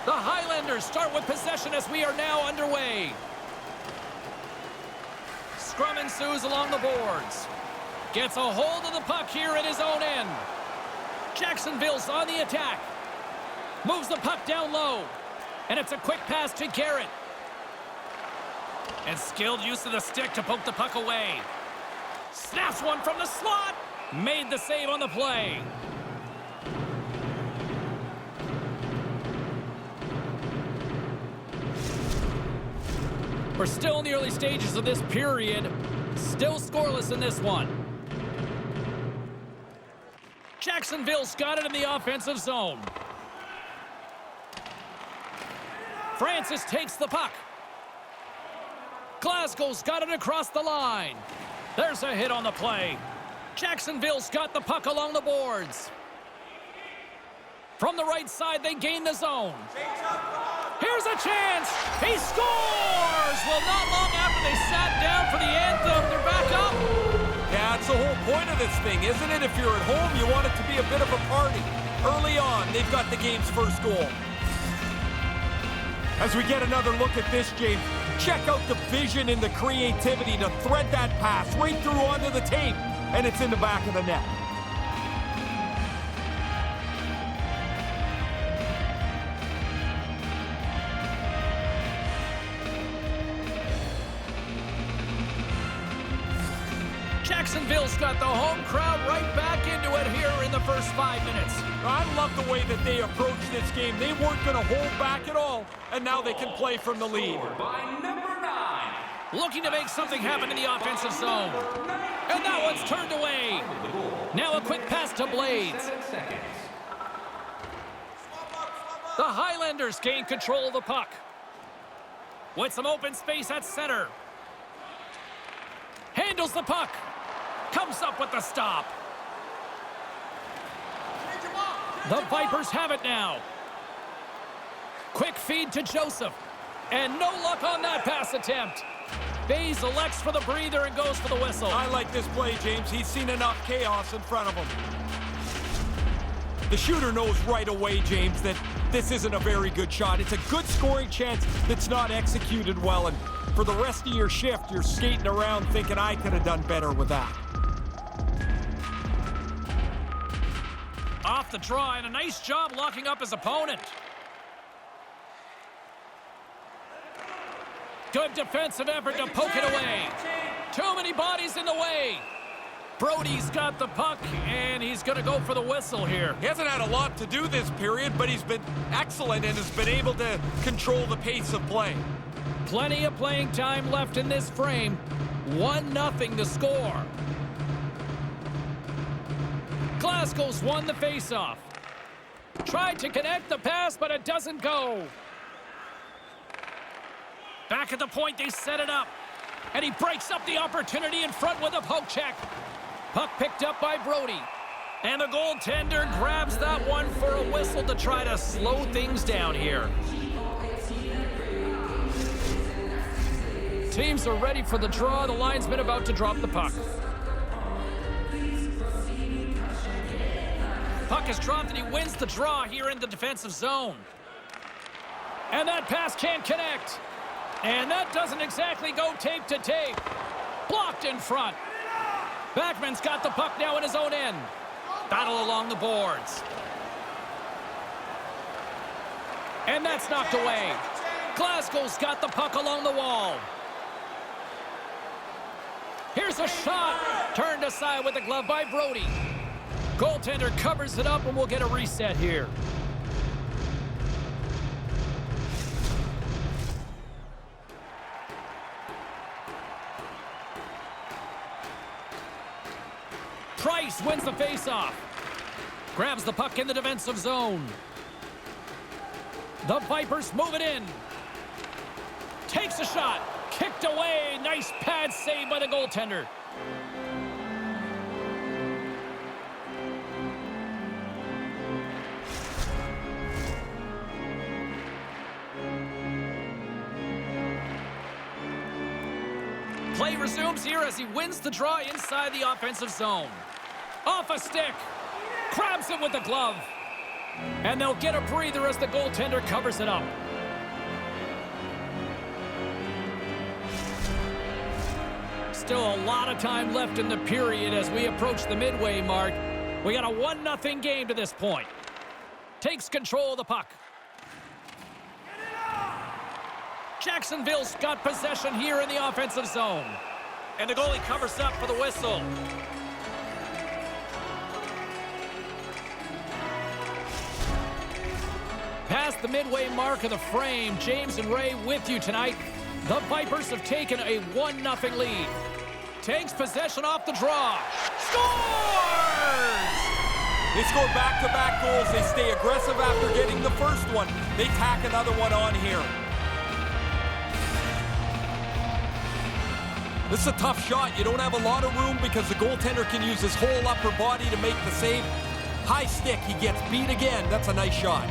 The Highlanders start with possession as we are now underway. Scrum ensues along the boards. Gets a hold of the puck here at his own end. Jacksonville's on the attack. Moves the puck down low. And it's a quick pass to Garrett. And skilled use of the stick to poke the puck away. Snaps one from the slot. Made the save on the play. We're still in the early stages of this period. Still scoreless in this one. Jacksonville's got it in the offensive zone. Francis takes the puck. Glasgow's got it across the line. There's a hit on the play. Jacksonville's got the puck along the boards. From the right side, they gain the zone. Here's a chance. He scores! Well, not long after they sat down for the anthem, they're back up. Yeah, it's the whole point of this thing, isn't it? If you're at home, you want it to be a bit of a party. Early on, they've got the game's first goal. As we get another look at this, James, check out the vision and the creativity to thread that pass right through onto the tape, and it's in the back of the net. Jacksonville's got the home crowd right back into it here in the first 5 minutes. I love the way that they approached this game. They weren't going to hold back at all, and now they can play from the lead. By number 9. Looking to make something happen in the offensive zone. And that one's turned away. Now a quick pass to Blades. 7 seconds. The Highlanders gain control of the puck. With some open space at center. Handles the puck. Comes up with the stop. The Vipers have it now. Quick feed to Joseph. And no luck on that pass attempt. Bays elects for the breather and goes for the whistle. I like this play, James. He's seen enough chaos in front of him. The shooter knows right away, James, that this isn't a very good shot. It's a good scoring chance that's not executed well. And for the rest of your shift, you're skating around thinking, I could have done better with that. Off the draw, and a nice job locking up his opponent. Good defensive effort to poke it away. Too many bodies in the way. Brody's got the puck, and he's going to go for the whistle here. He hasn't had a lot to do this period, but he's been excellent and has been able to control the pace of play. Plenty of playing time left in this frame. 1-0 the score. Glasgow's won the faceoff. Tried to connect the pass, but it doesn't go. Back at the point, they set it up. And he breaks up the opportunity in front with a poke check. Puck picked up by Brody. And the goaltender grabs that one for a whistle to try to slow things down here. Teams are ready for the draw. The linesman about to drop the puck. Puck is dropped and he wins the draw here in the defensive zone. And that pass can't connect. And that doesn't exactly go tape to tape. Blocked in front. Backman's got the puck now in his own end. Battle along the boards. And that's knocked away. Glasgow's got the puck along the wall. Here's a shot. Turned aside with the glove by Brody. Goaltender covers it up and we'll get a reset here. Price wins the faceoff. Grabs the puck in the defensive zone. The Vipers move it in. Takes a shot. Kicked away. Nice pad save by the goaltender. Play resumes here as he wins the draw inside the offensive zone. Off a stick. Grabs it with the glove. And they'll get a breather as the goaltender covers it up. Still a lot of time left in the period as we approach the midway mark. We got a 1-0 game to this point. Takes control of the puck. Jacksonville's got possession here in the offensive zone. And the goalie covers up for the whistle. Past the midway mark of the frame, James and Ray with you tonight. The Vipers have taken a 1-0 lead. Takes possession off the draw. Scores! They score back-to-back goals. They stay aggressive after getting the first one. They tack another one on here. This is a tough shot. You don't have a lot of room because the goaltender can use his whole upper body to make the save. High stick, he gets beat again. That's a nice shot.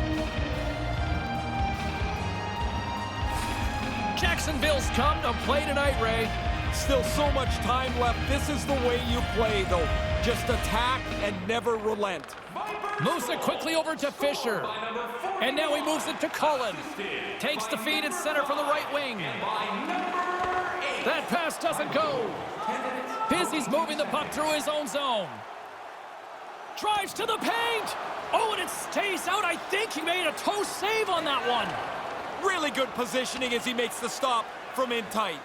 Jacksonville's come to play tonight, Ray. Still so much time left. This is the way you play, though. Just attack and never relent. Moves it quickly over to Fisher. And now he moves it to Cullen. Takes the feed at center from the right wing. That pass doesn't go. Pizzi's moving the puck through his own zone. Drives to the paint. Oh, and it stays out. I think he made a toe save on that one. Really good positioning as he makes the stop from in tight.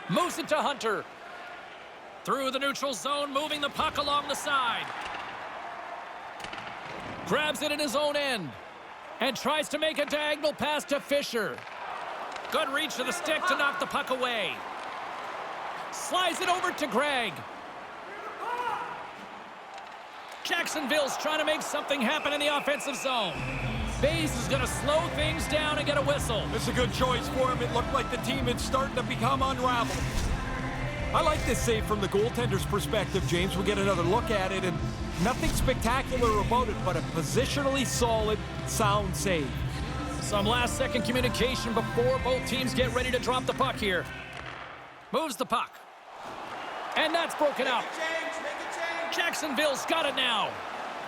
Moves it to Hunter. Through the neutral zone, moving the puck along the side. Grabs it in his own end. And tries to make a diagonal pass to Fisher. Good reach to the stick to knock the puck away. Slides it over to Gregg. Jacksonville's trying to make something happen in the offensive zone. Bays is going to slow things down and get a whistle. It's a good choice for him. It looked like the team is starting to become unraveled. I like this save from the goaltender's perspective, James. We'll get another look at it, and nothing spectacular about it, but a positionally solid, sound save. Some last-second communication before both teams get ready to drop the puck here. Moves the puck. And that's broken up. Jacksonville's got it now.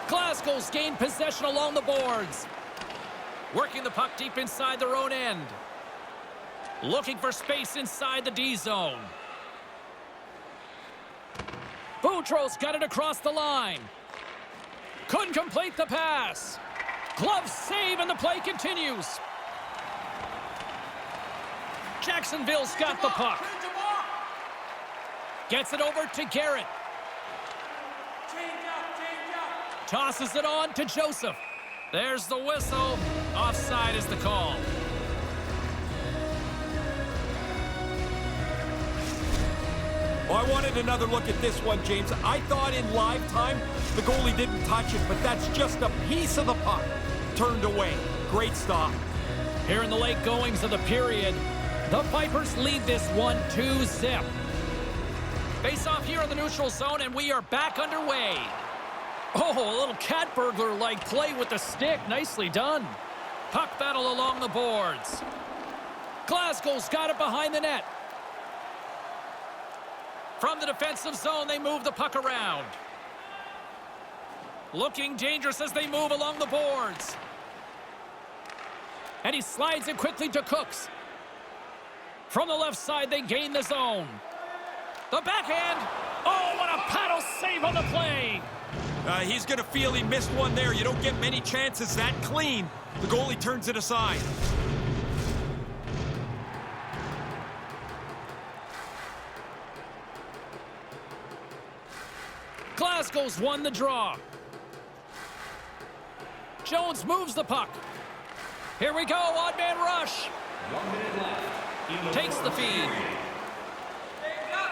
Glasgow's gained possession along the boards. Working the puck deep inside their own end. Looking for space inside the D zone. Boudreau's got it across the line. Couldn't complete the pass. Glove save and the play continues. Jacksonville's got the puck. Gets it over to Garrett. Tosses it on to Joseph. There's the whistle. Offside is the call. Well, I wanted another look at this one, James. I thought in live time the goalie didn't touch it, but that's just a piece of the puck turned away. Great stop. Here in the late goings of the period, the Vipers lead this one 2-0. Face off here in the neutral zone, and we are back underway. Oh, a little cat burglar-like play with the stick. Nicely done. Puck battle along the boards. Glasgow's got it behind the net. From the defensive zone, they move the puck around. Looking dangerous as they move along the boards. And he slides it quickly to Cooks. From the left side, they gain the zone. The backhand. Oh, what a paddle save on the play. He's going to feel he missed one there. You don't get many chances that clean. The goalie turns it aside. Glasgow's won the draw. Jones moves the puck. Here we go, odd man rush. 1 minute left. Takes the feed.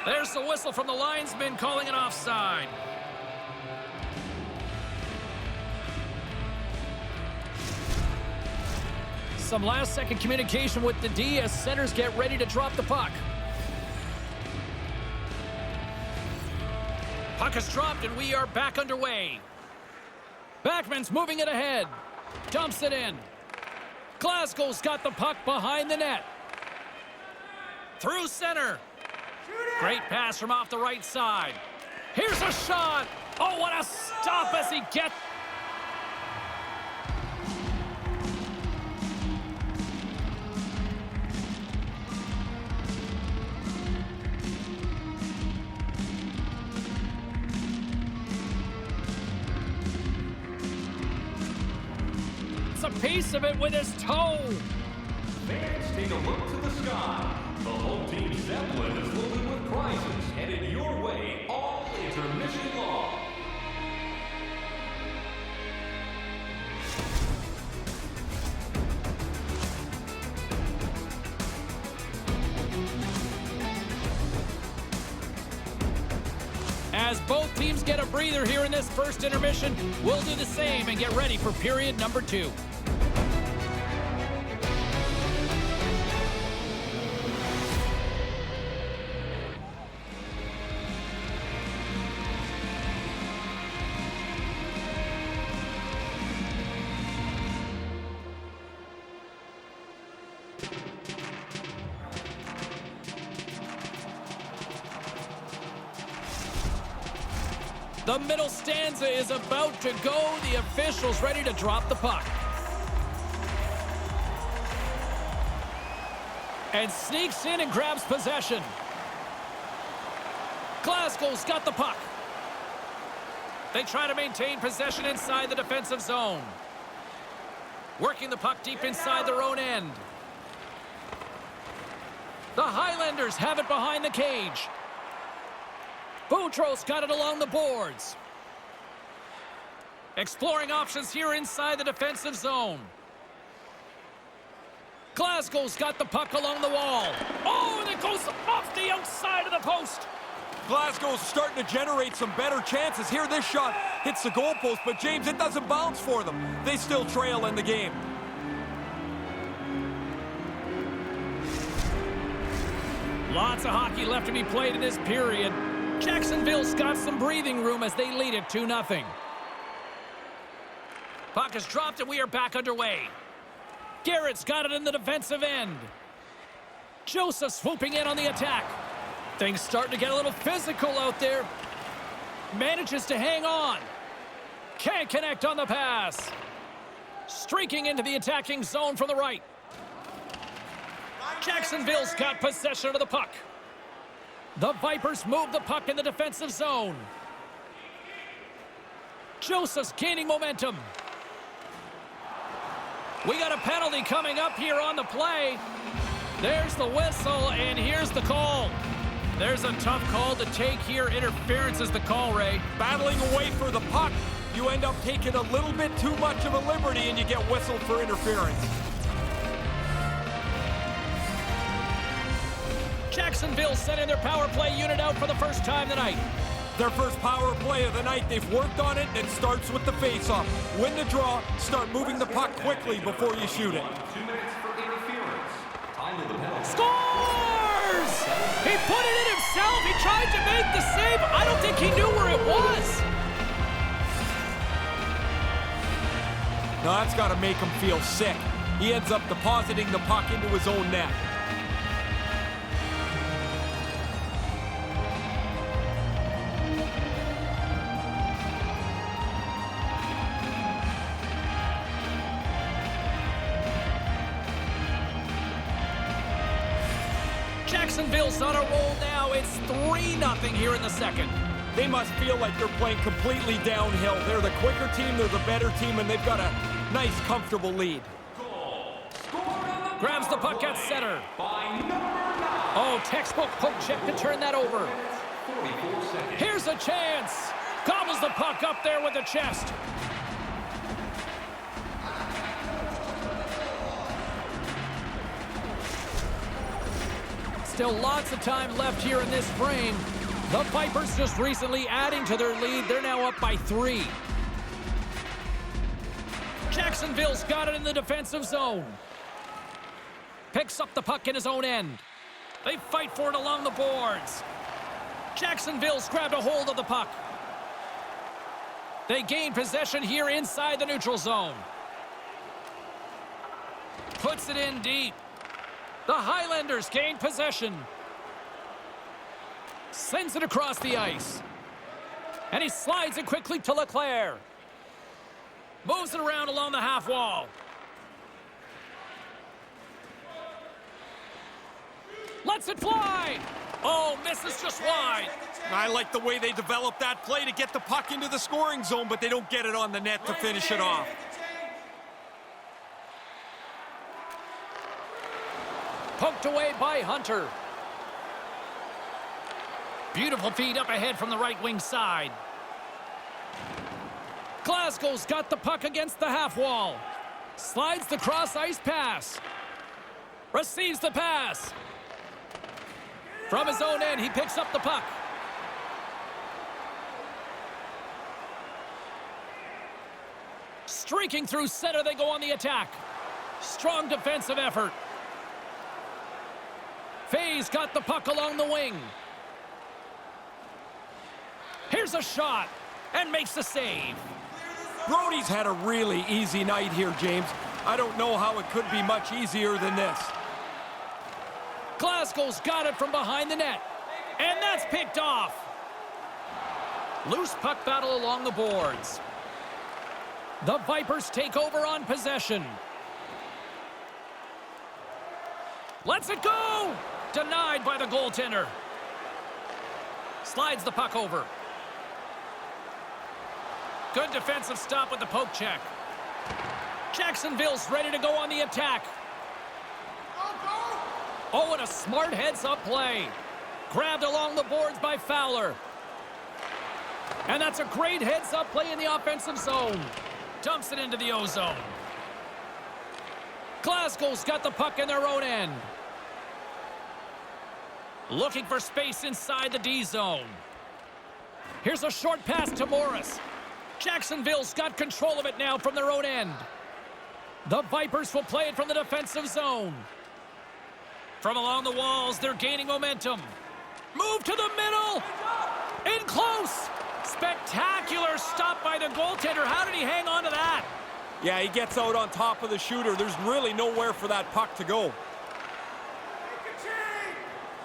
There's the whistle from the linesman calling it offside. Some last-second communication with the D as centers get ready to drop the puck. Puck is dropped, and we are back underway. Backman's moving it ahead. Dumps it in. Glasgow's got the puck behind the net. Through center. Great pass from off the right side. Here's a shot. Oh, what a stop as he gets. A piece of it with his toe. Fans, take a look to the sky. The home team Zeppelin is loaded with prizes headed your way all intermission long. As both teams get a breather here in this first intermission, we'll do the same and get ready for period number 2. The middle stanza is about to go. The official's ready to drop the puck. And sneaks in and grabs possession. Glasgow's got the puck. They try to maintain possession inside the defensive zone. Working the puck deep inside their own end. The Highlanders have it behind the cage. Boudreau's got it along the boards. Exploring options here inside the defensive zone. Glasgow's got the puck along the wall. Oh, and it goes off the outside of the post. Glasgow's starting to generate some better chances here. This shot hits the goalpost, but James, it doesn't bounce for them. They still trail in the game. Lots of hockey left to be played in this period. Jacksonville's got some breathing room as they lead it 2-0. Puck is dropped and we are back underway. Garrett's got it in the defensive end. Joseph swooping in on the attack. Things starting to get a little physical out there. Manages to hang on. Can't connect on the pass. Streaking into the attacking zone from the right. Jacksonville's got possession of the puck. The Vipers move the puck in the defensive zone. Joseph's gaining momentum. We got a penalty coming up here on the play. There's the whistle, and here's the call. There's a tough call to take here. Interference is the call, Ray. Battling away for the puck, you end up taking a little bit too much of a liberty, and you get whistled for interference. Jacksonville sending their power play unit out for the first time tonight. Their first power play of the night. They've worked on it, and it starts with the face-off. Win the draw, start moving the puck quickly before you shoot it. 2 minutes for interference. Time to the penalty. Scores! He put it in himself. He tried to make the save. I don't think he knew where it was. Now that's got to make him feel sick. He ends up depositing the puck into his own net. Jacksonville's on a roll now. It's 3-0 here in the second. They must feel like they're playing completely downhill. They're the quicker team, they're the better team, and they've got a nice, comfortable lead. Grabs the puck at center. By number 9. Oh, textbook poke check to turn that over. 44 seconds. Here's a chance. Gobbles the puck up there with the chest. Still lots of time left here in this frame. The Vipers just recently adding to their lead. They're now up by 3. Jacksonville's got it in the defensive zone. Picks up the puck in his own end. They fight for it along the boards. Jacksonville's grabbed a hold of the puck. They gain possession here inside the neutral zone. Puts it in deep. The Highlanders gain possession. Sends it across the ice. And he slides it quickly to Leclerc. Moves it around along the half wall. Lets it fly. Oh, misses just wide. I like the way they developed that play to get the puck into the scoring zone, but they don't get it on the net to finish it off. Poked away by Hunter. Beautiful feed up ahead from the right wing side. Glasgow's got the puck against the half wall. Slides the cross ice pass. Receives the pass. From his own end, he picks up the puck. Streaking through center, they go on the attack. Strong defensive effort. Faye's got the puck along the wing. Here's a shot, and makes the save. Brody's had a really easy night here, James. I don't know how it could be much easier than this. Glasgow's got it from behind the net, and that's picked off. Loose puck battle along the boards. The Vipers take over on possession. Lets it go! Denied by the goaltender. Slides the puck over. Good defensive stop with the poke check. Jacksonville's ready to go on the attack. Oh, and a smart heads-up play. Grabbed along the boards by Fowler. And that's a great heads-up play in the offensive zone. Dumps it into the O-zone. Glasgow's got the puck in their own end. Looking for space inside the D-zone. Here's a short pass to Morris. Jacksonville's got control of it now from their own end. The Vipers will play it from the defensive zone. From along the walls, they're gaining momentum. Move to the middle. In close. Spectacular stop by the goaltender. How did he hang on to that? Yeah, he gets out on top of the shooter. There's really nowhere for that puck to go.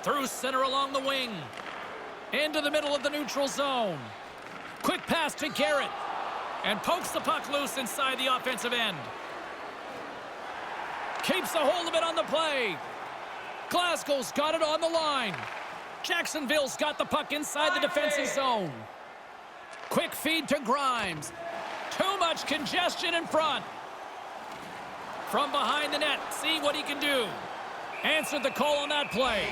Through center along the wing. Into the middle of the neutral zone. Quick pass to Garrett. And pokes the puck loose inside the offensive end. Keeps a hold of it on the play. Glasgow's got it on the line. Jacksonville's got the puck inside the defensive zone. Quick feed to Grimes. Too much congestion in front. From behind the net, see what he can do. Answered the call on that play.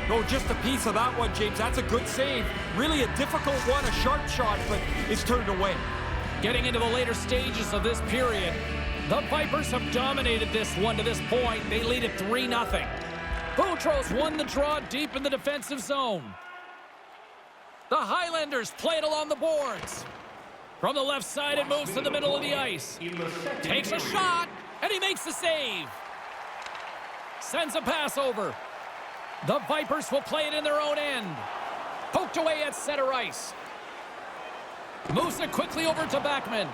Oh, just a piece of that one, James. That's a good save. Really a difficult one, a sharp shot, but it's turned away. Getting into the later stages of this period, the Vipers have dominated this one to this point. They lead it 3-0. Boutros won the draw deep in the defensive zone. The Highlanders play it along the boards. From the left side, it moves to the middle of the ice. Takes a shot, and he makes the save. Sends a pass over. The Vipers will play it in their own end. Poked away at center ice. Moves it quickly over to Backman.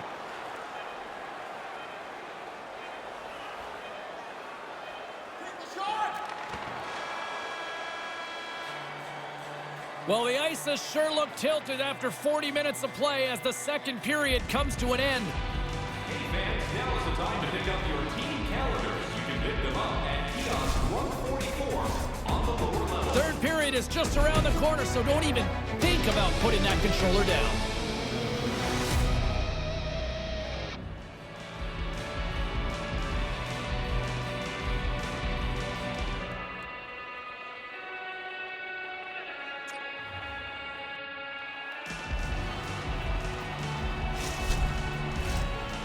Well, the ice has sure looked tilted after 40 minutes of play as the second period comes to an end. Hey fans, now is the time to pick up your team calendars. You can pick them up at kiosk 144 on the lower level. Third period is just around the corner, so don't even think about putting that controller down.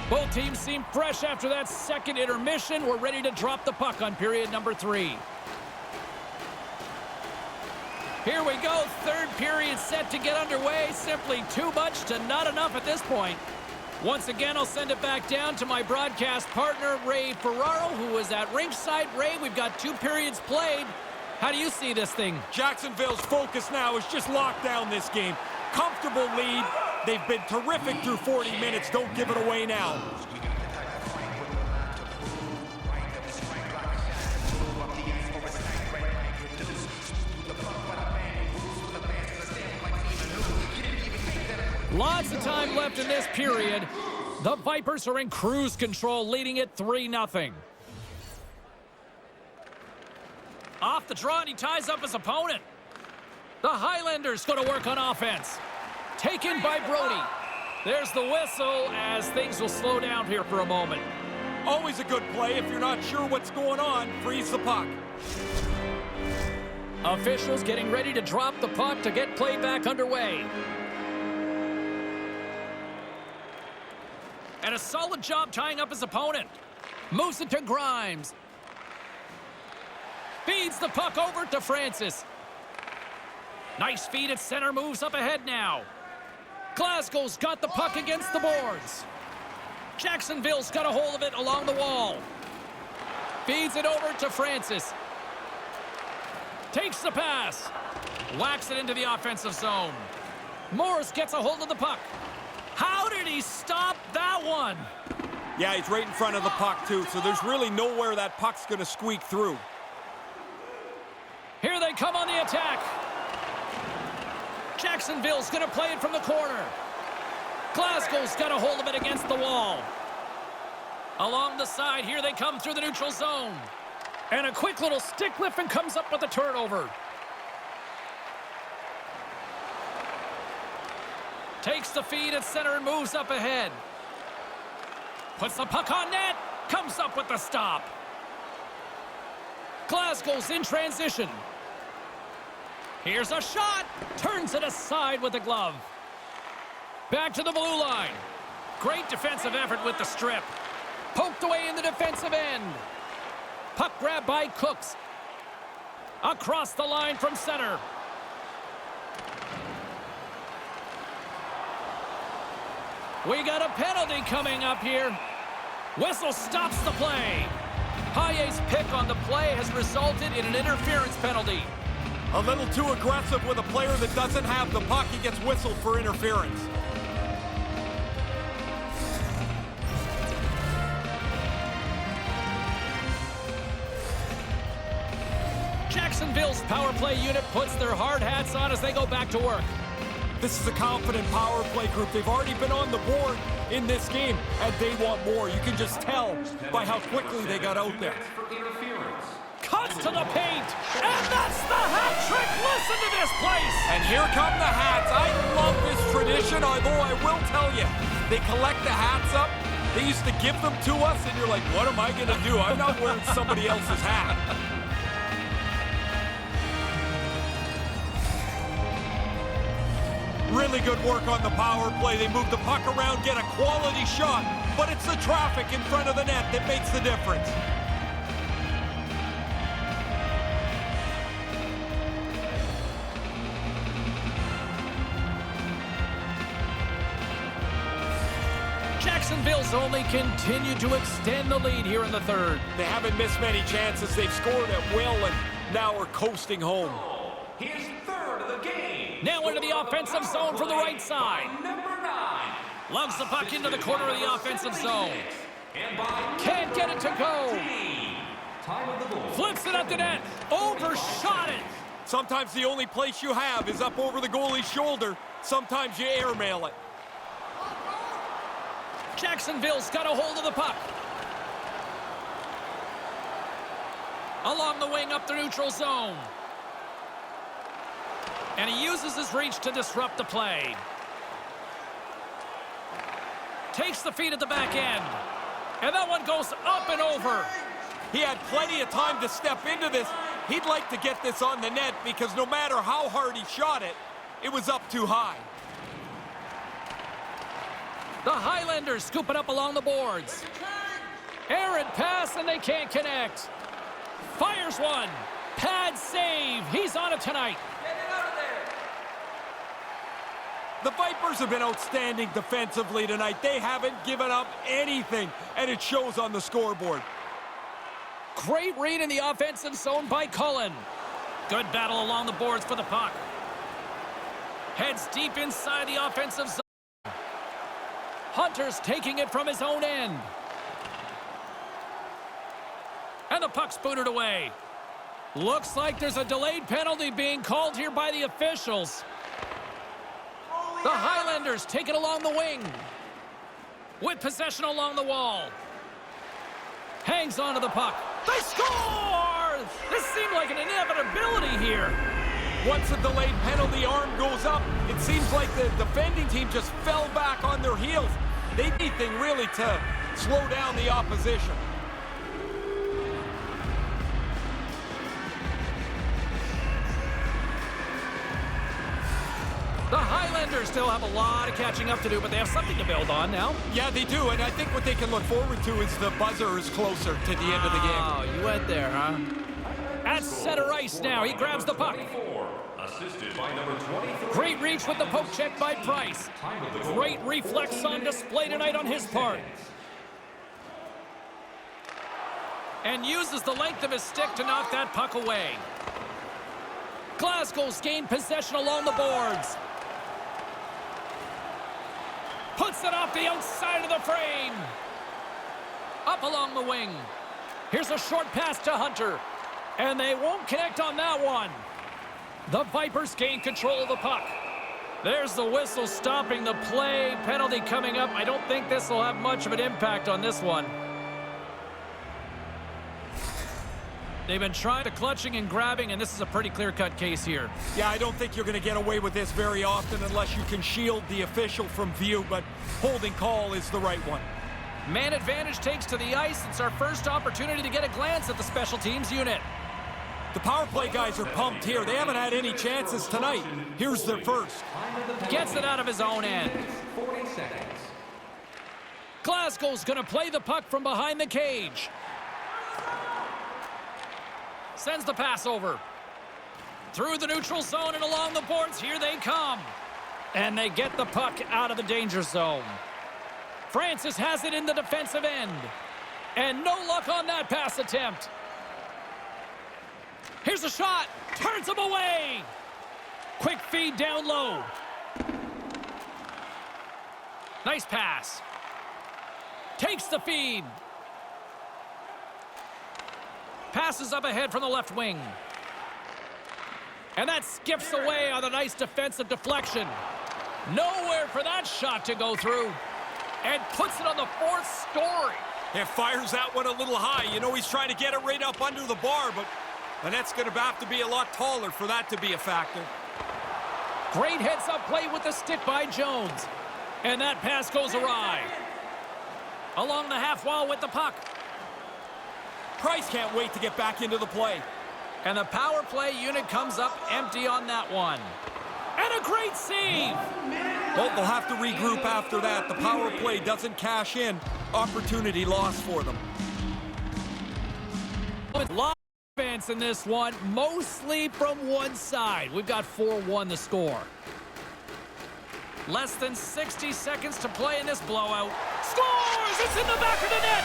Both teams seem fresh after that second intermission. We're ready to drop the puck on period number 3. Here we go, third period set to get underway. Simply too much to not enough at this point. Once again, I'll send it back down to my broadcast partner, Ray Ferraro, who is at ringside. Ray, we've got 2 periods played. How do you see this thing? Jacksonville's focus now is just lock down this game. Comfortable lead. They've been terrific through 40 minutes. Don't give it away now. Lots of time left in this period. The Vipers are in cruise control, leading it 3-0. Off the draw, and he ties up his opponent. The Highlanders go to work on offense. Taken by Brody. There's the whistle as things will slow down here for a moment. Always a good play. If you're not sure what's going on, freeze the puck. Officials getting ready to drop the puck to get play back underway. And a solid job tying up his opponent. Moves it to Grimes. Feeds the puck over to Francis. Nice feed at center, moves up ahead now. Glasgow's got the puck against the boards. Jacksonville's got a hold of it along the wall. Feeds it over to Francis. Takes the pass. Whacks it into the offensive zone. Morris gets a hold of the puck. How did he stop that one? Yeah, he's right in front of the puck, too, so there's really nowhere that puck's going to squeak through. Here they come on the attack. Jacksonville's going to play it from the corner. Glasgow's got a hold of it against the wall. Along the side, here they come through the neutral zone. And a quick little stick lift and comes up with a turnover. Takes the feed at center and moves up ahead. Puts the puck on net. Comes up with the stop. Glasgow's in transition. Here's a shot. Turns it aside with the glove. Back to the blue line. Great defensive effort with the strip. Poked away in the defensive end. Puck grab by Cooks. Across the line from center. We got a penalty coming up here. Whistle stops the play. Paye's pick on the play has resulted in an interference penalty. A little too aggressive with a player that doesn't have the puck. He gets whistled for interference. Jacksonville's power play unit puts their hard hats on as they go back to work. This is a confident power play group. They've already been on the board in this game, and they want more. You can just tell by how quickly they got out there. Cuts to the paint, and that's the hat trick. Listen to this place. And here come the hats. I love this tradition, although I will tell you, they collect the hats up. They used to give them to us, and you're like, what am I going to do? I'm not wearing somebody else's hat. Really good work on the power play. They move the puck around, get a quality shot, but it's the traffic in front of the net that makes the difference. Jacksonville's only continued to extend the lead here in the third. They haven't missed many chances. They've scored at will and now are coasting home. His third of the game. Now into the offensive zone from the right side. Number 9. Lugs the puck into the corner of the offensive zone. Can't get it to go. Time of the goal. Flips it up to net. Overshot it. Sometimes the only place you have is up over the goalie's shoulder. Sometimes you airmail it. Jacksonville's got a hold of the puck. Along the wing up the neutral zone. And he uses his reach to disrupt the play. Takes the feed at the back end. And that one goes up and over. He had plenty of time to step into this. He'd like to get this on the net because no matter how hard he shot it, it was up too high. The Highlanders scoop it up along the boards. Errant pass, and they can't connect. Fires one. Pad save. He's on it tonight. Get it out of there. The Vipers have been outstanding defensively tonight. They haven't given up anything, and it shows on the scoreboard. Great read in the offensive zone by Cullen. Good battle along the boards for the puck. Heads deep inside the offensive zone. Hunter's taking it from his own end. And the puck's booted away. Looks like there's a delayed penalty being called here by the officials. The Highlanders take it along the wing. With possession along the wall. Hangs onto the puck. They score! This seemed like an inevitability here. Once a delayed penalty arm goes up, it seems like the defending team just fell back on their heels. They need anything really to slow down the opposition. The Highlanders still have a lot of catching up to do, but they have something to build on now. Yeah, they do, and I think what they can look forward to is the buzzer is closer to the end of the game. Oh, you went there, huh? At center ice now, he grabs the puck. Assisted by number 23. Great reach with the poke check by Price. Great reflex on display tonight on his part. And uses the length of his stick to knock that puck away. Glasgow's gained possession along the boards. Puts it off the outside of the frame. Up along the wing. Here's a short pass to Hunter. And they won't connect on that one. The Vipers gain control of the puck. There's the whistle stopping the play. Penalty coming up. I don't think this will have much of an impact on this one. They've been trying to clutching and grabbing, and this is a pretty clear-cut case here. Yeah, I don't think you're going to get away with this very often unless you can shield the official from view, but holding call is the right one. Man advantage takes to the ice. It's our first opportunity to get a glance at the special teams unit. The power play guys are pumped here. They haven't had any chances tonight. Here's their first. Gets it out of his own end. 40 seconds. Glasgow's going to play the puck from behind the cage. Sends the pass over. Through the neutral zone and along the boards. Here they come. And they get the puck out of the danger zone. Francis has it in the defensive end. And no luck on that pass attempt. Here's a shot. Turns him away. Quick feed down low. Nice pass. Takes the feed. Passes up ahead from the left wing. And that skips away on a nice defensive deflection. Nowhere for that shot to go through. And puts it on the fourth story. It fires that one a little high. You know he's trying to get it right up under the bar, but the net's going to have to be a lot taller for that to be a factor. Great heads-up play with the stick by Jones. And that pass goes awry. Along the half wall with the puck. Price can't wait to get back into the play. And the power play unit comes up empty on that one. And a great save! Well, they'll have to regroup after that. The power play doesn't cash in. Opportunity lost for them. Lot of offense in this one, mostly from one side. We've got 4-1 the score. Less than 60 seconds to play in this blowout. Scores! It's in the back of the net!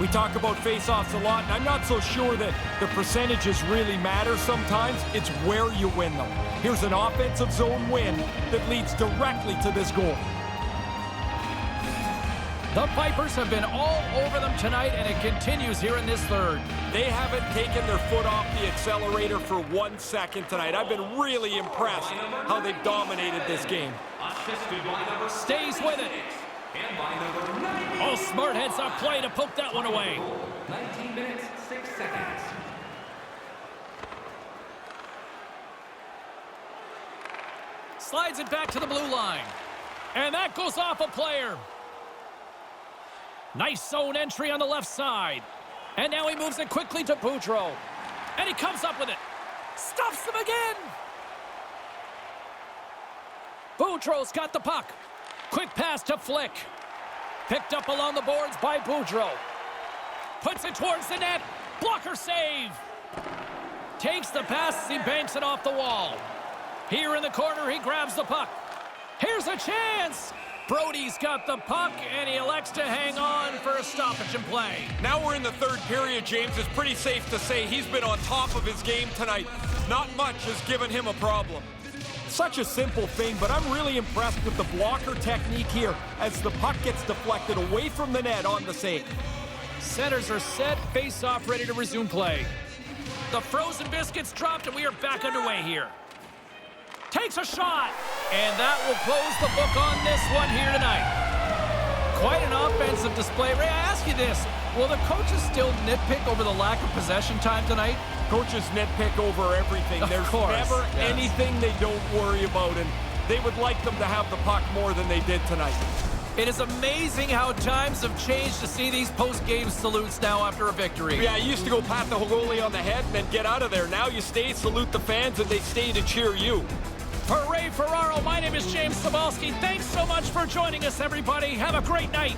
We talk about face-offs a lot, and I'm not so sure that the percentages really matter sometimes. It's where you win them. Here's an offensive zone win that leads directly to this goal. The Vipers have been all over them tonight, and it continues here in this third. They haven't taken their foot off the accelerator for 1 second tonight. I've been really impressed how they've dominated this game. Stays with it. Oh, smart heads-up play to poke that one away. 19 minutes, 6 seconds. Slides it back to the blue line. And that goes off a player. Nice zone entry on the left side. And now he moves it quickly to Boudreau. And he comes up with it. Stuffs him again. Boudreau's got the puck. Quick pass to Flick. Picked up along the boards by Boudreau. Puts it towards the net. Blocker save. Takes the pass. He banks it off the wall. Here in the corner, he grabs the puck. Here's a chance. Brody's got the puck, and he elects to hang on for a stoppage in play. Now we're in the third period, James. It's pretty safe to say he's been on top of his game tonight. Not much has given him a problem. Such a simple thing, but I'm really impressed with the blocker technique here as the puck gets deflected away from the net on the save. Centers are set, face-off ready to resume play. The frozen biscuits dropped, and we are back underway here. Takes a shot, and that will close the book on this one here tonight. Quite an offensive display. Ray, I ask you this. Will the coaches still nitpick over the lack of possession time tonight? Coaches nitpick over everything. There's never anything they don't worry about, and they would like them to have the puck more than they did tonight. It is amazing how times have changed to see these post-game salutes now after a victory. Yeah, I used to go pat the goalie on the head and then get out of there. Now you stay, salute the fans, and they stay to cheer you. For Ray Ferraro, my name is James Cybulski. Thanks so much for joining us, everybody. Have a great night.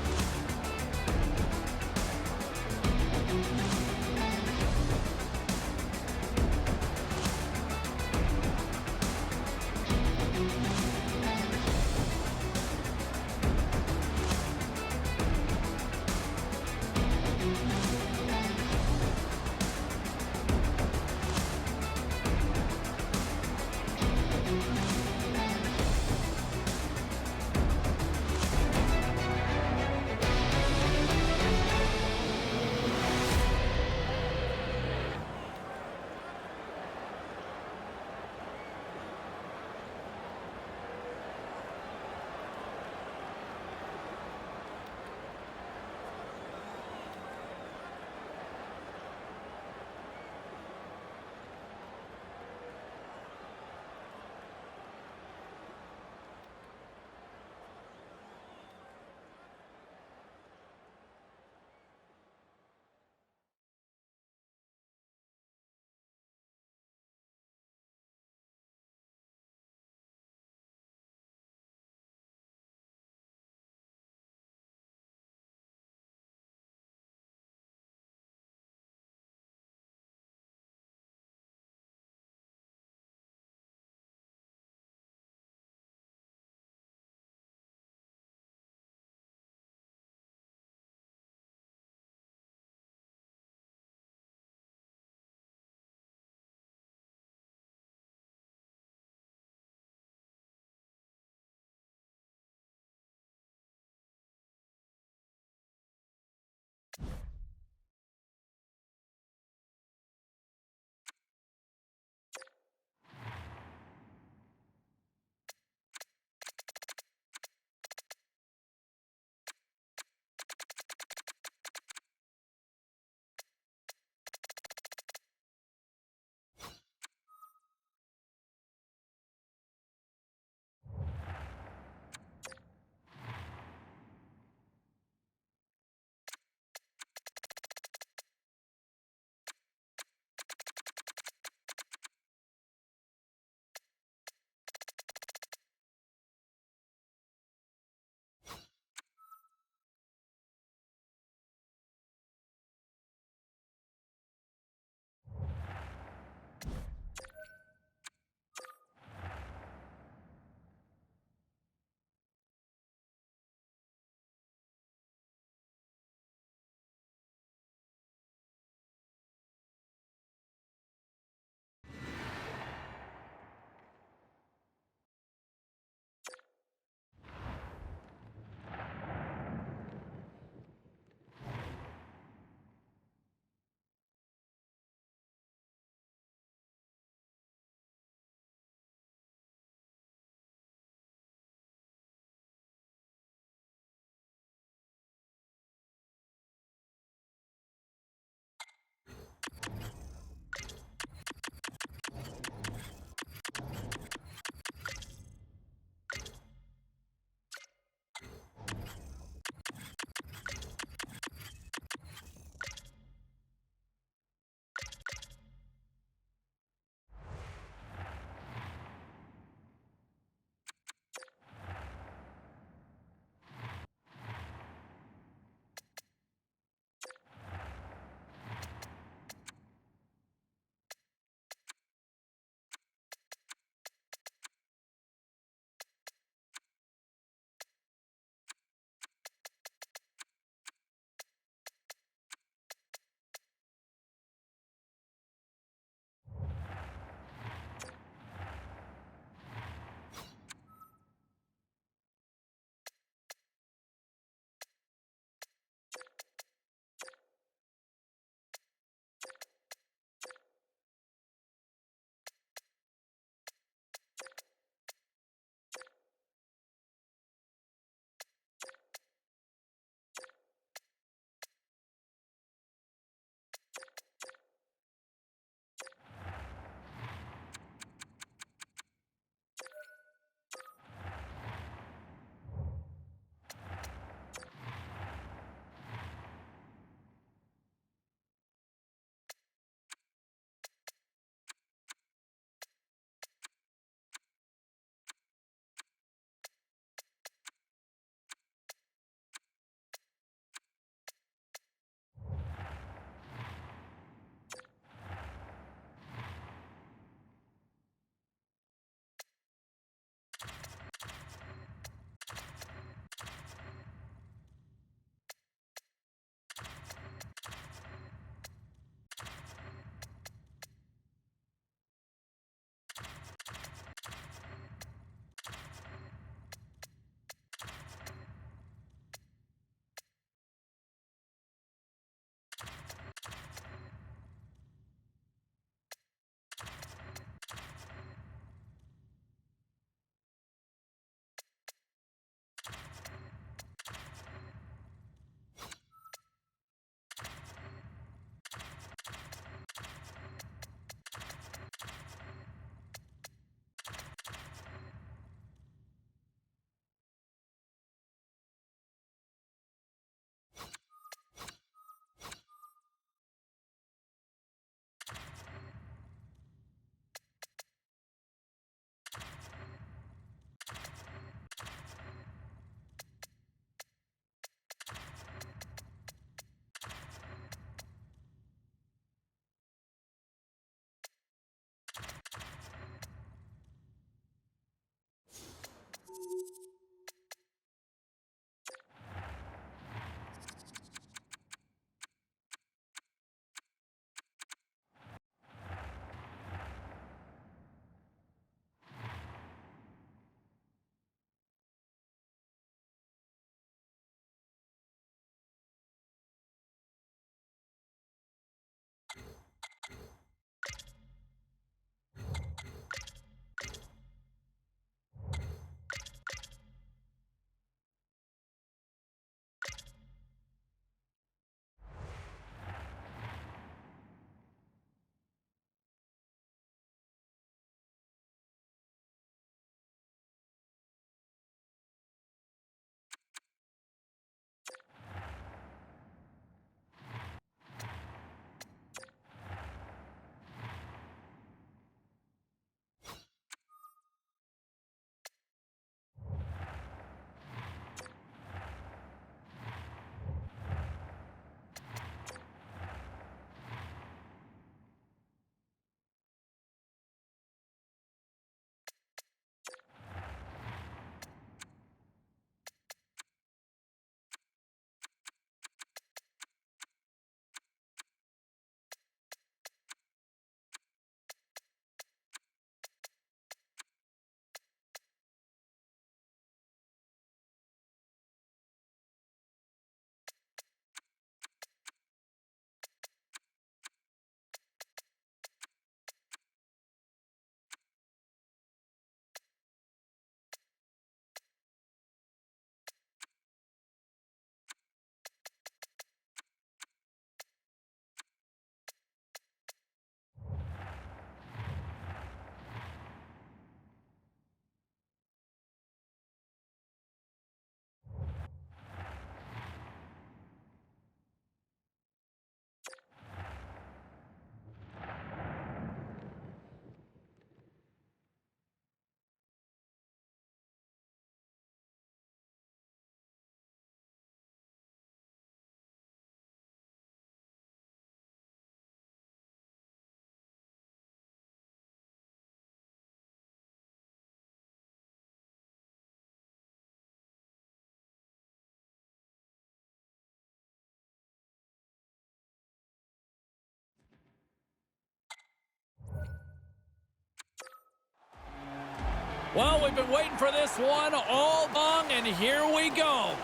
Well, we've been waiting for this one all along, and here we go.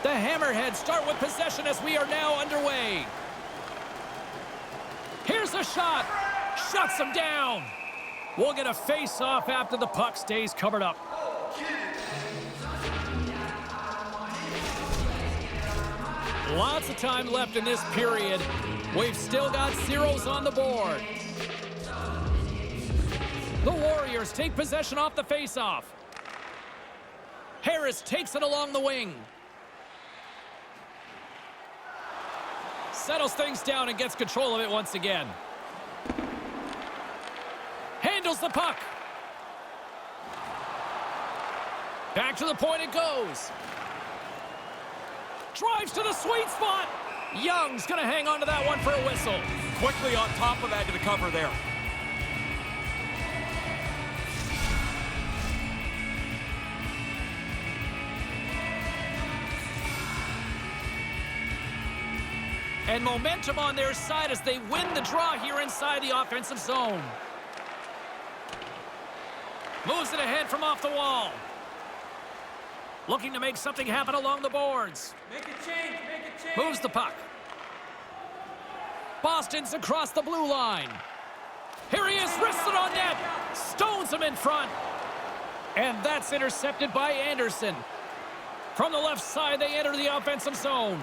The Hammerheads start with possession as we are now underway. Here's a shot. Shuts them down. We'll get a face-off after the puck stays covered up. Lots of time left in this period. We've still got zeros on the board. The Warriors take possession off the face-off. Harris takes it along the wing. Settles things down and gets control of it once again. Handles the puck. Back to the point it goes. Drives to the sweet spot. Young's going to hang on to that one for a whistle. Quickly on top of that to the cover there. And momentum on their side as they win the draw here inside the offensive zone. Moves it ahead from off the wall. Looking to make something happen along the boards. Make a change, make a change. Moves the puck. Boston's across the blue line. Here he is, wristed on net. Stones him in front. And that's intercepted by Anderson. From the left side, they enter the offensive zone.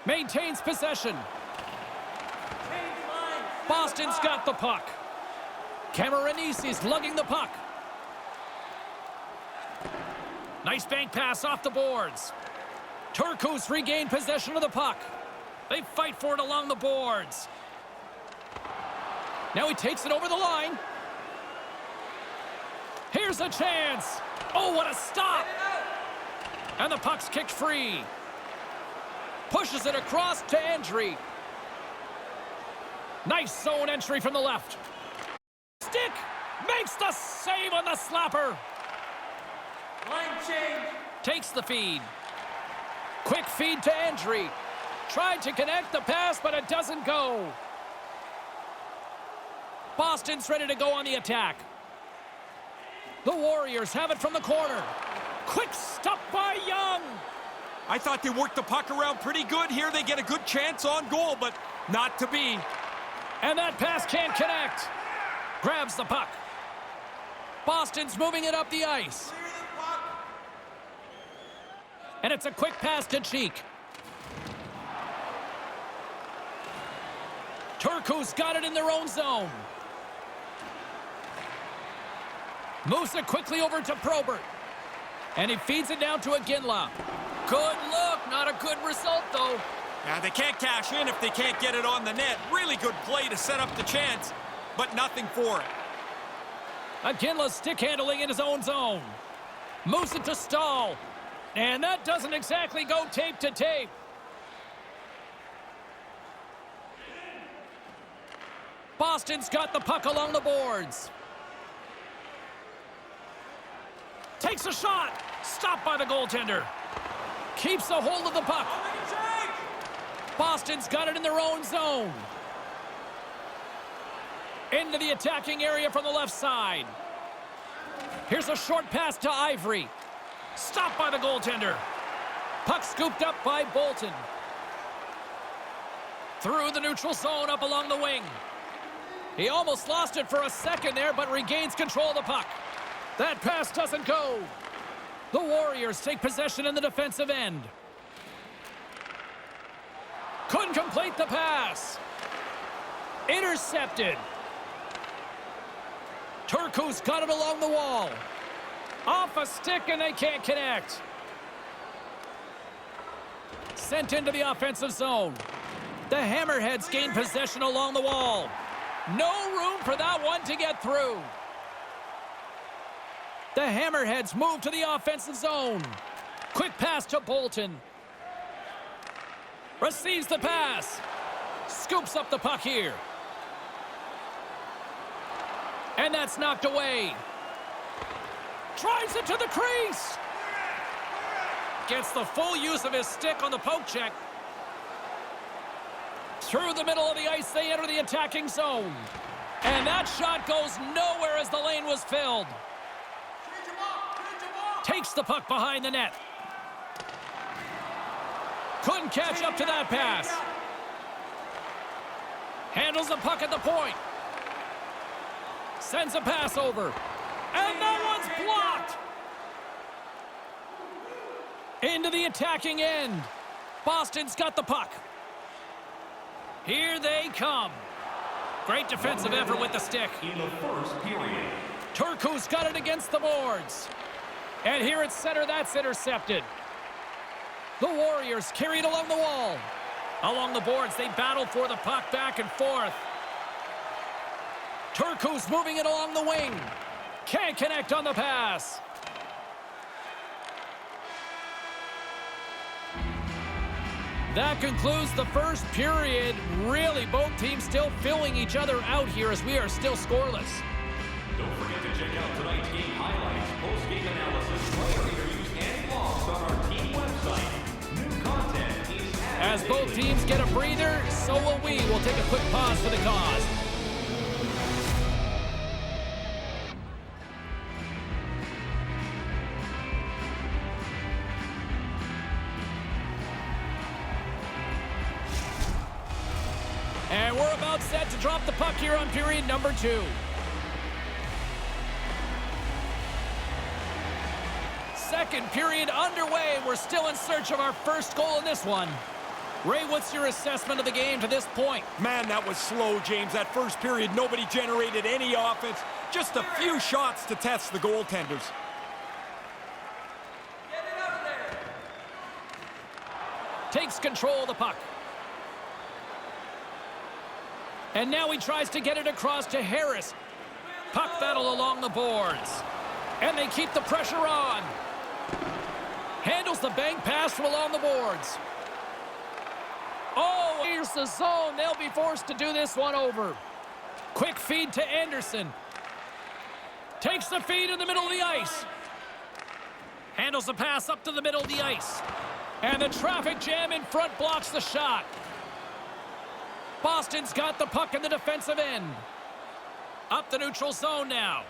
Maintains possession. Boston's got the puck. Cameronisi's lugging the puck. Nice bank pass off the boards. Turcos regained possession of the puck. They fight for it along the boards. Now he takes it over the line. Here's a chance. Oh, what a stop. And the puck's kicked free. Pushes it across to Endry. Nice zone entry from the left. Stick makes the save on the slapper. Line change. Takes the feed. Quick feed to Endry. Tried to connect the pass, but it doesn't go. Boston's ready to go on the attack. The Warriors have it from the corner. Quick stop by Young. I thought they worked the puck around pretty good here. They get a good chance on goal, but not to be. And that pass can't connect. Grabs the puck. Boston's moving it up the ice. And it's a quick pass to Cheek. Turcos got it in their own zone. Moves it quickly over to Probert. And he feeds it down to Iginla. Good look, not a good result, though. Now, they can't cash in if they can't get it on the net. Really good play to set up the chance, but nothing for it. Iginla's stick handling in his own zone. Moves it to Stahl. And that doesn't exactly go tape to tape. Boston's got the puck along the boards. Takes a shot. Stopped by the goaltender. Keeps a hold of the puck. Boston's got it in their own zone. Into the attacking area from the left side. Here's a short pass to Ivory. Stopped by the goaltender. Puck scooped up by Bolton. Through the neutral zone up along the wing. He almost lost it for a second there, but regains control of the puck. That pass doesn't go. The Warriors take possession in the defensive end. Couldn't complete the pass. Intercepted. Turcos got it along the wall. Off a stick and they can't connect. Sent into the offensive zone. The Hammerheads gain possession along the wall. No room for that one to get through. The Hammerheads move to the offensive zone. Quick pass to Bolton. Receives the pass. Scoops up the puck here. And that's knocked away. Drives it to the crease. Gets the full use of his stick on the poke check. Through the middle of the ice, they enter the attacking zone. And that shot goes nowhere as the lane was filled. Takes the puck behind the net. Couldn't catch up to that pass. Handles the puck at the point. Sends a pass over. And that one's blocked. Into the attacking end. Boston's got the puck. Here they come. Great defensive effort with the stick. In the first period. Turku's got it against the boards. And here at center, that's intercepted. The Warriors carry it along the wall. Along the boards, they battle for the puck back and forth. Turku's moving it along the wing. Can't connect on the pass. That concludes the first period. Really, both teams still filling each other out here as we are still scoreless. Don't forget to check out tonight's game highlights, post-game analysis, player interviews, and blogs on our team website. New content is added. As both teams get a breather, so will we. We'll take a quick pause for the cause. And we're about set to drop the puck here on period number 2. Second period underway. We're still in search of our first goal in this one. Ray, what's your assessment of the game to this point? Man, that was slow, James. That first period, nobody generated any offense. Just a few shots to test the goaltenders. Get it out of there. Takes control of the puck. And now he tries to get it across to Harris. Puck battle along the boards. And they keep the pressure on. Handles the bank pass from along the boards. Oh, here's the zone. They'll be forced to do this one over. Quick feed to Anderson. Takes the feed in the middle of the ice. Handles the pass up to the middle of the ice. And the traffic jam in front blocks the shot. Boston's got the puck in the defensive end. Up the neutral zone now.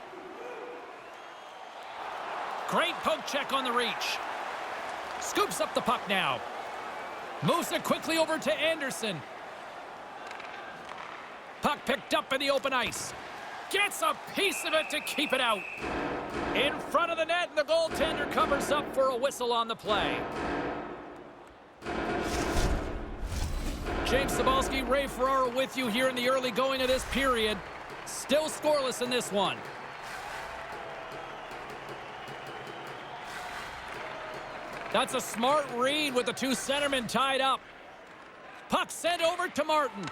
Great poke check on the reach. Scoops up the puck now. Moves it quickly over to Anderson. Puck picked up in the open ice. Gets a piece of it to keep it out. In front of the net, and the goaltender covers up for a whistle on the play. James Cebulski, Ray Ferraro with you here in the early going of this period. Still scoreless in this one. That's a smart read with the two centermen tied up. Puck sent over to Martin.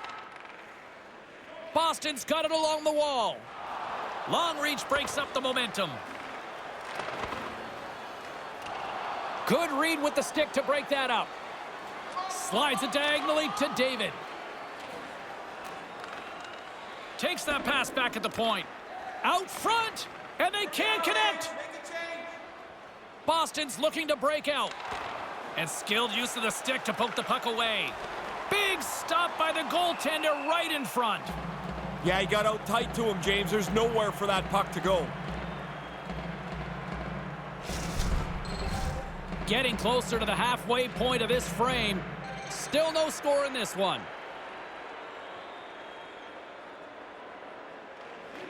Boston's got it along the wall. Long reach breaks up the momentum. Good read with the stick to break that up. Slides it diagonally to David. Takes that pass back at the point. Out front, and they can't connect. Boston's looking to break out. And skilled use of the stick to poke the puck away. Big stop by the goaltender right in front. Yeah, he got out tight to him, James. There's nowhere for that puck to go. Getting closer to the halfway point of this frame. Still no score in this one.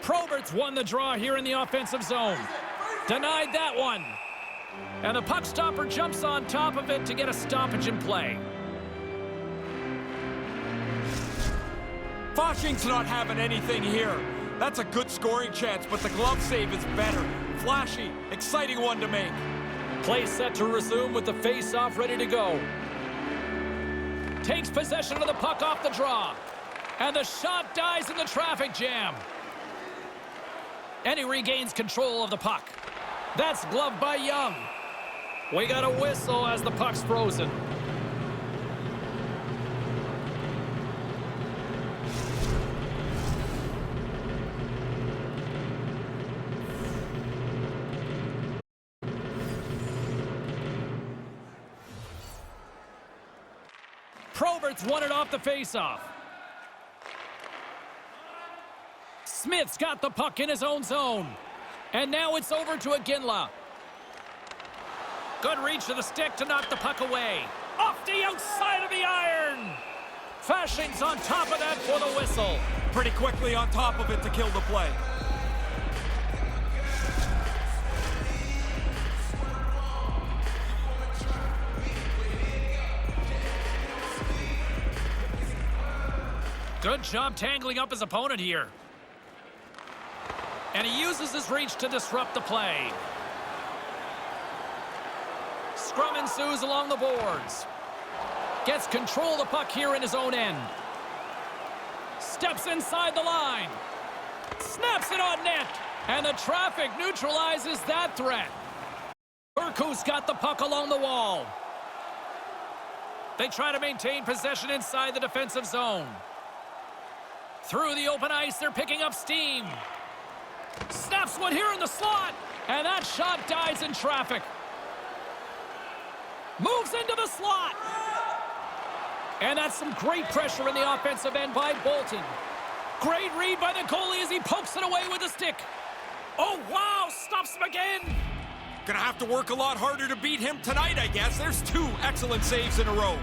Probert's won the draw here in the offensive zone. Denied that one. And the puck stopper jumps on top of it to get a stoppage in play. Foshing's not having anything here. That's a good scoring chance, but the glove save is better. Flashy, exciting one to make. Play set to resume with the face-off ready to go. Takes possession of the puck off the draw. And the shot dies in the traffic jam. And he regains control of the puck. That's gloved by Young. We got a whistle as the puck's frozen. Probert's won it off the faceoff. Smith's got the puck in his own zone. And now it's over to Iginla. Good reach to the stick to knock the puck away. Off the outside of the iron. Fashing's on top of that for the whistle. Pretty quickly on top of it to kill the play. Good job tangling up his opponent here. And he uses his reach to disrupt the play. Scrum ensues along the boards. Gets control of the puck here in his own end. Steps inside the line. Snaps it on net. And the traffic neutralizes that threat. Turku's got the puck along the wall. They try to maintain possession inside the defensive zone. Through the open ice, they're picking up steam. Snaps one here in the slot. And that shot dies in traffic. Moves into the slot. And that's some great pressure in the offensive end by Bolton. Great read by the goalie as he pokes it away with a stick. Oh, wow, stops him again. Gonna have to work a lot harder to beat him tonight, I guess. There's 2 excellent saves in a row.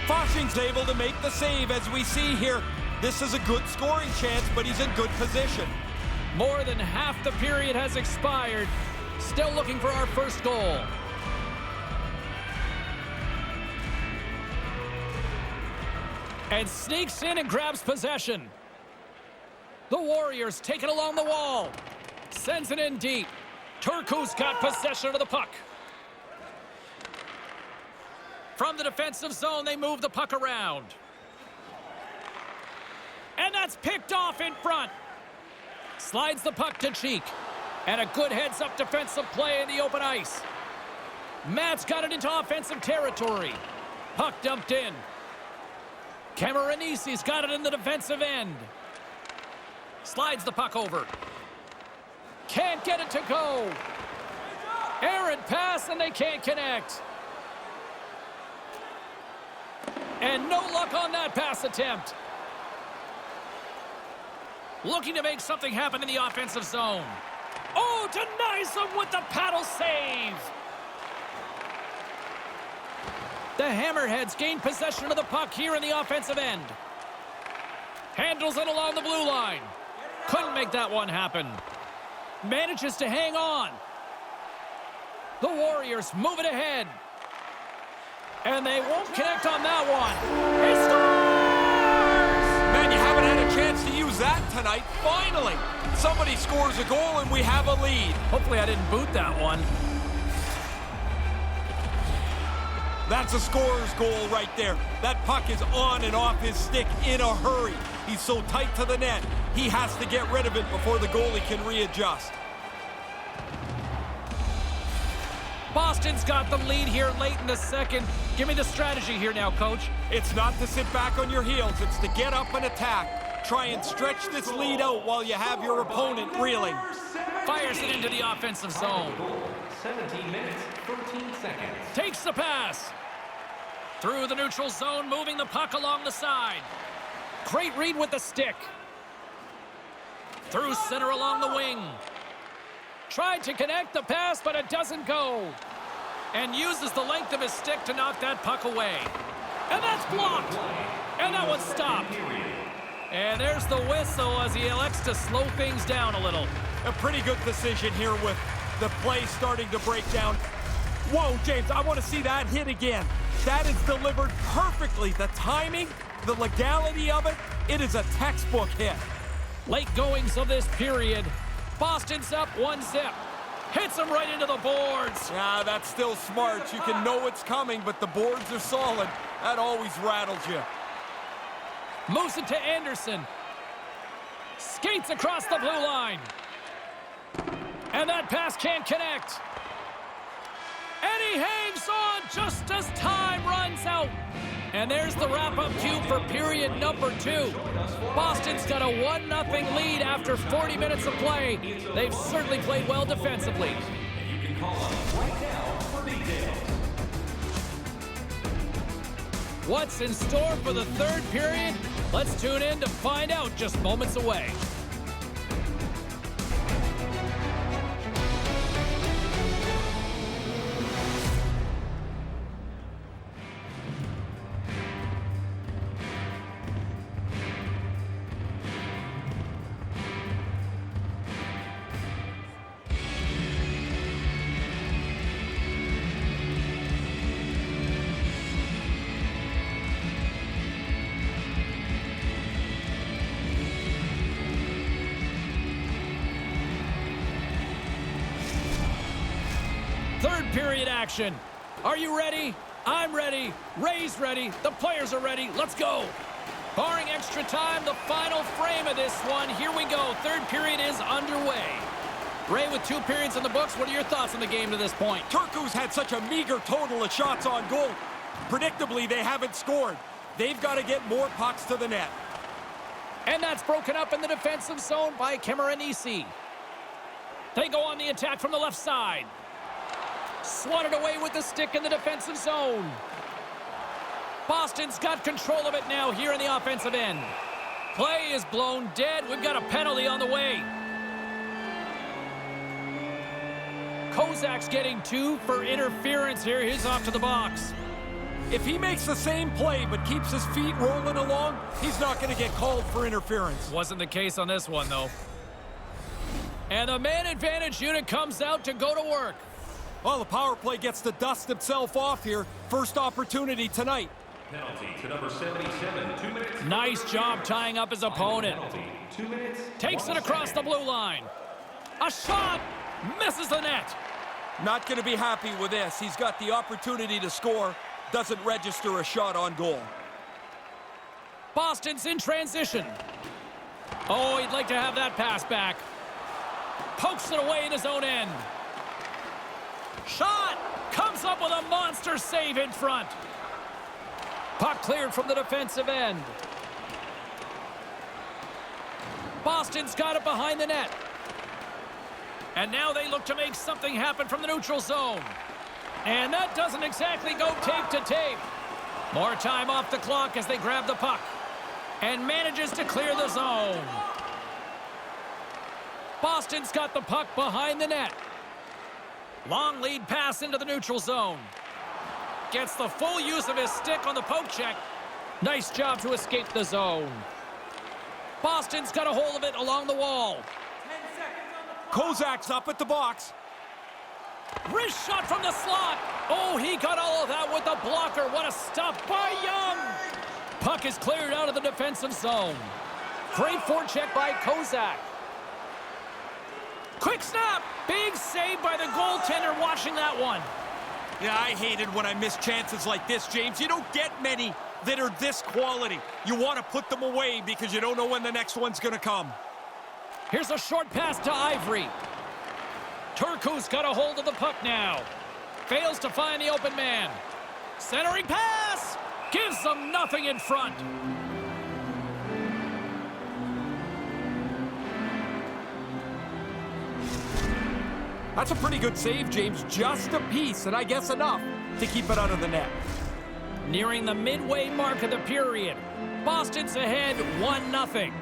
Fashing's able to make the save, as we see here. This is a good scoring chance, but he's in good position. More than half the period has expired. Still looking for our first goal. And sneaks in and grabs possession. The Warriors take it along the wall. Sends it in deep. Turku's got possession of the puck. From the defensive zone, they move the puck around. And that's picked off in front. Slides the puck to Cheek. And a good heads-up defensive play in the open ice. Matt's got it into offensive territory. Puck dumped in. Cameronisi's got it in the defensive end. Slides the puck over. Can't get it to go. Errant pass, and they can't connect. And no luck on that pass attempt. Looking to make something happen in the offensive zone. Oh, denies them with the paddle save. The Hammerheads gain possession of the puck here in the offensive end. Handles it along the blue line. Couldn't make that one happen. Manages to hang on. The Warriors move it ahead. And they won't connect on that one. He scores! Man, you haven't had a chance to use that tonight. Finally, somebody scores a goal and we have a lead. Hopefully I didn't boot that one. That's a scorer's goal right there. That puck is on and off his stick in a hurry. He's so tight to the net, he has to get rid of it before the goalie can readjust. Boston's got the lead here late in the second. Give me the strategy here now, Coach. It's not to sit back on your heels. It's to get up and attack. Try and stretch this lead out while you have your opponent reeling. Fires it into the offensive zone. 17 minutes, 13 seconds. Takes the pass. Through the neutral zone, moving the puck along the side. Great read with the stick. Through center along the wing. Tried to connect the pass, but it doesn't go. And uses the length of his stick to knock that puck away. And that's blocked. And that one's stopped. And there's the whistle as he elects to slow things down a little. A pretty good decision here with the play starting to break down. Whoa, James, I want to see that hit again. That is delivered perfectly. The timing, the legality of it, it is a textbook hit. Late goings of this period. Boston's up 1-0. Hits him right into the boards. Yeah, that's still smart. You can know it's coming, but the boards are solid. That always rattles you. Moves it to Anderson. Skates across the blue line. And that pass can't connect. And he hangs on just as time runs out. And there's the wrap-up cue for period number 2. Boston's got a 1-0 lead after 40 minutes of play. They've certainly played well defensively. You can call us right now for details. What's in store for the third period? Let's tune in to find out just moments away. Third period action. Are you ready? I'm ready. Ray's ready. The players are ready. Let's go. Barring extra time, the final frame of this one. Here we go. Third period is underway. Ray, with 2 periods in the books, what are your thoughts on the game to this point? Turku's had such a meager total of shots on goal. Predictably, they haven't scored. They've got to get more pucks to the net. And that's broken up in the defensive zone by Cameronisi. They go on the attack from the left side. Swatted away with the stick in the defensive zone. Boston's got control of it now here in the offensive end. Play is blown dead. We've got a penalty on the way. Kozak's getting 2 for interference here. He's off to the box. If he makes the same play but keeps his feet rolling along, he's not going to get called for interference. Wasn't the case on this one, though. And the man advantage unit comes out to go to work. Well, the power play gets to dust itself off here. First opportunity tonight. Penalty to number 77, 2 minutes. Nice job tying up his opponent. Penalty, 2 minutes. Takes it across the blue line. A shot! Misses the net. Not going to be happy with this. He's got the opportunity to score. Doesn't register a shot on goal. Boston's in transition. Oh, he'd like to have that pass back. Pokes it away in his own end. Shot! Comes up with a monster save in front. Puck cleared from the defensive end. Boston's got it behind the net. And now they look to make something happen from the neutral zone. And that doesn't exactly go tape to tape. More time off the clock as they grab the puck. And manages to clear the zone. Boston's got the puck behind the net. Long lead pass into the neutral zone. Gets the full use of his stick on the poke check. Nice job to escape the zone. Boston's got a hold of it along the wall. 10 seconds on the clock. Kozak's up at the box. Wrist shot from the slot. Oh, he got all of that with the blocker. What a stop by Young. Puck is cleared out of the defensive zone. Great forecheck by Kozak. Quick snap. Big save by the goaltender watching that one. Yeah, I hate it when I miss chances like this, James. You don't get many that are this quality. You want to put them away because you don't know when the next one's going to come. Here's a short pass to Ivory. Turku's got a hold of the puck now. Fails to find the open man. Centering pass! Gives them nothing in front. That's a pretty good save, James. Just a piece, and I guess enough to keep it out of the net. Nearing the midway mark of the period. Boston's ahead 1-0.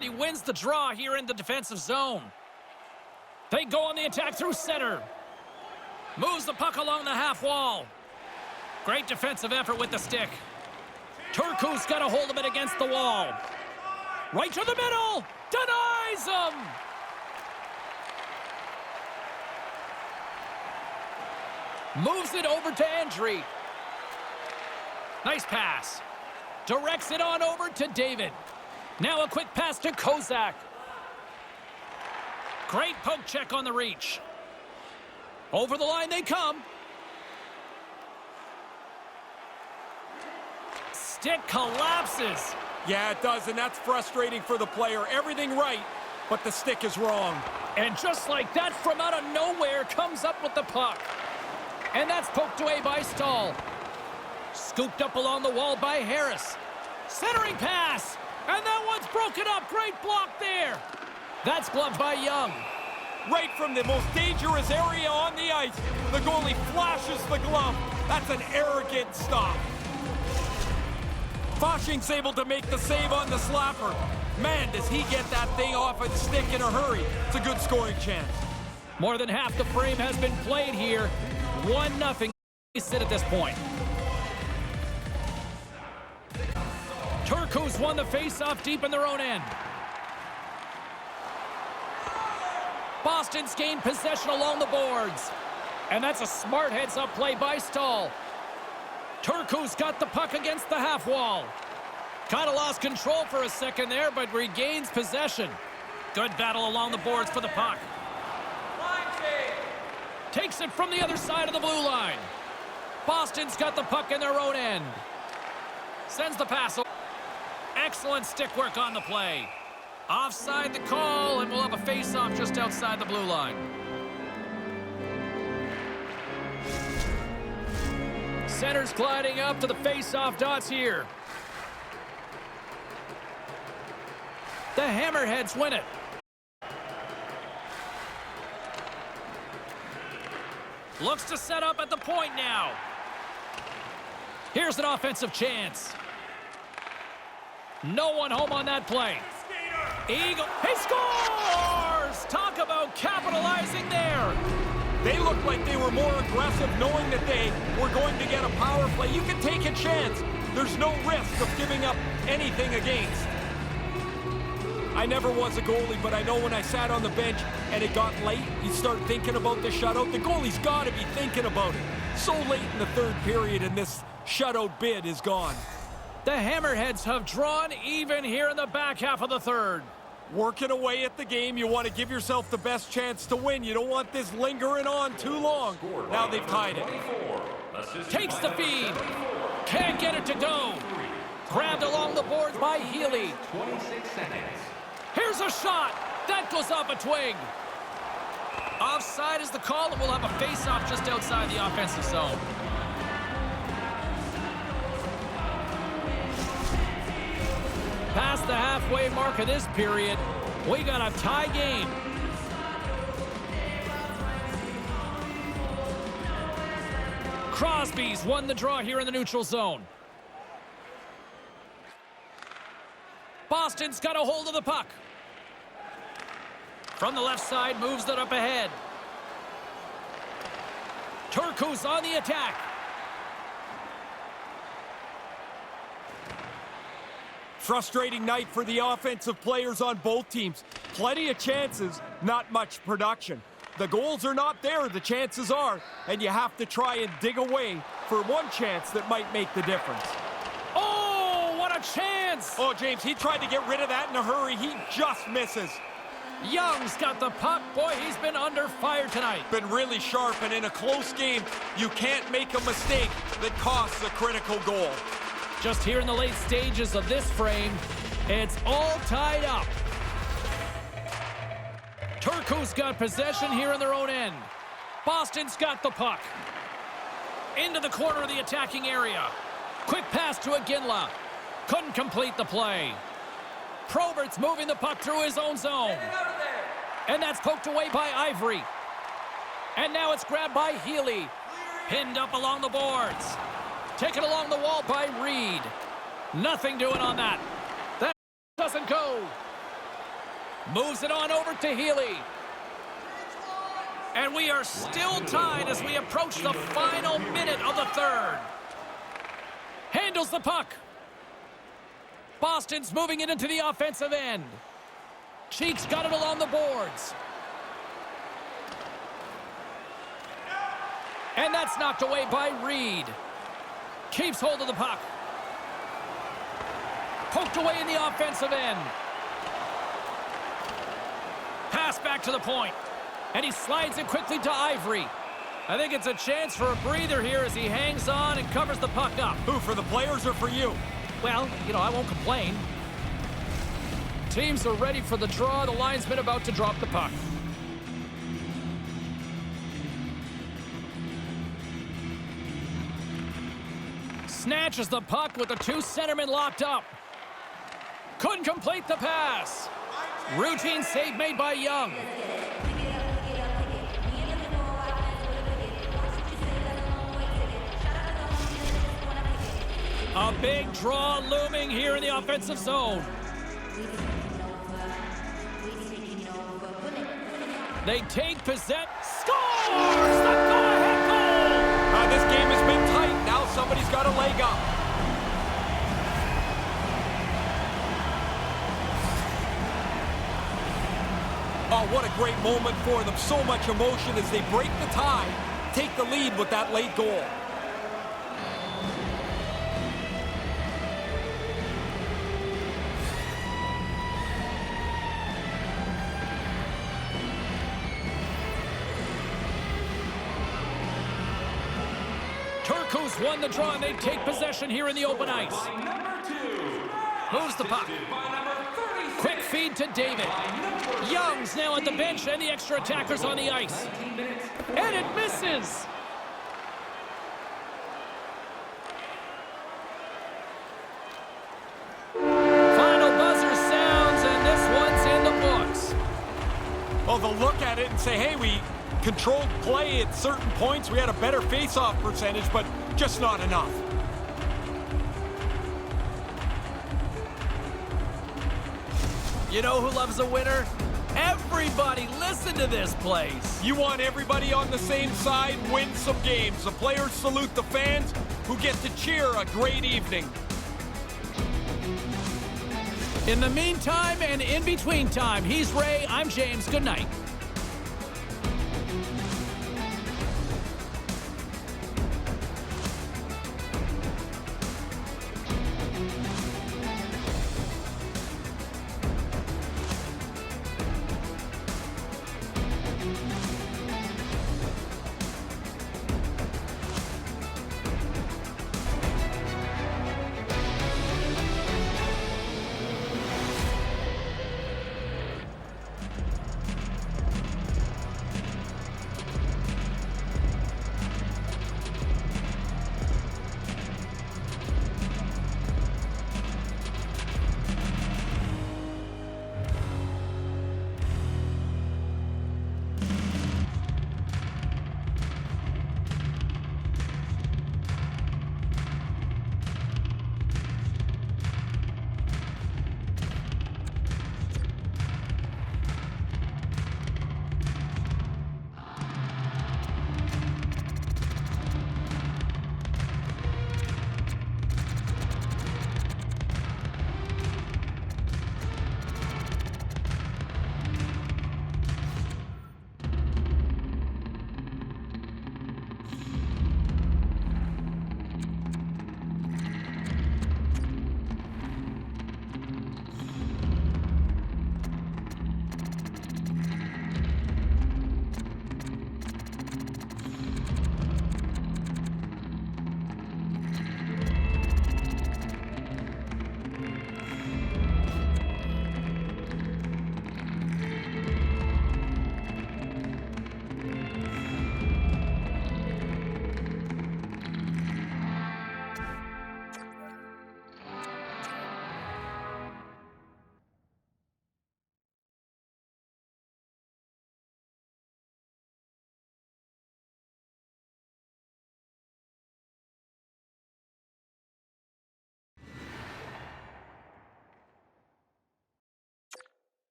He wins the draw here in the defensive zone. They go on the attack through center. Moves the puck along the half wall. Great defensive effort with the stick. Turku's got a hold of it against the wall. Right to the middle. Denies him. Moves it over to Andre. Nice pass. Directs it on over to David. Now a quick pass to Kozak. Great poke check on the reach. Over the line they come. Stick collapses. Yeah, it does, and that's frustrating for the player. Everything right, but the stick is wrong. And just like that, from out of nowhere, comes up with the puck. And that's poked away by Stahl. Scooped up along the wall by Harris. Centering pass. And that one's broken up. Great block there. That's gloved by Young. Right from the most dangerous area on the ice, the goalie flashes the glove. That's an arrogant stop. Foshing's able to make the save on the slapper. Man, does he get that thing off its stick in a hurry. It's a good scoring chance. More than half the frame has been played here. 1-0 sit at this point. Turcos won the face-off deep in their own end. Boston's gained possession along the boards. And that's a smart heads-up play by Stahl. Turcos got the puck against the half wall. Kind of lost control for a second there, but regains possession. Good battle along the boards for the puck. Takes it from the other side of the blue line. Boston's got the puck in their own end. Sends the pass. Excellent stick work on the play. Offside the call, and we'll have a face-off just outside the blue line. Center's gliding up to the face-off dots here. The Hammerheads win it. Looks to set up at the point now. Here's an offensive chance. No one home on that play. Eagle, he scores! Talk about capitalizing there. They looked like they were more aggressive, knowing that they were going to get a power play. You can take a chance. There's no risk of giving up anything against. I never was a goalie, but I know when I sat on the bench and it got late, you start thinking about the shutout. The goalie's got to be thinking about it. So late in the third period, and this shutout bid is gone. The Hammerheads have drawn even here in the back half of the third. Working away at the game, you want to give yourself the best chance to win. You don't want this lingering on too long. Now they've tied it. Takes the feed. Can't get it to go. Grabbed along the boards by Healy. 26 seconds. Here's a shot. That goes off a twig. Offside is the call, and we'll have a face-off just outside the offensive zone. Past the halfway mark of this period, we got a tie game. Crosby's won the draw here in the neutral zone. Boston's got a hold of the puck. From the left side, moves it up ahead. Turcos on the attack. Frustrating night for the offensive players on both teams. Plenty of chances, not much production. The goals are not there, the chances are, and you have to try and dig away for one chance that might make the difference. Oh, what a chance! Oh, James, he tried to get rid of that in a hurry. He just misses. Young's got the puck. Boy, he's been under fire tonight. Been really sharp, and in a close game, you can't make a mistake that costs a critical goal. Just here in the late stages of this frame, it's all tied up. Turcos got possession here in their own end. Boston's got the puck. Into the corner of the attacking area. Quick pass to Iginla. Couldn't complete the play. Probert's moving the puck through his own zone. And that's poked away by Ivory. And now it's grabbed by Healy. Pinned up along the boards. Taken along the wall by Reed. Nothing doing on that. That doesn't go. Moves it on over to Healy. And we are still tied as we approach the final minute of the third. Handles the puck. Boston's moving it into the offensive end. Cheeks got it along the boards. And that's knocked away by Reed. Keeps hold of the puck. Poked away in the offensive end. Pass back to the point. And he slides it quickly to Ivory. I think it's a chance for a breather here as he hangs on and covers the puck up. Who, for the players or for you? Well, you know, I won't complain. Teams are ready for the draw. The linesman about to drop the puck. Snatches the puck with the two centermen locked up. Couldn't complete the pass. Routine save made by Young. A A big draw looming here in the offensive zone. They take possession. Scores the go-ahead goal! This game has been tight. Now somebody's got a leg up. Oh, what a great moment for them. So much emotion as they break the tie, take the lead with that late goal. Turco's won the draw, and they take possession here in the open ice. Moves the puck. Quick feed to David. Young's now at the bench, and the extra attackers on the ice. And it misses. Final buzzer sounds, and this one's in the books. Well, they'll look at it and say, hey, we controlled play at certain points. We had a better face-off percentage, but just not enough. You know who loves a winner? Everybody. Listen to this place. You want everybody on the same side, win some games. The players salute the fans who get to cheer a great evening. In the meantime and in between time, he's Ray, I'm James. Good night.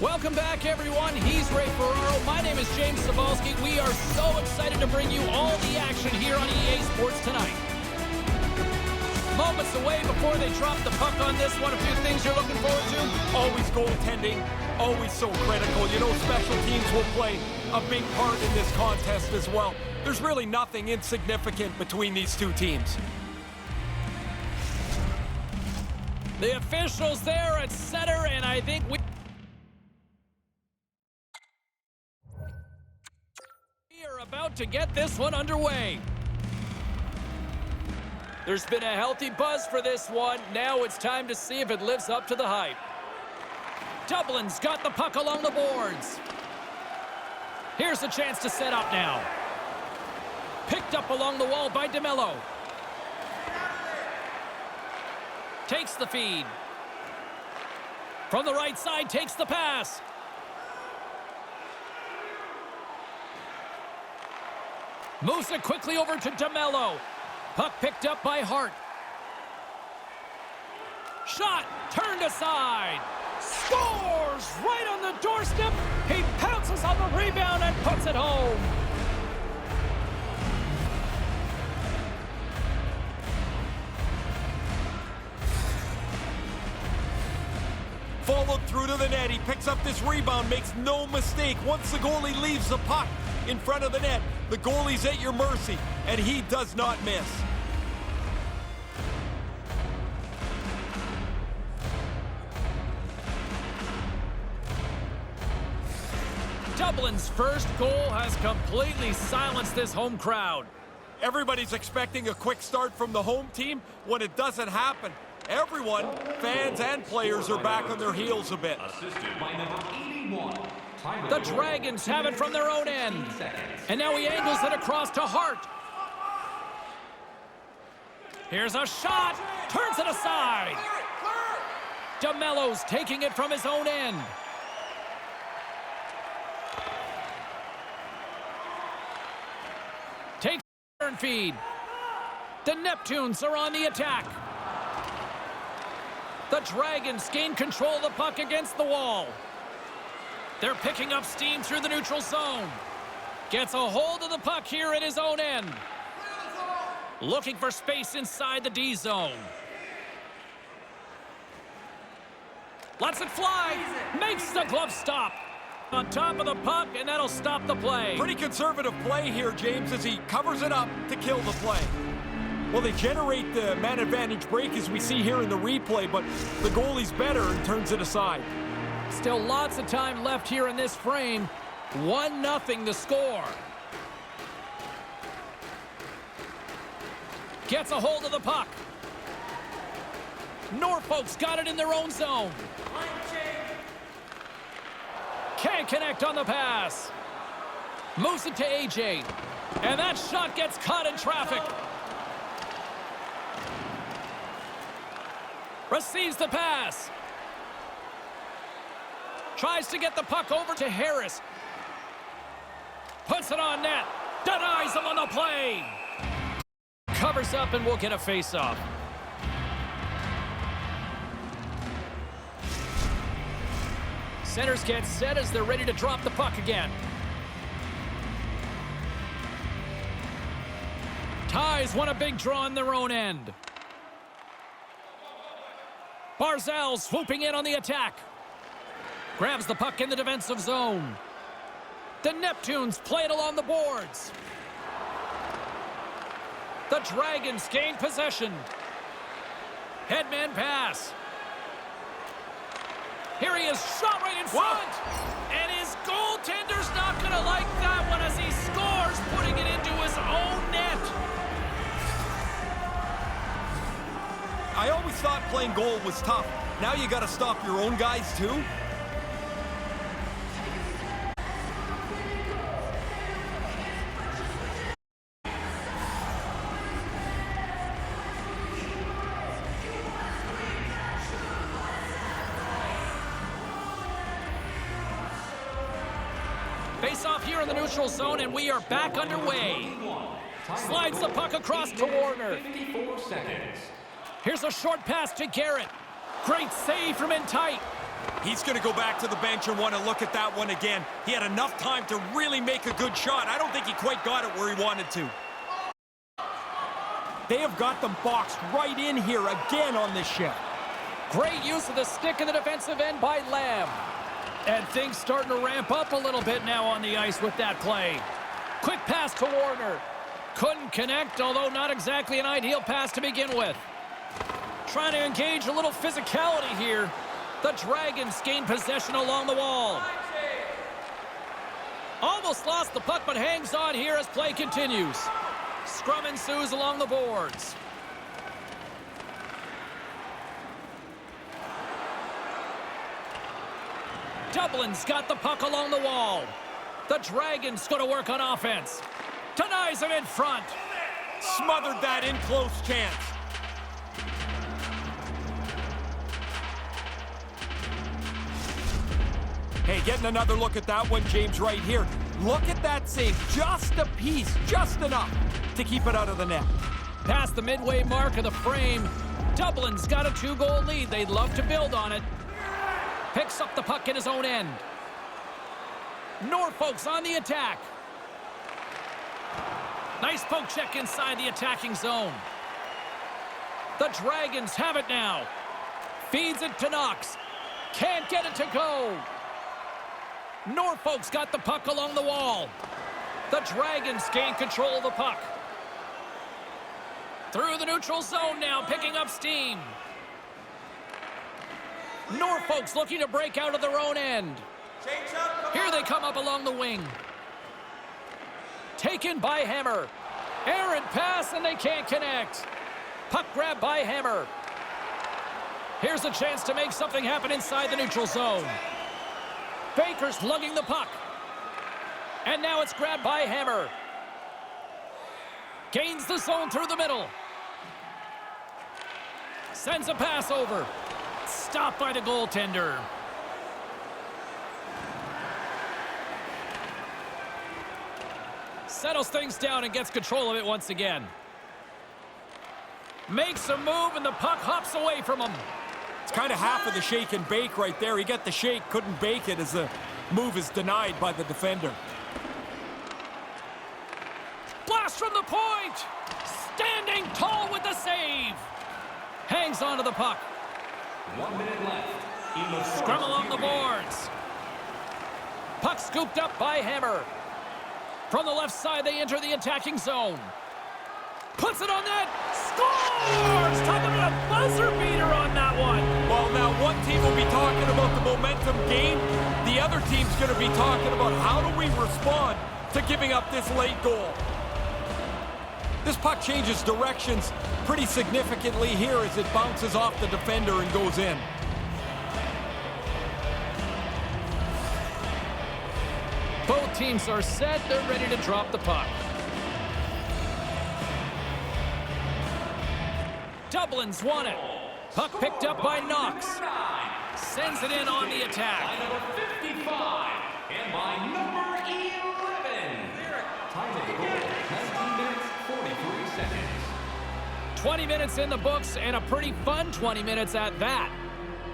Welcome back, everyone. He's Ray Ferraro. My name is James Cebulski. We are so excited to bring you all the action here on EA Sports tonight. Moments away before they drop the puck on this one. A few things you're looking forward to? Always goaltending, always so critical. You know, special teams will play a big part in this contest as well. There's really nothing insignificant between these two teams. The officials there at center, and I think we are about to get this one underway. There's been a healthy buzz for this one. Now it's time to see if it lives up to the hype. Dublin's got the puck along the boards. Here's a chance to set up now. Picked up along the wall by DeMello. Takes the feed. From the right side, takes the pass. Moves it quickly over to DeMello. Puck picked up by Hart. Shot turned aside. Scores right on the doorstep. He pounces on the rebound and puts it home. Followed through to the net. He picks up this rebound, makes no mistake. Once the goalie leaves the puck in front of the net, the goalie's at your mercy, and he does not miss. Dublin's first goal has completely silenced this home crowd. Everybody's expecting a quick start from the home team. When it doesn't happen, everyone, fans and players, are back on their heels a bit. Assisted by number 81. The Dragons have it from their own end. And now he angles it across to Hart. Here's a shot. Turns it aside. DeMello's taking it from his own end. Takes the turn feed. The Neptunes are on the attack. The Dragons gain control of the puck against the wall. They're picking up steam through the neutral zone. Gets a hold of the puck here at his own end. Looking for space inside the D zone. Lets it fly. Makes the glove stop. On top of the puck, and that'll stop the play. Pretty conservative play here, James, as he covers it up to kill the play. Well, they generate the man advantage break as we see here in the replay, but the goalie's better and turns it aside. Still lots of time left here in this frame. 1-0 the score. Gets a hold of the puck. Norfolk's got it in their own zone. Can't connect on the pass. Moves it to AJ. And that shot gets caught in traffic. Receives the pass. Tries to get the puck over to Harris. Puts it on net. Denies him on the play. Covers up and we'll get a face-off. Centers get set as they're ready to drop the puck again. Ties want a big draw in their own end. Barzal swooping in on the attack. Grabs the puck in the defensive zone. The Neptunes play it along the boards. The Dragons gain possession. Headman pass. Here he is, shot right in front. And his goaltender's not going to like that one as he scores, putting it into his own net. I always thought playing goal was tough. Now you got to stop your own guys too. Face off here in the neutral zone, and we are back underway. Slides the puck across to Warner. 54 seconds. Here's a short pass to Garrett. Great save from in tight. He's going to go back to the bench and want to look at that one again. He had enough time to really make a good shot. I don't think he quite got it where he wanted to. They have got them boxed right in here again on this shift. Great use of the stick in the defensive end by Lamb. And things starting to ramp up a little bit now on the ice with that play. Quick pass to Warner. Couldn't connect, although not exactly an ideal pass to begin with. Trying to engage a little physicality here. The Dragons gain possession along the wall. Almost lost the puck, but hangs on here as play continues. Scrum ensues along the boards. Dublin's got the puck along the wall. The Dragons going to work on offense. Denies him in front. Smothered that in close chance. Hey, getting another look at that one, James, right here. Look at that save. Just a piece, just enough to keep it out of the net. Past the midway mark of the frame, Dublin's got a 2-goal lead. They'd love to build on it. Picks up the puck in his own end. Norfolk's on the attack. Nice poke check inside the attacking zone. The Dragons have it now. Feeds it to Knox. Can't get it to go. Norfolk's got the puck along the wall. The Dragons gain control of the puck. Through the neutral zone now, picking up steam. Norfolk's looking to break out of their own end. Here they come up along the wing. Taken by Hammer. Errant pass, and they can't connect. Puck grab by Hammer. Here's a chance to make something happen inside the neutral zone. Baker's lugging the puck. And now it's grabbed by Hammer. Gains the zone through the middle. Sends a pass over. Stopped by the goaltender. Settles things down and gets control of it once again. Makes a move, and the puck hops away from him. It's kind of half of the shake and bake right there. He got the shake, couldn't bake it as the move is denied by the defender. Blast from the point! Standing tall with the save! Hangs onto the puck. 1 minute left in the Scrum along the boards. Puck scooped up by Hammer. From the left side, they enter the attacking zone. Puts it on net. Scores! Talking about a buzzer beater on that one. Well, now one team will be talking about the momentum gain. The other team's going to be talking about how do we respond to giving up this late goal. This puck changes directions pretty significantly here as it bounces off the defender and goes in. Both teams are set. They're ready to drop the puck. Dublin's won it. Puck picked up by Knox. Sends it in on the attack. By number 55 and by number 11. Time of the goal, 19 minutes, 43 seconds. 20 minutes in the books, and a pretty fun 20 minutes at that.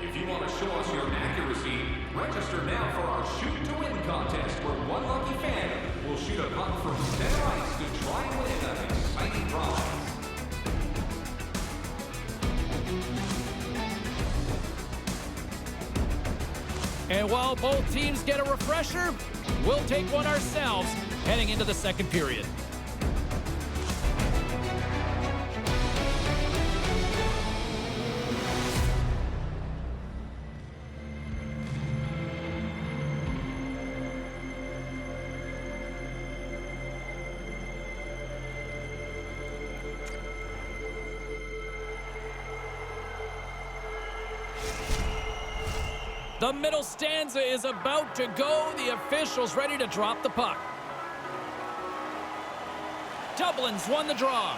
If you want to show us your accuracy, register now for our Shoot to Win contest, where one lucky fan will shoot a puck from center ice to try and win an exciting prize. And while both teams get a refresher, we'll take one ourselves heading into the second period. The middle stanza is about to go. The officials ready to drop the puck. Dublin's won the draw.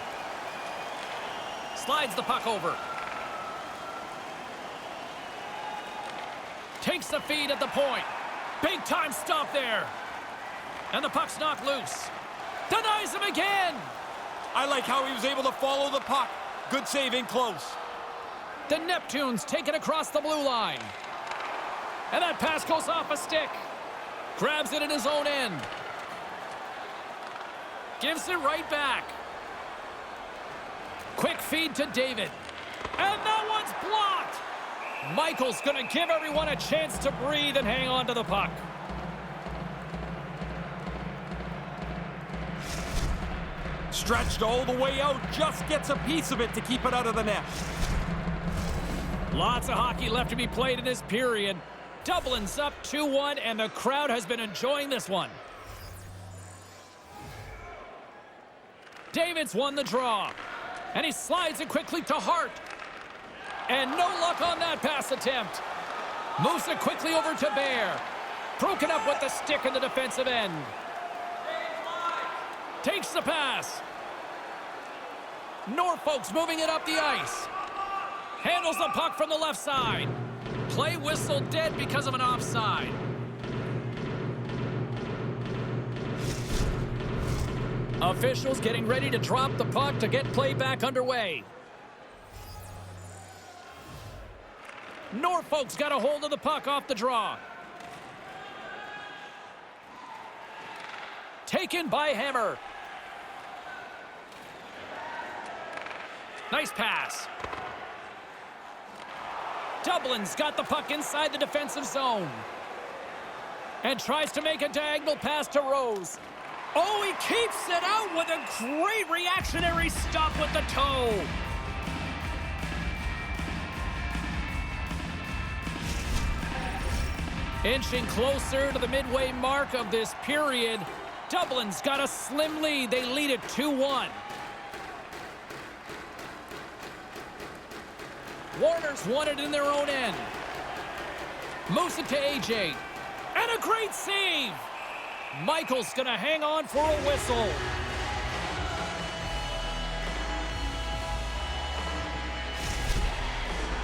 Slides the puck over. Takes the feed at the point. Big time stop there. And the puck's knocked loose. Denies him again. I like how he was able to follow the puck. Good save in close. The Neptunes take it across the blue line. And that pass goes off a stick. Grabs it in his own end. Gives it right back. Quick feed to David. And that one's blocked. Michael's going to give everyone a chance to breathe and hang on to the puck. Stretched all the way out, just gets a piece of it to keep it out of the net. Lots of hockey left to be played in this period. Dublin's up 2-1, and the crowd has been enjoying this one. David's won the draw, and he slides it quickly to Hart. And no luck on that pass attempt. Moves it quickly over to Bear. Broken up with the stick in the defensive end. Takes the pass. Norfolk's moving it up the ice. Handles the puck from the left side. Play whistle dead because of an offside. Officials getting ready to drop the puck to get play back underway. Norfolk's got a hold of the puck off the draw. Taken by Hammer. Nice pass. Dublin's got the puck inside the defensive zone. And tries to make a diagonal pass to Rose. Oh, he keeps it out with a great reactionary stop with the toe. Inching closer to the midway mark of this period. Dublin's got a slim lead. They lead it 2-1. Warner's won it in their own end. Moves it to AJ. And a great save. Michael's going to hang on for a whistle.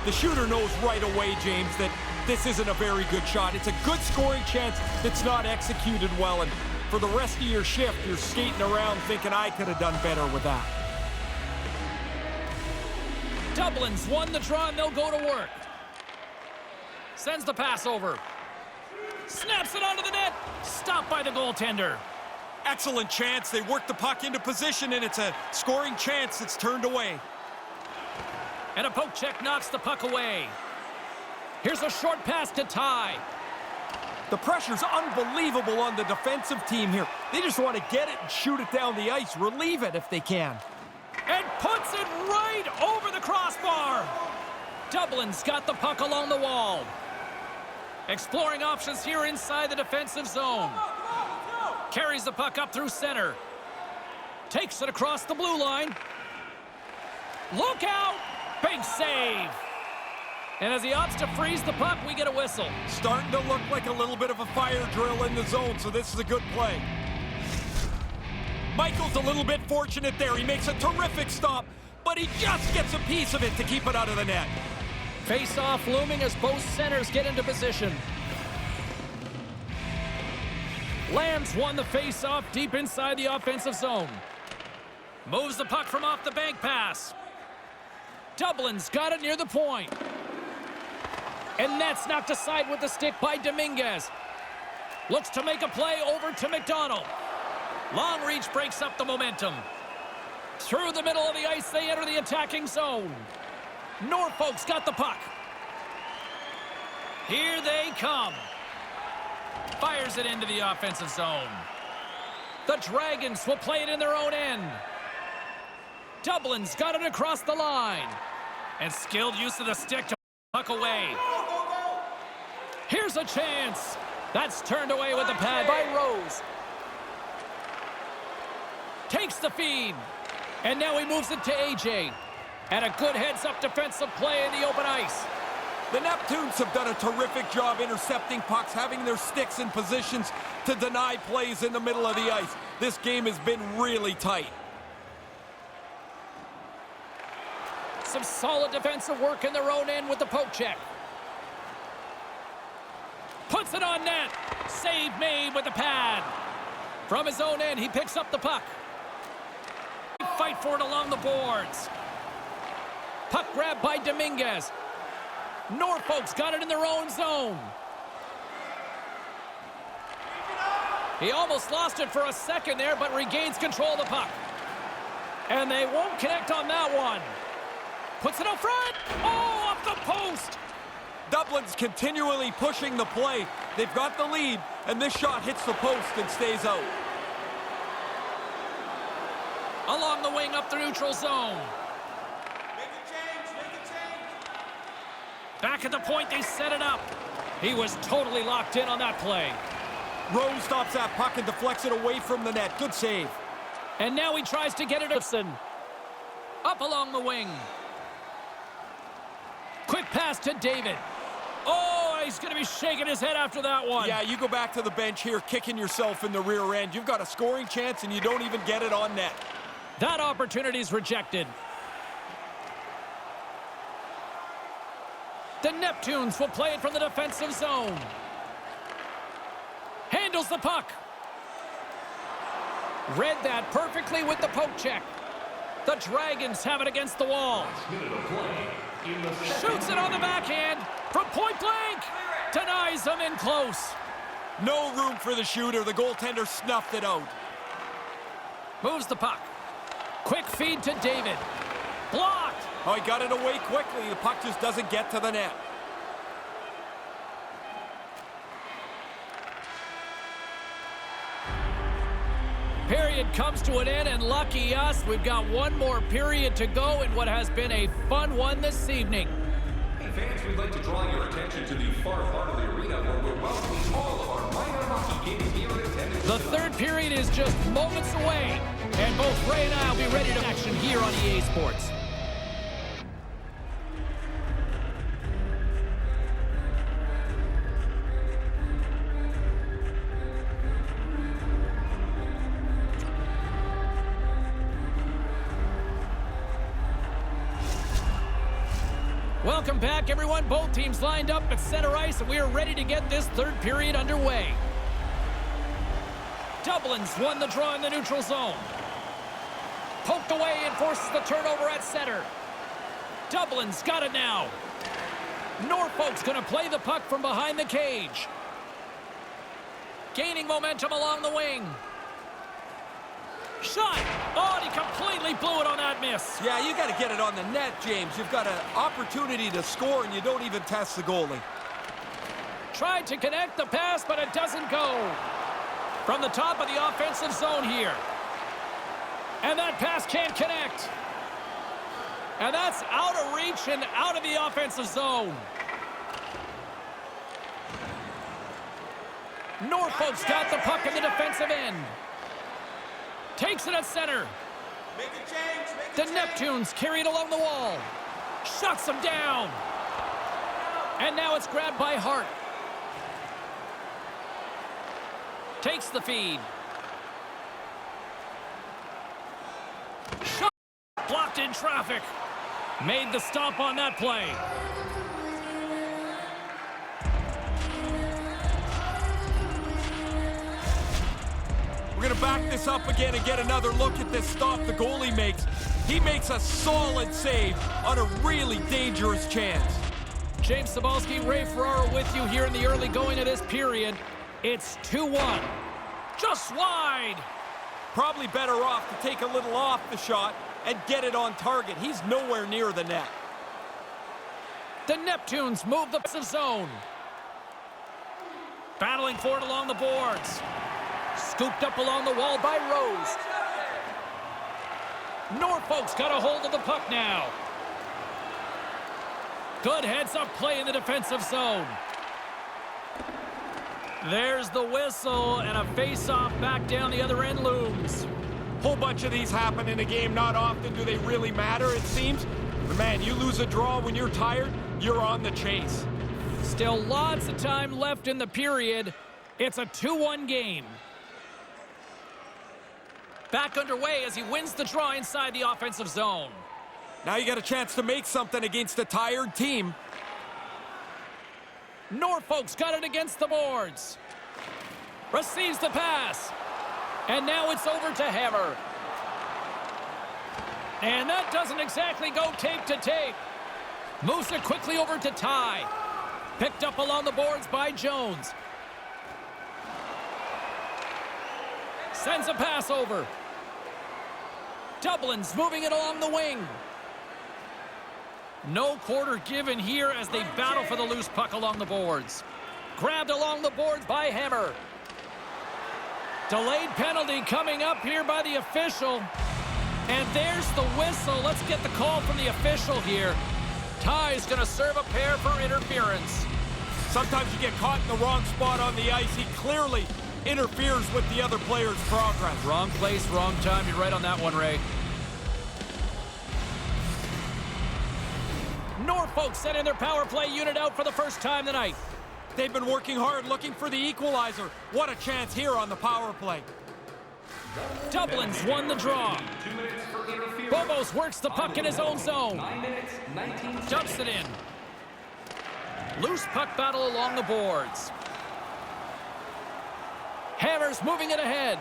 The shooter knows right away, James, that this isn't a very good shot. It's a good scoring chance that's not executed well. And for the rest of your shift, you're skating around thinking, I could have done better with that. Dublin's won the draw, and they'll go to work. Sends the pass over. Snaps it onto the net. Stopped by the goaltender. Excellent chance. They work the puck into position, and it's a scoring chance that's turned away. And a poke check knocks the puck away. Here's a short pass to Ty. The pressure's unbelievable on the defensive team here. They just want to get it and shoot it down the ice, relieve it if they can. And puts it right over the crossbar. Dublin's got the puck along the wall. Exploring options here inside the defensive zone. Carries the puck up through center. Takes it across the blue line. Look out! Big save. And as he opts to freeze the puck, we get a whistle. Starting to look like a little bit of a fire drill in the zone, so this is a good play. Michael's a little bit fortunate there. He makes a terrific stop, but he just gets a piece of it to keep it out of the net. Face-off looming as both centers get into position. Lamb's won the face-off deep inside the offensive zone. Moves the puck from off the bank pass. Dublin's got it near the point. And that's knocked aside with the stick by Dominguez. Looks to make a play over to McDonald. Long reach breaks up the momentum. Through the middle of the ice, they enter the attacking zone. Norfolk's got the puck. Here they come. Fires it into the offensive zone. The Dragons will play it in their own end. Dublin's got it across the line. And skilled use of the stick to puck away. Here's a chance. That's turned away with the pad by Rose. Takes the feed. And now he moves it to AJ. And a good heads-up defensive play in the open ice. The Neptunes have done a terrific job intercepting pucks, having their sticks in positions to deny plays in the middle of the ice. This game has been really tight. Some solid defensive work in their own end with the poke check. Puts it on net. Save made with the pad. From his own end, he picks up the puck. Fight for it along the boards. Puck grab by Dominguez. Norfolk's got it in their own zone. He almost lost it for a second there, but regains control of the puck. And they won't connect on that one. Puts it up front. Oh, up the post. Dublin's continually pushing the play. They've got the lead, and this shot hits the post and stays out. Along the wing, up the neutral zone. Make a change, make a change. Back at the point, they set it up. He was totally locked in on that play. Rose stops that puck and deflects it away from the net. Good save. And now he tries to get it up along the wing. Quick pass to David. Oh, he's going to be shaking his head after that one. Yeah, you go back to the bench here, kicking yourself in the rear end. You've got a scoring chance, and you don't even get it on net. That opportunity is rejected. The Neptunes will play it from the defensive zone. Handles the puck. Read that perfectly with the poke check. The Dragons have it against the wall. Shoots it on the backhand from point blank. Denies them in close. No room for the shooter. The goaltender snuffed it out. Moves the puck. Quick feed to David. Blocked. Oh, he got it away quickly. The puck just doesn't get to the net. Period comes to an end, and lucky us, we've got one more period to go in what has been a fun one this evening. Hey fans, we'd like to draw your attention to the far part of the arena where we're welcoming all of our minor hockey games here in attendance. The third period is just moments away, and both Ray and I will be ready to action here on EA Sports. Welcome back, everyone. Both teams lined up at center ice, and we are ready to get this third period underway. Dublin's won the draw in the neutral zone. Poked away and forces the turnover at center. Dublin's got it now. Norfolk's going to play the puck from behind the cage. Gaining momentum along the wing. Shot! Oh, and he completely blew it on that miss. Yeah, you got to get it on the net, James. You've got an opportunity to score, and you don't even test the goalie. Tried to connect the pass, but it doesn't go. From the top of the offensive zone here. And that pass can't connect. And that's out of reach and out of the offensive zone. Norfolk's got the puck in the defensive end. Takes it at center. Make a change, make a The change. Neptunes carry it along the wall. Shuts them down. And now it's grabbed by Hart. Takes the feed. Shot. Blocked in traffic. Made the stop on that play. We're going to back this up again and get another look at this stop the goalie makes. He makes a solid save on a really dangerous chance. James Cybulski, Ray Ferraro with you here in the early going of this period. It's 2-1. Just wide. Probably better off to take a little off the shot and get it on target. He's nowhere near the net. The Neptunes move the zone. Battling for it along the boards. Scooped up along the wall by Rose. Norfolk's got a hold of the puck now. Good heads-up play in the defensive zone. There's the whistle, and a face-off back down the other end looms. Whole bunch of these happen in a game. Not often do they really matter, it seems. But man, you lose a draw when you're tired, you're on the chase. Still lots of time left in the period. It's a 2-1 game. Back underway as he wins the draw inside the offensive zone. Now you got a chance to make something against a tired team. Norfolk's got it against the boards. Receives the pass. And now it's over to Hammer. And that doesn't exactly go tape to tape. Moves it quickly over to Ty. Picked up along the boards by Jones. Sends a pass over. Dublin's moving it along the wing. No quarter given here as they battle for the loose puck along the boards. Grabbed along the boards by Hammer. Delayed penalty coming up here by the official. And there's the whistle. Let's get the call from the official here. Ty's going to serve a pair for interference. Sometimes you get caught in the wrong spot on the ice. He clearly interferes with the other player's progress. Wrong place, wrong time. You're right on that one, Ray. Norfolk sending their power play unit out for the first time tonight. They've been working hard looking for the equalizer. What a chance here on the power play. Dublin's won the draw. 2 minutes for interference. Bobos works the puck in his own zone. 9 minutes, 19 seconds. Dumps it in. Loose puck battle along the boards. Hammer's moving it ahead.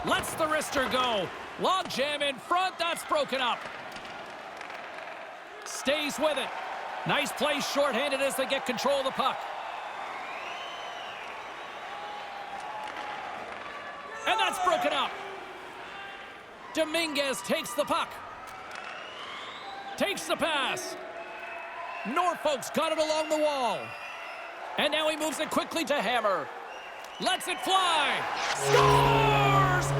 Lets the wrister go. Log jam in front. That's broken up. Stays with it. Nice play shorthanded as they get control of the puck. And that's broken up. Dominguez takes the puck. Takes the pass. Norfolk's got it along the wall. And now he moves it quickly to Hammer. Lets it fly. Scores!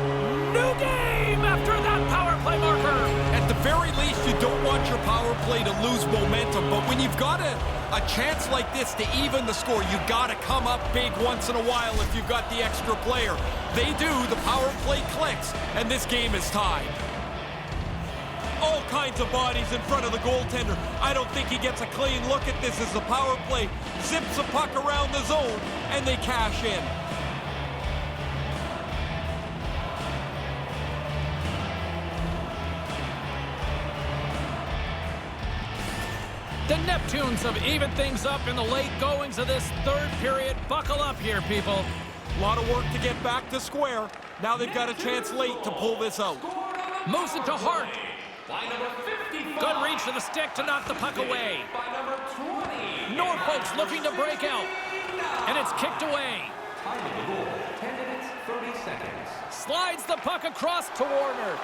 New game after that power play marker. At the very least, you don't want your power play to lose momentum, but when you've got a chance like this to even the score, you got to come up big once in a while if you've got the extra player. They do, the power play clicks, and this game is tied. All kinds of bodies in front of the goaltender. I don't think he gets a clean look at this as the power play zips the puck around the zone, and they cash in. The Neptunes have evened things up in the late goings of this third period. Buckle up here, people. A lot of work to get back to square. Now they've got a chance late to pull this out. Moves it to Hart. By number 55. Good reach to the stick to knock the puck away. By number 20. Norfolk's looking to break out. And it's kicked away. Time of the goal, 10 minutes, 30 seconds. Slides the puck across to Warner.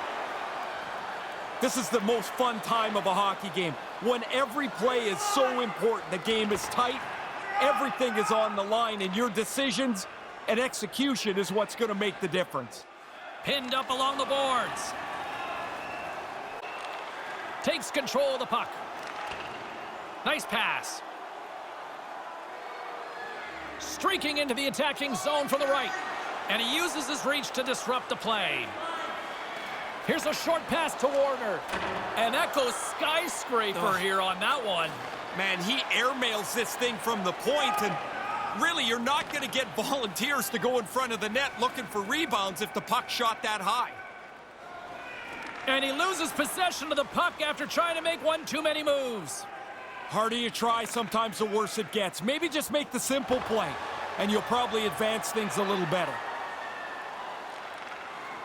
This is the most fun time of a hockey game. When every play is so important, the game is tight, everything is on the line, and your decisions and execution is what's going to make the difference. Pinned up along the boards. Takes control of the puck. Nice pass. Streaking into the attacking zone from the right. And he uses his reach to disrupt the play. Here's a short pass to Warner. And that goes skyscraper here on that one. Man, he airmails this thing from the point, and really, you're not going to get volunteers to go in front of the net looking for rebounds if the puck shot that high. And he loses possession of the puck after trying to make one too many moves. Harder you try, sometimes the worse it gets. Maybe just make the simple play, and you'll probably advance things a little better.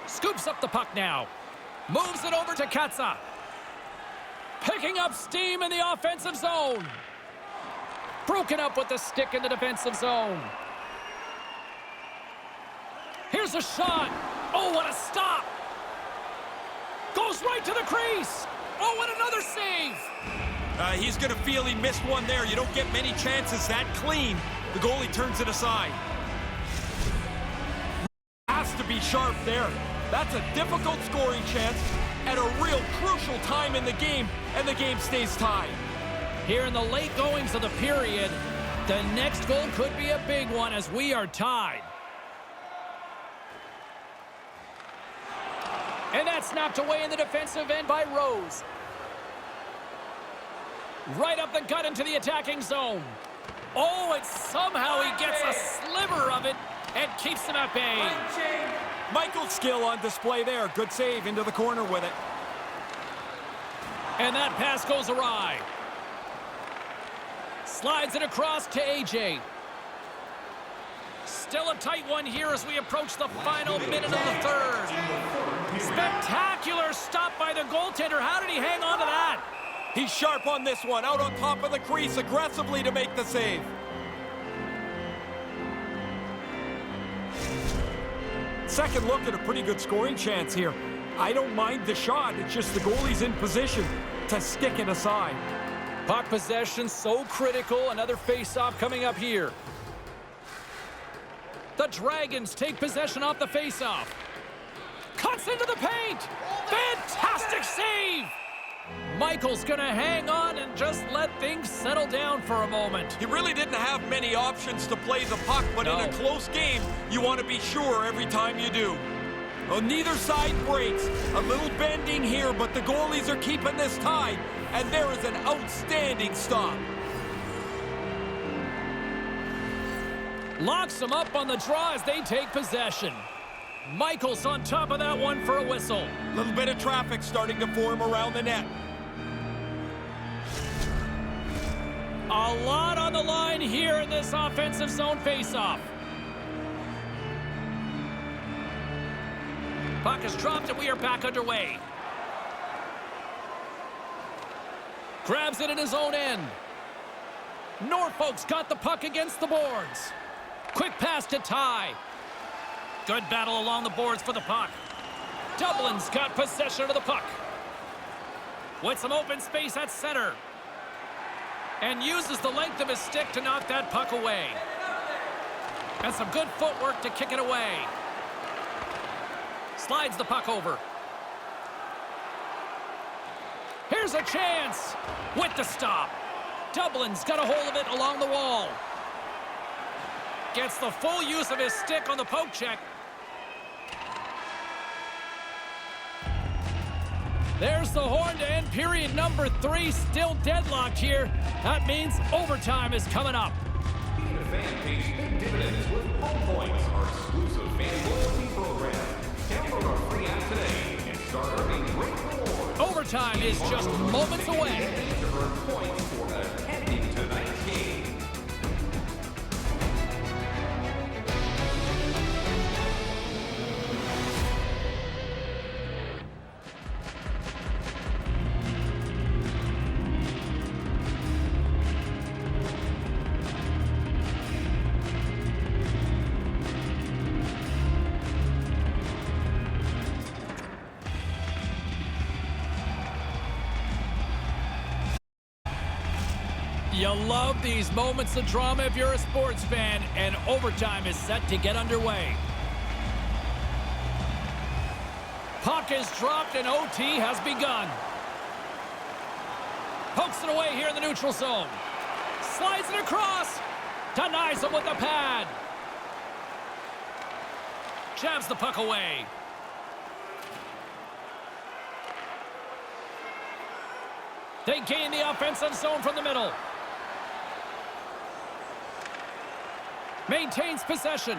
Scoops up the puck now. Moves it over to Katza. Picking up steam in the offensive zone. Broken up with the stick in the defensive zone. Here's a shot. Oh, what a stop. Goes right to the crease. Oh, what another save. He's going to feel he missed one there. You don't get many chances that clean. The goalie turns it aside. Has to be sharp there. That's a difficult scoring chance at a real crucial time in the game, and the game stays tied. Here in the late goings of the period, the next goal could be a big one as we are tied. And that's knocked away in the defensive end by Rose. Right up the gut into the attacking zone. Oh, and somehow he gets a sliver of it and keeps him at bay. Michael's skill on display there. Good save into the corner with it. And that pass goes awry. Slides it across to AJ. Still a tight one here as we approach the final minute of the third. Spectacular stop by the goaltender. How did he hang on to that? He's sharp on this one, out on top of the crease aggressively to make the save. second look at a pretty good scoring chance here. I don't mind the shot. It's just the goalie's in position to stick it aside. Puck possession so critical. Another face-off coming up here. The Dragons take possession off the face-off. Cuts into the paint. Fantastic save. Michael's going to hang on and just let things settle down for a moment. He really didn't have many options to play the puck, but in a close game, you want to be sure every time you do. Well, neither side breaks. A little bending here, but the goalies are keeping this tied, and there is an outstanding stop. Locks them up on the draw as they take possession. Michael's on top of that one for a whistle. A little bit of traffic starting to form around the net. A lot on the line here in this offensive zone faceoff. Puck is dropped and we are back underway. Grabs it in his own end. Norfolk's got the puck against the boards. Quick pass to Ty. Good battle along the boards for the puck. Dublin's got possession of the puck. With some open space at center. And uses the length of his stick to knock that puck away. And some good footwork to kick it away. Slides the puck over. Here's a chance with the stop. Dublin's got a hold of it along the wall. Gets the full use of his stick on the poke check. There's the horn to end period number 3. Still deadlocked here. That means overtime is coming up. Being a fan pays big dividends with Home Points, our exclusive fan loyalty program. Download our free app today and start earning great rewards. Overtime is just moments away. To earn points for attending tonight's game. You love these moments of drama if you're a sports fan, and overtime is set to get underway. Puck is dropped and OT has begun. Pokes it away here in the neutral zone. Slides it across. Denies him with the pad. Jabs the puck away. They gain the offensive zone from the middle. Maintains possession.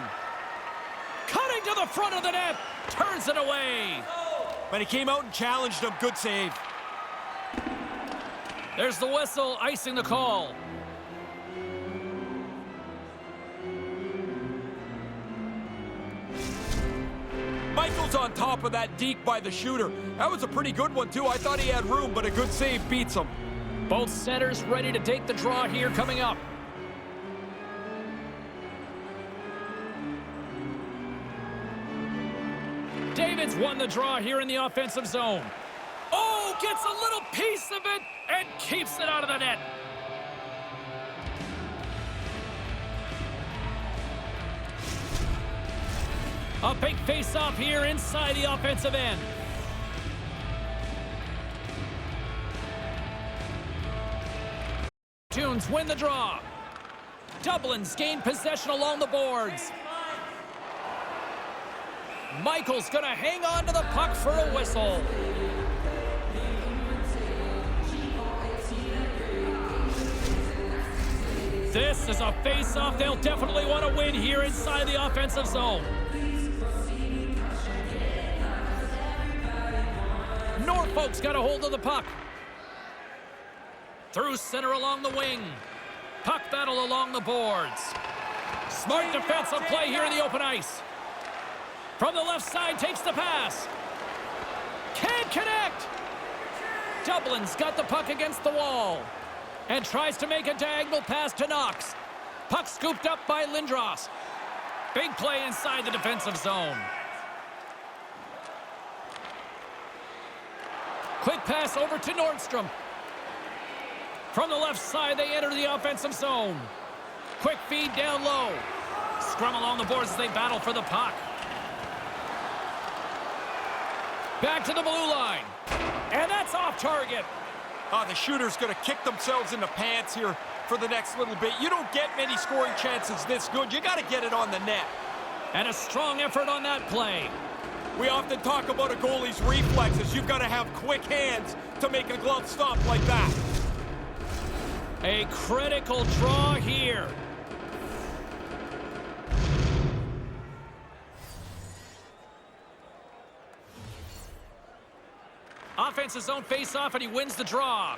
Cutting to the front of the net. Turns it away. But he came out and challenged him. Good save. There's the whistle, icing the call. Michael's on top of that deke by the shooter. That was a pretty good one, too. I thought he had room, but a good save beats him. Both centers ready to take the draw here coming up. David's won the draw here in the offensive zone. Oh, gets a little piece of it and keeps it out of the net. A big face-off here inside the offensive end. Tunes win the draw. Dublin's gained possession along the boards. Michael's going to hang on to the puck for a whistle. This is a face-off they'll definitely want to win here inside the offensive zone. Norfolk's got a hold of the puck. Through center along the wing. Puck battle along the boards. Smart defensive play here in the open ice. From the left side, takes the pass. Can't connect. Dublin's got the puck against the wall. And tries to make a diagonal pass to Knox. Puck scooped up by Lindros. Big play inside the defensive zone. Quick pass over to Nordstrom. From the left side, they enter the offensive zone. Quick feed down low. Scrum along the boards as they battle for the puck. Back to the blue line. And that's off target. Oh, the shooter's going to kick themselves in the pants here for the next little bit. You don't get many scoring chances this good. You got to get it on the net. And a strong effort on that play. We often talk about a goalie's reflexes. You've got to have quick hands to make a glove stop like that. A critical draw here. Offensive zone face-off, and he wins the draw.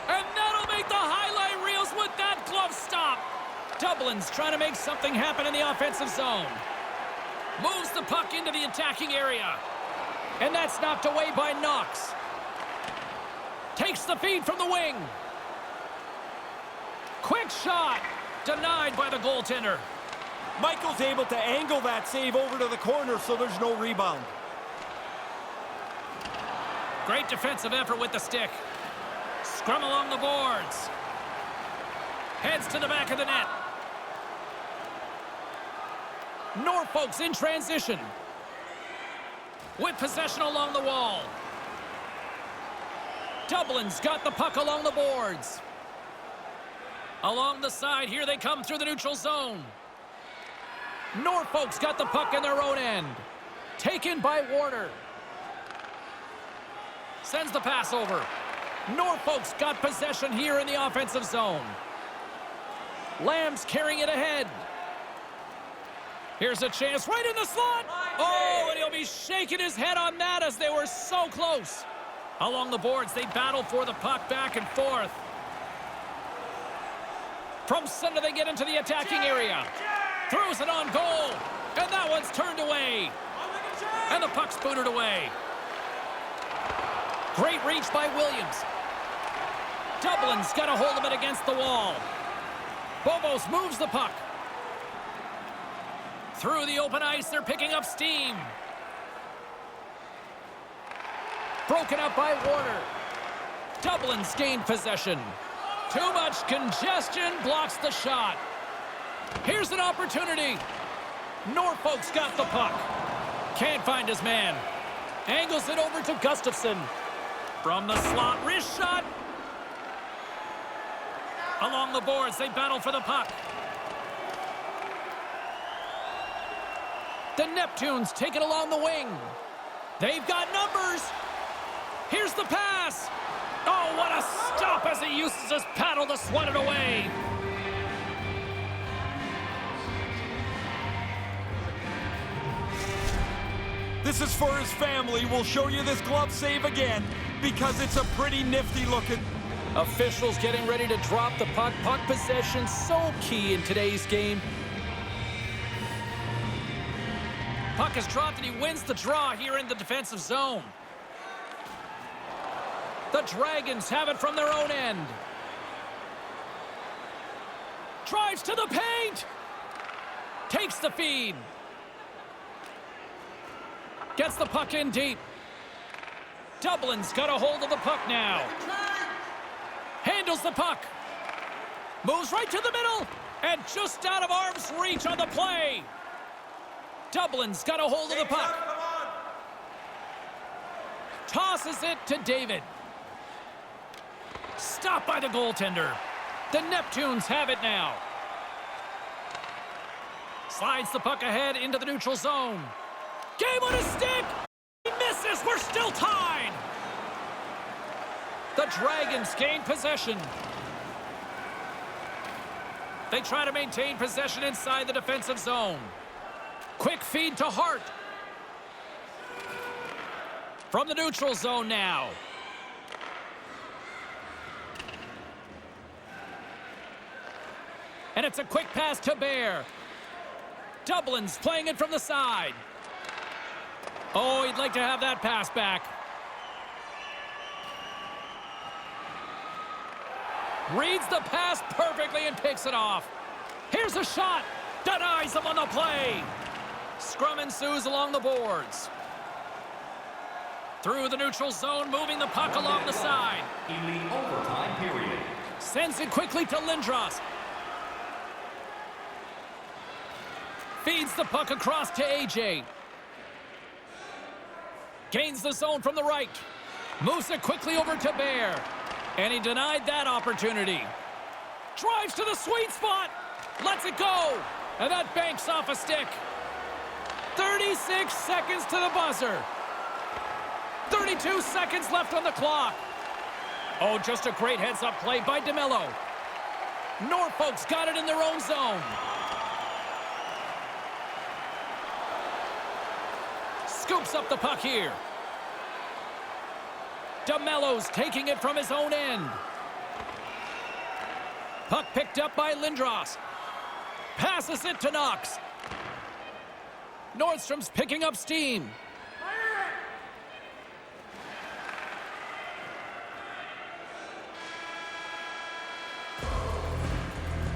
And that'll make the highlight reels with that glove stop. Dublin's trying to make something happen in the offensive zone. Moves the puck into the attacking area. And that's knocked away by Knox. Takes the feed from the wing. Quick shot. Denied by the goaltender. Michael's able to angle that save over to the corner so there's no rebound. Great defensive effort with the stick. Scrum along the boards. Heads to the back of the net. Norfolk's in transition. With possession along the wall. Dublin's got the puck along the boards. Along the side, here they come through the neutral zone. Norfolk's got the puck in their own end. Taken by Warner. Sends the pass over. Norfolk's got possession here in the offensive zone. Lamb's carrying it ahead. Here's a chance right in the slot. Oh, and he'll be shaking his head on that as they were so close. Along the boards, they battle for the puck back and forth. From center, they get into the attacking area. Throws it on goal. And that one's turned away. And the puck's booted away. Great reach by Williams. Dublin's got a hold of it against the wall. Bobos moves the puck. Through the open ice, they're picking up steam. Broken up by Warner. Dublin's gained possession. Too much congestion blocks the shot. Here's an opportunity. Norfolk's got the puck. Can't find his man. Angles it over to Gustafsson. From the slot, wrist shot. Along the boards, they battle for the puck. The Neptunes take it along the wing. They've got numbers. Here's the pass. Oh, what a stop as he uses his paddle to swat it away. This is for his family. We'll show you this glove save again because it's a pretty nifty looking. Officials getting ready to drop the puck. Puck possession so key in today's game. Puck is dropped and he wins the draw here in the defensive zone. The Dragons have it from their own end. Drives to the paint. Takes the feed. Gets the puck in deep. Dublin's got a hold of the puck now. Handles the puck. Moves right to the middle. And just out of arm's reach on the play. Dublin's got a hold of the puck. Tosses it to David. Stopped by the goaltender. The Neptunes have it now. Slides the puck ahead into the neutral zone. Game on his stick. He misses. We're still tied. The Dragons gain possession. They try to maintain possession inside the defensive zone. Quick feed to Hart. From the neutral zone now. And it's a quick pass to Bear. Dublin's playing it from the side. Oh, he'd like to have that pass back. Reads the pass perfectly and picks it off. Here's a shot. Denies him on the play. Scrum ensues along the boards. Through the neutral zone, moving the puck along the side. In the overtime period. Sends it quickly to Lindros. Feeds the puck across to AJ. Gains the zone from the right. Moves it quickly over to Bear. And he denied that opportunity. Drives to the sweet spot. Lets it go. And that banks off a stick. 36 seconds to the buzzer. 32 seconds left on the clock. Oh, just a great heads-up play by DeMello. Norfolk's got it in their own zone. Scoops up the puck here. DeMello's taking it from his own end. Puck picked up by Lindros. Passes it to Knox. Nordstrom's picking up steam.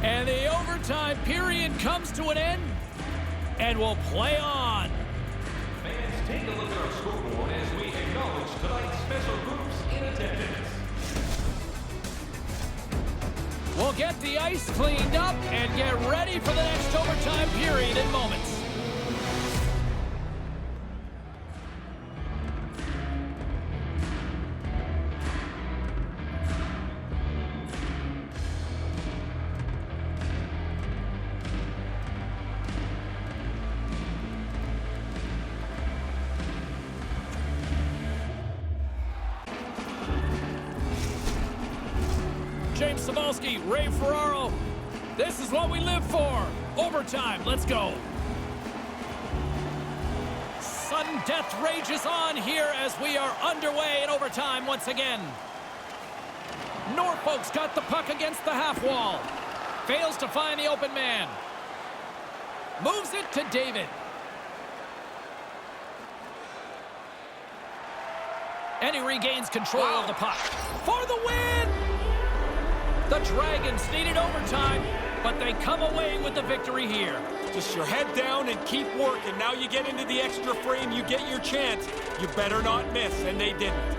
And the overtime period comes to an end, and we'll play on. Fans, take a look at our scoreboard as we acknowledge tonight's special groups in attendance. We'll get the ice cleaned up and get ready for the next overtime period in moments. James Cybulski, Ray Ferraro. This is what we live for. Overtime, let's go. Sudden death rages on here as we are underway in overtime once again. Norfolk's got the puck against the half wall. Fails to find the open man. Moves it to David. And he regains control of the puck. For the win! The Dragons needed overtime, but they come away with the victory here. Just your head down and keep working. Now you get into the extra frame, you get your chance. You better not miss, and they didn't.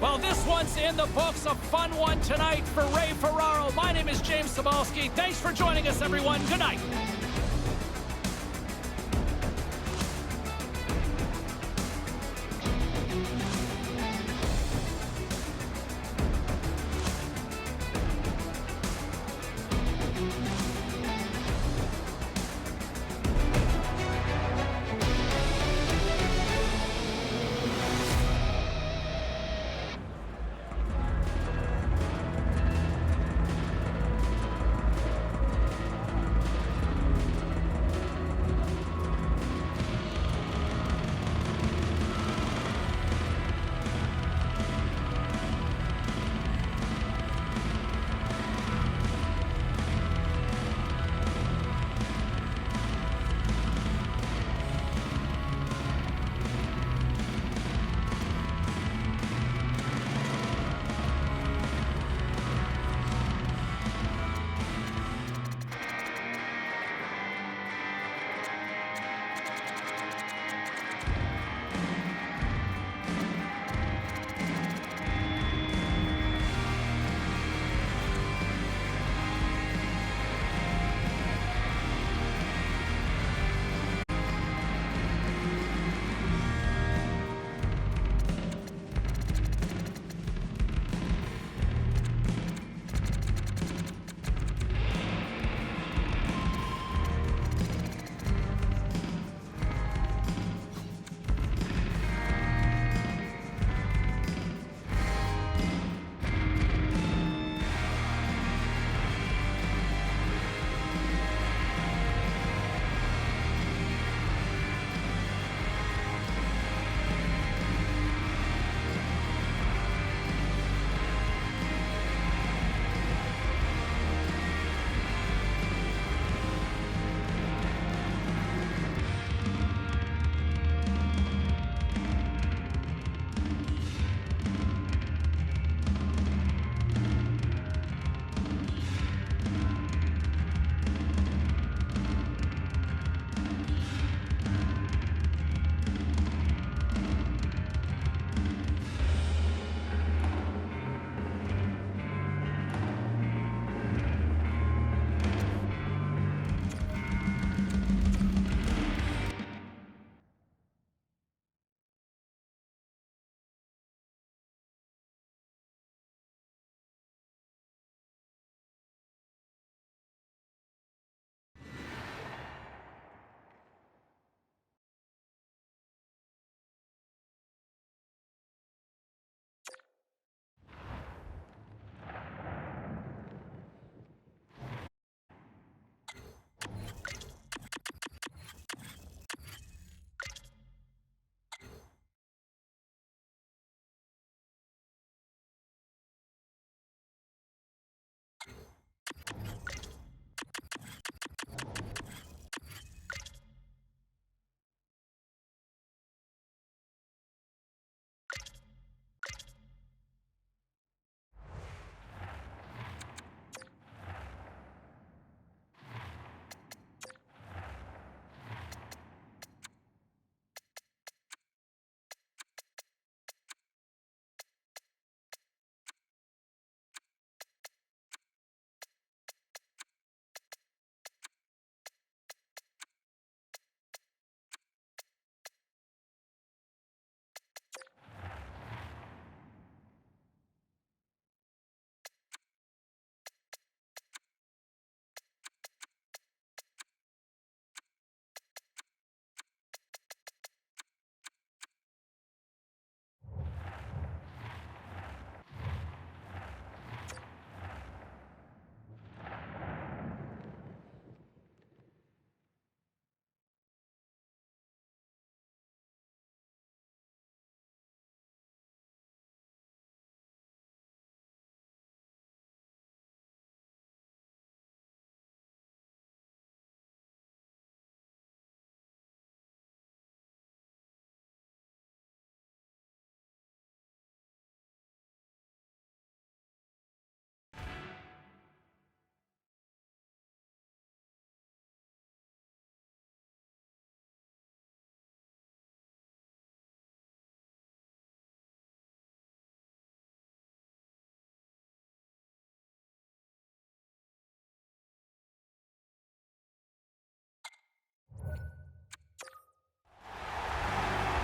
Well, this one's in the books. A fun one tonight for Ray Ferraro. My name is James Cybulski. Thanks for joining us, everyone. Good night.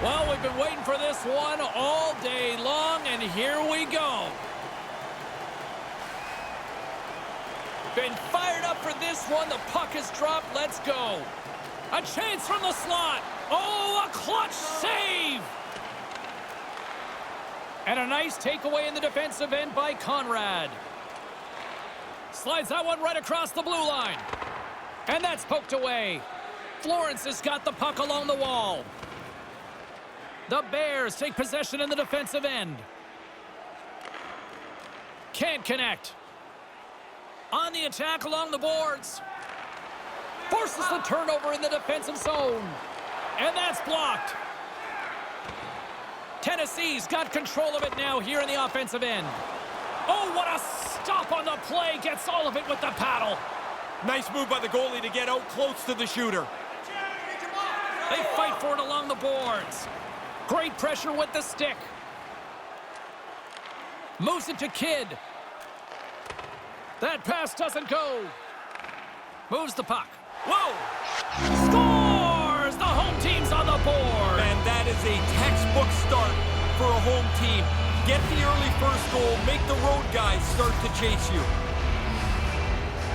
Well, we've been waiting for this one all day long, and here we go. Been fired up for this one. The puck is dropped. Let's go. A chance from the slot. Oh, a clutch save. And a nice takeaway in the defensive end by Conrad. Slides that one right across the blue line. And that's poked away. Florence has got the puck along the wall. The Bears take possession in the defensive end. Can't connect. On the attack along the boards. Forces the turnover in the defensive zone. And that's blocked. Tennessee's got control of it now here in the offensive end. Oh, what a stop on the play. Gets all of it with the paddle. Nice move by the goalie to get out close to the shooter. They fight for it along the boards. Great pressure with the stick. Moves it to Kidd. That pass doesn't go. Moves the puck. Whoa! Scores! The home team's on the board. And that is a textbook start for a home team. Get the early first goal, make the road guys start to chase you.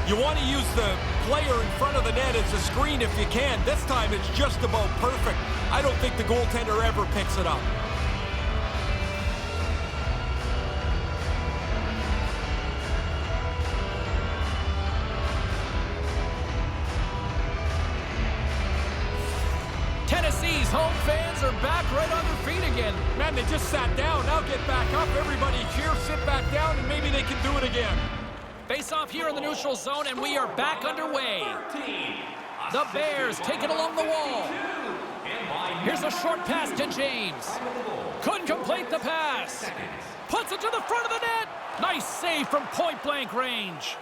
You want to use the player in front of the net as a screen if you can. This time it's just about perfect. I don't think the goaltender ever picks it up. Tennessee's home fans are back right on their feet again. Man, they just sat down. Now get back up. Everybody cheer, sit back down, and maybe they can do it again. Face off here in the neutral zone, and we are back underway. The Bears take it along the wall. Here's a short pass to James. Couldn't complete the pass. Puts it to the front of the net. Nice save from point-blank range.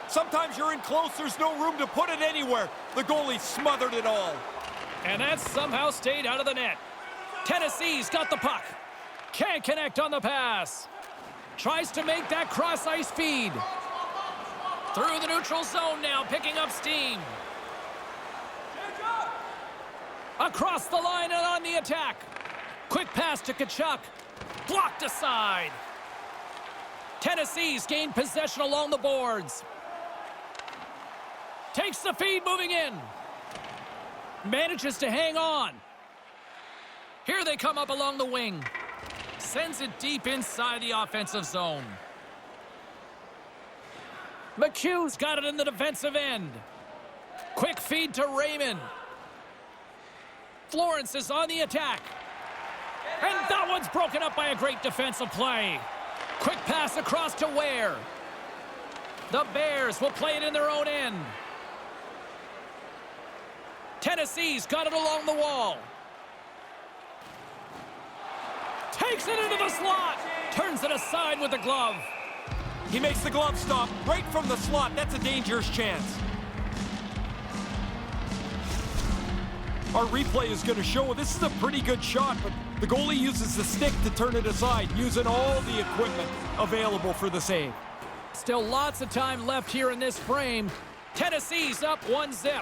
Sometimes you're in close, there's no room to put it anywhere. The goalie smothered it all. And that somehow stayed out of the net. Tennessee's got the puck. Can't connect on the pass. Tries to make that cross-ice feed. Through the neutral zone now, picking up steam. Across the line and on the attack. Quick pass to Tkachuk. Blocked aside. Tennessee's gained possession along the boards. Takes the feed moving in. Manages to hang on. Here they come up along the wing. Sends it deep inside the offensive zone. McHugh's got it in the defensive end. Quick feed to Raymond. Florence is on the attack. And that one's broken up by a great defensive play. Quick pass across to Ware. The Bears will play it in their own end. Tennessee's got it along the wall. Takes it into the slot. Turns it aside with the glove. He makes the glove stop right from the slot. That's a dangerous chance. Our replay is going to show this is a pretty good shot, but the goalie uses the stick to turn it aside, using all the equipment available for the save. Still lots of time left here in this frame. Tennessee's up 1-0.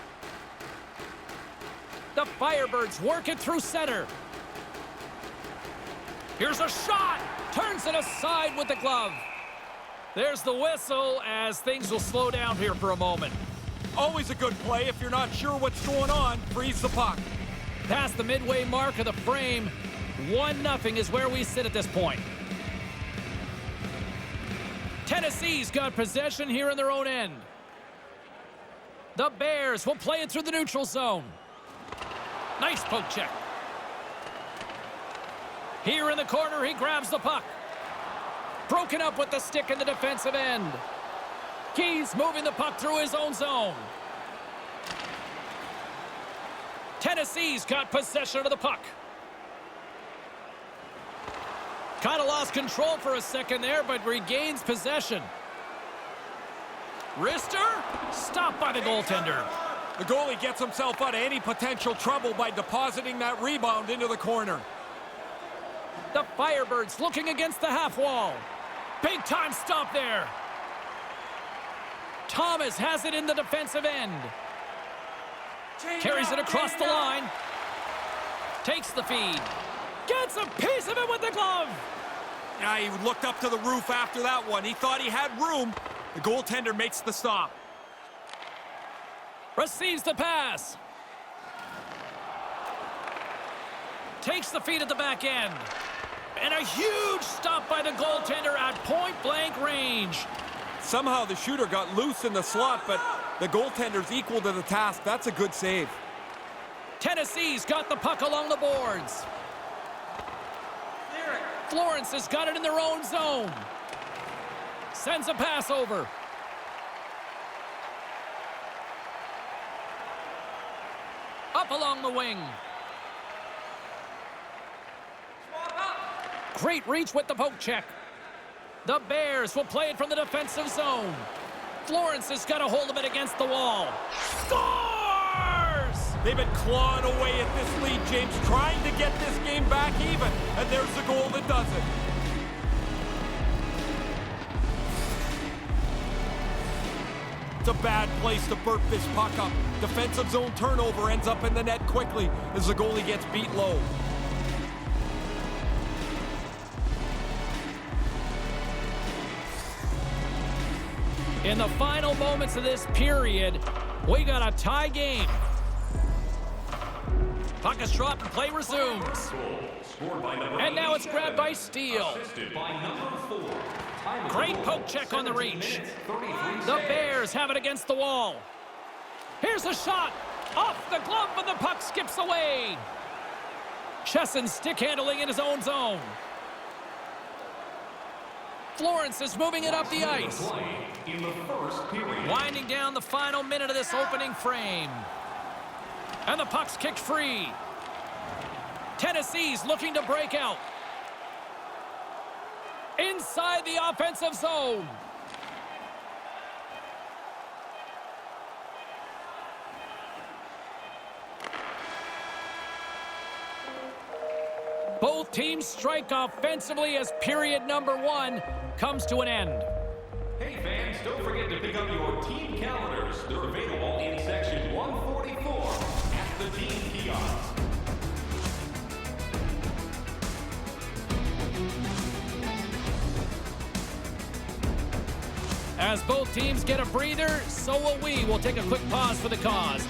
The Firebirds work it through center. Here's a shot. Turns it aside with the glove. There's the whistle as things will slow down here for a moment. Always a good play. If you're not sure what's going on, freeze the puck. Past the midway mark of the frame, 1-0 is where we sit at this point. Tennessee's got possession here in their own end. The Bears will play it through the neutral zone. Nice poke check. Here in the corner, he grabs the puck. Broken up with the stick in the defensive end. Keys moving the puck through his own zone. Tennessee's got possession of the puck. Kind of lost control for a second there, but regains possession. Wrister, stopped by the goaltender. The goalie gets himself out of any potential trouble by depositing that rebound into the corner. The Firebirds looking against the half wall. Big time stop there. Thomas has it in the defensive end. Carries it across the line. Takes the feed. Gets a piece of it with the glove. He looked up to the roof after that one. He thought he had room. The goaltender makes the stop. Receives the pass. Takes the feed at the back end. And a huge stop by the goaltender at point-blank range. Somehow the shooter got loose in the slot, but the goaltender's equal to the task. That's a good save. Tennessee's got the puck along the boards. Florence has got it in their own zone. Sends a pass over. Up along the wing. Great reach with the poke check. The Bears will play it from the defensive zone. Florence has got a hold of it against the wall. Scores! They've been clawing away at this lead, James, trying to get this game back even. And there's the goal that does it. It's a bad place to burp this puck up. Defensive zone turnover ends up in the net quickly as the goalie gets beat low. In the final moments of this period, we got a tie game. Puck is dropped and play resumes. And now it's grabbed by Steele. Great poke check on the reach. The Bears have it against the wall. Here's a shot. Off the glove, but the puck skips away. Chesson stick handling in his own zone. Florence is moving it up the ice. Winding down the final minute of this opening frame. And the puck's kicked free. Tennessee's looking to break out. Inside the offensive zone. Both teams strike offensively as period number 1 comes to an end. Hey fans, don't forget to pick up your team calendars. They're available in section 144 at the team kiosk. As both teams get a breather, so will we. We'll take a quick pause for the cause.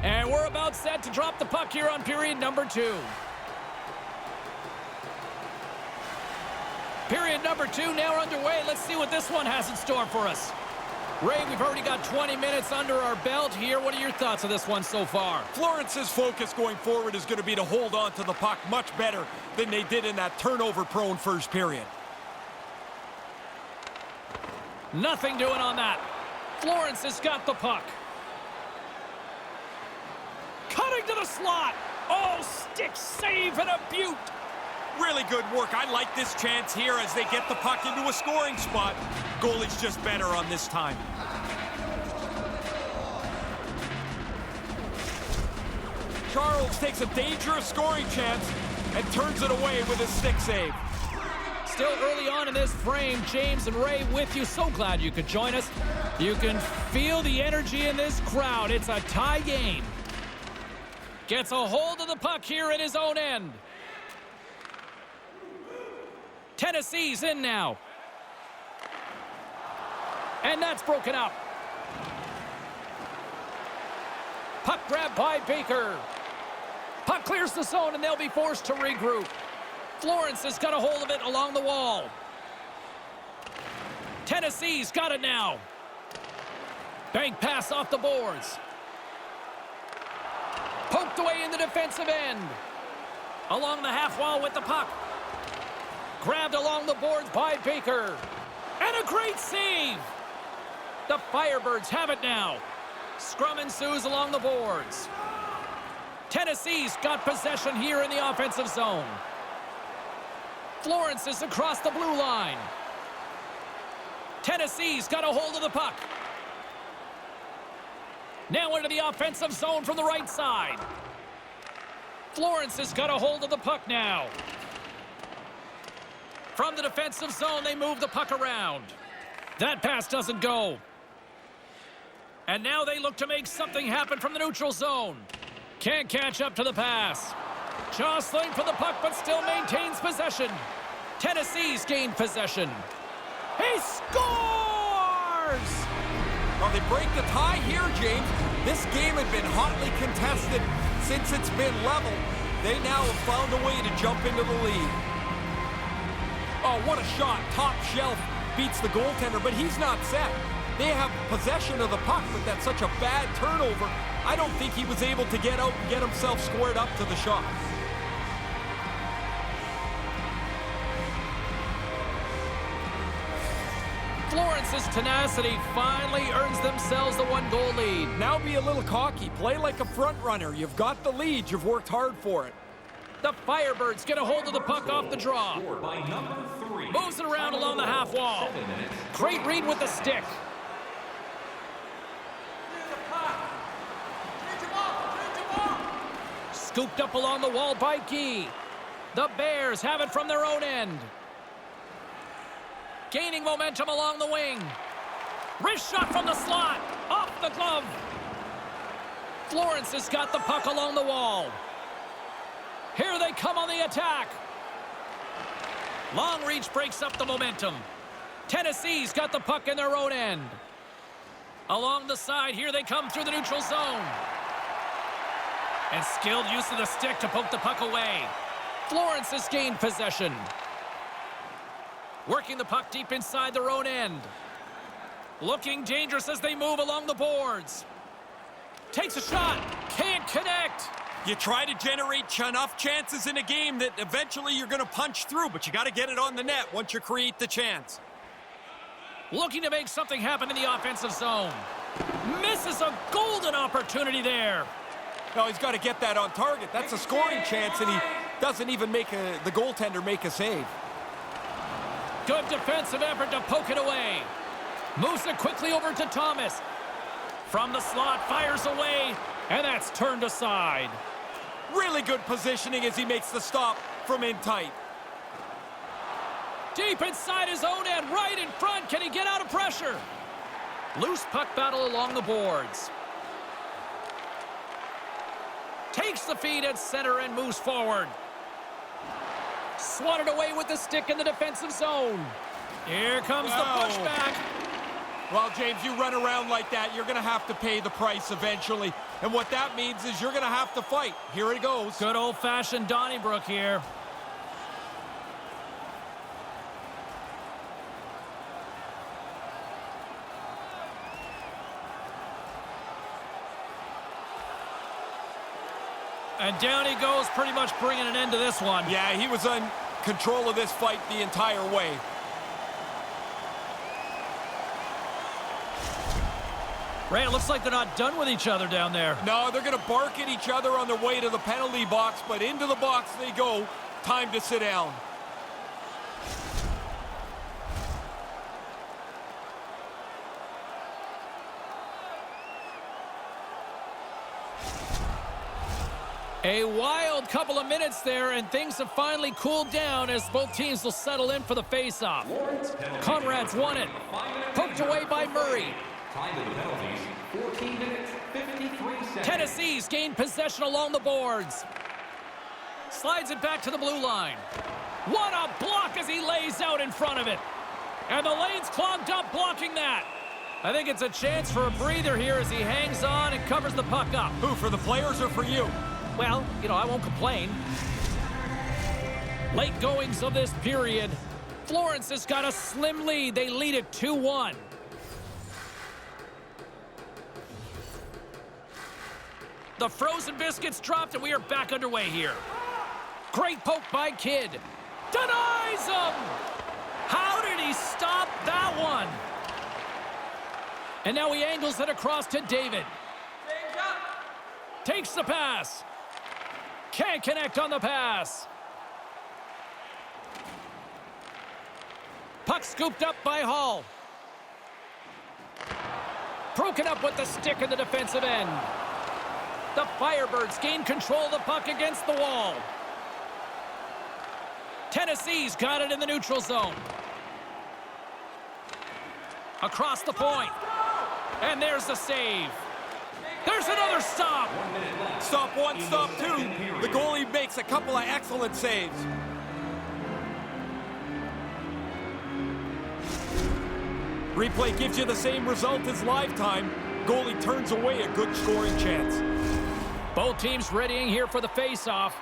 And we're about set to drop the puck here on period number 2. Period number 2 now underway. Let's see what this one has in store for us. Ray, we've already got 20 minutes under our belt here. What are your thoughts of this one so far? Florence's focus going forward is going to be to hold on to the puck much better than they did in that turnover-prone first period. Nothing doing on that. Florence has got the puck. Cutting to the slot. Oh, stick save and a beaut. Really good work. I like this chance here as they get the puck into a scoring spot. Goalie's just better on this time. Charles takes a dangerous scoring chance and turns it away with a stick save. Still early on in this frame, James and Ray with you. So glad you could join us. You can feel the energy in this crowd. It's a tie game. Gets a hold of the puck here in his own end. Tennessee's in now. And that's broken up. Puck grabbed by Baker. Puck clears the zone and they'll be forced to regroup. Florence has got a hold of it along the wall. Tennessee's got it now. Bank pass off the boards. Poked away in the defensive end. Along the half wall with the puck. Grabbed along the boards by Baker. And a great save. The Firebirds have it now. Scrum ensues along the boards. Tennessee's got possession here in the offensive zone. Florence is across the blue line. Tennessee's got a hold of the puck. Now into the offensive zone from the right side. Florence has got a hold of the puck now. From the defensive zone, they move the puck around. That pass doesn't go. And now they look to make something happen from the neutral zone. Can't catch up to the pass. Jostling for the puck, but still maintains possession. Tennessee's gained possession. He scores! Well, they break the tie here, James. This game had been hotly contested since it's been level. They now have found a way to jump into the lead. Oh, what a shot. Top shelf beats the goaltender, but he's not set. They have possession of the puck, but that's such a bad turnover. I don't think he was able to get out and get himself squared up to the shot. Florence's tenacity finally earns themselves the 1-goal lead. Now be a little cocky. Play like a front runner. You've got the lead. You've worked hard for it. The Firebirds get a hold of the puck off the draw. Scored by number 3. Moves it around along the half wall. 7 minutes. Great read with the stick. Scooped up along the wall by Guy. The Bears have it from their own end. Gaining momentum along the wing. Wrist shot from the slot. Off the glove. Florence has got the puck along the wall. Here they come on the attack. Long reach breaks up the momentum. Tennessee's got the puck in their own end. Along the side, here they come through the neutral zone. And skilled use of the stick to poke the puck away. Florence has gained possession. Working the puck deep inside their own end. Looking dangerous as they move along the boards. Takes a shot. Can't connect. You try to generate enough chances in a game that eventually you're going to punch through, but you got to get it on the net once you create the chance. Looking to make something happen in the offensive zone. Misses a golden opportunity there. No, he's got to get that on target. That's a scoring chance, and he doesn't even make the goaltender make a save. Good defensive effort to poke it away. Moves it quickly over to Thomas. From the slot, fires away, and that's turned aside. Really good positioning as he makes the stop from in tight. Deep inside his own end, right in front. Can he get out of pressure? Loose puck battle along the boards. Takes the feed at center and moves forward. Swatted away with the stick in the defensive zone. Here comes the pushback. Well, James, you run around like that, you're going to have to pay the price eventually. And what that means is you're going to have to fight. Here it goes. Good old-fashioned Donnybrook here. And down he goes, pretty much bringing an end to this one. Yeah, he was in control of this fight the entire way. Ray, it looks like they're not done with each other down there. No, they're going to bark at each other on their way to the penalty box, but into the box they go. Time to sit down. A wild couple of minutes there, and things have finally cooled down as both teams will settle in for the face-off. Conrad's won it. Poked away by Murray. Time of the penalties, 14 minutes, 53 seconds. Tennessee's gained possession along the boards. Slides it back to the blue line. What a block as he lays out in front of it. And the lane's clogged up blocking that. I think it's a chance for a breather here as he hangs on and covers the puck up. Who, for the players or for you? Well, you know, I won't complain. Late goings of this period. Florence has got a slim lead. They lead it 2-1. The frozen biscuits dropped, and we are back underway here. Great poke by Kidd. Denies him! How did he stop that one? And now he angles it across to David. Takes the pass. Can't connect on the pass. Puck scooped up by Hall. Broken up with the stick in the defensive end. The Firebirds gain control of the puck against the wall. Tennessee's got it in the neutral zone. Across the point. And there's the save. There's another stop. Stop one, stop two. The goalie makes a couple of excellent saves. Replay gives you the same result as live time. Goalie turns away a good scoring chance. Both teams readying here for the face-off.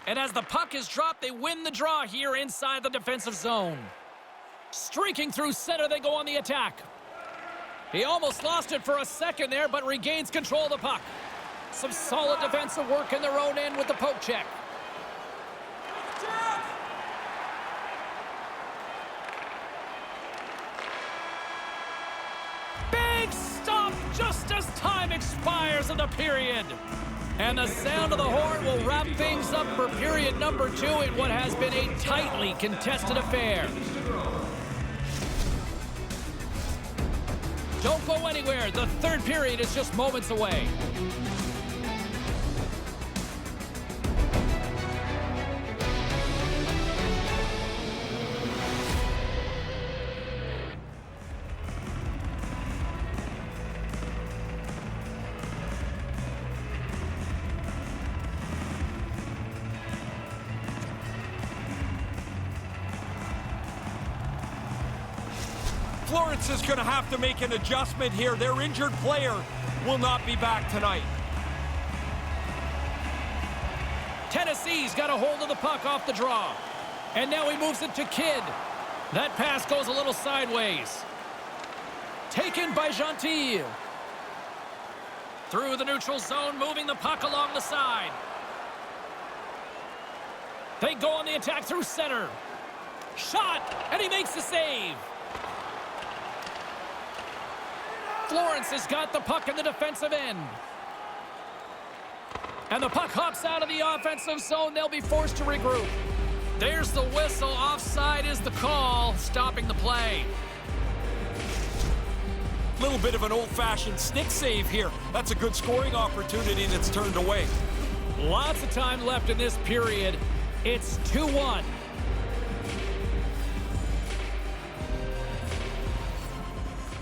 And as the puck is dropped, they win the draw here inside the defensive zone. Streaking through center, they go on the attack. He almost lost it for a second there, but regains control of the puck. Some solid defensive work in their own end with the poke check. Big stop just as time expires in the period. And the sound of the horn will wrap things up for period number 2 in what has been a tightly contested affair. Don't go anywhere. The third period is just moments away. Florence is going to have to make an adjustment here. Their injured player will not be back tonight. Tennessee's got a hold of the puck off the draw. And now he moves it to Kidd. That pass goes a little sideways. Taken by Gentil. Through the neutral zone, moving the puck along the side. They go on the attack through center. Shot, and he makes the save. Florence has got the puck in the defensive end. And the puck hops out of the offensive zone. They'll be forced to regroup. There's the whistle. Offside is the call, stopping the play. Little bit of an old-fashioned stick save here. That's a good scoring opportunity, and it's turned away. Lots of time left in this period. It's 2-1.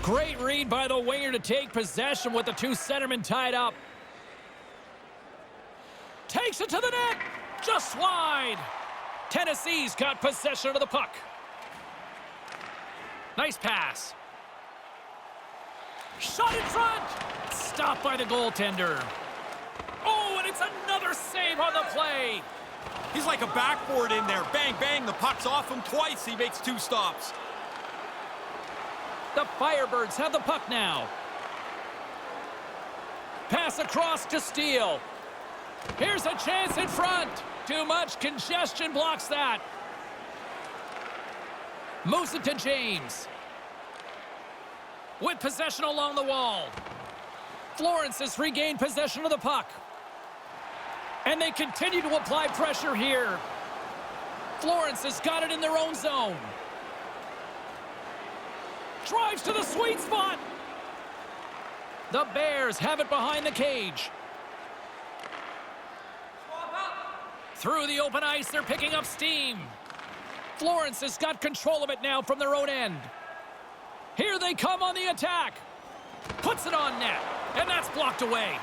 Great read by the winger to take possession with the two centermen tied up. Takes it to the net. Just wide. Tennessee's got possession of the puck. Nice pass. Shot in front. Stopped by the goaltender. Oh, and it's another save on the play. He's like a backboard in there. Bang, bang. The puck's off him twice. He makes 2 stops. The Firebirds have the puck now. Pass across to Steele. Here's a chance in front. Too much congestion blocks that. Moves it to James. With possession along the wall. Florence has regained possession of the puck. And they continue to apply pressure here. Florence has got it in their own zone. Drives to the sweet spot. The Bears have it behind the cage. Through the open ice, they're picking up steam. Florence has got control of it now from their own end. Here they come on the attack. Puts it on net, and that's blocked away.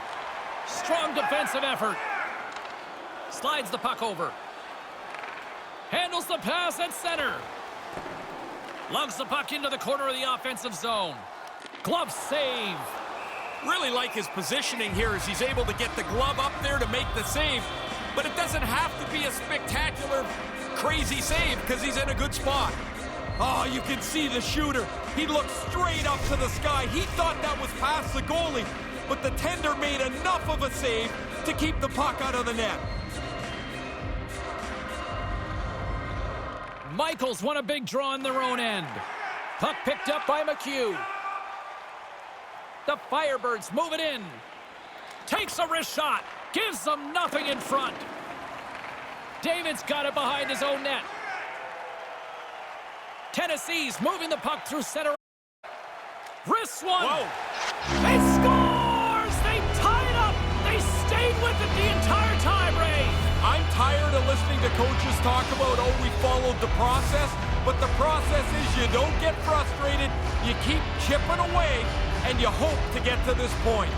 Strong defensive effort. Slides the puck over. Handles the pass at center. Lugs the puck into the corner of the offensive zone. Glove save. Really like his positioning here as he's able to get the glove up there to make the save. But it doesn't have to be a spectacular, crazy save because he's in a good spot. Oh, you can see the shooter. He looked straight up to the sky. He thought that was past the goalie, but the tender made enough of a save to keep the puck out of the net. Michaels won a big draw in their own end. Puck picked up by McHugh. The Firebirds move it in. Takes a wrist shot. Gives them nothing in front. David's got it behind his own net. Tennessee's moving the puck through center. Wrists one. Whoa. It scores! They tied up. They stayed with it the entire time, Ray. I'm tired of listening to coaches talk about, oh, we followed the process. But the process is you don't get frustrated. You keep chipping away, and you hope to get to this point.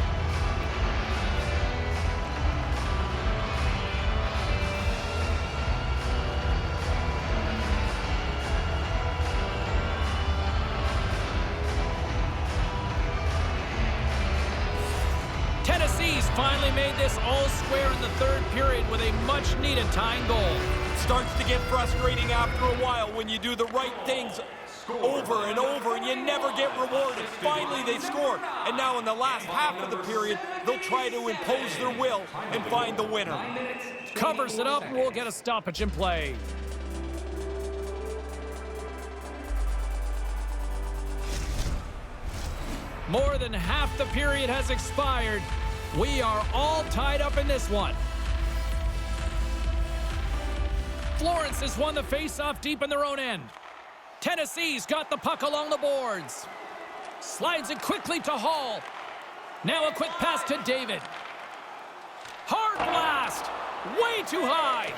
Tennessee's finally made this all square in the third period with a much-needed tying goal. Starts to get frustrating after a while when you do the right things over and over and you never get rewarded. Finally, they score. And now in the last half of the period, they'll try to impose their will and find the winner. Covers it up and we'll get a stoppage in play. More than half the period has expired. We are all tied up in this one. Florence has won the face-off deep in their own end. Tennessee's got the puck along the boards. Slides it quickly to Hall. Now a quick pass to David. Hard blast. Way too high.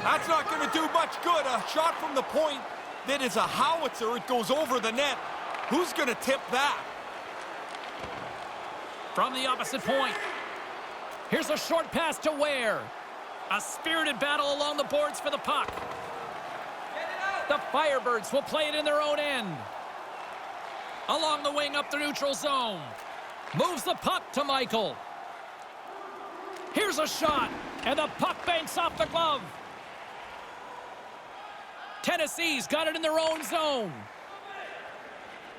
That's not going to do much good. A shot from the point that is a howitzer. It goes over the net. Who's going to tip that? From the opposite point. Here's a short pass to Ware. A spirited battle along the boards for the puck. The Firebirds will play it in their own end. Along the wing up the neutral zone. Moves the puck to Michael. Here's a shot, and the puck banks off the glove. Tennessee's got it in their own zone.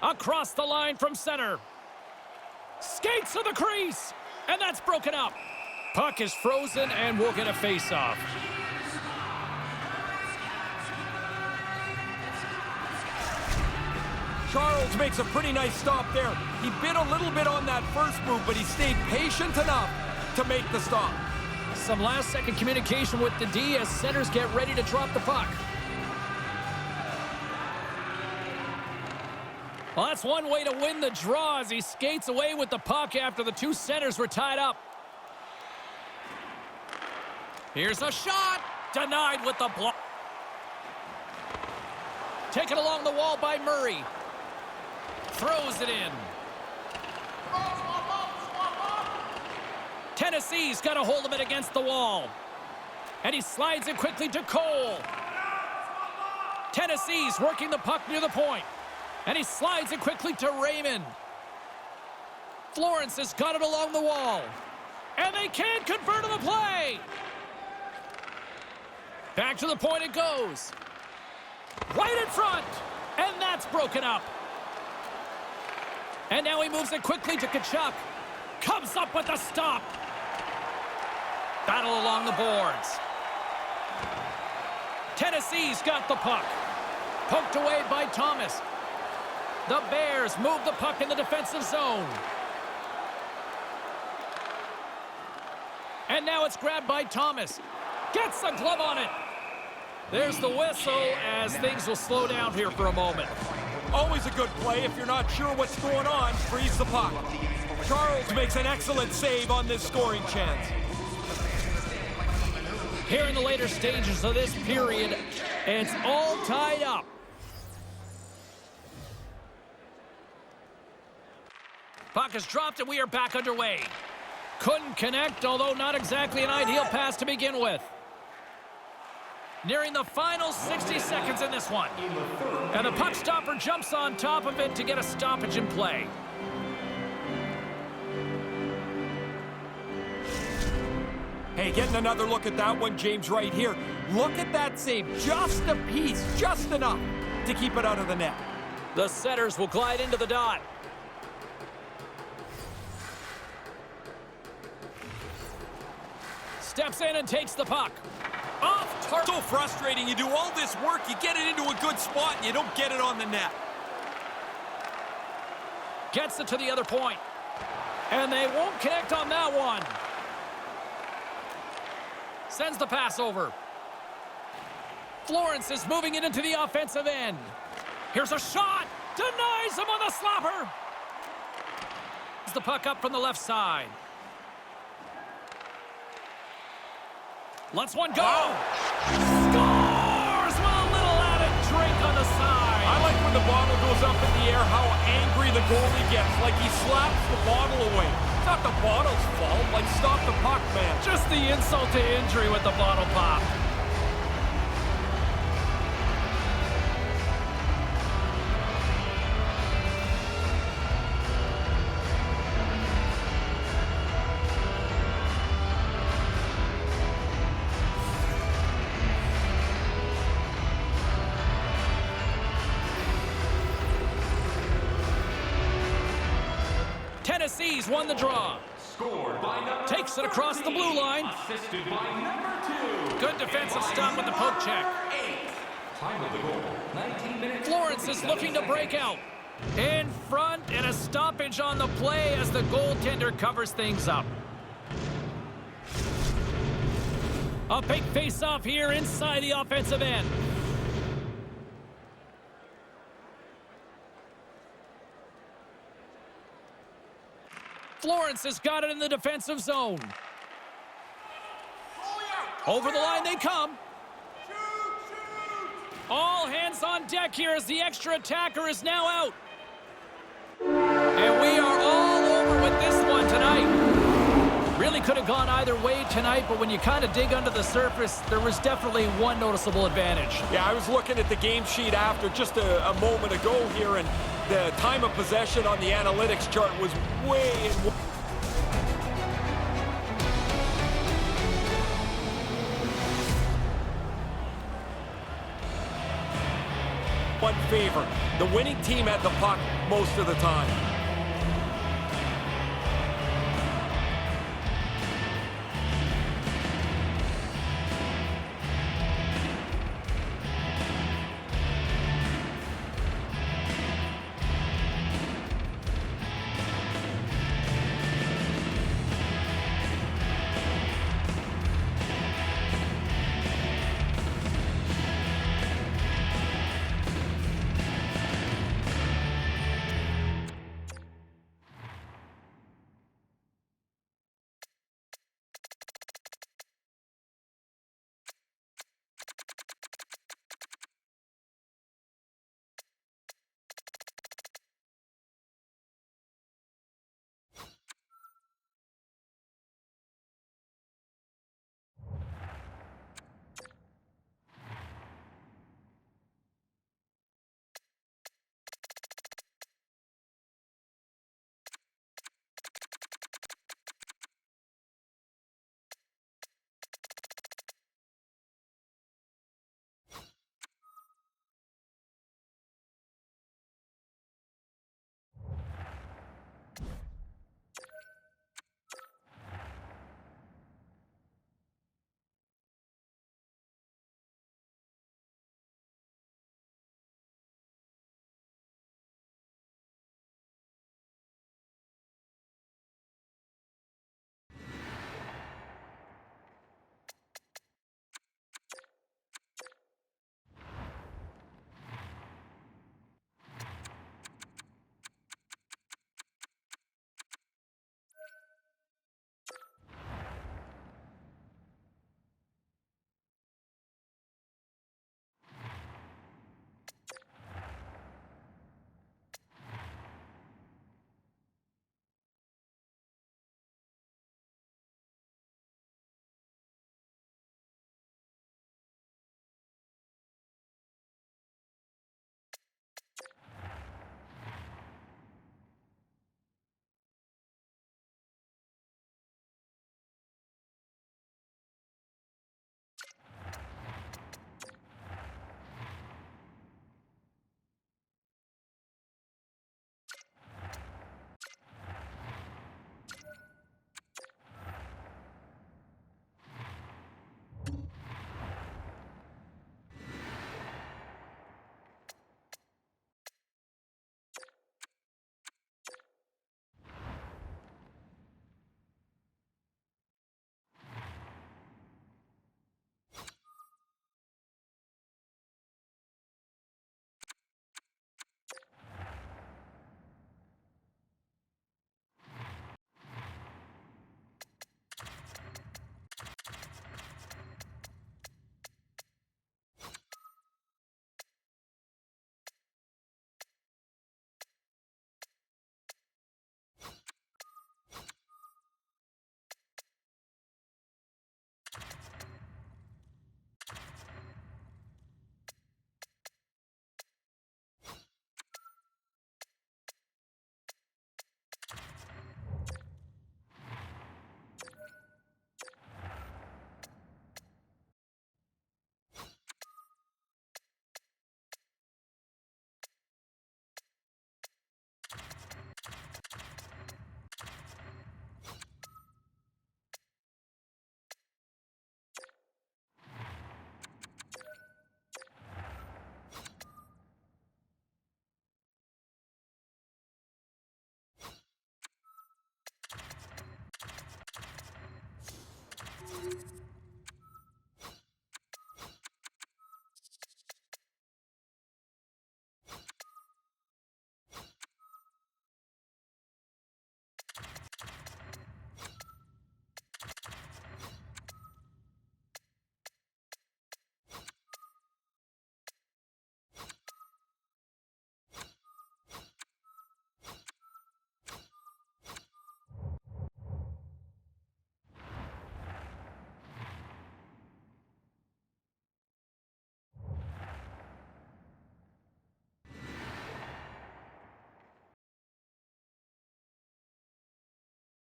Across the line from center. Skates to the crease, and that's broken up. Puck is frozen, and we'll get a face-off. Charles makes a pretty nice stop there. He bit a little bit on that first move, but he stayed patient enough to make the stop. Some last-second communication with the D as centers get ready to drop the puck. Well, that's one way to win the draw as he skates away with the puck after the two centers were tied up. Here's a shot. Denied with the block. Taken along the wall by Murray. Throws it in. Tennessee's got a hold of it against the wall. And he slides it quickly to Cole. Tennessee's working the puck near the point. And he slides it quickly to Raymond. Florence has got it along the wall. And they can't convert on the play. Back to the point it goes. Right in front. And that's broken up. And now he moves it quickly to Tkachuk. Comes up with a stop. Battle along the boards. Tennessee's got the puck. Poked away by Thomas. The Bears move the puck in the defensive zone. And now it's grabbed by Thomas. Gets the glove on it. There's the whistle as things will slow down here for a moment. Always a good play. If you're not sure what's going on, freeze the puck. Charles makes an excellent save on this scoring chance. Here in the later stages of this period, it's all tied up. Puck is dropped and we are back underway. Couldn't connect, although not exactly an ideal pass to begin with. Nearing the final 60 seconds in this one. And the puck stopper jumps on top of it to get a stoppage in play. Hey, getting another look at that one, James, right here. Look at that save. Just a piece, just enough to keep it out of the net. The setters will glide into the dot. Steps in and takes the puck. Off target. So frustrating. You do all this work, you get it into a good spot, and you don't get it on the net. Gets it to the other point. And they won't connect on that one. Sends the pass over. Florence is moving it into the offensive end. Here's a shot. Denies him on the slapper. The puck up from the left side. Lets one go. Scores with a little added drink on the side. I like when the bottle goes up in the air, how angry the goalie gets, like he slaps the bottle away. It's not the bottle's fault, like stop the puck, man. Just the insult to injury with the bottle pop. Tennessee's won the draw. Scored by number Takes it across the blue line. Assisted by number 2. Good defensive stop with the poke check. 8. Time of the goal, 19 minutes. Florence is looking to break out. In front and a stoppage on the play as the goaltender covers things up. A big face-off here inside the offensive end. Florence has got it in the defensive zone. Over the line they come. All hands on deck here as the extra attacker is now out. And we are all over with this one tonight. Really could have gone either way tonight, but when you kind of dig under the surface, there was definitely one noticeable advantage. Yeah, I was looking at the game sheet after just a moment ago here, and the time of possession on the analytics chart was way in one favor. The winning team had the puck most of the time.